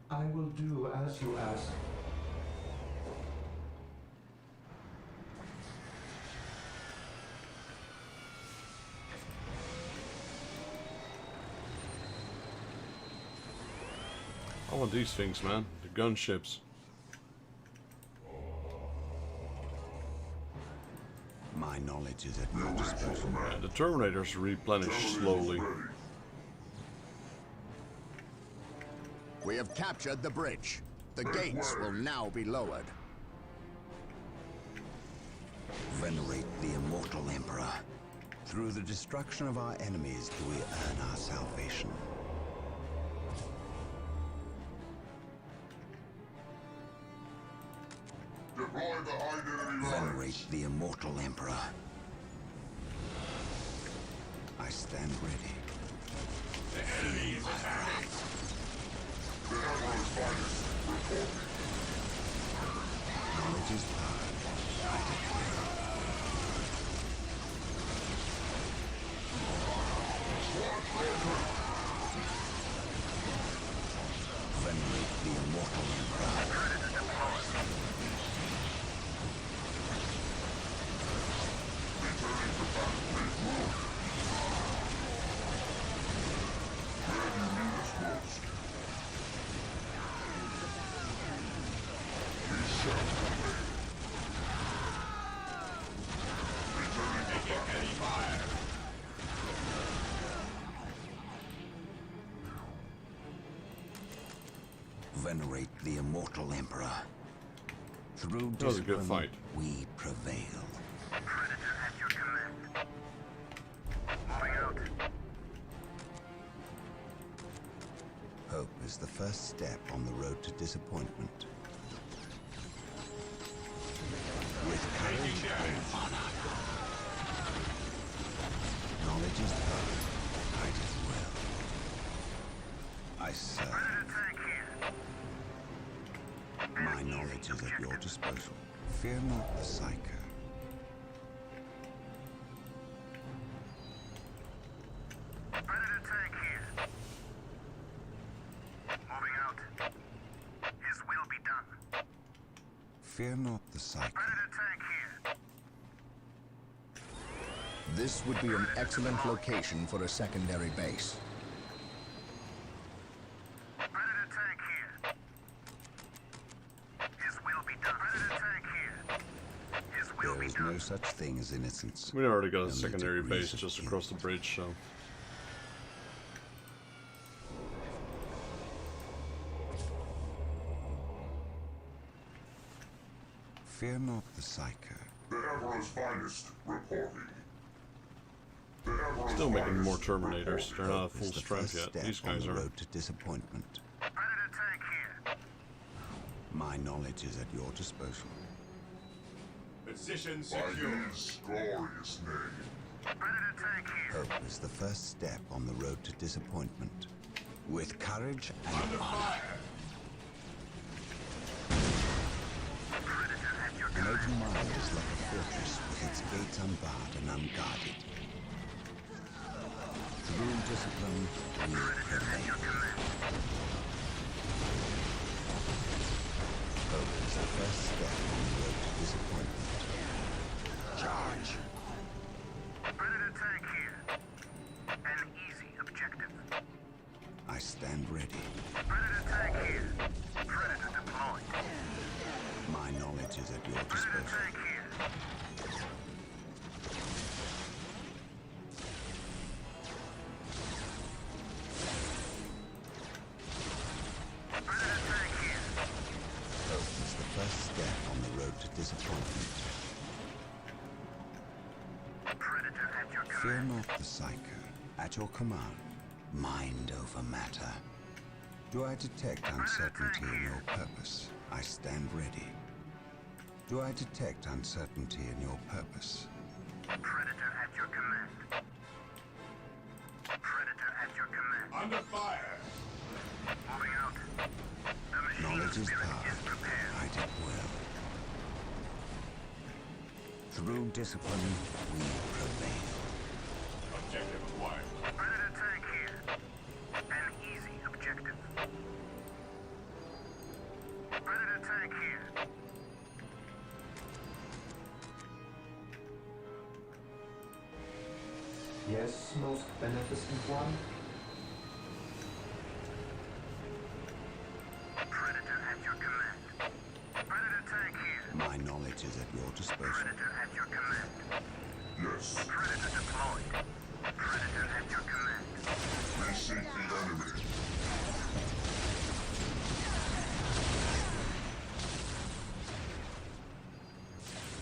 I will do as you ask. I want these things, man. The gunships. My knowledge is at your disposal. Yeah, the Terminators replenish slowly. We have captured the bridge. The gates will now be lowered. Venerate the immortal Emperor. Through the destruction of our enemies do we earn our salvation. Venerate the immortal Emperor. I stand ready. The enemy is attacking. The Emperor's finest reporting. Knowledge is power. I declare. Venerate the immortal Emperor. Venerate the immortal Emperor. Through That was a good fight. We prevail. Predator at your command. Moving out. Hope is the first step on the road to disappointment. With courage and honor. Knowledge is power. I did well. I serve. Predator tank here. My knowledge is at your disposal. Fear not the Psyker. Predator tank here. Moving out. His will be done. Fear not the Psyker. Predator tank here. This would be an excellent location for a secondary base. Predator tank here. His will be done. Predator tank here. His will There be is done. no such thing as innocence. We already got a Only secondary degrees base of just guilt. across the bridge, so. Fear not the Psyker. The Emperor's finest reporting. The Emperor's Still making finest more Terminators. reporting. They're not at Hope full is the strength first yet. step These on guys the are. road to disappointment. Predator tank here. My knowledge is at your disposal. Position By secure. his glorious name. Predator tank here. Hope is the first step on the road to disappointment. With courage and Under honor. fire. Predator at your An command. open mind is like a fortress with its gates unbarred and unguarded. Through discipline, we prevail. Hope is the first step on the road to disappointment. Charge. Predator tank here. An easy objective. I stand ready. Predator tank here. Predator deployed. My knowledge is at your Predator disposal. tank here. Predator tank here. Hope is the first step on the road to disappointment. Predator at your Fear command. not the Psyker. At your command. Mind over matter. Do I detect uncertainty in your purpose? I stand ready. Do I detect uncertainty in your purpose? Predator at your command. Predator at your command. Under fire. Moving out. The machine Knowledge is spirit power. is prepared. I did well. Through discipline, we prevail. Objective acquired. Predator tank here. Yes, most beneficent one. Predator at your command. Predator tank here. My knowledge is at your disposal. Predator at your command. Yes. Predator deployed. Predator at your command. We seek the enemy.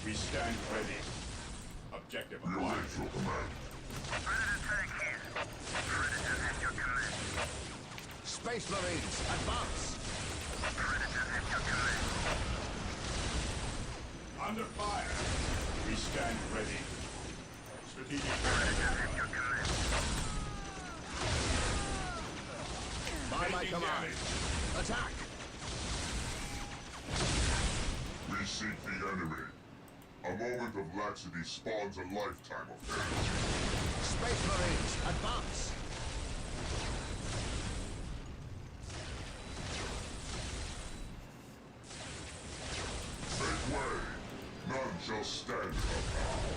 We stand ready. Objective We acquired. await your command. Predator tank here. Predator at your command. Space Marines, advance! Predator at your command. Under fire. We stand ready. Strategic Predator at your command. By my Taking command. damage. Attack! We seek the enemy. A moment of laxity spawns a lifetime of damage. Space Marines, advance! Make way. None shall stand in our power.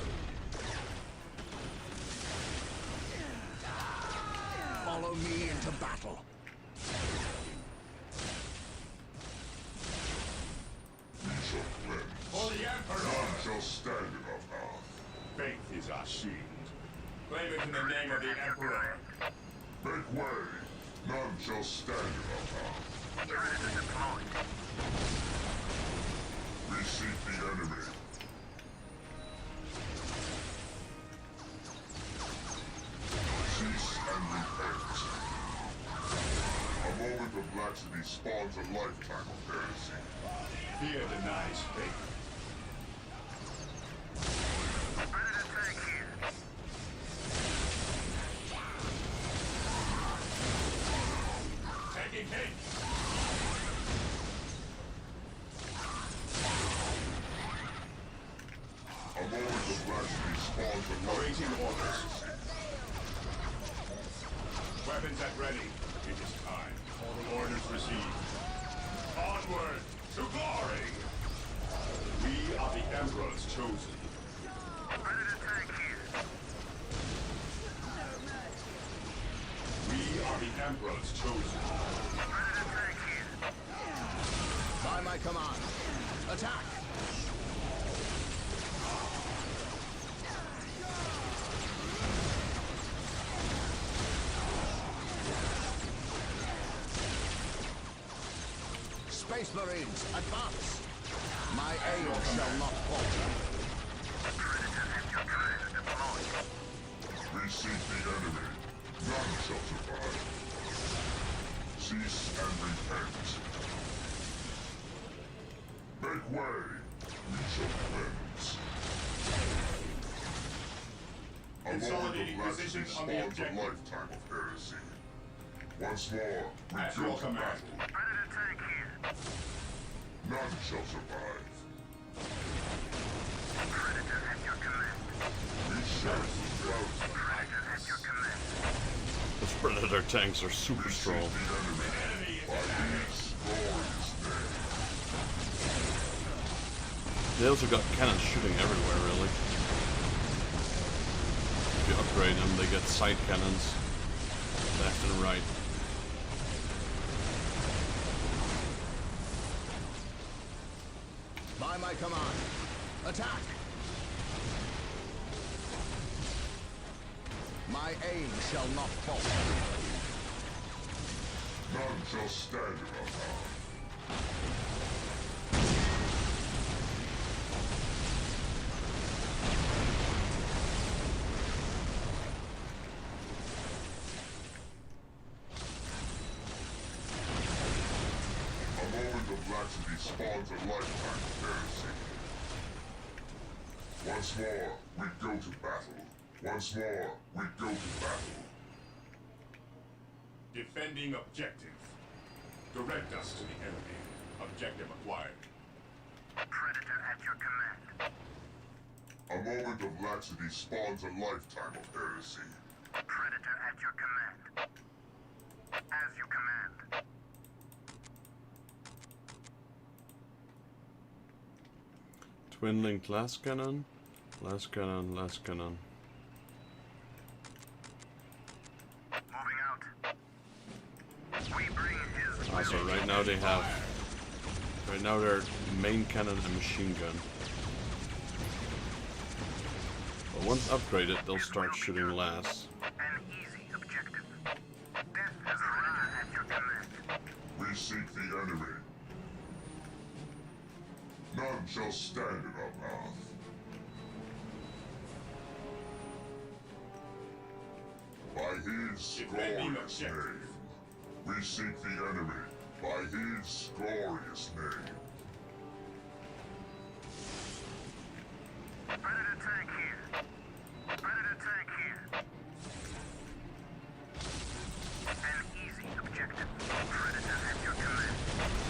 Follow me into battle. We shall cleanse. For the Emperor. None shall stand in our path. Faith is our shield. Claim it in the name of the Emperor. Make way. None shall stand in our path. Predator deployed. We seek the enemy. Cease and repent. A moment of laxity spawns a lifetime of heresy. Fear denies faith. Predator tank here. Taking hit. A moment of laxity spawns a Awaiting lifetime of orders. heresy. Weapons at ready. It is time. Orders received. Onward to glory. We are the Emperor's chosen. Predator tank here. We are the Emperor's chosen. Predator tank here. By my command. Attack! Space Marines, advance! My aim shall not falter. Predator at your command deployed. We seek the enemy. None shall survive. Cease and repent. Make way. We shall cleanse. A moment Consolidating of laxity position on the spawns a objective. lifetime of heresy. Once more, we At go your to command. battle. Predator tank here. None shall survive. Predator at your command. We shall survive. Predator at your command. Those Predator tanks are super strong. The enemy by his glorious name. They also got cannons shooting everywhere, really. If you upgrade them, they get side cannons left and right. By my command. Attack! My aim shall not falter. None shall stand in our path. A moment of laxity spawns a lifetime of heresy. Once more, we go to battle. Once more, we go to battle. Defending objective. Direct us to the enemy. Objective acquired. Predator at your command. A moment of laxity spawns a lifetime of heresy. Predator at your command. As you command. Twin linked last cannon, last cannon, last cannon. Also, right now they have... Right now their main cannon and machine gun. But once upgraded, they'll start shooting less. An easy objective. Death has arrived at your command. We seek the enemy. None shall stand in our path. By his glorious name. We seek the enemy. By his glorious name. Predator tank here. Predator tank here. An easy objective. Predator at your command.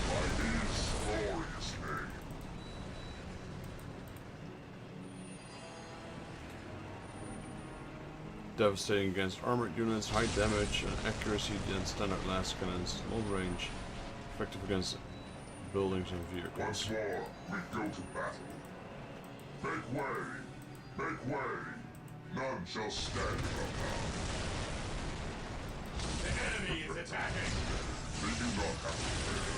By his glorious name. Devastating against armored units, high damage and accuracy against standard last cannons, long range, effective against buildings and vehicles. Once more, we go to battle. Make way! Make way! None shall stand in our path. The enemy is attacking! They do not have to fear.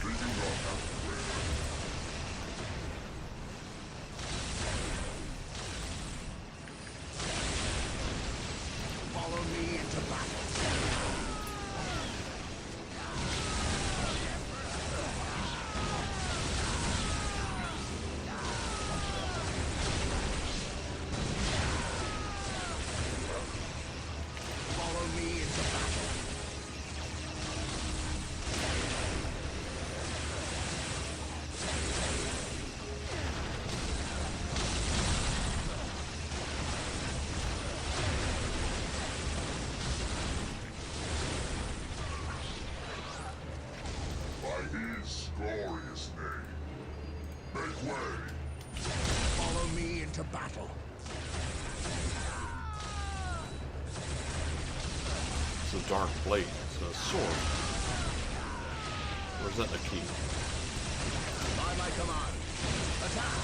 They do not have to fear. Follow me into battle. Follow me into battle. By his glorious name. Make way! Follow me into battle. It's a dark blade, it's a sword. Or is that the key? By my command. Attack!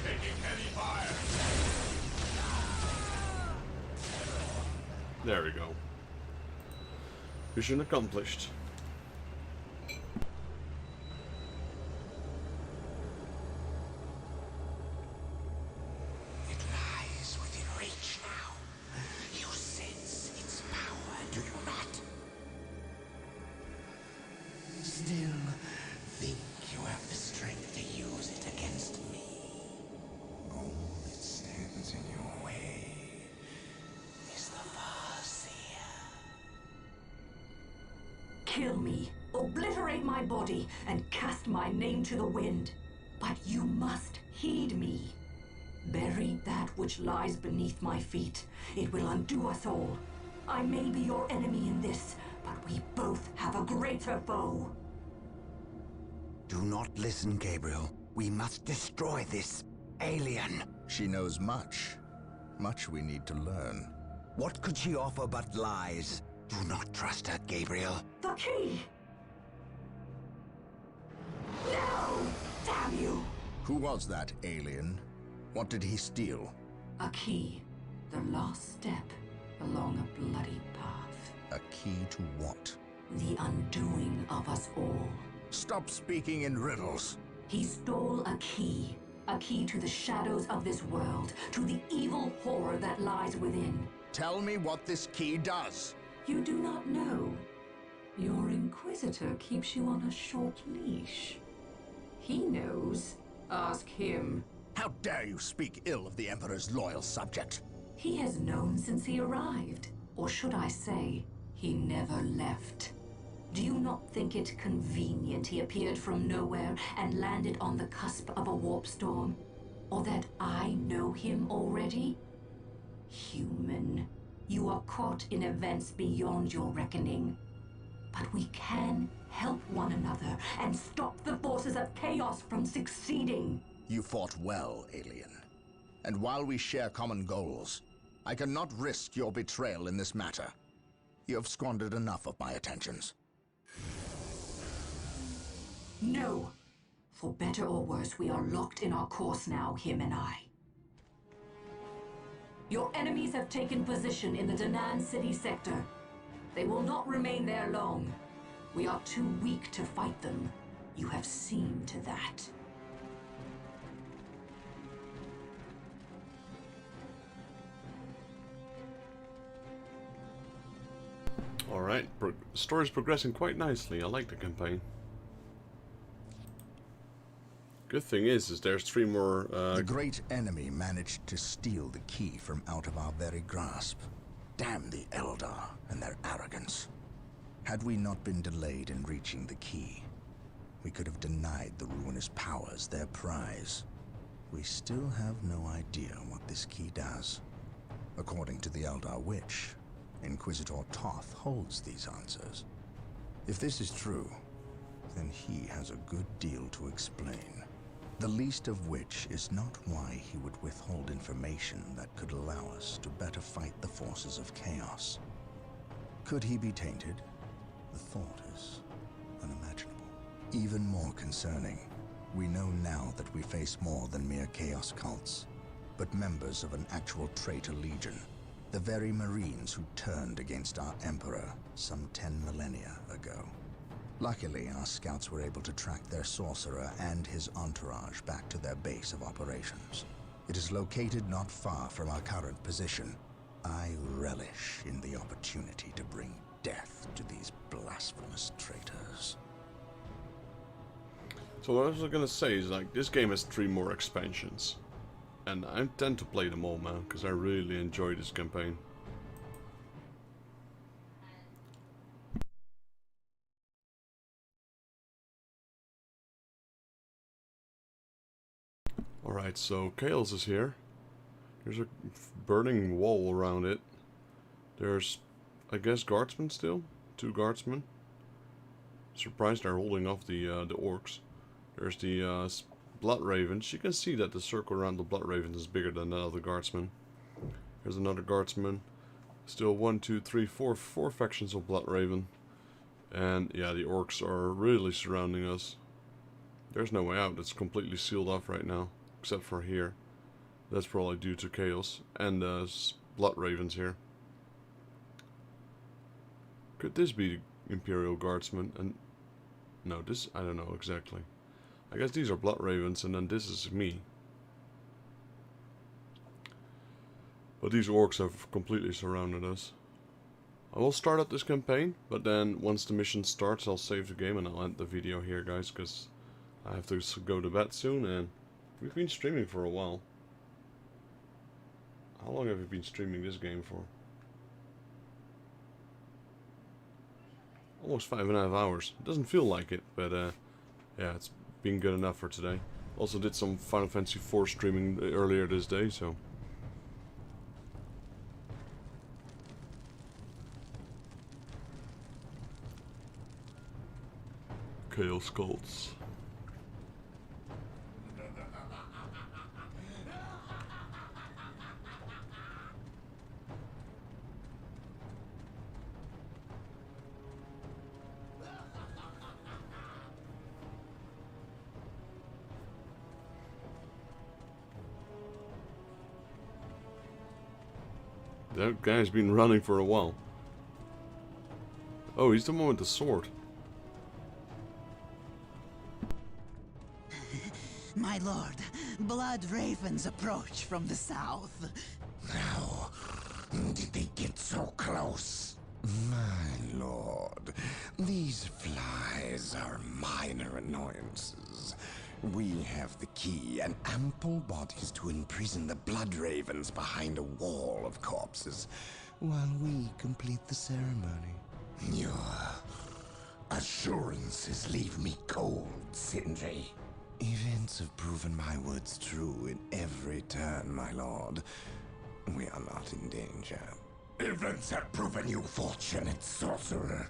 Taking heavy fire! There we go. Mission accomplished. It lies within reach now. You sense its power, do you not? Still think you have the strength to use it against me. All that stands in your way is the Farseer. Kill me, obliterate my body, and cast my name to the wind. But you must heed me. Bury that which lies beneath my feet. It will undo us all. I may be your enemy in this, but we both have a greater foe. Do not listen, Gabriel. We must destroy this alien. She knows much. Much we need to learn. What could she offer but lies? Do not trust her, Gabriel. The key! No! Damn you! Who was that alien? What did he steal? A key. The last step along a bloody path. A key to what? The undoing of us all. Stop speaking in riddles. He stole a key. A key to the shadows of this world, to the evil horror that lies within. Tell me what this key does. You do not know. Your Inquisitor keeps you on a short leash. He knows. Ask him. How dare you speak ill of the Emperor's loyal subject? He has known since he arrived. Or should I say, he never left. Do you not think it convenient he appeared from nowhere and landed on the cusp of a warp storm? Or that I know him already? Human, you are caught in events beyond your reckoning. But we can help one another and stop the forces of chaos from succeeding. You fought well, alien. And while we share common goals, I cannot risk your betrayal in this matter. You have squandered enough of my attentions. No. For better or worse, we are locked in our course now, him and I. Your enemies have taken position in the Danan City sector. They will not remain there long. We are too weak to fight them. You have seen to that. Alright, story's progressing quite nicely. I like the campaign. Good thing is there's 3 more... The great enemy managed to steal the key from out of our very grasp. Damn the Eldar and their arrogance. Had we not been delayed in reaching the key, we could have denied the ruinous powers their prize. We still have no idea what this key does. According to the Eldar Witch, Inquisitor Toth holds these answers. If this is true, then he has a good deal to explain. The least of which is not why he would withhold information that could allow us to better fight the forces of chaos. Could he be tainted? The thought is unimaginable. Even more concerning, we know now that we face more than mere chaos cults, but members of an actual traitor legion. The very Marines who turned against our Emperor some 10 millennia ago. Luckily, our scouts were able to track their sorcerer and his entourage back to their base of operations. It is located not far from our current position. I relish in the opportunity to bring death to these blasphemous traitors. So what I was gonna say is, like, this game has 3 more expansions. And I tend to play them all, man, because I really enjoy this campaign. Alright, so Chaos is here. There's a burning wall around it. There's, I guess, guardsmen still? 2 guardsmen. Surprised they're holding off the orcs. There's the Blood Ravens. You can see that the circle around the Blood Ravens is bigger than that of the guardsmen. There's another guardsman. Still 1, 2, 3, 4 factions of Blood Raven. And yeah, the orcs are really surrounding us. There's no way out. It's completely sealed off right now, except for here. That's probably due to chaos and Blood Ravens here. Could this be Imperial Guardsmen? And no, this I don't know exactly. I guess these are Blood Ravens, and then this is me. But these orcs have completely surrounded us. I will start up this campaign, but then once the mission starts, I'll save the game and I'll end the video here, guys, because I have to go to bed soon, and we've been streaming for a while. How long have you been streaming this game for? Almost 5.5 hours. It doesn't feel like it, but yeah, it's been good enough for today. Also did some Final Fantasy IV streaming earlier this day, so... Chaos Cults. That guy's been running for a while. Oh, he's the one with the sword. My lord, Blood Ravens approach from the south. How did they get so close? My lord, these flies are minor annoyances. We have the key and ample bodies to imprison the Blood Ravens behind a wall of corpses, while we complete the ceremony. Your assurances leave me cold, Sindri. Events have proven my words true in every turn, my lord. We are not in danger. Events have proven you fortunate, sorcerer.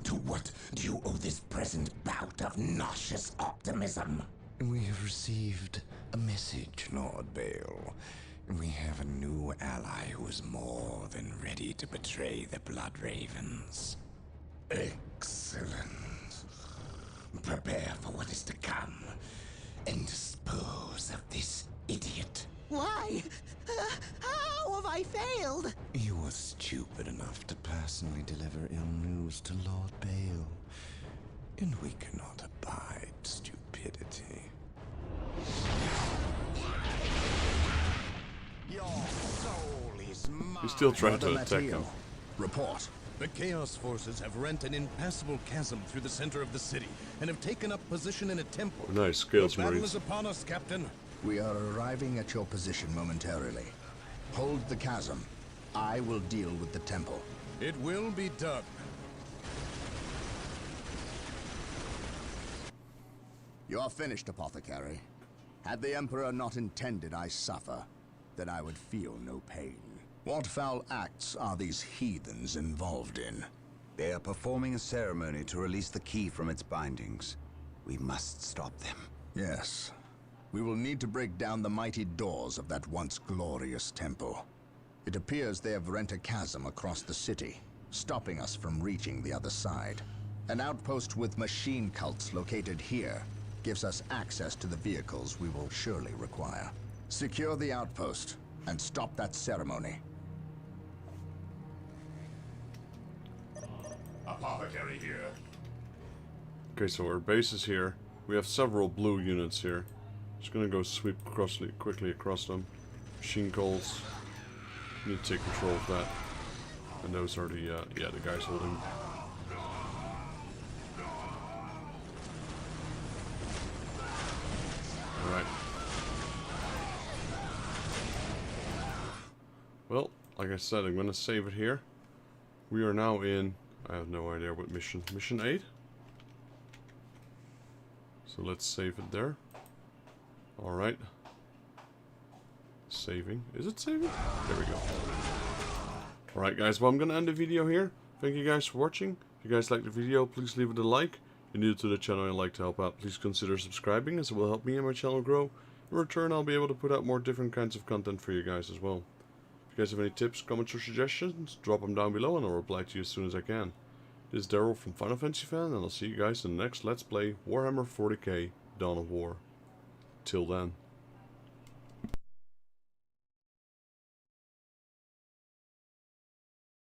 To what do you owe this present bout of nauseous optimism? We have received a message, Lord Bale. We have a new ally who is more than ready to betray the Blood Ravens. Excellent. Prepare for what is to come, and dispose of this idiot. Why? How? have I failed? You were stupid enough to personally deliver ill news to Lord Bale. And we cannot abide stupidity. Your soul is mine. He's still trying to attack him. Report. The Chaos Forces have rent an impassable chasm through the center of the city and have taken up position in a temple. Nice skills, The battle Marines. is upon us, Captain. We are arriving at your position momentarily. Hold the chasm. I will deal with the temple. It will be done. You are finished, Apothecary. Had the Emperor not intended I suffer, then I would feel no pain. What foul acts are these heathens involved in? They are performing a ceremony to release the key from its bindings. We must stop them. Yes. We will need to break down the mighty doors of that once glorious temple. It appears they have rent a chasm across the city, stopping us from reaching the other side. An outpost with machine cults located here gives us access to the vehicles we will surely require. Secure the outpost and stop that ceremony. Apothecary here. Okay, so our base is here. We have several blue units here. Just gonna go sweep quickly across them. Machine cults. Need to take control of that. And those are the yeah, the guys holding. All right. Well, like I said, I'm gonna save it here. We are now in. I have no idea what mission. Mission 8. So let's save it there. Alright. Saving. Is it saving? There we go. Alright guys, well I'm gonna end the video here. Thank you guys for watching. If you guys liked the video, please leave it a like. If you're new to the channel and like to help out, please consider subscribing as it will help me and my channel grow. In return, I'll be able to put out more different kinds of content for you guys as well. If you guys have any tips, comments or suggestions, drop them down below and I'll reply to you as soon as I can. This is Daryl from Final Fantasy Fan, and I'll see you guys in the next Let's Play Warhammer 40k Dawn of War. Till then.